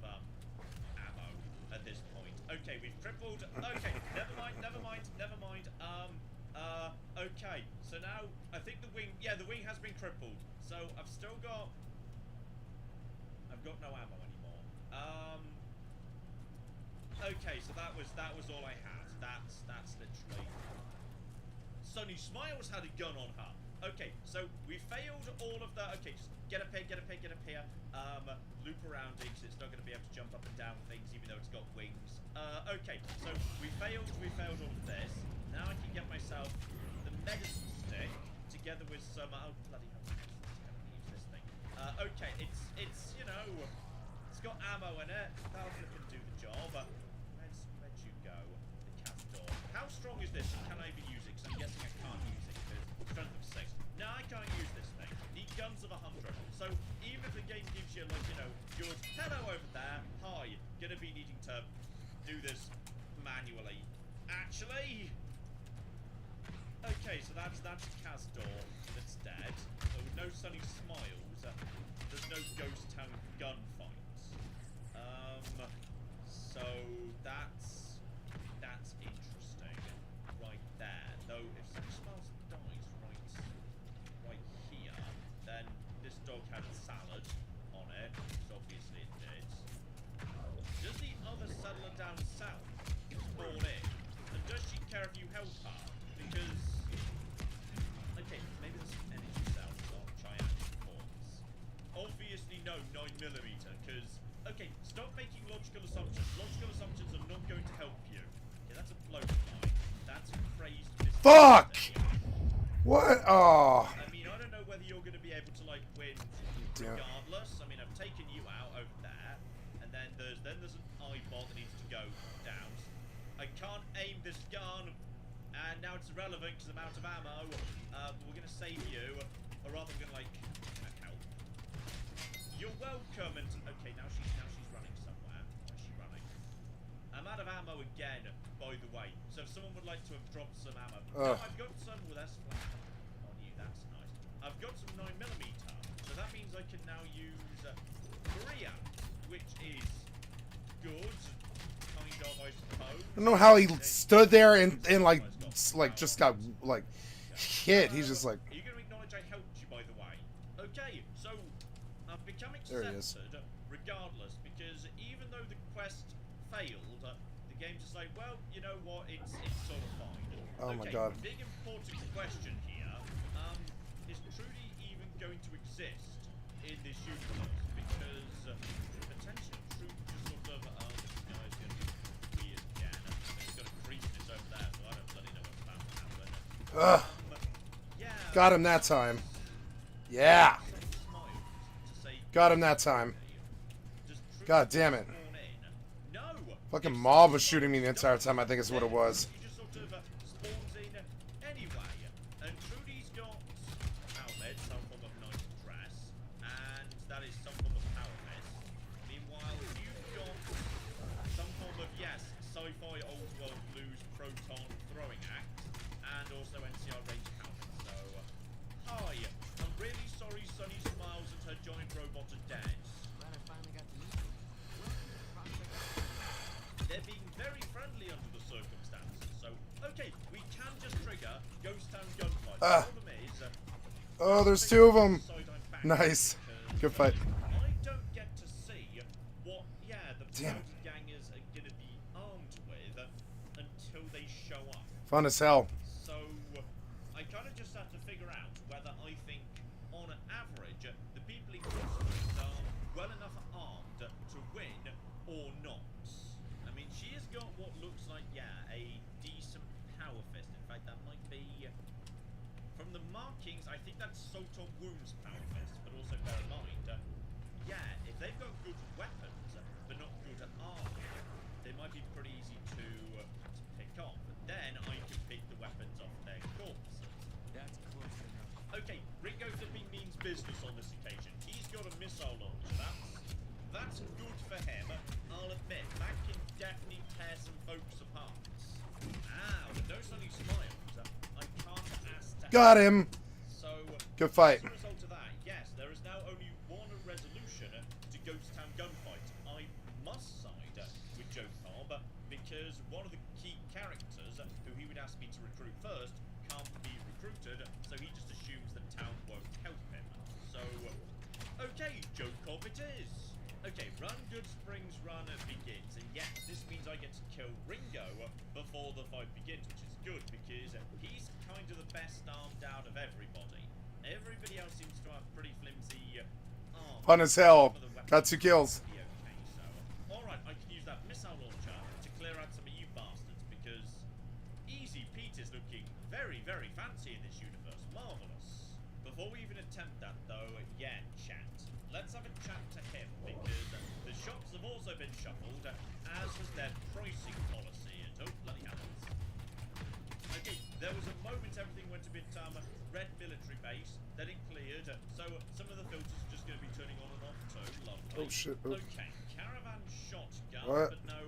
C: ammo at this point. Okay, we've crippled. Okay, never mind. Okay, so now I think the wing has been crippled. So I've got no ammo anymore. Okay, so that was all I had. That's literally. Sunny Smiles had a gun on her. Okay, so we failed all of the. Okay, just get up here. Loop around it, because it's not going to be able to jump up and down things, even though it's got wings. Okay, so we failed all of this. Now I can get myself the medicine stick together with some. Oh bloody hell! I'm going to use this thing. Okay, it's you know, it's got ammo in it. That'll flippin' do the job. Where'd you go? The cat door. How strong is this? Can I even use it? Because I'm guessing I can't use it because strength of 6. No, I can't use this thing. Need guns of 100. So even if the game gives you like, you know, good hello over there, hi, gonna be needing to do this manually. Actually. Okay, so that's Kaz door that's dead. So with no Sunny Smiles, there's no Ghost Town gunfights. So that's interesting right there. Though if Sunny Smiles dies right here, then this dog had salad on it, because obviously it did. Does the other settler down south spawn in? And does she care if you help her? Because okay, maybe there's some energy cells on Cheyenne's corpse. Obviously no 9mm, because okay, stop making logical assumptions. Logical assumptions are not going to help you. Okay, that's a blowfly. That's a crazed missile.
H: Fuck! What? Oh.
C: I mean, I don't know whether you're going to be able to like win regardless. I mean, I've taken you out over there, and then there's an eyeball that needs to go down. I can't aim this gun, and now it's irrelevant because I'm out of ammo. But we're going to save you, or rather, we're going to like help. You're welcome. And okay, now she's running somewhere. Where's she running? I'm out of ammo again, by the way. So if someone would like to have dropped some ammo, no, I've got some with S flat on you. That's nice. I've got some 9mm, so that means I can now use Maria, which is good, kind of, I suppose.
H: I don't know how he stood there and like just got like hit. He's just like.
C: Are you going to acknowledge I helped you, by the way? Okay, so I've become
H: There he is.
C: accepted regardless, because even though the quest failed, the game's just like, well, you know what, it's sort of fine.
H: Oh my
C: Okay,
H: God.
C: big important question here. Is Trudy even going to exist in this universe? Because potentially Trudy just sort of, this guy's going to be weird again. He's got a creasiness over there, so I don't bloody know what's about to happen. Yeah.
H: Got him that time. Yeah. Got him that time. God damn it. Fucking mob was shooting me the entire time, I think is what it was.
C: He just sort of spawns in anyway. And Trudy's got power meds, some form of nice dress, and that is some form of power meds. Meanwhile, you've got some form of, yes, sci-fi old world blues proton throwing axe, and also NCR range helmet. So, hi, I'm really sorry Sunny Smiles and her giant robot are dead.
I: Glad I finally got to meet you.
C: They're being very friendly under the circumstances, so okay, we can just trigger Ghost Town gunfight. The problem is,
H: Oh, there's two of them. Nice. Good fight.
C: I don't get to see what, the
H: Damn.
C: gangers are gonna be armed with until they show up.
H: Fun as hell.
C: So I kind of just have to figure out whether I think, on average, the people in Christmas are well enough armed to win or not. I mean, she has got what looks like, weapons, but not good at armor. They might be pretty easy to pick off, but then I can pick the weapons off their corpses.
U: That's close enough.
C: Okay, Ringo flipping means business on this occasion. He's got a missile launcher. That's good for him. I'll admit, that can definitely tear some folks apart. Ah, with no sunny smiles, I can't ask to
H: Got him.
C: So,
H: Good fight.
C: as a result of that, yes, there is now only one resolution to Ghost Town gunfight. I must side with Joe Cobb because one of the key characters who he would ask me to recruit first can't be recruited, so he just assumes that Town won't help him. So, okay, Joe Cobb it is. Okay, Run Good Springs Run begins, and yes, this means I get to kill Ringo before the fight begins, which is good because he's kind of the best armed out of everybody. Everybody else seems to have pretty flimsy arms.
H: Fun as hell. Got 2 kills.
C: Okay, so, alright, I can use that missile launcher to clear out some of you bastards because Easy Pete is looking very, very fancy in this universe. Marvelous. Before we even attempt that, though, yeah, chat. Let's have a chat to him because the shops have also been shuffled, as was their pricing policy. And oh, bloody hells. Okay, there was a moment everything went a bit red military base, then it cleared, so some of the filters are just going to be turning on and off too. Lovely.
H: Oh shit. Oh.
C: Okay, caravan shotgun,
H: What?
C: but no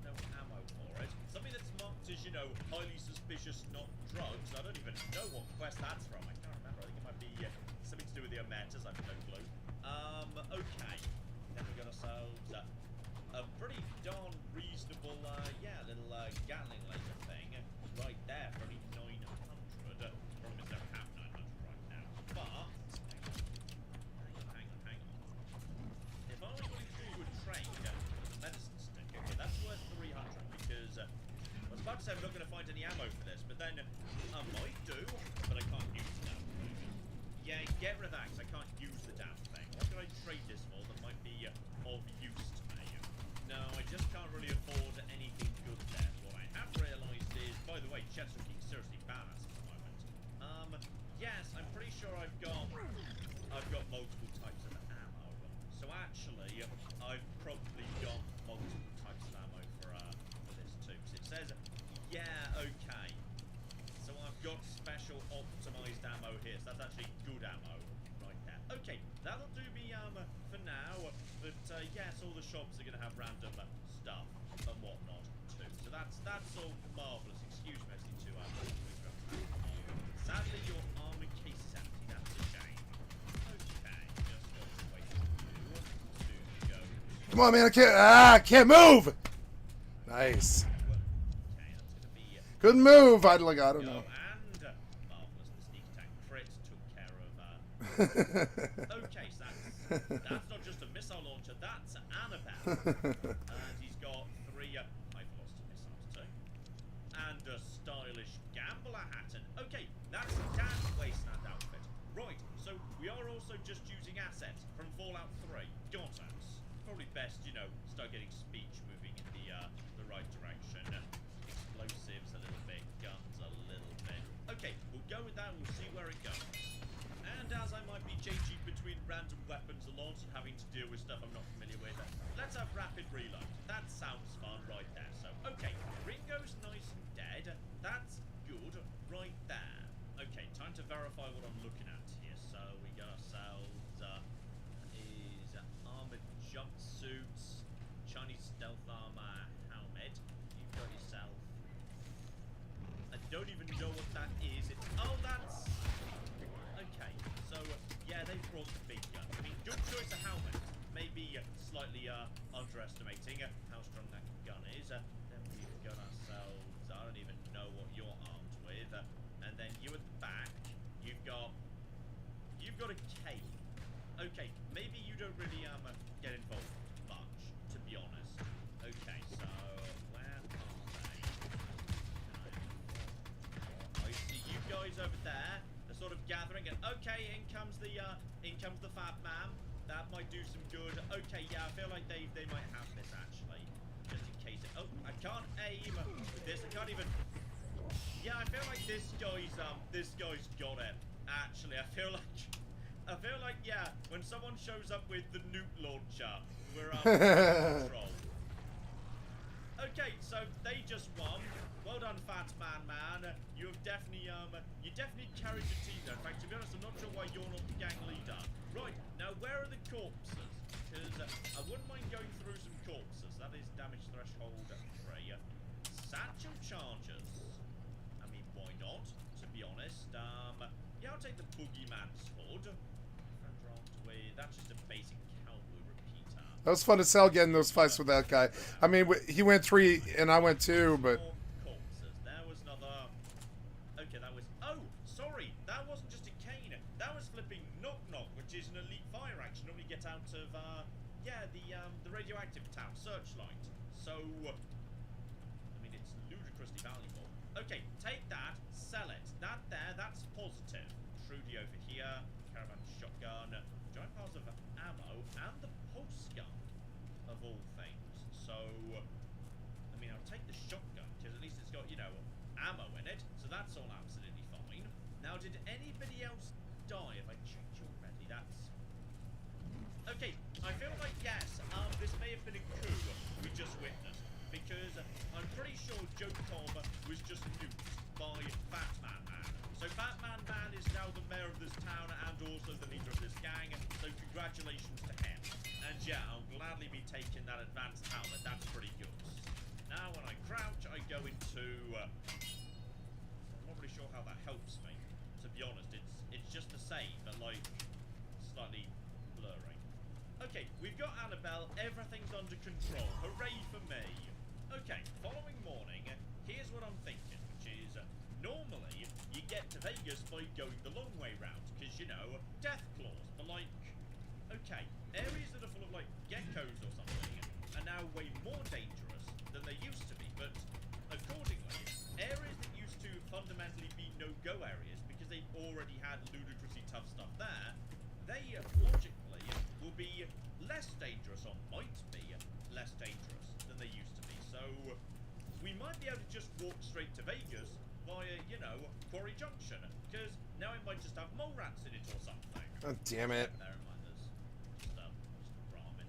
C: ammo for it. Something that's marked as, you know, highly suspicious, not drugs. I don't even know what quest that's from. I can't remember. I think it might be something to do with the Ometas. I've no clue. Okay. Then we got ourselves a pretty darn reasonable, little Gatling laser thing right there for only 900. Problem is, I don't have 900 right now. But hang on. If I was going through a train with a medicine stick, okay, that's worth 300 because I was about to say I'm not going to find any ammo for this, but then I might do, but I can't use it now. Yeah, get rid of that, 'cause I can't use the damn thing. What can I trade this for that might be of use to me? No, I just can't really afford anything good there. What I have realised is, by the way, Chet's looking seriously badass at the moment. Yes, I'm pretty sure I've got multiple types of ammo. So actually, I've probably got multiple types of ammo for this too. So it says, yeah, okay. So I've got special optimized ammo here, so that's actually good ammo right there. Okay, that'll do me for now, but yes, all the shops are going to have random stuff and whatnot too. So that's all marvellous. Excuse me, I need to sadly, your armor case is empty. That's a shame. Okay, just got to wait for you to go.
H: Come on, man. I can't move. Nice. Good move. I don't know.
C: And marvellous, the sneak attack crit took care of okay, so that's not just a missile launcher, that's Annabelle. And he's got 3 high velocity missiles too. And a stylish gambler hat. And okay, that's Dan's wasteland outfit. Right, so we are also just using assets from Fallout 3. Got us. Probably best, you know, start getting speech moving in the right direction. Explosives a little bit, guns a little bit. Okay, we'll go with that and we'll see where it goes. And as I might be changing between random weapons a lot and having to deal with stuff I'm not familiar with, let's have rapid reload. That sounds fun right there. So, okay, Ringo's nice and dead. That's good right there. Okay, time to verify what I'm looking at here. So, we got ourselves armored jumpsuits, Chinese stealth armor helmet. You've got yourself. I don't even know what that is. That's okay. So yeah, they brought the big gun. I mean, good choice of helmet. Maybe slightly underestimating how strong that gun is. Then we've got ourselves. I don't even know what you're armed with. And then you at the back. You've got a cape. Okay, maybe you don't really get involved much, to be honest. Okay, so where are they? I see you guys over there. They're sort of gathering, and okay, in comes the Fat Man. That might do some good. Okay, yeah, I feel like they might have this actually, just in case. Oh, I can't aim with this. I can't even. Yeah, I feel like this guy's got it. Actually, I feel like I feel like, yeah, when someone shows up with the nuke launcher, we're in control. Okay, so they just won. Well done, Fat Man. You have definitely, you definitely carried your team there. In fact, to be honest, I'm not sure why you're not the gang leader. Right, now where are the corpses? Because I wouldn't mind going through some corpses. That is damage threshold 3. Satchel charges. I mean, why not? To be honest, yeah, I'll take the boogeyman's hood. That's just a basic cowboy repeater.
H: That was fun as hell getting those fights with that guy. I mean, he went 3 and I went 2, but...
C: Corpses. There was another... Okay, that was... Oh, sorry. That wasn't just a cane. That was flipping Knock Knock, which is an elite fire action. Normally get out of, yeah, the radioactive town, Searchlight. So, I mean, it's ludicrously valuable. Okay, take that, sell it. That there, that's positive. Trudy over here, caravan shotgun, giant piles of ammo, and the pulse gun, of all things. So, I mean, I'll take the shotgun, because at least it's got, you know, ammo in it, so that's all absolutely fine. Now, did anybody else die? If I checked already, that's... Okay, I feel like, yes, this may have been a coup we just witnessed, because I'm pretty sure Joe Cobb was just nuked by Batman Man. So Batman Man is now the mayor of this town and also the leader of this gang, so congratulations to him. And yeah, I'll gladly be taking that advanced helmet, that's pretty good. Now when I crouch, I go into... I'm not really sure how that helps me, to be honest. It's just the same, but like, slightly blurry. Okay, we've got Annabelle, everything's under control, hooray for me. Okay, following morning, here's what I'm thinking, which is, normally, you get to Vegas by going the long way round, because, you know, death claws, but like, okay, areas that are full of, like, geckos or something are now way more dangerous than they used to be, but, accordingly, areas that used to fundamentally be no-go areas, because they've already had ludicrously tough stuff there, they, logically, will be less dangerous, or might be less dangerous than they used to be, so we might be able to just walk straight to Vegas via, you know, Quarry Junction, because now it might just have mole rats in it or something.
H: God damn it.
C: Bear in mind there's just ramen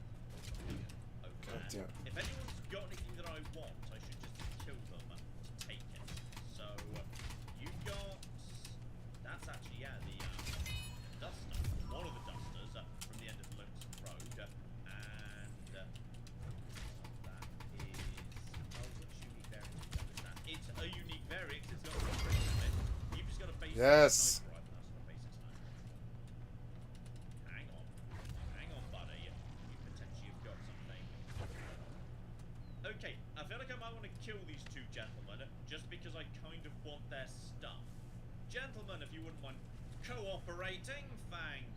C: over there.
H: Damn.
C: If anyone's got anything that I want, I should just kill them to take it. So, you've got... That's actually, yeah, the duster. One of the dusters from the end of Lonesome Road. And that is... Oh, which unique variant is that? It's a unique variant because it's got a in it. You've just got a basic
H: Yes.
C: sniper rifle. That's not a basic sniper rifle. Hang on. Hang on, buddy. You potentially have got something. Okay, I feel like I might want to kill these two gentlemen just because I kind of want their stuff. Gentlemen, if you wouldn't mind cooperating, thank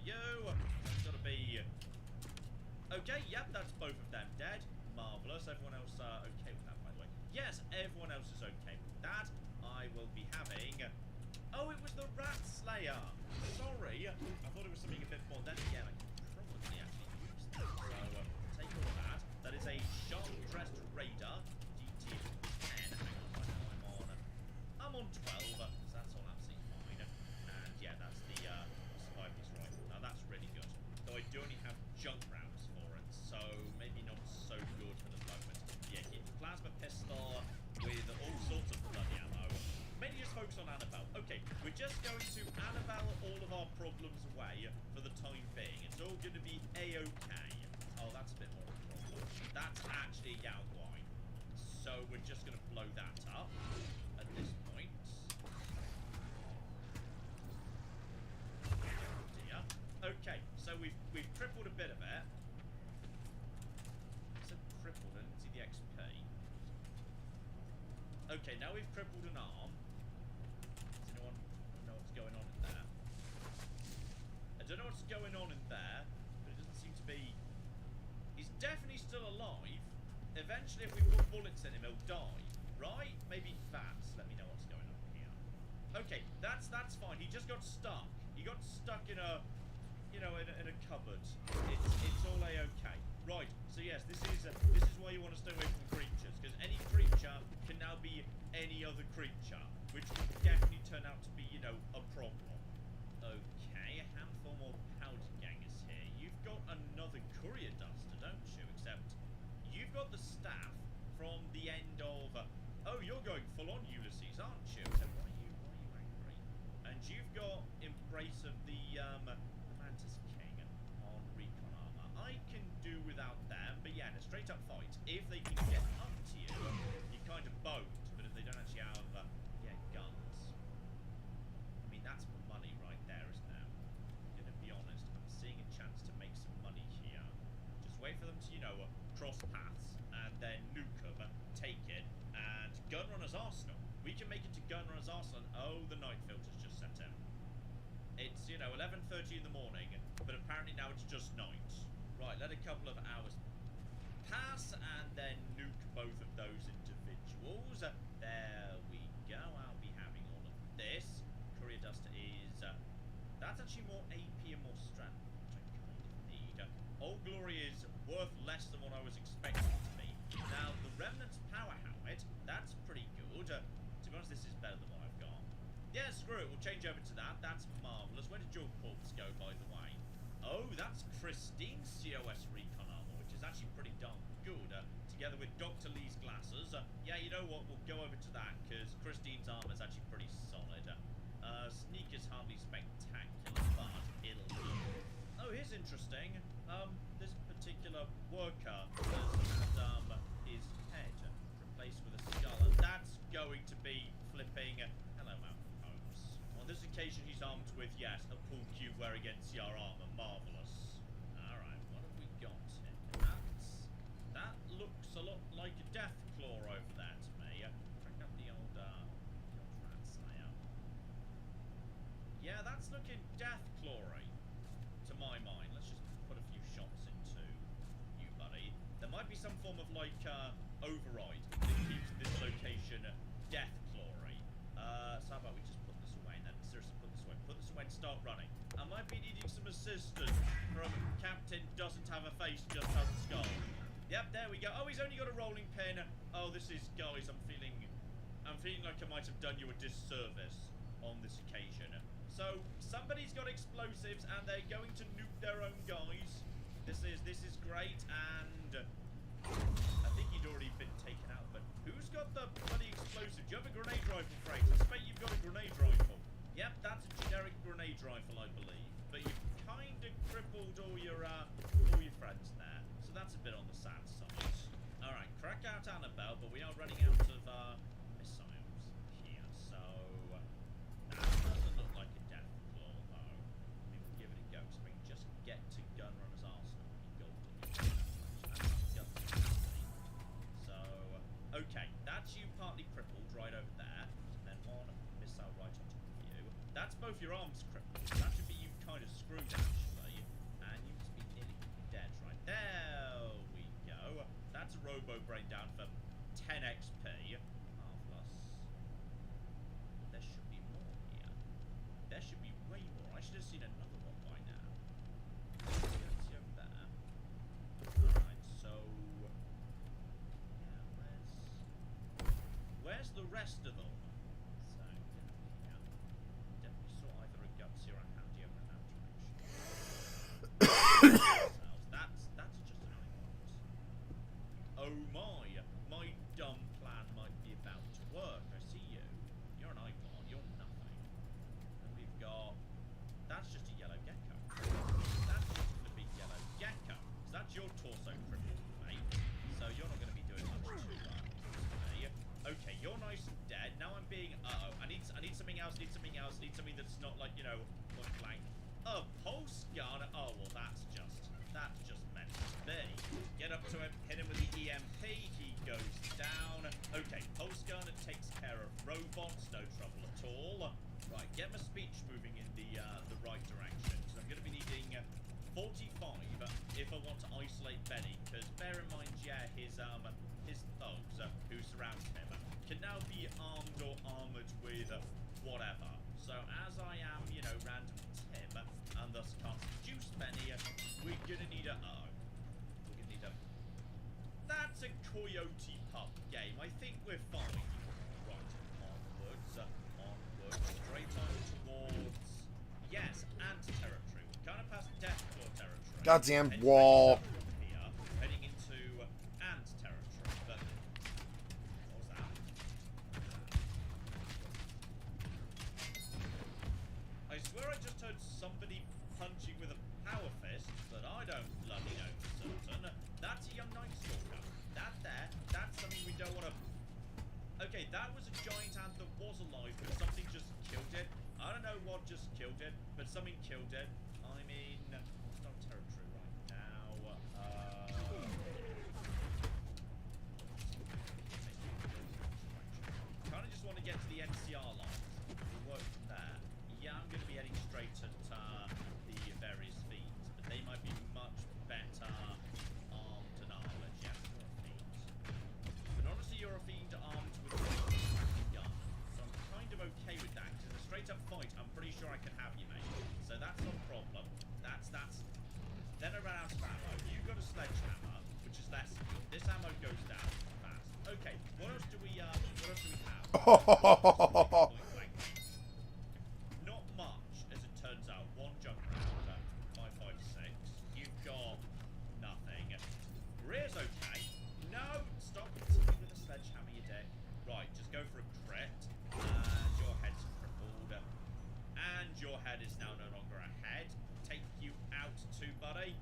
C: you. It's gotta be... Okay, yep, that's both of them dead. Marvellous. Everyone else okay with that, by the way? Yes, everyone else is okay with that. I will be having... Oh, it was the Rat Slayer. Sorry. I thought it was something a bit more. Then again, I could probably actually use that. So, take all that. That is a sharp-dressed raider. DT 10. Hang on, I know I'm on 12. So that's all absolutely fine. And yeah, that's the survivalist rifle. Now that's really good. Though I do only have junk rounds for it, so maybe not so good for the moment. Yeah, keep the plasma pistol with all sorts of bloody ammo. Mainly just focus on Annabelle. Okay, we're just going to Annabelle all of our problems away for the time being. It's all going to be A-okay. Oh, that's a bit more of a problem. That's actually a Yaoguai. So we're just going to blow that up at this point. Dear. Okay, so we've crippled a bit of it. I said crippled, I didn't see the XP. Okay, now we've crippled an arm. Does anyone know what's going on in there? I don't know what's going on in there, but it doesn't seem to be... He's definitely still alive. Eventually, if we put bullets in him, he'll die. Right? Maybe fast. Let me know what's going on here. Okay, that's fine. He just got stuck. He got stuck in a... You know, in a cupboard. It's all a-okay. Right, so yes, this is why you want to stay away from creatures, because any creature can now be any other creature, which would definitely turn out to be, you know, a problem. Okay, a handful cross paths and then nuke them, take it, and Gunrunner's Arsenal. We can make it to Gunrunner's Arsenal. Oh, the night filter's just set in. It's, 11:30 in the morning, but apparently now it's just night. Right, let a couple of hours pass and then nuke both of those individuals. There we go. I'll be having all of this. Courier Dust is... that's actually more AP and more strength, which I kind of need. Old Glory is worth less than what I was expecting it to be. Now, the Remnant's Power Helmet, that's pretty good. To be honest, this is better than what I've got. Yeah, screw it. We'll change over to that. That's marvellous. Where did your corpse go, by the way? Oh, that's Christine's COS Recon armor, which is actually pretty darn good. Together with Dr. Lee's glasses. Yeah, you know what? We'll go over to that, because Christine's armor is actually pretty solid. Sneaker's hardly spectacular, but it'll do. Oh, here's interesting. This particular worker has had his head replaced with a skull, and that's going to be flipping... Hello, Mountain Holmes. On this occasion, he's armed with, yes, a pull cube wearing NCR armor. Marvellous. Alright, what have we got here? That looks a lot like a death claw over there to me. Check out the old rat slayer. Yeah, that's looking death clawy to my mind. Let's just put a few shots into you, buddy. There might be some form of override that keeps this location death clawy. So how about we just put this away then? Seriously, put this away. Put this away and start running. I might be needing some assistance from Captain Doesn't Have a Face, Just Has a Skull. Yep, there we go. Oh, he's only got a rolling pin. Oh, this is, guys, I'm feeling like I might have done you a disservice on this occasion. So, somebody's got explosives and they're going to nuke their own guys. This is great, and I think he'd already been taken out, but who's got the bloody explosive? Do you have a grenade rifle, Frank? I suspect you've got a grenade rifle. Yep, that's a generic grenade rifle, I believe. But you've kind of crippled all your friends there. So that's a bit on the sad side. Alright, crack out Annabelle, but we are running out of missiles here. So that doesn't look like a death claw, though. I mean, we'll give it a go, so we can just get to Gunrunner's Arsenal. So, okay, that's you partly crippled right over there. And then one missile right on top of you. That's both your arms crippled. That should be you kind of screwed, actually. And you must be nearly dead right there. We go. That's a Robo Brain down for 10 XP. Marvellous. There should be more here. There should be way more. I should have seen another one by now. Let's see over there. Alright, so... yeah, where's the rest of them? So, yeah. Definitely saw either a Gutsy or a Handy over in that direction. That's just an island. Oh my dumb plan might be about to work. I see you. You're an icon, you're nothing. And we've got... that's just a yellow gecko. That's just a big yellow gecko. So that's your torso crippled, mate. So you're not going to be doing much to me. Okay, you're nice and dead. Now I'm being... uh-oh. I need something else, need something something that's not like, point blank. A pulse gun? Oh, well, that's just meant to be. Get up to him, hit him with the EMP, he goes down. Okay, pulse gun, it takes care of robots, no trouble at all. Right, get my speech moving in the right direction, because I'm going to be needing 45 if I want to isolate Benny, because bear in mind, yeah, his thugs who surround him can now be armed or armoured with whatever. So as I am, random Tim, and thus can't seduce Benny, we're gonna need a... that's a Coyote Pub game. I think we're fine. Right, onwards, straight on towards... yes, Ant territory. We're kind of past Death Claw territory.
H: Goddamn wall.
C: Here, heading into Ant territory, but... what was that? I swear I just heard somebody punching with a power fist, but I don't bloody know for certain. That's a young Night Stalker. That there, that's something we don't want to... okay, that was a giant ant that was alive, but something just killed it. I don't know what just killed it, but something killed it. I'm in hostile territory right now. Not much, as it turns out. One jump round, 556. You've got nothing. Rear's okay. No, stop with a sledgehammer, you dick. Right, just go for a crit. And your head's crippled. And your head is now no longer a head. Take you out too, buddy.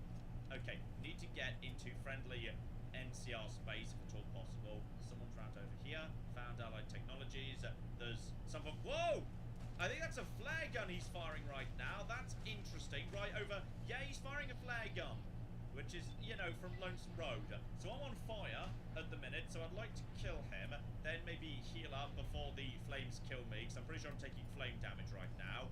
C: Okay, need to get into friendly NCR space if at all possible. Someone's round over here. Found allied technologies. There's something. Whoa! I think that's a flare gun he's firing right now. That's interesting. Right over. Yeah, he's firing a flare gun, which is, you know, from Lonesome Road. So I'm on fire at the minute, so I'd like to kill him, then maybe heal up before the flames kill me, because I'm pretty sure I'm taking flame damage right now.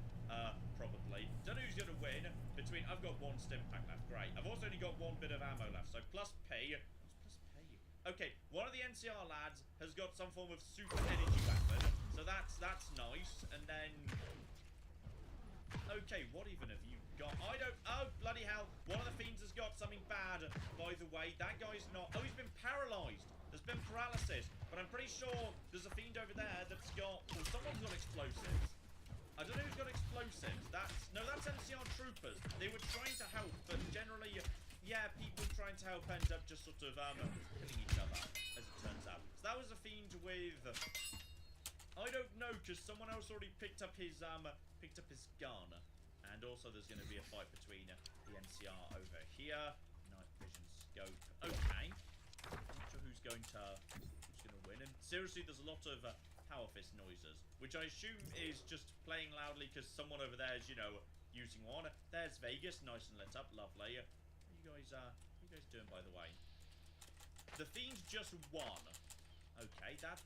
C: Probably. Don't know who's going to win between... I've got one stim pack left. Great. I've also only got one bit of ammo left, so plus P. What's plus P? Okay, one of the NCR lads has got some form of super energy weapon, so that's nice. And then... Okay, what even have you got? I don't... Oh, bloody hell. One of the fiends has got something bad, by the way. That guy's not... Oh, he's been paralyzed. There's been paralysis. But I'm pretty sure there's a fiend over there that's got... Well, someone's got explosives. I don't know who's got explosives. No, that's NCR troopers. They were trying to help, but generally, yeah, people trying to help end up just sort of killing each other, as it turns out. So that was a fiend with... I don't know, because someone else already picked up his gun. And also there's going to be a fight between the NCR over here. Night vision scope. Okay. Not sure who's going to win. And seriously, there's a lot of power fist noises, which I assume is just playing loudly because someone over there is, you know, using one. There's Vegas, nice and lit up, lovely. What are you guys doing, by the way? The fiend just won. Okay, that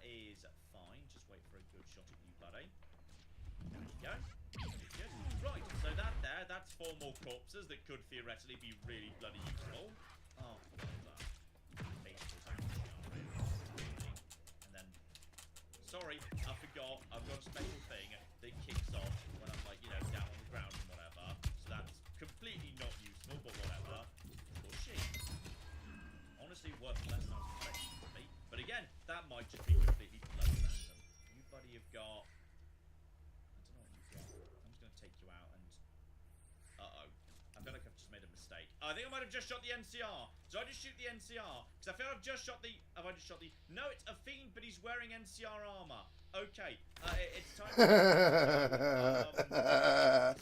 C: is fine. Just wait for a good shot at you, buddy. There you go. Good. Right, so that's 4 more corpses that could theoretically be really bloody useful. Oh, well done. And then, sorry, I forgot. I've got a special thing that kicks off when I'm, like, you know, down on the ground and whatever. So that's completely not useful, but whatever. Or she. Honestly, worth less than I was expecting to be. But again, that might just be completely bloody random. You, buddy, have got... take you out and... Uh-oh. I feel like I've just made a mistake. I think I might have just shot the NCR. So I just shoot the NCR? Because I feel I've just shot the... Have I just shot the... No, it's a fiend, but he's wearing NCR armor. Okay. It's time to go. I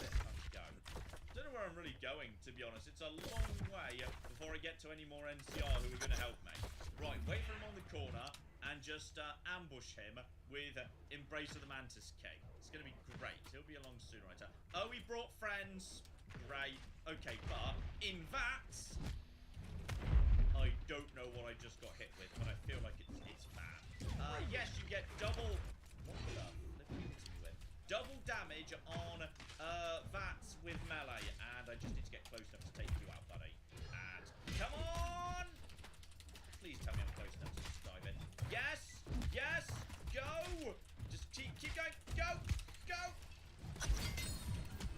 C: don't know where I'm really going, to be honest. It's a long way before I get to any more NCR who are going to help me. Right, wait for him on the corner and just ambush him with Embrace of the Mantis King. It's going to be great. He'll be along soon, right? Oh, he brought friends. Great. Okay, but in that, I don't know what I just got hit with, but I feel like it's bad. Yes, you get double... What the flip are you hitting me with? Double damage on VATS with melee, and I just need to get close enough to take you out, buddy. And come on! Please tell me I'm close enough to just dive in. Yes! Yes! Go! Just keep going. Go! Go!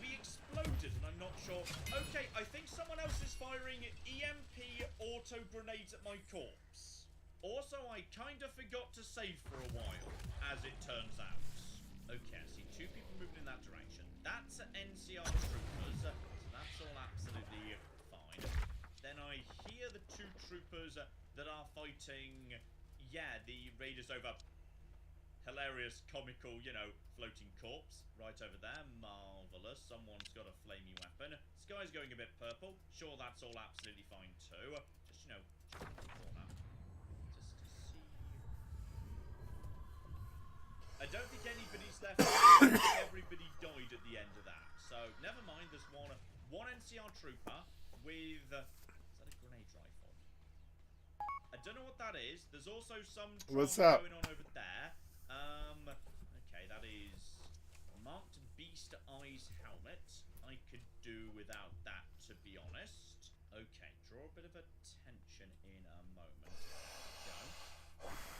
C: We exploded, and I'm not sure. Okay, I think someone else is firing EMP auto grenades at my corpse. Also, I kind of forgot to save for a while, as it turns out. Okay, I see 2 people moving in that direction. That's NCR troopers, so that's all absolutely fine. Then I hear the 2 troopers that are fighting, yeah, the raiders over... Hilarious, comical, you know, floating corpse. Right over there. Marvellous. Someone's got a flamey weapon. Sky's going a bit purple. Sure, that's all absolutely fine too. Just, you know, just in the corner. Just to see... I don't think anybody's left. Everybody died at the end of that. So, never mind. There's one NCR trooper with... Is that a grenade rifle? I don't know what that is. There's also some
H: What's up?
C: Going on over there. Okay, that is marked Beast Eyes helmet. I could do without that, to be honest. Okay, draw a bit of attention in a moment. Go.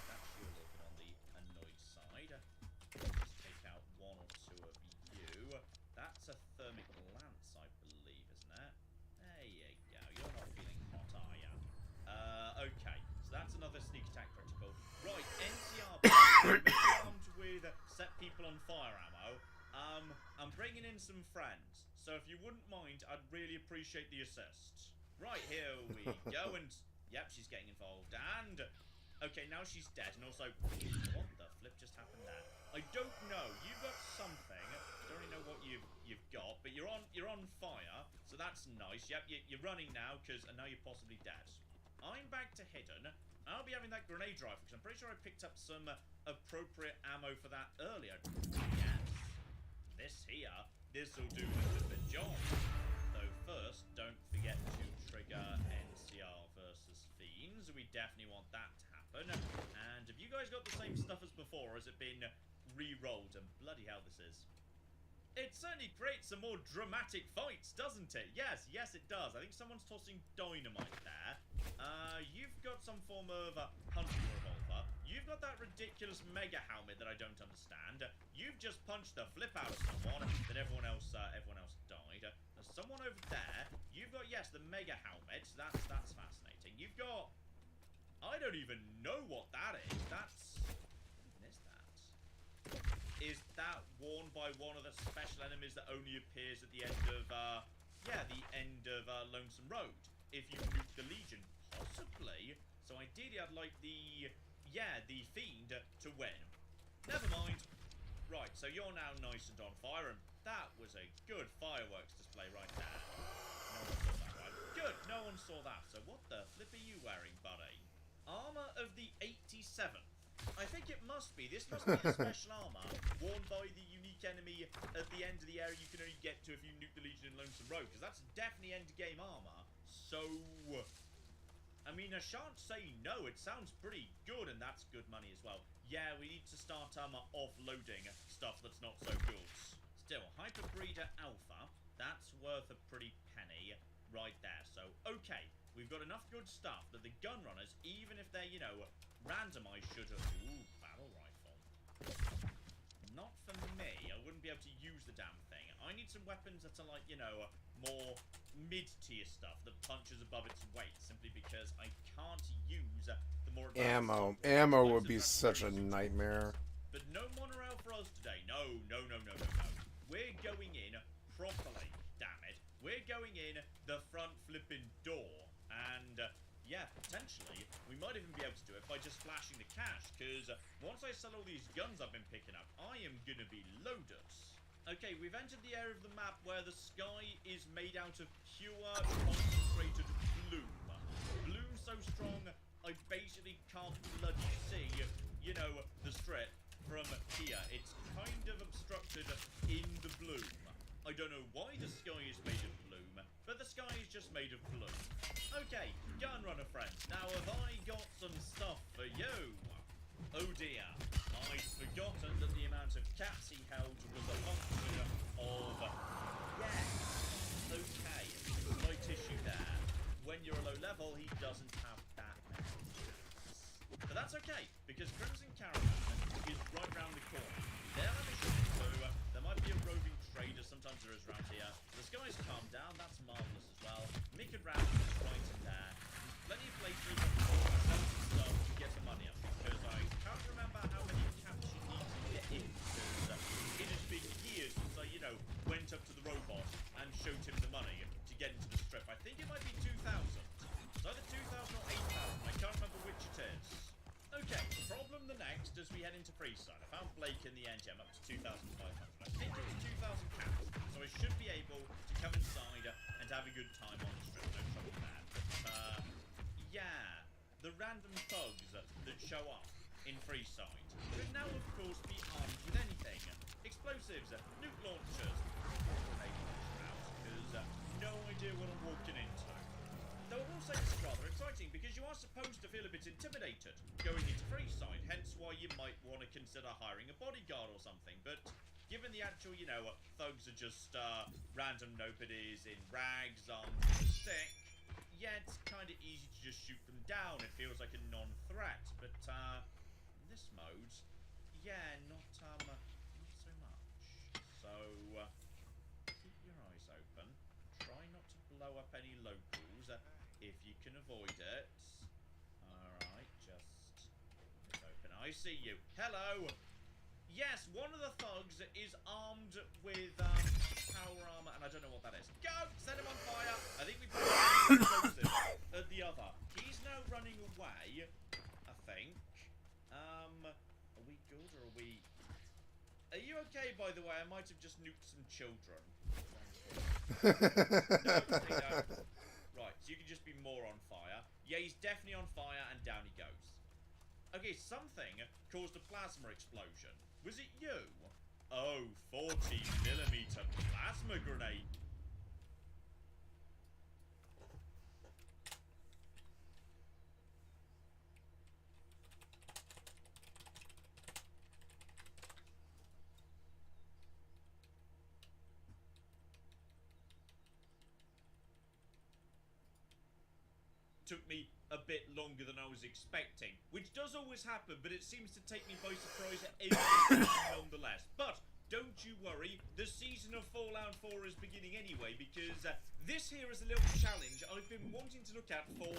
C: That's you a little bit on the annoyed side. Just take out 1 or 2 of you. That's a thermic lance, I believe, isn't it? There you go. You're not feeling hot, are you? Okay, so that's another sneak attack critical. Right, NCR. in some friends. So if you wouldn't mind, I'd really appreciate the assist. Right, here we go, and yep, she's getting involved, and okay, now she's dead, and also, what the flip just happened there? I don't know. You've got something. Don't really know what you've got, but you're on fire, so that's nice. Yep, you're running now, and now you're possibly dead. I'm back to hidden. I'll be having that grenade rifle, because I'm pretty sure I picked up some appropriate ammo for that earlier. Yes. This here, this'll do the job. Though first, don't forget to trigger NCR versus Fiends. We definitely want that to happen. And have you guys got the same stuff as before, or has it been re-rolled? And bloody hell this is. It certainly creates some more dramatic fights, doesn't it? Yes, it does. I think someone's tossing dynamite there. You've got some form of hunting revolver. You've got that ridiculous mega helmet that I don't understand. You've just punched the flip out of someone, then everyone else died. There's someone over there. You've got, yes, the mega helmet. That's fascinating. You've got, I don't even know what that is. That's, what is that? Is that worn by one of the special enemies that only appears at the end of, the end of Lonesome Road? If you nuke the Legion, possibly. So ideally, I'd like the Fiend to win. Never mind. Right, so you're now nice and on fire, and that was a good fireworks display right there. No one saw that, right? Good, no one saw that. So what the flip are you wearing, buddy? Armor of the 87th. I think it must be. This must be a special armor worn by the unique enemy at the end of the area you can only get to if you nuke the Legion in Lonesome Road, because that's definitely end-game armor. So, I mean, I shan't say no. It sounds pretty good, and that's good money as well. Yeah, we need to start offloading stuff that's not so good. Still, Hyperbreeder Alpha, that's worth a pretty penny right there. So, okay, we've got enough good stuff that the gun runners, even if they're, randomized, should have... Ooh, battle rifle. Not for me. I wouldn't be able to use the damn thing. I need some weapons that are like, more mid-tier stuff that punches above its weight, simply because I can't use the more advanced
H: Ammo would be such a nightmare.
C: But no monorail for us today. No. We're going in properly, damn it. We're going in the front flipping door. And, yeah, potentially, we might even be able to do it by just flashing the cash, because once I sell all these guns I've been picking up, I am going to be loaded. Okay, we've entered the area of the map where the sky is made out of pure, concentrated bloom. Bloom so strong, I basically can't bloody see, the strip from here. It's kind of obstructed in the bloom. I don't know why the sky is made of bloom, but the sky is just made of bloom. Okay, gun runner friends, now have I got some stuff for you? Oh dear, I'd forgotten that the amount of cats he held was a function of... Yes, okay, slight issue there. When you're a low level, he doesn't have that many cats. But that's okay, because Crimson Caravan is right round the corner. They're on a mission, so there might be a roving trader, sometimes there is around here. The sky's calmed down, that's marvellous as well. Mick and Ram is right in there. Plenty of places to get some money up, because I can't remember how many caps you need to get in, because it has been years since I, went up to the robot and showed him the money to get into the strip. I think it might be 2,000. It's either 2,000 or 8,000, I can't remember which it is. Okay, problem the next as we head into Freeside. I found Blake in the end, I'm up to 2,500. I think it's 2,000 caps, so I should be able to come inside and have a good time on the strip. No trouble there. But, yeah, the random thugs that show up in Freeside could now, of course, be armed with anything. Explosives, nuke launchers, because no idea what I'm walking into. Though I will say this is rather exciting, because you are supposed to feel a bit intimidated going into Freeside, hence why you might want to consider hiring a bodyguard or something, but given the actual, thugs are just random nobodies in rags, armed with a stick, yeah, it's kind of easy to just shoot them down. It feels like a non-threat, but in this mode, yeah, not so much. So, keep your eyes open. Try not to blow up any locals if you can avoid it. Alright, just... it's open. I see you. Hello! yes, one of the thugs is armed with power armor, and I don't know what that is. Go! Set him on fire! I think we probably explosive at the other. He's now running away, I think. Are we good, or are we... Are you okay, by the way? I might have just nuked some children. No, they don't. Right, so you can just be more on fire. Yeah, he's definitely on fire, and down he goes. Okay, something caused a plasma explosion. Was it you? Oh, 40mm plasma grenade. Took me a bit longer than I was expecting, which does always happen, but it seems to take me by surprise every time nonetheless. But don't you worry, the season of Fallout 4 is beginning anyway, because this here is a little challenge I've been wanting to look at for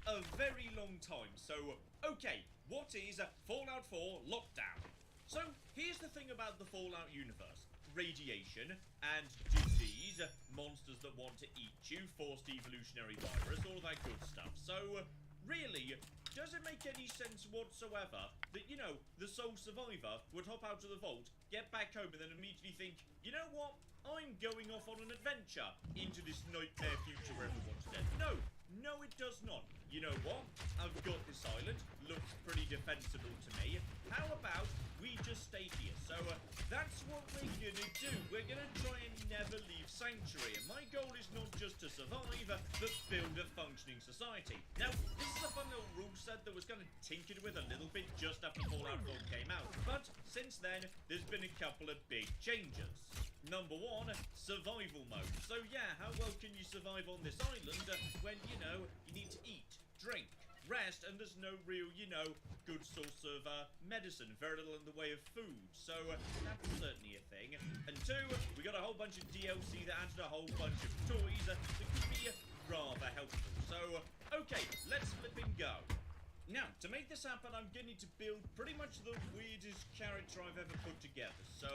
C: a very long time. So, okay, what is Fallout 4 Lockdown? So, here's the thing about the Fallout universe. Radiation and disease, monsters that want to eat you, forced evolutionary virus, all that good stuff. So, really, does it make any sense whatsoever that, you know, the sole survivor would hop out of the vault, get back home, and then immediately think, you know what, I'm going off on an adventure into this nightmare future where everyone's dead? No, no it does not. You know what? I've got this island, looks pretty defensible to me. How about we just stay here? So that's what we're gonna do. We're gonna try and never leave Sanctuary. And my goal is not just to survive, but build a functioning society. Now, this is a fun little rule set that was kind of tinkered with a little bit just after Fallout 4 came out. But since then, there's been a couple of big changes. Number one, survival mode. So yeah, how well can you survive on this island when, you know, you need to eat, drink, rest, and there's no real, you know, good source of medicine, very little in the way of food. So that's certainly a thing. And two, we got a whole bunch of DLC that added a whole bunch of toys that could be rather helpful. So, okay, let's flip and go. Now, to make this happen, I'm going to need to build pretty much the weirdest character I've ever put together. So,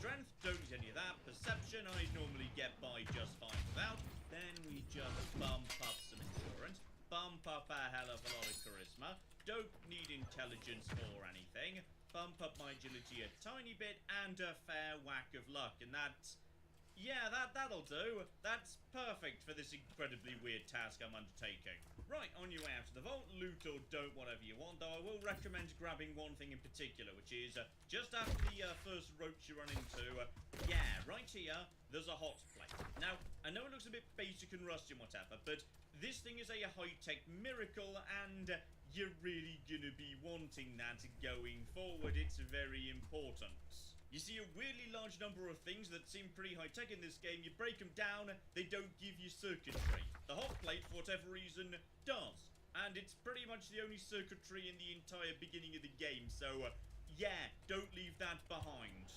C: strength, don't need any of that. Perception, I normally get by just fine without. Then we just bump up some endurance. Bump up a hell of a lot of charisma. Don't need intelligence or anything. Bump up my agility a tiny bit and a fair whack of luck. And that's... yeah, that'll do. That's perfect for this incredibly weird task I'm undertaking. Right, on your way out of the vault, loot or don't, whatever you want, though I will recommend grabbing one thing in particular, which is just after the first roach you run into, yeah, right here, there's a hot plate. Now, I know it looks a bit basic and rusty and whatever, but this thing is a high-tech miracle, and you're really gonna be wanting that going forward. It's very important. You see a weirdly large number of things that seem pretty high-tech in this game. You break them down, they don't give you circuitry. The hot plate, for whatever reason, does. And it's pretty much the only circuitry in the entire beginning of the game, so, yeah, don't leave that behind.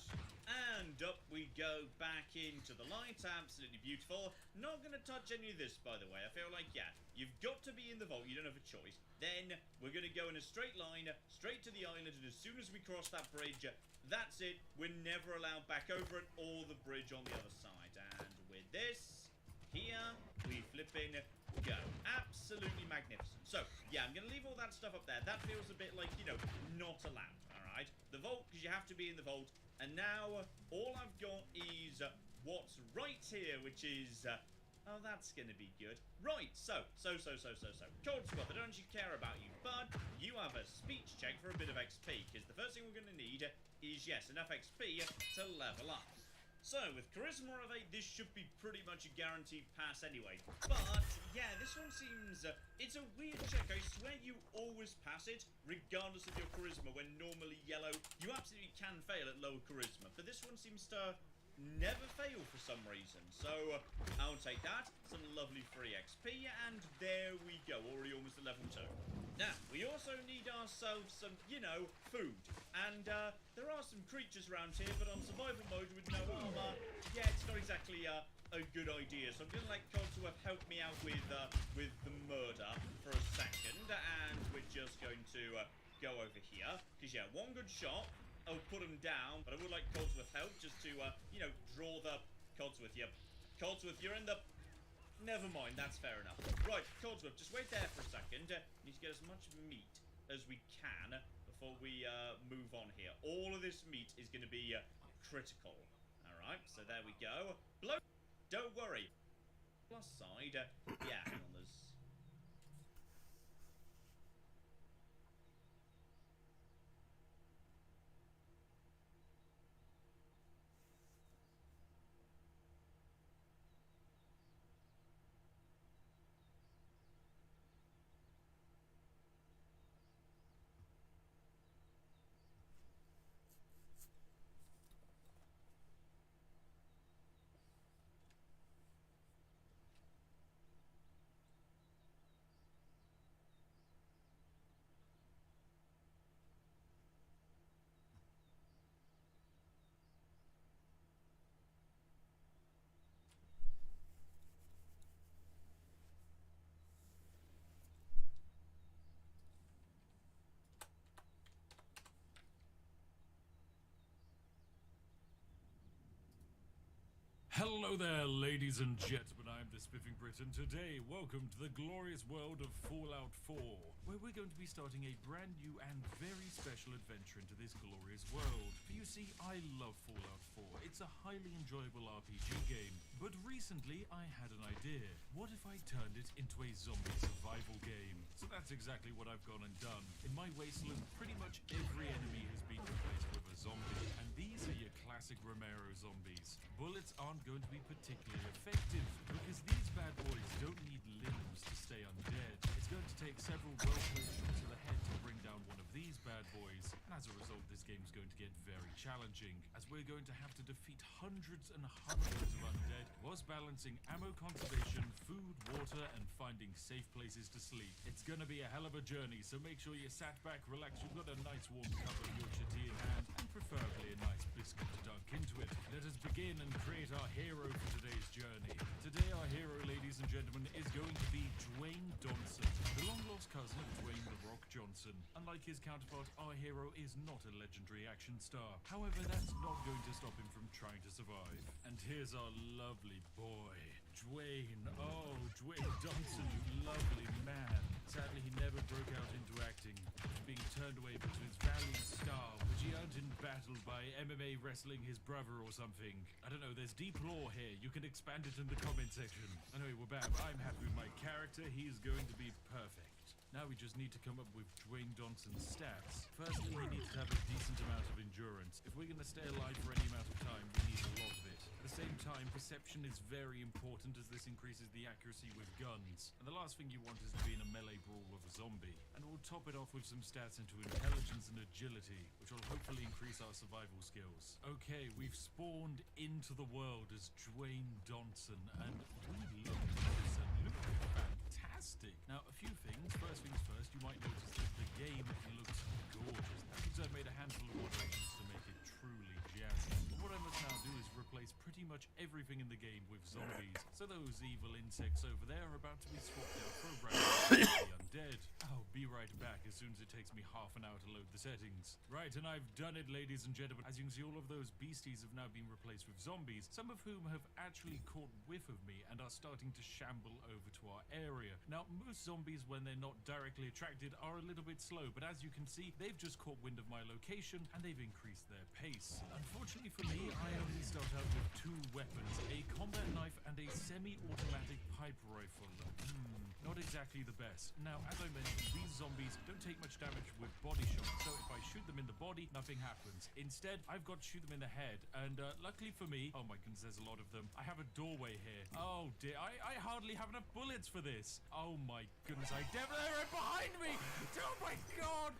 C: And up we go back into the light. Absolutely beautiful. Not gonna touch any of this, by the way. I feel like, yeah, you've got to be in the vault. You don't have a choice. Then we're gonna go in a straight line, straight to the island, and as soon as we cross that bridge, that's it. We're never allowed back over it or the bridge on the other side. And with this, here, we flip in, go. Absolutely magnificent. So, yeah, I'm going to leave all that stuff up there. That feels a bit like, you know, not allowed, alright? The vault, because you have to be in the vault. And now, all I've got is what's right here, which is... oh, that's going to be good. Right, so. Cold Squad, I don't actually care about you, but you have a speech check for a bit of XP, because the first thing we're going to need is, yes, enough XP to level up. So, with Charisma of 8, this should be pretty much a guaranteed pass anyway. But, yeah, this one seems... it's a weird check. I swear you always pass it, regardless of your Charisma. When normally yellow, you absolutely can fail at lower Charisma. But this one seems to... never fail for some reason. So, I'll take that. Some lovely free XP, and there we go. Already almost at level 2. Now, we also need ourselves some, you know, food. And, there are some creatures around here, but on survival mode with no armor, yeah, it's not exactly, a good idea. So I'm gonna let Codsworth help me out with the murder for a second. And we're just going to, go over here. Because, yeah, one good shot. put them down, but I would like Codsworth help just to, you know, draw the... Codsworth, you're in the... Never mind, that's fair enough. Right, Codsworth, just wait there for a second. Need to get as much meat as we can before we move on here. All of this meat is going to be critical. Alright, so there we go. Blow... Don't worry. Plus side, yeah, hang on, there's...
K: Hello there, ladies and gentlemen, I'm the Spiffing Brit, and today, welcome to the glorious world of Fallout 4, where we're going to be starting a brand new and very special adventure into this glorious world. For you see, I love Fallout 4, it's a highly enjoyable RPG game, but recently I had an idea. What if I turned it into a zombie survival game? So that's exactly what I've gone and done. In my wasteland, pretty much every enemy has been replaced with a zombie, and these are your classic Romero zombies. Bullets aren't going to be particularly effective because these bad boys don't need limbs to stay undead. It's going to take several well-placed shots to the head to bring down one of these bad boys, and as a result this game's going to get very challenging, as we're going to have to defeat hundreds and hundreds of undead whilst balancing ammo conservation, food, water, and finding safe places to sleep. It's gonna be a hell of a journey, so make sure you're sat back, relax, you've got a nice warm cup of Yorkshire tea in hand, and preferably a nice biscuit to dunk into it. Let us begin and create our hero for today's journey. Today our hero, ladies and gentlemen, is going to be Dwayne Johnson, the long-lost cousin of Dwayne "The Rock" Johnson. Unlike his counterpart, our hero is not a legendary action star. However, that's not going to stop him from trying to survive. And here's our lovely boy, Dwayne. Oh, Dwayne Johnson, you lovely man. Sadly, he never broke out into acting, being turned away because of his valiant star, which he earned in battle by MMA wrestling his brother or something. I don't know, there's deep lore here. You can expand it in the comment section. Anyway, we're back. I'm happy with my character. He's going to be perfect. Now we just need to come up with Dwayne Johnson's stats. Firstly, he needs to have a decent amount of endurance. If we're going to stay alive for any amount of time, we need a lot of it. At the same time, perception is very important as this increases the accuracy with guns. And the last thing you want is to be in a melee brawl with a zombie. And we'll top it off with some stats into intelligence and agility, which will hopefully increase our survival skills. Okay, we've spawned into the world as Dwayne Johnson, and we look fantastic. Now, a few things. First things first, you might notice that the game looks gorgeous. That means I've made a handful of alterations to make it truly jazzy. But what I must now do is replace pretty much everything in the game with zombies. So those evil insects over there are about to be swapped out for a brand new undead. I'll be right back as soon as it takes me half an hour to load the settings. Right, and I've done it, ladies and gentlemen. As you can see, all of those beasties have now been replaced with zombies, some of whom have actually caught whiff of me and are starting to shamble over to our area. Now, most zombies, when they're not directly attracted, are a little bit slow, but as you can see, they've just caught wind of my location and they've increased their pace. Unfortunately for me, I only start out with two weapons, a combat knife and a semi-automatic pipe rifle. Not exactly the best. Now, as I mentioned, these zombies don't take much damage with body shots, so if I shoot them in the body, nothing happens. Instead, I've got to shoot them in the head, and luckily for me, oh my goodness, there's a lot of them, I have a doorway here. Oh dear, I hardly have enough bullets for this. Oh my goodness, they're right behind me! Oh my god!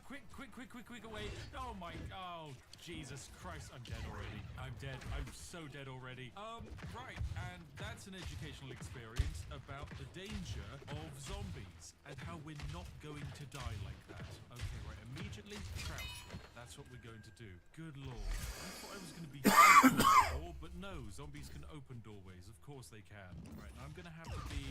K: Quick away. Oh Jesus Christ, I'm dead already. I'm dead. I'm so dead already. Right, and that's an educational experience about the danger of zombies and how we're not going to die like that. Okay, right, immediately crouch. That's what we're going to do. Good lord. I thought I was going to be door, but no, zombies can open doorways. Of course they can. Right, now I'm going to have to be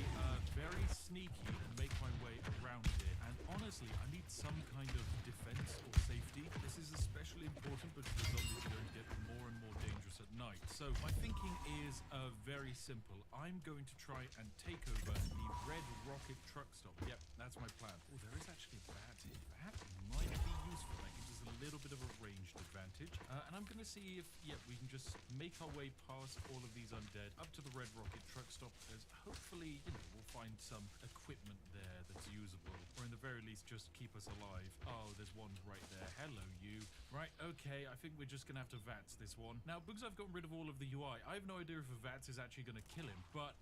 K: very sneaky and make my way around here. And honestly, I need some kind of defense or safety. This is especially important because the zombies are going to get more and more dangerous at night. So my thinking is very simple. I'm going to try and take over the Red Rocket truck stop. Yep, that's my plan. Oh, there is actually a bat here. That might be useful. That gives us a little bit of a ranged advantage. And I'm going to see if, we can just make our way past all of these undead up to the Red Rocket truck stop, as hopefully, we'll find some equipment there that's usable, or in the very least, just keep us alive. Oh, there's one right there. Hello, you. Right, okay, I think we're just going to have to VATS this one. Now, because I've gotten rid of all of the UI, I have no idea if a VATS is actually going to kill him, but,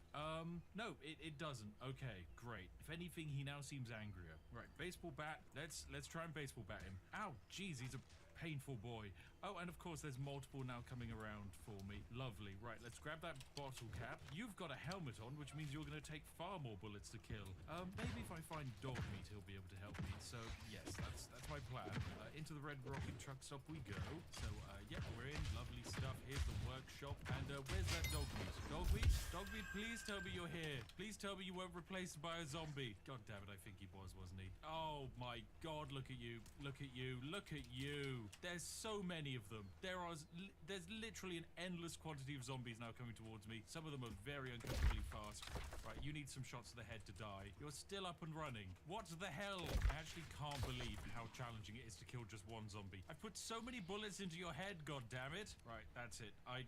K: no, it doesn't. Okay, great. If anything, he now seems angrier. Right, baseball bat. Let's try and baseball bat him. Ow, jeez, he's a painful boy. Oh, and of course there's multiple now coming around for me. Lovely. Right, let's grab that bottle cap. You've got a helmet on, which means you're going to take far more bullets to kill. Maybe if I find dog meat, he'll be able to help me. So, yes, that's my plan. Into the Red Rocket truck stop we go. So, we're in. Lovely stuff. Here's the workshop. And where's that dog meat? Dog meat? Dog meat, please tell me you're here. Please tell me you weren't replaced by a zombie. God damn it, I think he was, wasn't he? Oh my god, look at you. Look at you. Look at you. There's so many of them. There's literally an endless quantity of zombies now coming towards me. Some of them are very uncomfortably fast. Right, you need some shots to the head to die. You're still up and running. What the hell? I actually can't believe how challenging it is to kill just one zombie. I put so many bullets into your head, god damn it. Right, that's it. I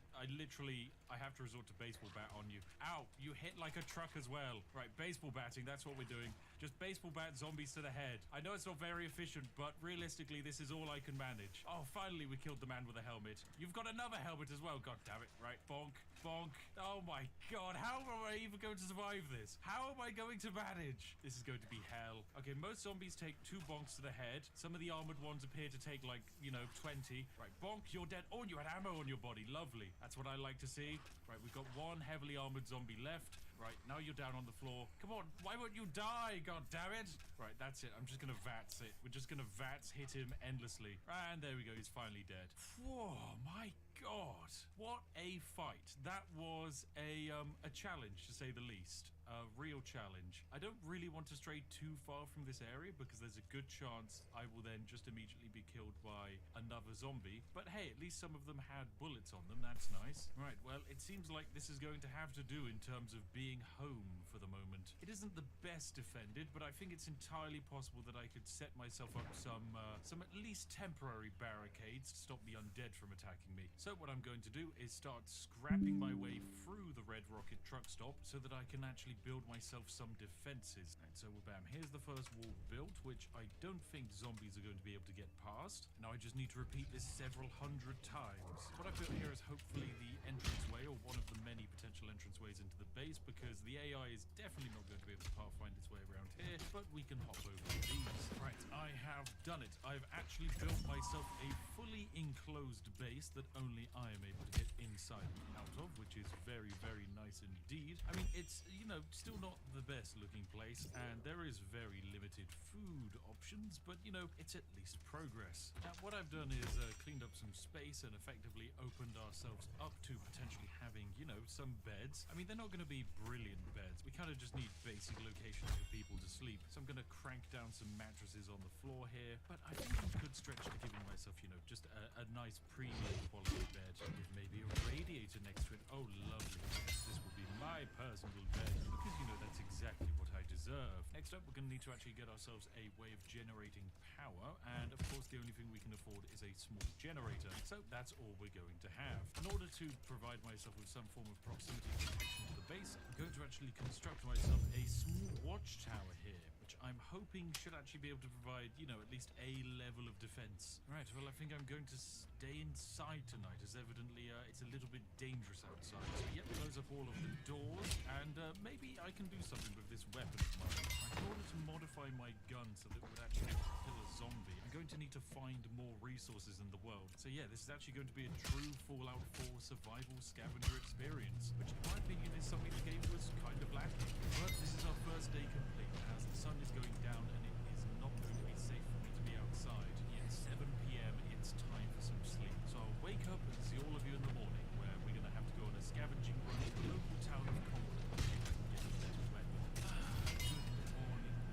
K: have to resort to baseball bat on you. Ow, you hit like a truck as well. Right, baseball batting, that's what we're doing. Just baseball bat zombies to the head. I know it's not very efficient, but realistically, this is all I can manage. Oh, finally we killed the man with a helmet. You've got another helmet as well, god damn it. Right, bonk, bonk. Oh my god, how am I even going to survive this? How am I going to manage? This is going to be hell. Okay, most zombies take 2 bonks to the head. Some of the armored ones appear to take like, 20. Right, bonk, you're dead. Oh, and you had ammo on your body. Lovely. That's what I like to see. Right, we've got one heavily armored zombie left. Right, now you're down on the floor. Come on, why won't you die? God damn it. Right, that's it. I'm just gonna VATS it. We're just gonna VATS hit him endlessly. And there we go, he's finally dead. Whoa, my god. What a fight. That was a challenge, to say the least. A real challenge. I don't really want to stray too far from this area because there's a good chance I will then just immediately be killed by another zombie. But hey, at least some of them had bullets on them. That's nice. Right, well, it seems like this is going to have to do in terms of being home for the moment. It isn't the best defended, but I think it's entirely possible that I could set myself up some at least temporary barricades to stop the undead from attacking me. So what I'm going to do is start scrapping my way through the Red Rocket truck stop so that I can actually build myself some defenses. And so bam, here's the first wall built, which I don't think zombies are going to be able to get past. Now I just need to repeat this several hundred times. What I've built here is hopefully the entranceway, or one of the many potential entranceways into the base, because the AI is definitely not going to be able to pathfind its way around here, but we can hop over these. Right, I have done it. I've actually built myself a fully enclosed base that only I am able to get inside and out of, which is very, very nice indeed. I mean, it's, still not the best looking place, and there is very limited food options, but it's at least progress. Now what I've done is cleaned up some space and effectively opened ourselves up to potentially having some beds. I mean, they're not going to be brilliant beds. We kind of just need basic locations for people to sleep. So I'm going to crank down some mattresses on the floor here, but I think I could stretch to giving myself just a nice premium quality bed with maybe a radiator next to it. Oh lovely, this will be my personal bed, because that's exactly what I deserve. Next up, we're going to need to actually get ourselves a way of generating power, and of course the only thing we can afford is a small generator, so that's all we're going to have. In order to provide myself with some form of proximity protection to the base, I'm going to actually construct myself a small watchtower here, which I'm hoping should actually be able to provide, at least a level of defense. Right, well, I think I'm going to stay inside tonight, as evidently it's a little bit dangerous outside. So yep, close up all of the doors, and maybe I can do something with this weapon of mine. In order to modify my gun so that it would actually kill a zombie, I'm going to need to find more resources in the world. So yeah, this is actually going to be a true Fallout 4 survival scavenger experience, which in my opinion is something the game was kind of lacking. But this is our first day complete, as the sun is going down and it is not going to be safe for me to be outside. Yes, 7 p.m. it's time for some sleep. So I'll wake up and see all of you in the morning, where we're going to have to go on a scavenging run to the local town of Concord.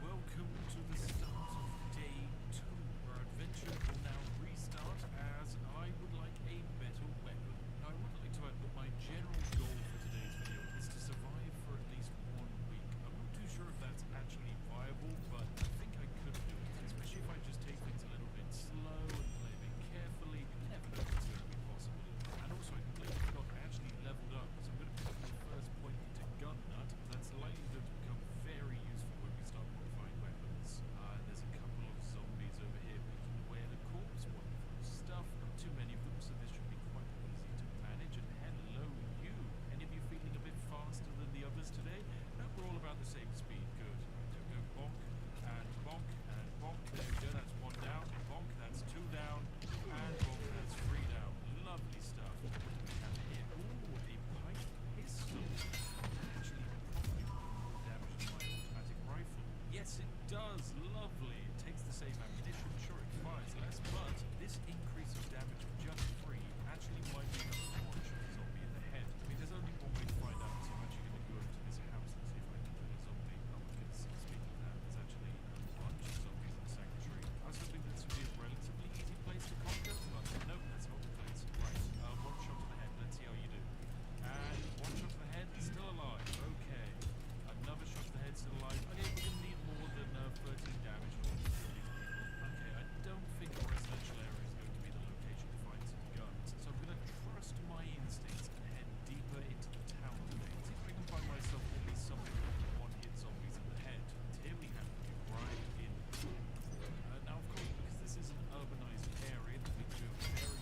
K: Welcome to the start of day 2. Our adventure will now restart, does. Lovely. It takes the same ammunition. Sure, it fires less, but this increase of damage of just 3 actually might be enough to one shot a zombie in the head. I mean, there's only one way to find out, so I'm actually going to go over to this house and see if I can kill a zombie. Oh, because speaking of that, there's actually a bunch of zombies in the sanctuary. I was hoping this would be a relatively easy place to conquer, but nope, that's not the place. Right, one shot to the head. Let's see how you do. And one shot to the head, still alive. Okay. Another shot to the head, still alive. Okay, we're going to need more than 13 damage in order to kill these people. Okay, I don't think a residential area is going to be the location to find some guns, so I'm going to trust my instincts and head deeper into the town today. See if I can find myself at least something that can one-hit zombies in the head. And here we have the right in. Now, of course, because this is an urbanized area, that means we're very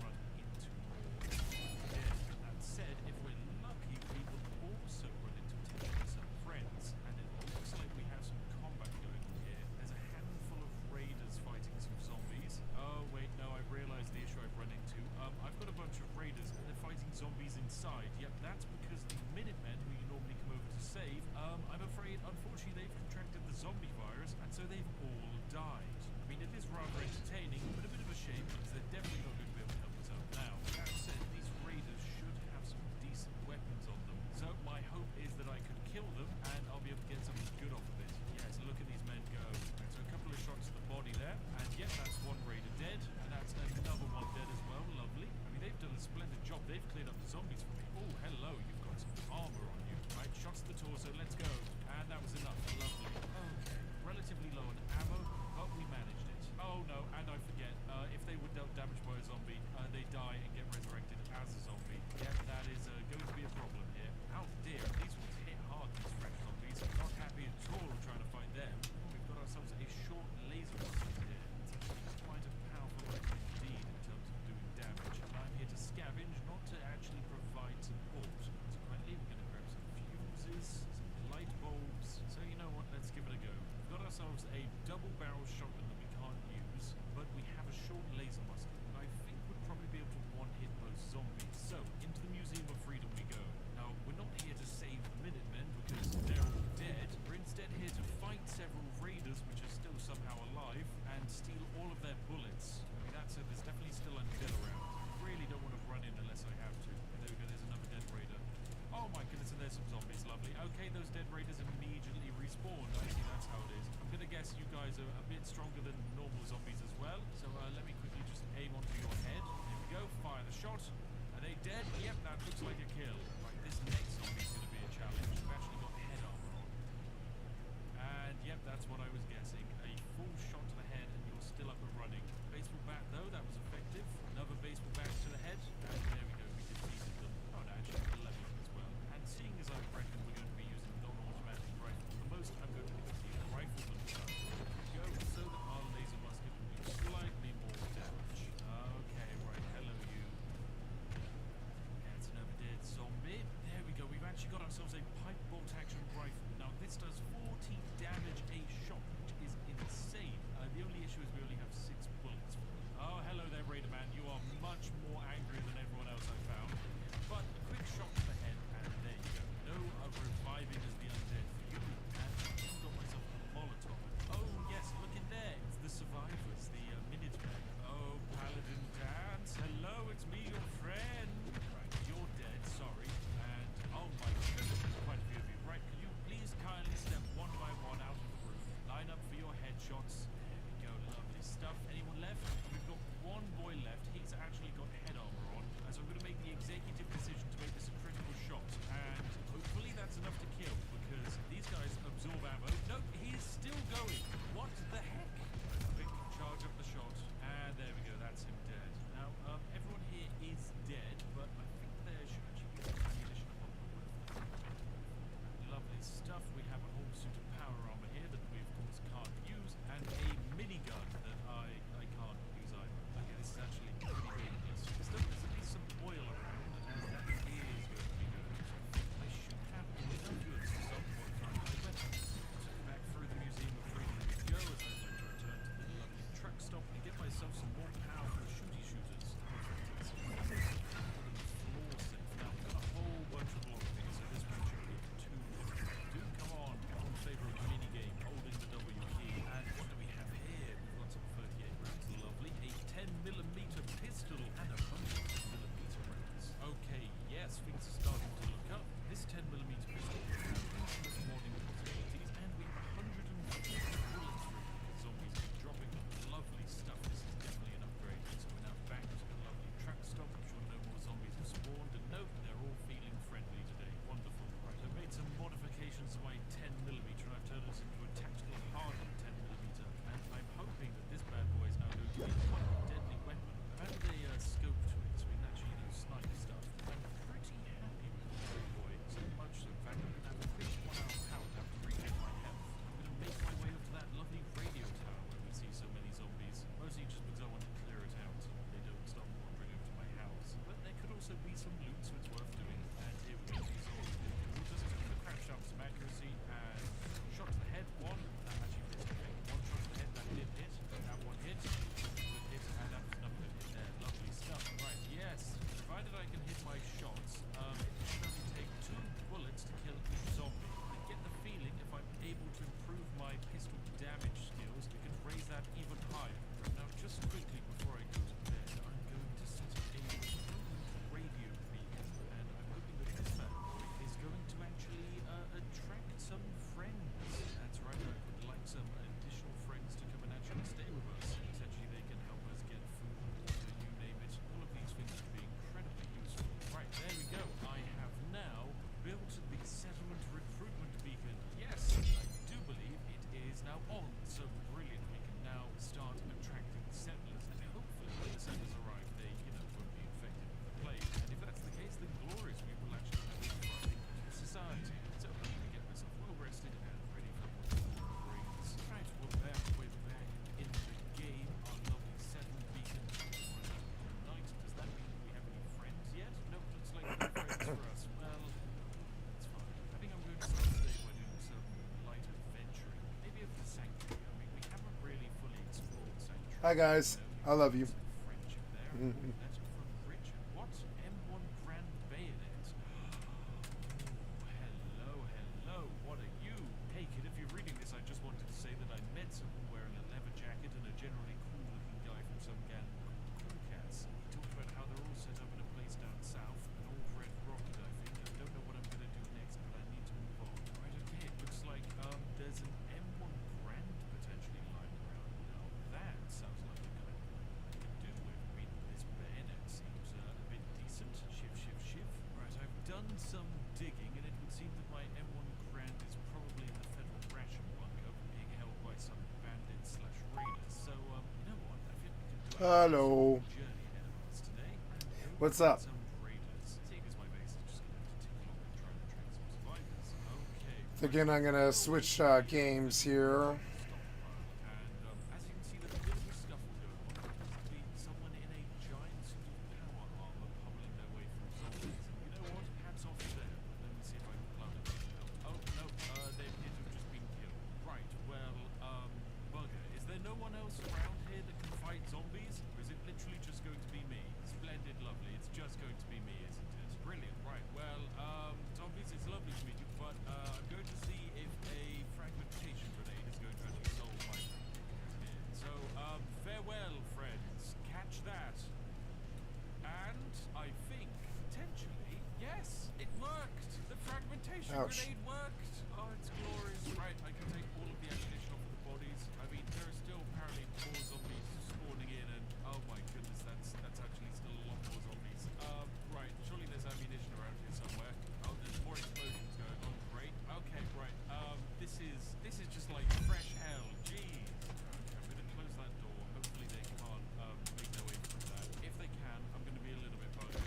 K: likely to run into more dead. That said, if we're lucky, we will also run into potentially some friends. And it looks like we have some combat going on here. There's a handful of raiders fighting some zombies. Oh, wait, no, I've realized the issue I've run into. I've got a bunch of raiders, and they're fighting zombies inside. Yep, that's because the Minutemen, who you normally come over to save, I'm afraid, unfortunately, they've contracted the zombie virus, and so they've all died. I mean, it is rather entertaining, but a bit of a shame, because they're definitely not going to be able to help us out now. That said, these raiders should have some decent weapons on them, so my hope is that I could kill them, and I'll be able to get something good off of it. Yeah, so look at these men go. Right, so a couple of shots to the body there, and yeah, that's one raider dead, and that's another one dead as well. Lovely. I mean, they've done a splendid job. They've cleared up the zombies for me. Oh, hello, you've got some armor on you. Right, shots to the torso, let's go. And that was enough. Lovely. Okay, relatively low on ammo, but we managed it. Oh no, and I forget, if they were dealt damage by a zombie, they die and get resurrected as a zombie. Yep, that is going to be a problem here. Oh dear, these ones hit hard, these fresh zombies. Not happy at all trying to fight them. We've got ourselves a short laser musket here. It's actually quite a powerful item indeed in terms of doing damage. I'm here to scavenge, not to actually provide support. Consequently, we're going to grab some fuses, some light bulbs. So you know what, let's give it a go. We've got ourselves a double-barrel shotgun that we can't use, but we have a short laser musket that I think would probably be able to one-hit those zombies. So, into the Museum of Freedom we go. Now, we're not here to save the Minutemen because they're all dead. We're instead here to fight several raiders which are still somehow alive and steal all of their bullets. I mean, that said, there's definitely still undead around. I really don't want to run in unless I have to. And there we go, there's another dead raider. Oh my goodness, and there's some zombies. Lovely. Okay, those dead raiders immediately respawned. I see, that's how it is. I'm going to guess you guys are a bit stronger than normal zombies as well. So let me quickly just aim onto your head. There we go. Fire the shot. Are they dead? Yep, that looks like a kill. Right, this next zombie is going to be a challenge. We've actually got head armor on. And yep, that's what I was guessing. A full shot to the head and you're still up and running. Baseball bat though, that was effective. Another baseball bat to the head. And there we go, we defeated them. Oh no, actually level up as well. And seeing as I reckon we're going to be using non-automatic rifle, the most I'm going to be looking at rifleman style. There we go, so that our laser musket will do slightly more damage. Okay, right, hello you. That's another dead
H: Hi guys, I love you.
K: Friendship there.
H: Mhm.
K: Letter from Richard. What? M1 Grand Bayonet. Hello, hello. What are you? Hey kid, if you're reading this, I just wanted to say that I met someone wearing a leather jacket and a generally cool-looking guy from some gang called Cool Cats. He talked about how they're all set up in a place down south, an old red rocket, I think. I don't know what I'm gonna do next, but I need to move on. Right, okay, it looks like there's an M1 Grand potentially lying around now. That sounds like the kind of thing I could do with reading this bayonet. Seems a bit decent. Shiv. Right, I've done some digging, and it would seem that my M1 Grand is probably in the federal ration bunker, being held by some bandits / raiders. So, you know what? I think we can do
H: Hello.
K: a journey ahead of us today. And
H: What's up?
K: some raiders. Seeing as my base is just going to tick along and try to train some survivors. Okay.
H: Thinking I'm gonna switch games here.
K: And as you can see, there's a bit of a scuffle going on. There seems to be someone in a giant suit of power armor pummeling their way through zombies. And you know what? Hats off to them. Let me see if I can cloud it out. Oh, no, they appear to have just been killed. Right, well, bugger. Is there no one else around here that can fight zombies? Or is it literally just going to be me? Splendid, lovely. It's just going to be me, isn't it? Brilliant. Right, well, zombies, it's lovely to meet you, but I'm going to see if a fragmentation grenade is going to actually solve my problem here. So, farewell, friends. Catch that. And I think, potentially, yes, it worked. The fragmentation
H: Ouch.
K: grenade worked. Oh, it's glorious. Right, I can take all of the ammunition off of the bodies. I mean, there are still apparently more zombies spawning in, and oh my goodness, that's actually still a lot more zombies. Right, surely there's ammunition around here somewhere. Oh, there's more explosions going on. Great. Okay, right. This is just like fresh hell. Jeez. Okay, I'm gonna close that door. Hopefully they can't make their way through that. If they can, I'm gonna be a little bit buggered.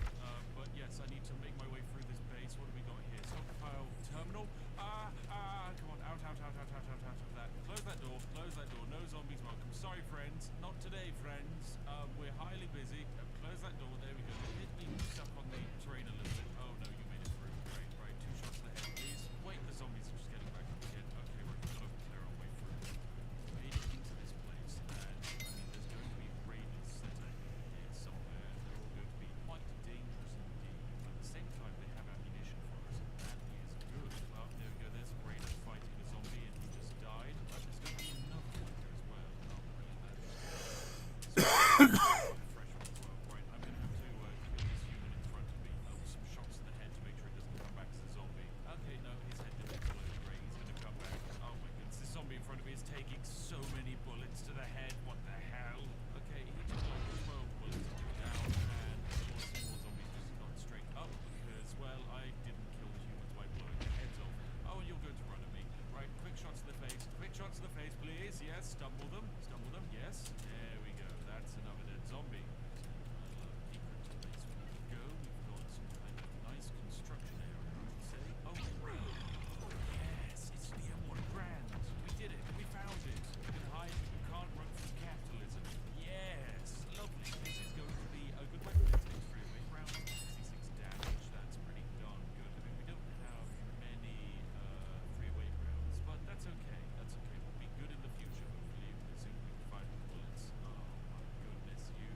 K: But yes, I need to make my way through this base. What do we got here? Stockpile terminal. Come on, out of that. Close that door. No zombies welcome. Sorry, friends. Not today, friends. We're highly busy. Close that door. There we go. Hit me stuck on the terrain a little bit. Oh no, you made it through. Right. 2 shots to the head, please. Wait, the zombies are just getting back up again. Okay, right, we've got to clear our way through. Made it into this place, and I mean, there's going to be raiders set out here somewhere. They're all going to be quite dangerous indeed. But at the same time, they have ammunition for us, and that is good. Well, there we go. There's a raider fighting a zombie, and he just died. But there's going to be another one here as well. Oh, brilliant. That is fresh one as well. Right, I'm going to have to kill this human in front of me. Some shots to the head to make sure it doesn't come back as a zombie. Okay, no, his head didn't explode. Great, he's going to come back. Oh my goodness, this zombie in front of me is taking so many bullets to the head. What the hell? Okay, he took like 12 bullets to go down, and of course more zombies just gone straight up because, well, I didn't kill the humans by blowing their heads off. Oh, and you're going to run at me. Right, quick shots to the face. Quick shots to the face, please. Yes, stumble them. Yes. There we go. That's another dead zombie. I love deeper into the base we need to go. We've got some kind of nice construction area, I would say. Oh, yes, it's the M1 Grand. We did it. We found it. We can hide, but you can't run from capitalism. Yes, lovely. This is going to be a good weapon. It takes 3 away rounds, 66 damage. That's pretty darn good. I mean, we don't have many 3 away rounds, but that's okay. We'll be good in the future, hopefully, assuming we can find the bullets. Oh my goodness, you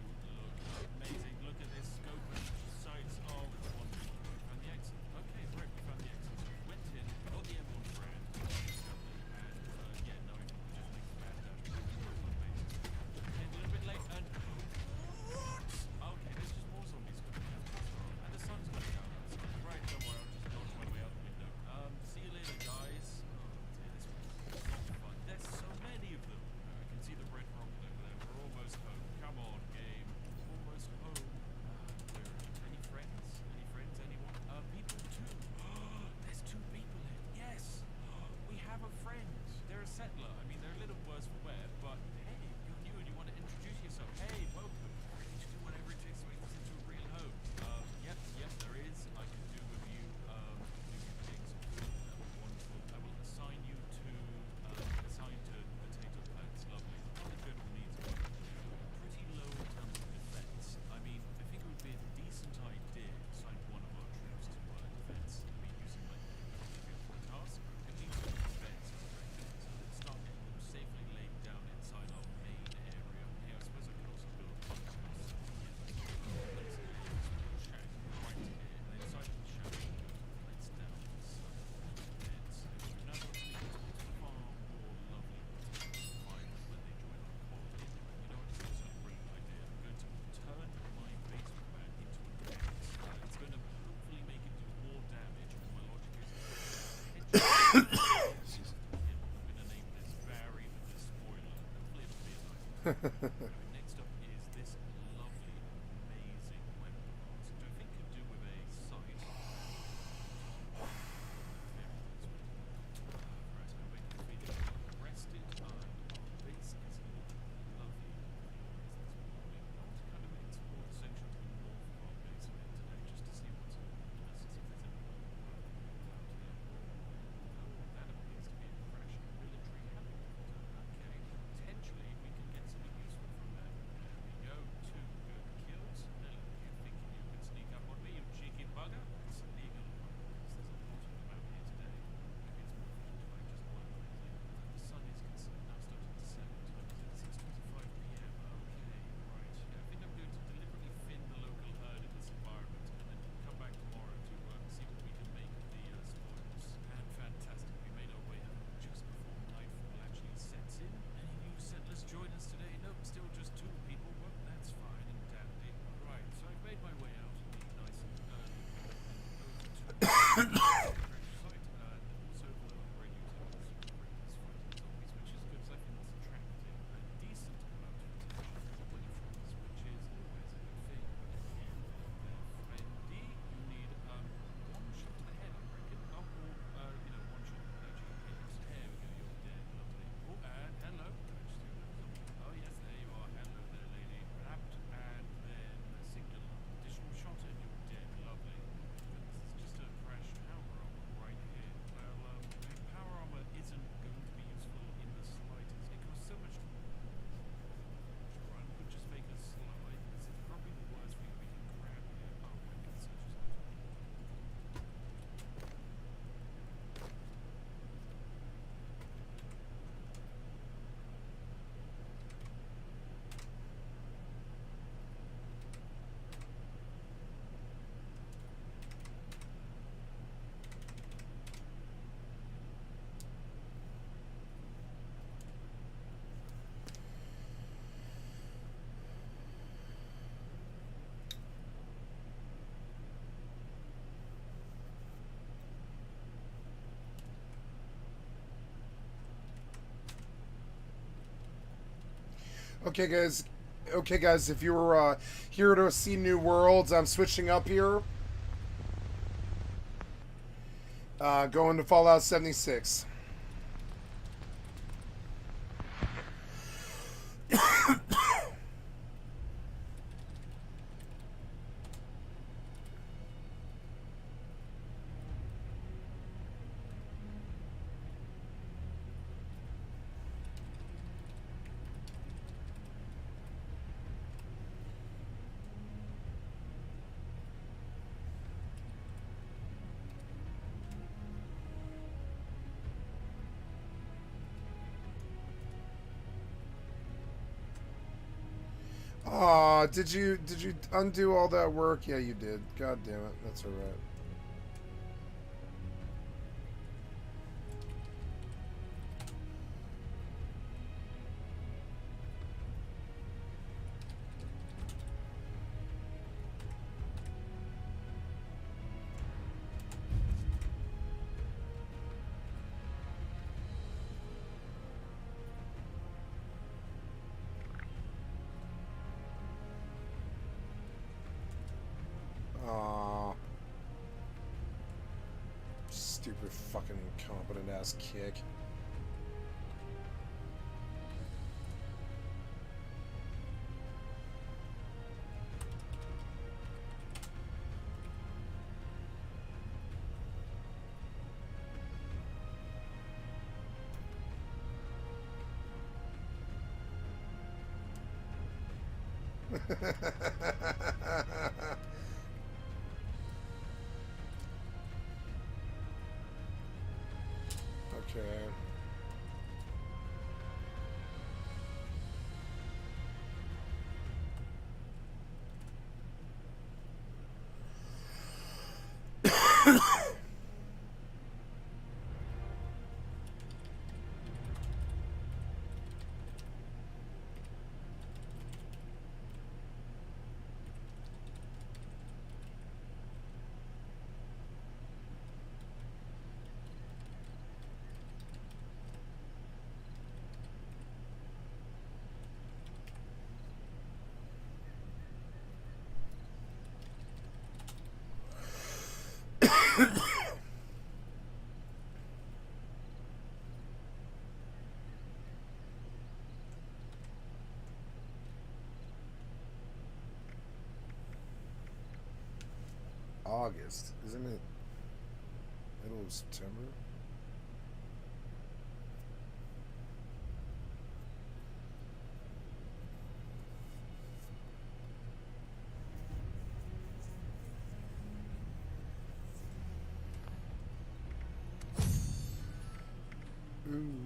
K: Next up is this lovely, amazing web box, which I think could do with a site. Right, I'm making this video. Rested on base is lovely. I want to kind of explore the section to the north of our base a bit today, just to see what's on. Let's see if there's any out here. Oh, that appears to be a fresh military helicopter. Okay, potentially we can get something useful from that. There we go, 2 good kills. Hello, you thinking you can sneak up on me, you cheeky bugger? It's illegal, because there's a lot of them out here today. Maybe it's more efficient if I just one quickly. The sun is now starting to set. What time is it? 6:25 p.m. Okay, right. Yeah, I think I'm going to deliberately thin the local herd in this environment, and then come back tomorrow to see what we can make of the spoils. And fantastic, we made our way home just before nightfall actually sets in. Any new settlers join us today? Nope, still just 2 people. Well, that's fine and dandy. Right, so I've made my way out of the nice and early morning and over to the site, and also the radio towers. Fighting zombies, which is good, 'cause I think it's attracting a decent amount of attention away from us, which is always a good thing. Friendy, you need 1 shot to the head, I reckon. Oh, or, 1 shot to each of the hips. There we go, you're dead, lovely. Oh, and hello. Oh yes, there you are. Hello there, lady. Wrapped, and then a singular additional shot, and you're dead, lovely. This is just a fresh power armor right here. Well, power armor isn't going to be useful in the slightest. It costs so much to run, would just make us slide. This is probably the worst thing we can grab here. Oh, I can search this out.
H: Okay, guys. Okay, guys. If you were here to see new worlds, I'm switching up here. Going to Fallout 76. Aw, did you undo all that work? Yeah, you did. God damn it. That's alright. Aw. Stupid fucking incompetent ass kick. Okay. August, isn't it? Middle of September. Ooh.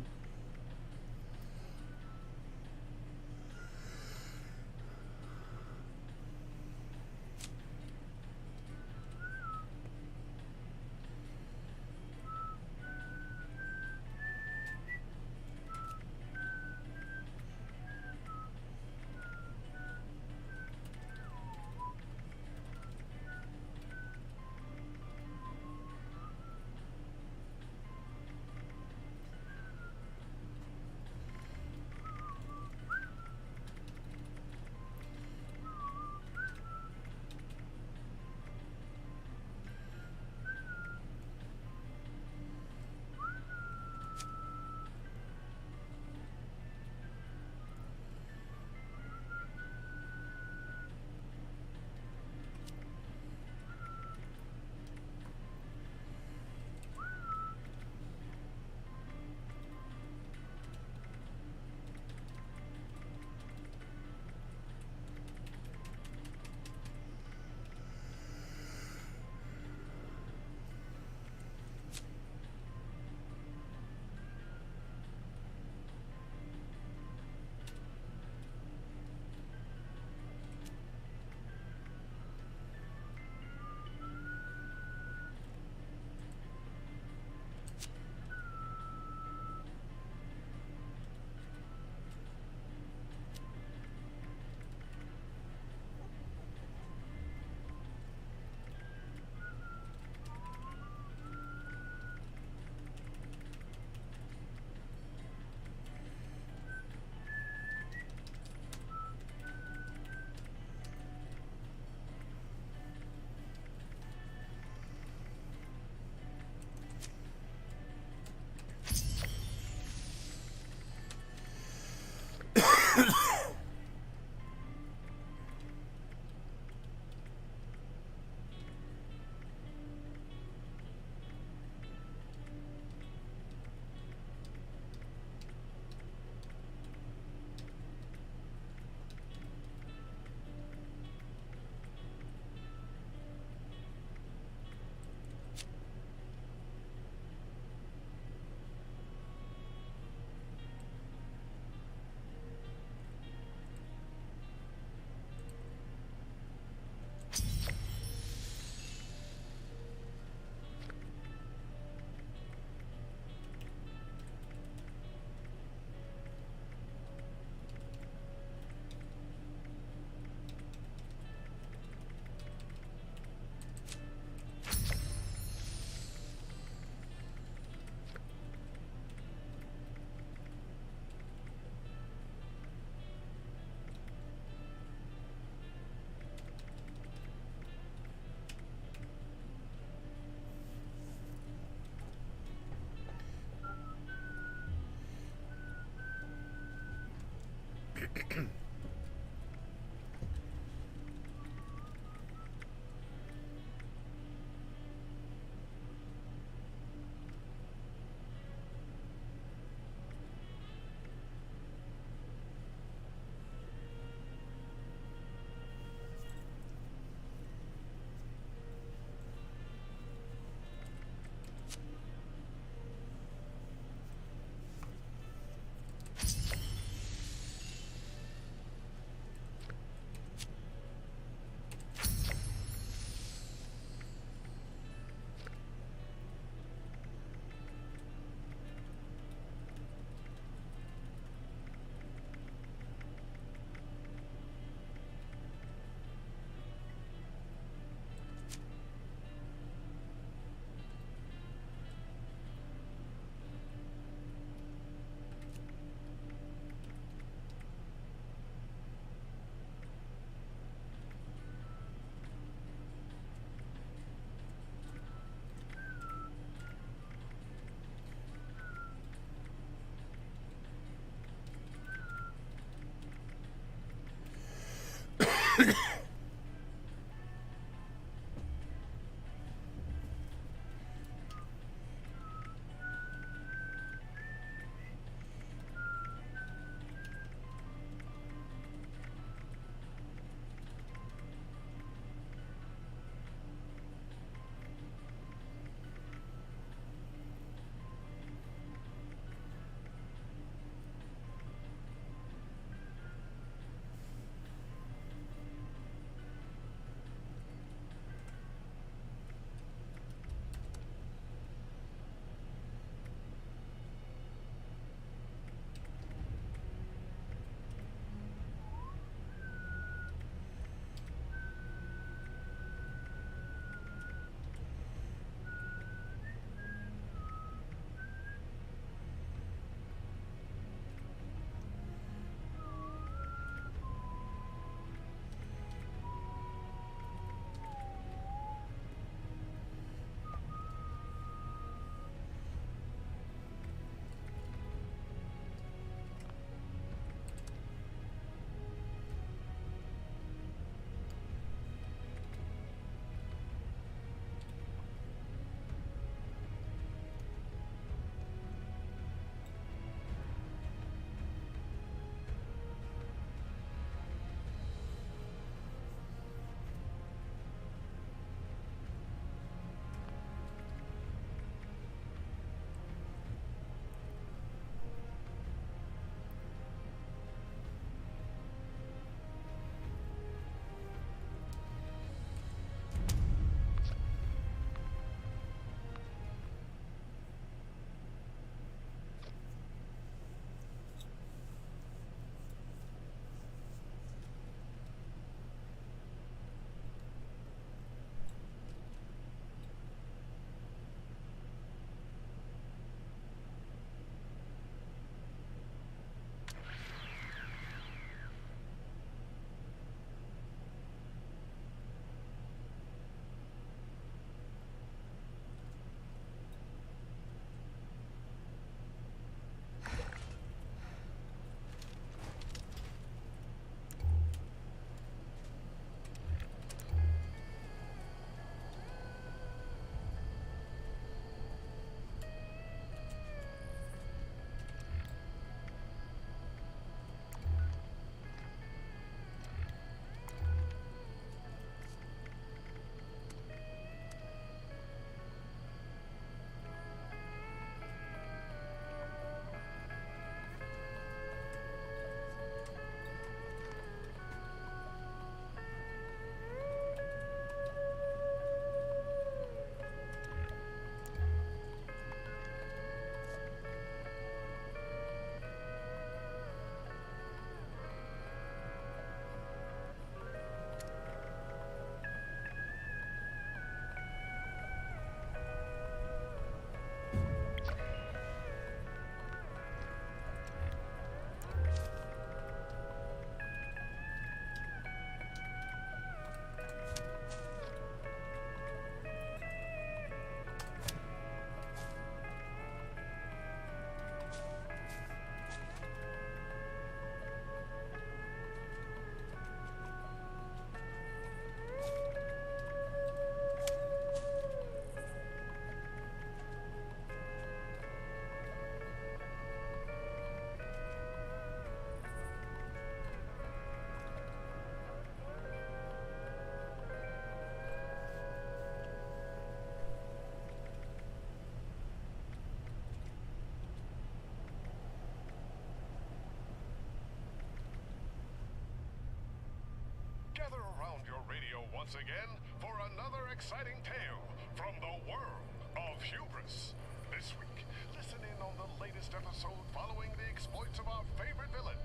M: Gather around your radio once again for another exciting tale from the world of hubris. This week, listen in on the latest episode following the exploits of our favorite villain.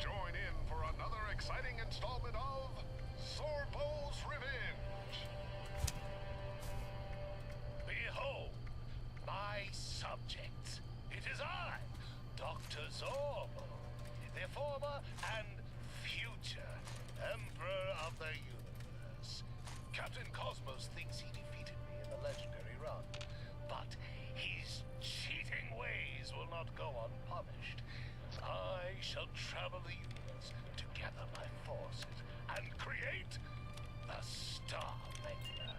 M: Join in for another exciting installment of Sorbo's Revenge.
N: Behold, my subjects. It is I, Dr. Zorbo, the former and future Emperor of the Universe. Captain Cosmos thinks he defeated me in the legendary run, but his cheating ways will not go unpunished. I shall travel the universe to gather my forces and create the Starmaker,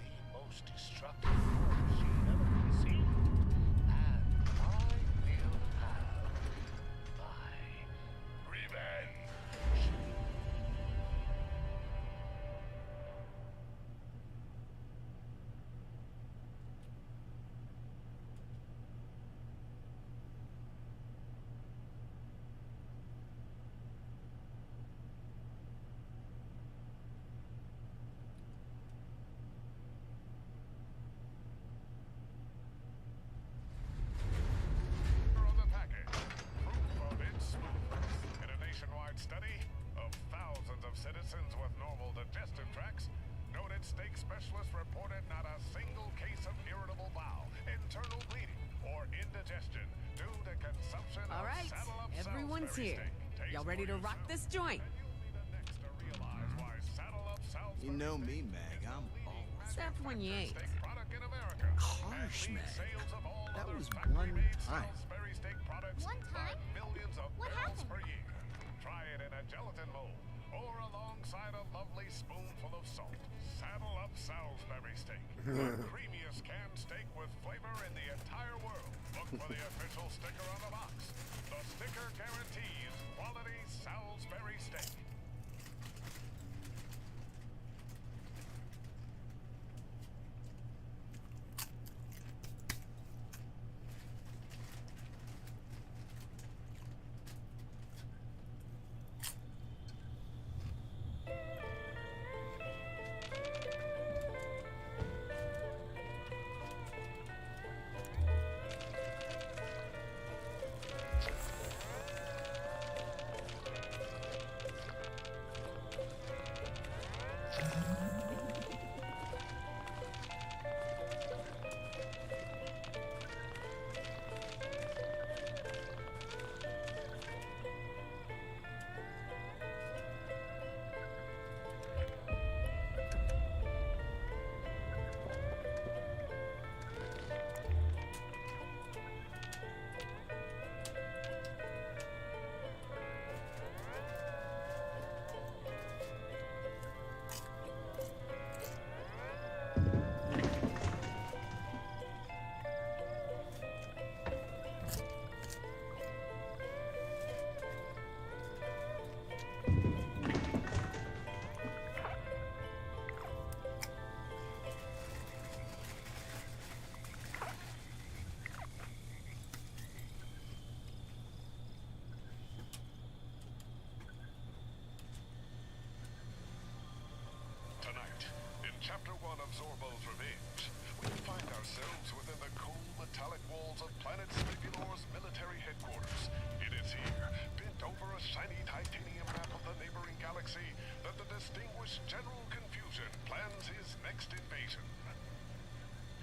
N: the most destructive war machine ever conceived. And I will have my revenge.
M: On the package, proof of its smoothness. In a nationwide study of thousands of citizens with normal digestive tracts, noted steak specialists reported not a single case of irritable bowel, internal bleeding, or indigestion due to consumption
O: All
M: of
O: right,
M: saddle-up
O: everyone's
M: Salisbury
O: here.
M: steak.
O: Y'all ready to rock this joint?
M: Realize why saddle-up
E: You know me, Meg. I'm always
O: Except when you ain't.
M: product in America.
E: harsh, Meg. That was one time.
M: Salisbury steak products
O: One time?
M: millions of
O: What
M: barrels
O: happened?
M: per year. Try it in a gelatin mold or alongside a lovely spoonful of salt. Saddle up Salisbury steak. The creamiest canned steak with flavor in the entire world. Look for the official sticker on the box. The sticker guarantees quality Salisbury steak. Tonight, in Chapter 1 of Zorbo's Revenge, we find ourselves within the cool metallic walls of planet Spibulor's military headquarters. It is here, bent over a shiny titanium map of the neighboring galaxy, that the distinguished General Confusion plans his next invasion.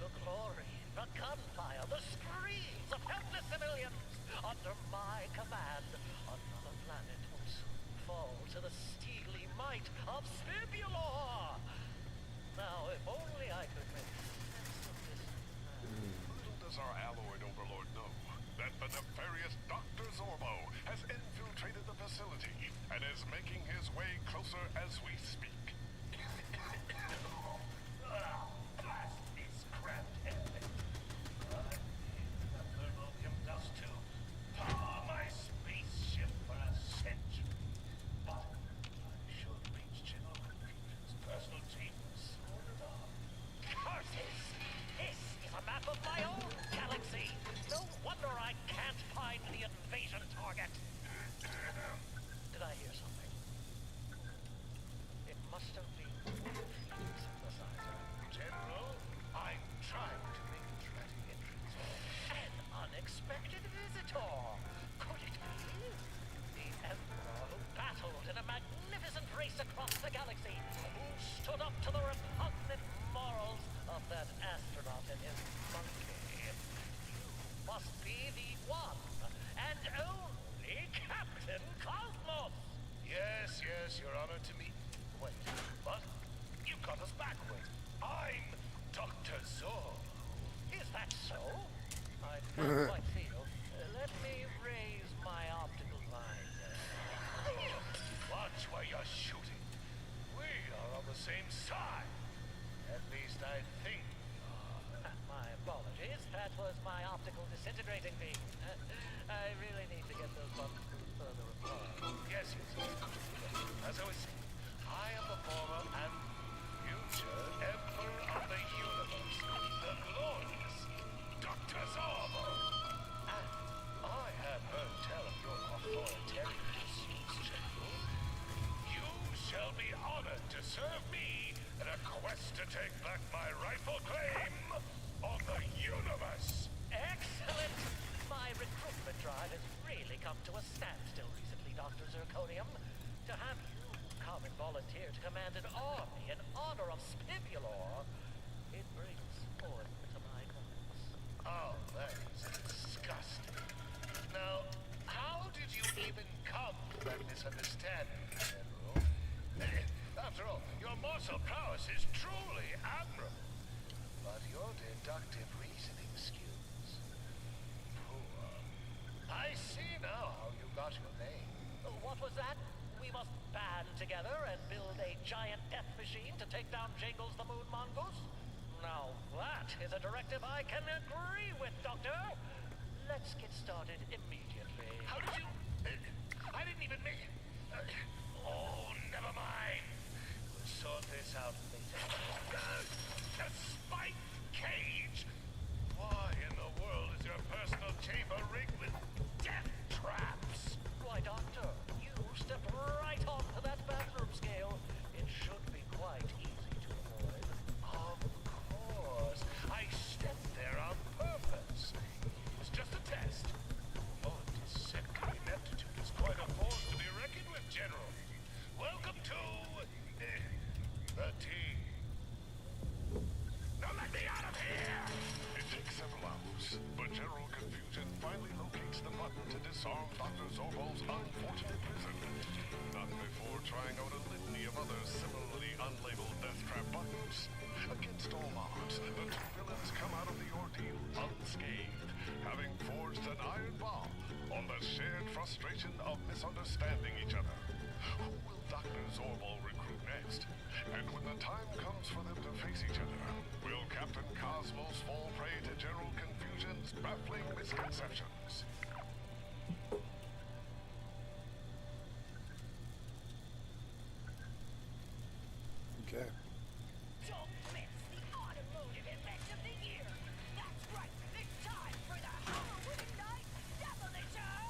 N: The glory, the gunfire, the screams of helpless civilians under my command. Another planet will soon fall to the steely might of Spibulor. Now, if only I could make sense of this.
M: Little does our alloyed overlord know that the nefarious Dr. Zorbo has infiltrated the facility and is making his way closer as we speak.
N: Blast this cramped head. I need the thermonium dust to power my spaceship for a century. But I should reach General Confusion's personal chambers soon enough. Curses! This is a map of my own galaxy! No wonder I can't find the invasion target! Did I hear something? It take back my rightful claim on the universe.
Q: Excellent! My recruitment drive has really come to a standstill recently, Dr. Zirconium. To have you come and volunteer to command an army in honor of Spivulor, it brings oil to my glass.
N: Oh, that is disgusting. Now, how did you even come to that misunderstanding, General? After all, your martial prowess is truly admirable. But your deductive reasoning skills... poor. I see now how you got your name.
Q: What was that? We must band together and build a giant death machine to take down Jingles the Moon Mongoose? Now that is a directive I can agree with, Doctor. Let's get started immediately.
N: How did you... I didn't even make... oh, never mind. We'll sort this out later. A spike cage? Why in the world is your personal chamber rigged with death traps?
Q: Why, Doctor, you stepped right onto that bathroom scale. It should be quite easy to avoid.
N: Of course. I stepped there on purpose. It was just a test. Your deceptive ineptitude is quite a force to be reckoned with, General. Welcome to... the team. Now let me out of here!
M: It takes several hours, but General Confusion finally locates the button to disarm Dr. Zorbal's unfortunate prison. Not before trying out a litany of other similarly unlabeled death trap buttons. Against all odds, the two villains come out of the ordeal unscathed, having forged an iron bond on the shared frustration of misunderstanding each other. Who will Dr. Zorbal recruit next? And when the time comes for them to face each other, will Captain Cosmos fall prey to General Confusion's baffling misconceptions?
H: Okay.
Q: Don't miss the automotive event of the year. That's right, it's time for the Halloween Night Demolition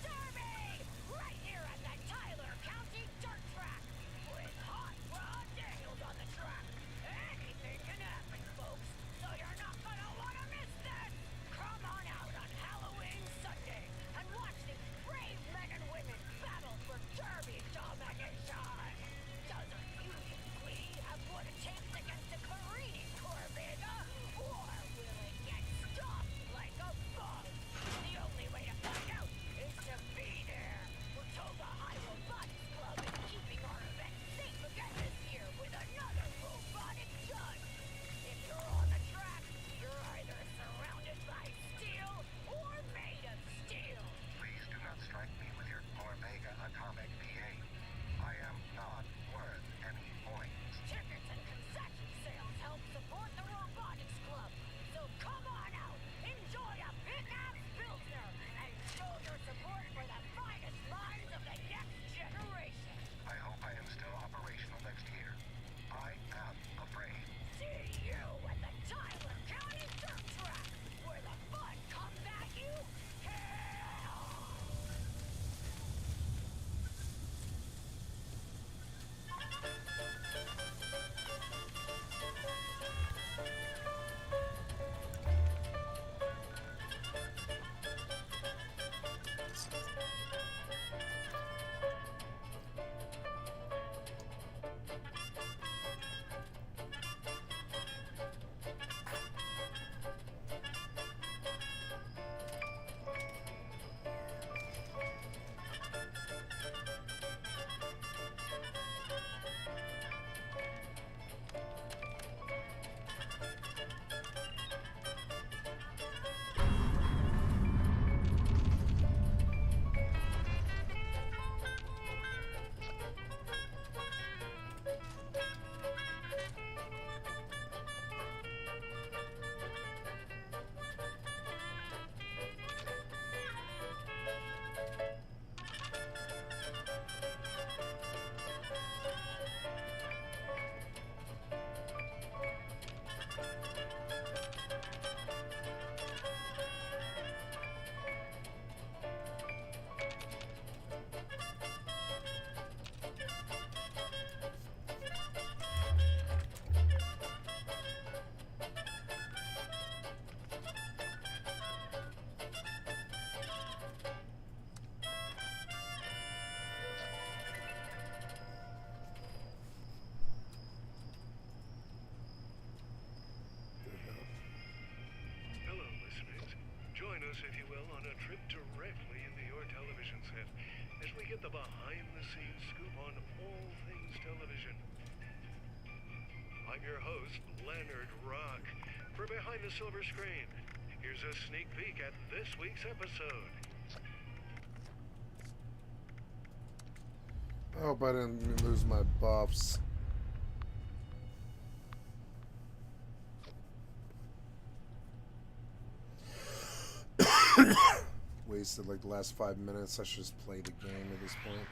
Q: Derby! Right here at the Tyler County Dirt Track, with Hot Rod Daniels on the track. Anything can happen, folks, so you're not gonna want to miss this! Come on out on Halloween
M: trip directly into your television set as we get the behind-the-scenes scoop on all things television. I'm your host, Leonard Rock. For Behind the Silver Screen, here's a sneak peek at this week's episode.
H: I hope I didn't lose my buffs. Wasted like the last 5 minutes. I should just play the game at this point.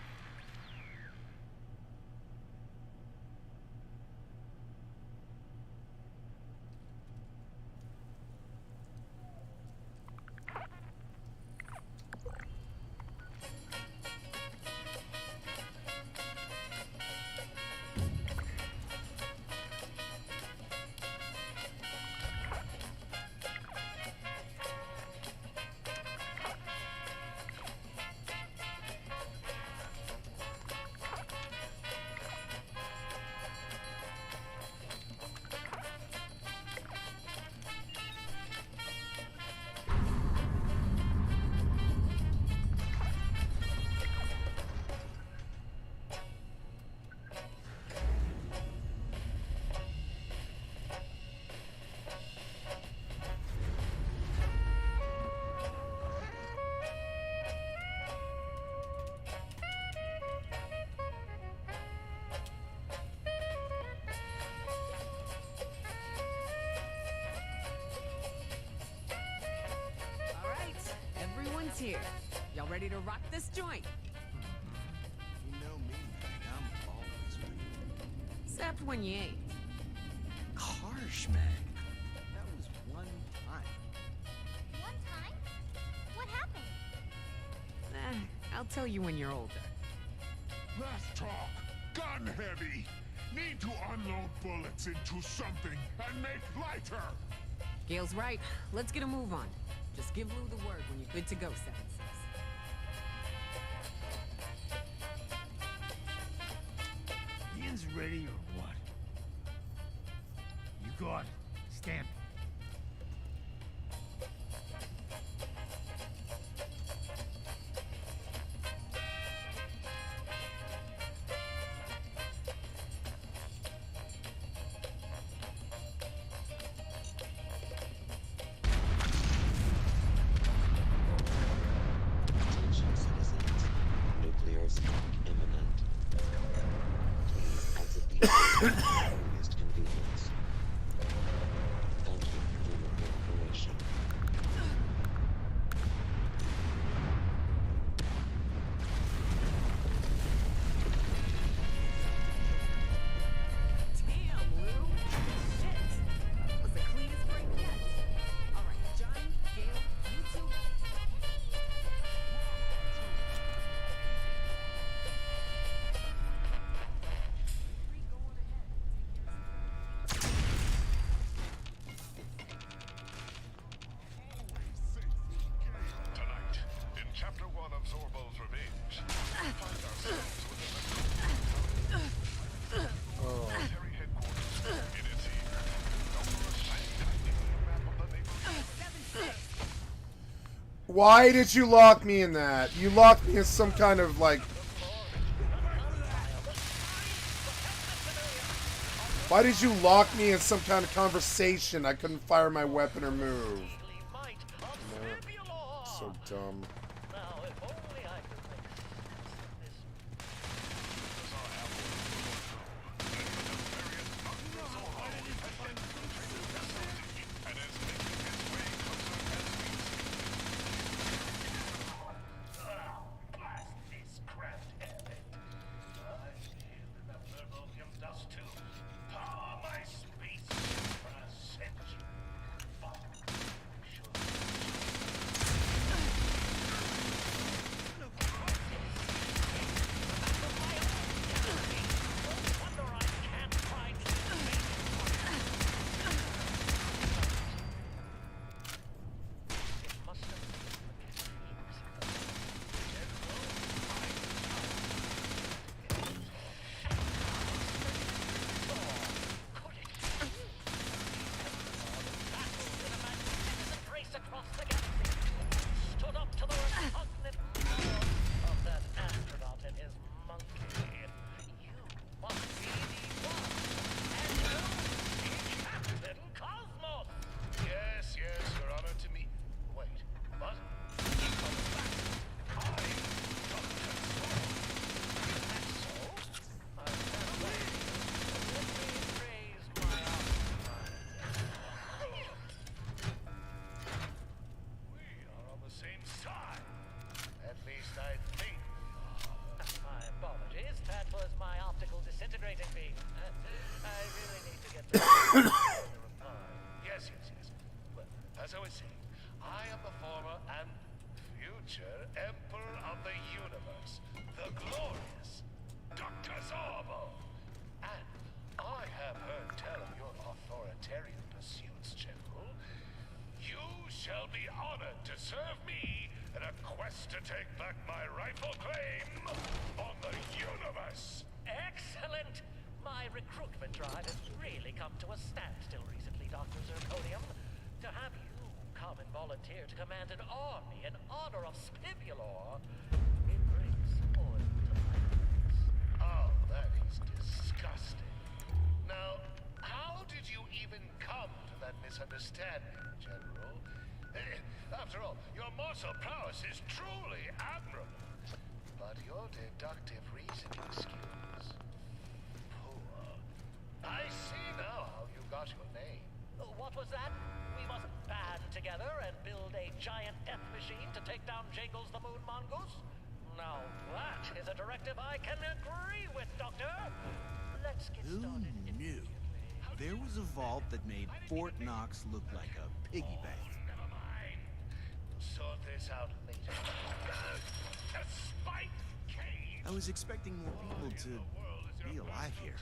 O: All right, everyone's here. Y'all ready to rock this joint?
L: You know me, Meg. I'm always ready.
O: Except when you ain't.
L: Harsh, Meg. That was one time.
Q: One time? What happened?
O: I'll tell you when you're older.
R: Less talk. Gun heavy. Need to unload bullets into something and make lighter.
O: Gail's right. Let's get a move on. Just give Lou the word when you're good to go, 7-6.
W: Ian's ready or what? You got it. Stand.
X: Attention citizens. Nuclear attack imminent. Please exit the area at your earliest convenience. Thank you for your cooperation.
O: Damn, Lou. Shit. That was the cleanest break yet. All right, Johnny, Gail, you two.
M: Tonight, in Chapter 1 of Zorbo's Revenge, we find ourselves
H: Oh.
M: military headquarters. In its ear, over a shiny tiny map of the neighborhood.
H: Why did you lock me in that? You locked me in some kind of like. Why did you lock me in some kind of conversation? I couldn't fire my weapon or move. No. So dumb.
N: Blast this craft epic. I shielded the Purple dust too. Power my space for a century. Fuck. Sure. to a standstill recently, Dr. Zirconium. To have you come and volunteer to command an army in honor of Spivulor, it brings oil to my hands. Oh, that is disgusting. Now, how did you even come to that misunderstanding, General? After all, your martial prowess is truly admirable. But your deductive reasoning skills, poor. I see now how you got your name. What was that? We must band together and build a giant death machine to take down Jingles the Moon Mongoose? Now that is a directive I can agree with, Doctor. Let's get
L: Who
N: started.
L: knew? There was a vault that made Fort Knox look like a piggy bank.
N: Never mind. We'll sort this out later. A spike cave.
L: I was expecting more people to be alive here.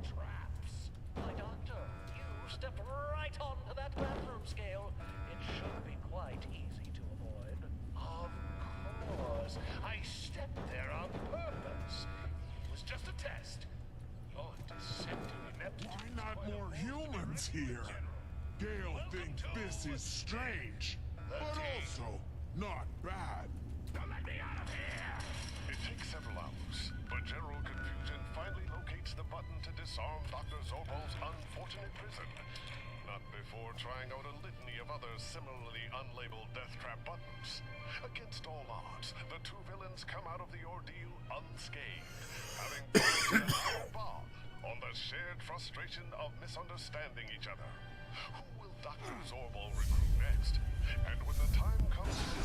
N: Traps. My doctor, you stepped right onto that bathroom scale. It should be quite easy to avoid. Of course. I stepped there on purpose. It was just a test. Your deceptive ineptitude.
R: Why not more humans here? Gale thinks this is strange, but also not bad.
N: Don't let me out of here!
M: It takes several hours, but General Confusion finally locates the button to disarm Dr. Zorbal's unfortunate prison. Not before trying out a litany of other similarly unlabeled death trap buttons. Against all odds, the two villains come out of the ordeal unscathed, having built a high bar on the shared frustration of misunderstanding each other. Who will Dr. Zorbal recruit next? And when the time comes to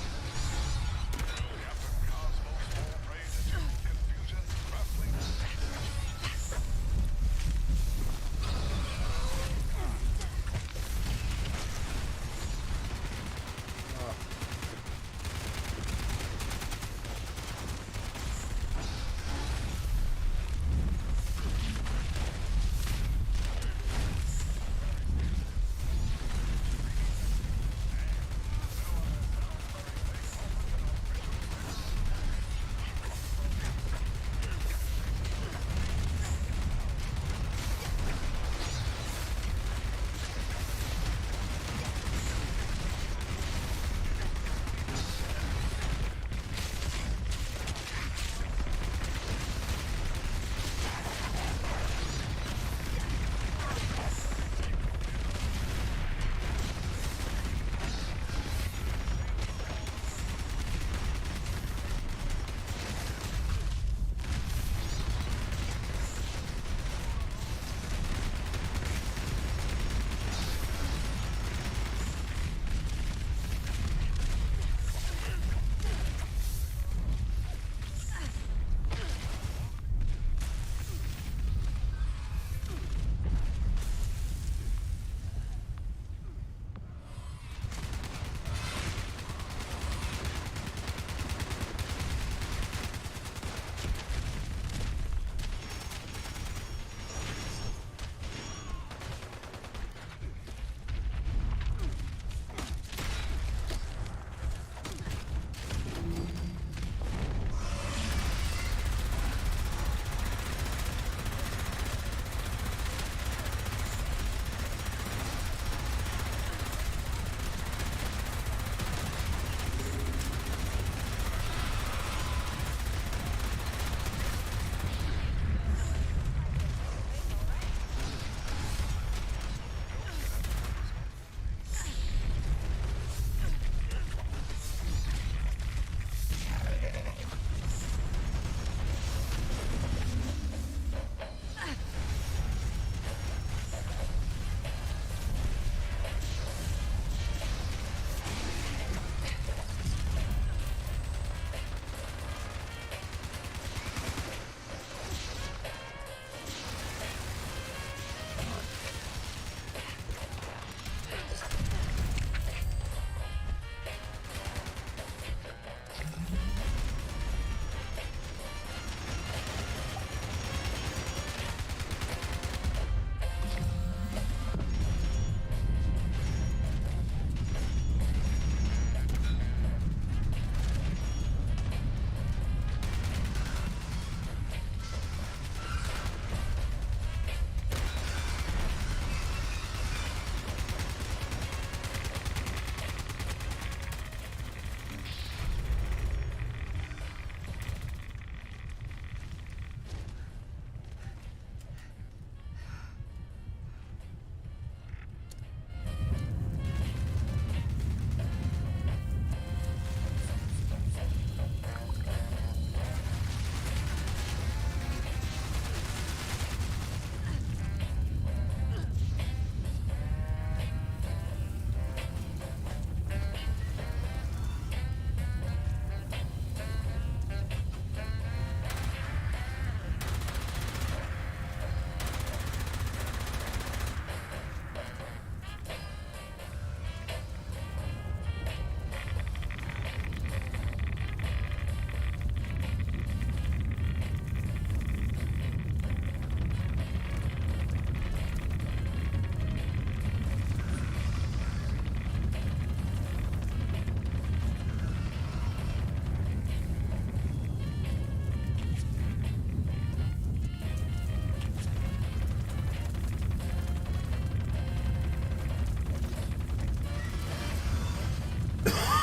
M: will Captain Cosmos fall prey to General Confusion's baffling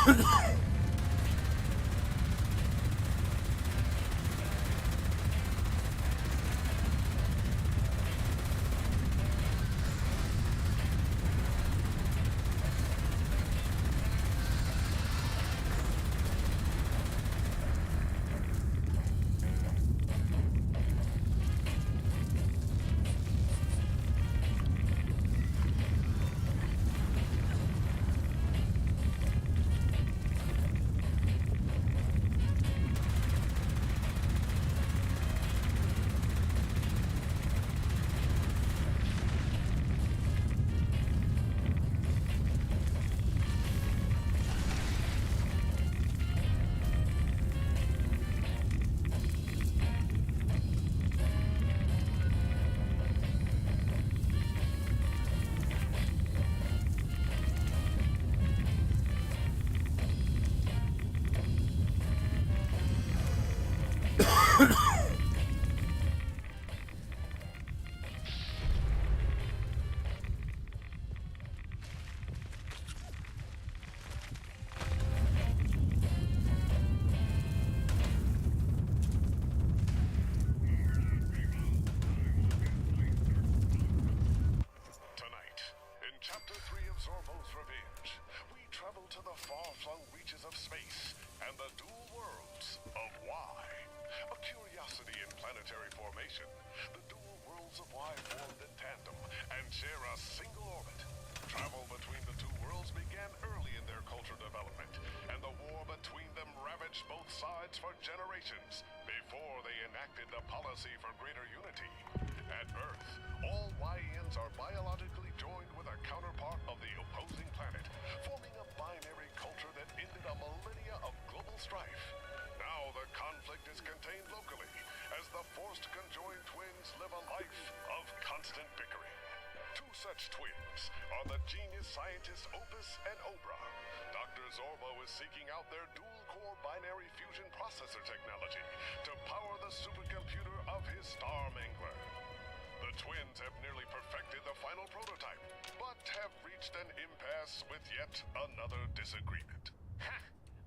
M: Tonight, in Chapter 3 of Zorbo's Revenge, we travel to the far-flung reaches of space and the dual worlds of Y. A curiosity in planetary formation, the dual worlds of Y formed in tandem and share a single orbit. Travel between the two worlds began early in their culture development, and the war between them ravaged both sides for generations before they enacted the policy for greater unity. At birth, all Yians are biologically joined with a counterpart of the opposing planet, forming a binary culture that ended a millennia of global strife. Now the conflict is contained locally, as the forced conjoined twins live a life of constant bickering. Two such twins are the genius scientists Opus and Obra. Dr. Zorbo is seeking out their dual-core binary fusion processor technology to power the supercomputer of his Star Mangler. The twins have nearly perfected the final prototype, but have reached an impasse with yet another disagreement.
N: Ha!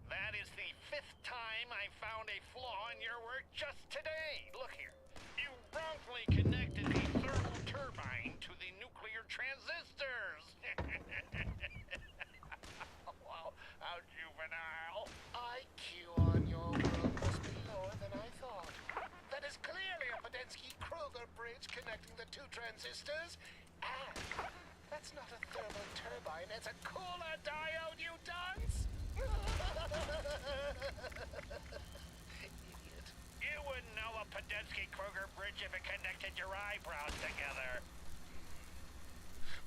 N: That is the 5th time I found a flaw in your work just today. Look here. You wrongfully connected a thermal turbine to the nuclear transistors. Wow, how juvenile. IQ on your world must be lower than I thought. That is clearly a Podensky-Kruger bridge connecting the two transistors. And that's not a thermal turbine, it's a cooler diode, you dunce! Idiot. You wouldn't know a Podensky-Kruger bridge if it connected your eyebrows together.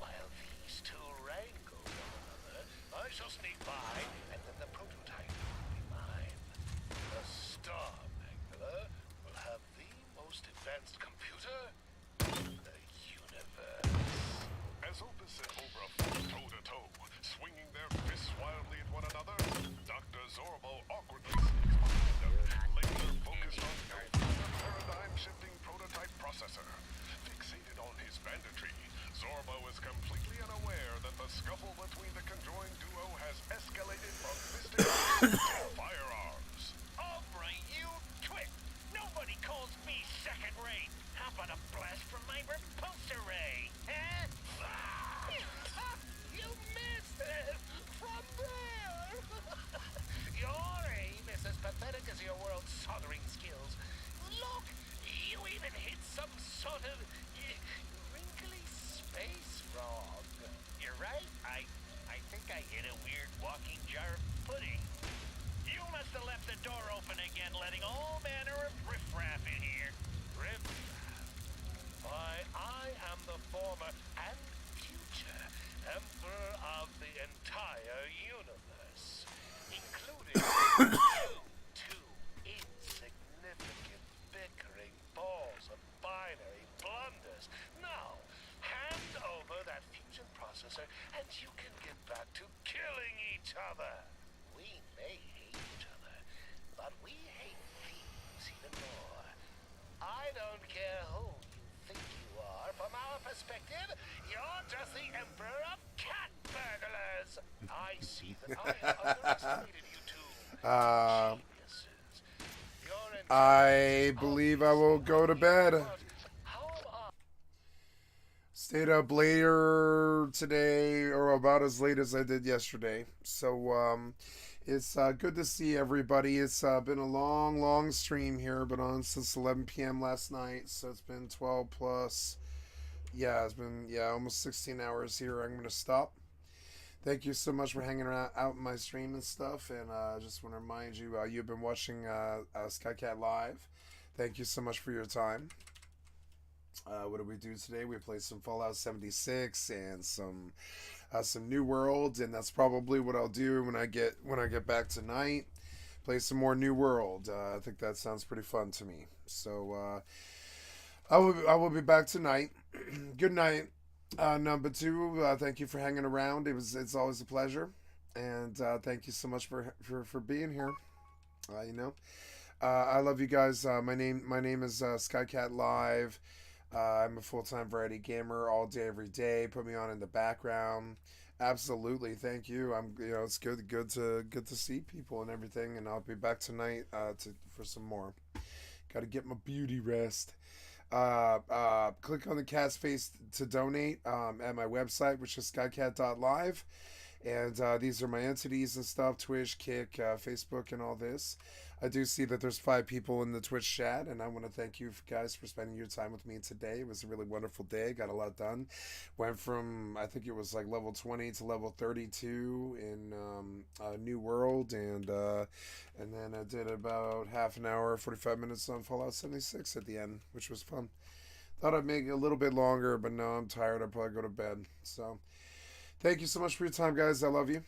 N: While these two wrangle one another, I shall sneak by, and then the prototype will be mine. The Star Mangler will have the most advanced computer in the universe.
M: As Opus and Obra fought toe-to-toe, swinging their fists wildly at one another, Dr. Zorbo awkwardly sneaks behind them, laser-focused on building a paradigm-shifting prototype processor. Fixated on his banditry, Zorbo is completely unaware that the scuffle between the conjoined duo has escalated from fisticuffs to firearms.
N: Obra, you twit! Nobody calls me second-rate. How about a blast from my repulsor ray? Huh? You missed it! From there! Your aim is as pathetic as your world's soldering skills. Look! You even hit some sort of wrinkly space frog. You're right. I think I hit a weird walking jar of pudding. You must have left the door open again, letting all manner of riffraff in here. Riffraff? Why, I am the former and future Emperor of the entire universe, including two insignificant bickering balls of binary blunders. Now, hand over that fusion processor and you can get back to killing each other. We may hate each other, but we hate thieves even more. I don't care who you think you are. From our perspective, you're just the Emperor of Cat Burglars. I see
H: I believe I will go to bed. Stayed up later today, or about as late as I did yesterday. So, it's good to see everybody. It's been a long stream here. Been on since 11 p.m. last night, so it's been 12 plus. Yeah, it's been almost 16 hours here. I'm gonna stop. Thank you so much for hanging out in my stream and stuff. And I just want to remind you, you've been watching Skycat Live. Thank you so much for your time. What did we do today? We played some Fallout 76 and some New World, and that's probably what I'll do when I get back tonight. Play some more New World. I think that sounds pretty fun to me. So I will be back tonight. Good night. Number two, thank you for hanging around. It's always a pleasure, and thank you so much for being here. I love you guys. My name is skycat.live. I'm a full-time variety gamer, all day, every day. Put me on in the background. Absolutely, thank you. It's good to see people and everything, and I'll be back tonight for some more. Got to get my beauty rest. Click on the cat's face to donate at my website, which is skycat.live. And these are my entities and stuff: Twitch, Kick, Facebook, and all this. I do see that there's 5 people in the Twitch chat, and I want to thank you guys for spending your time with me today. It was a really wonderful day. Got a lot done. Went from, I think it was like level 20 to level 32 in New World, and then I did about half an hour, 45 minutes on Fallout 76 at the end, which was fun. Thought I'd make it a little bit longer, but no, I'm tired. I'll probably go to bed. So, thank you so much for your time, guys. I love you.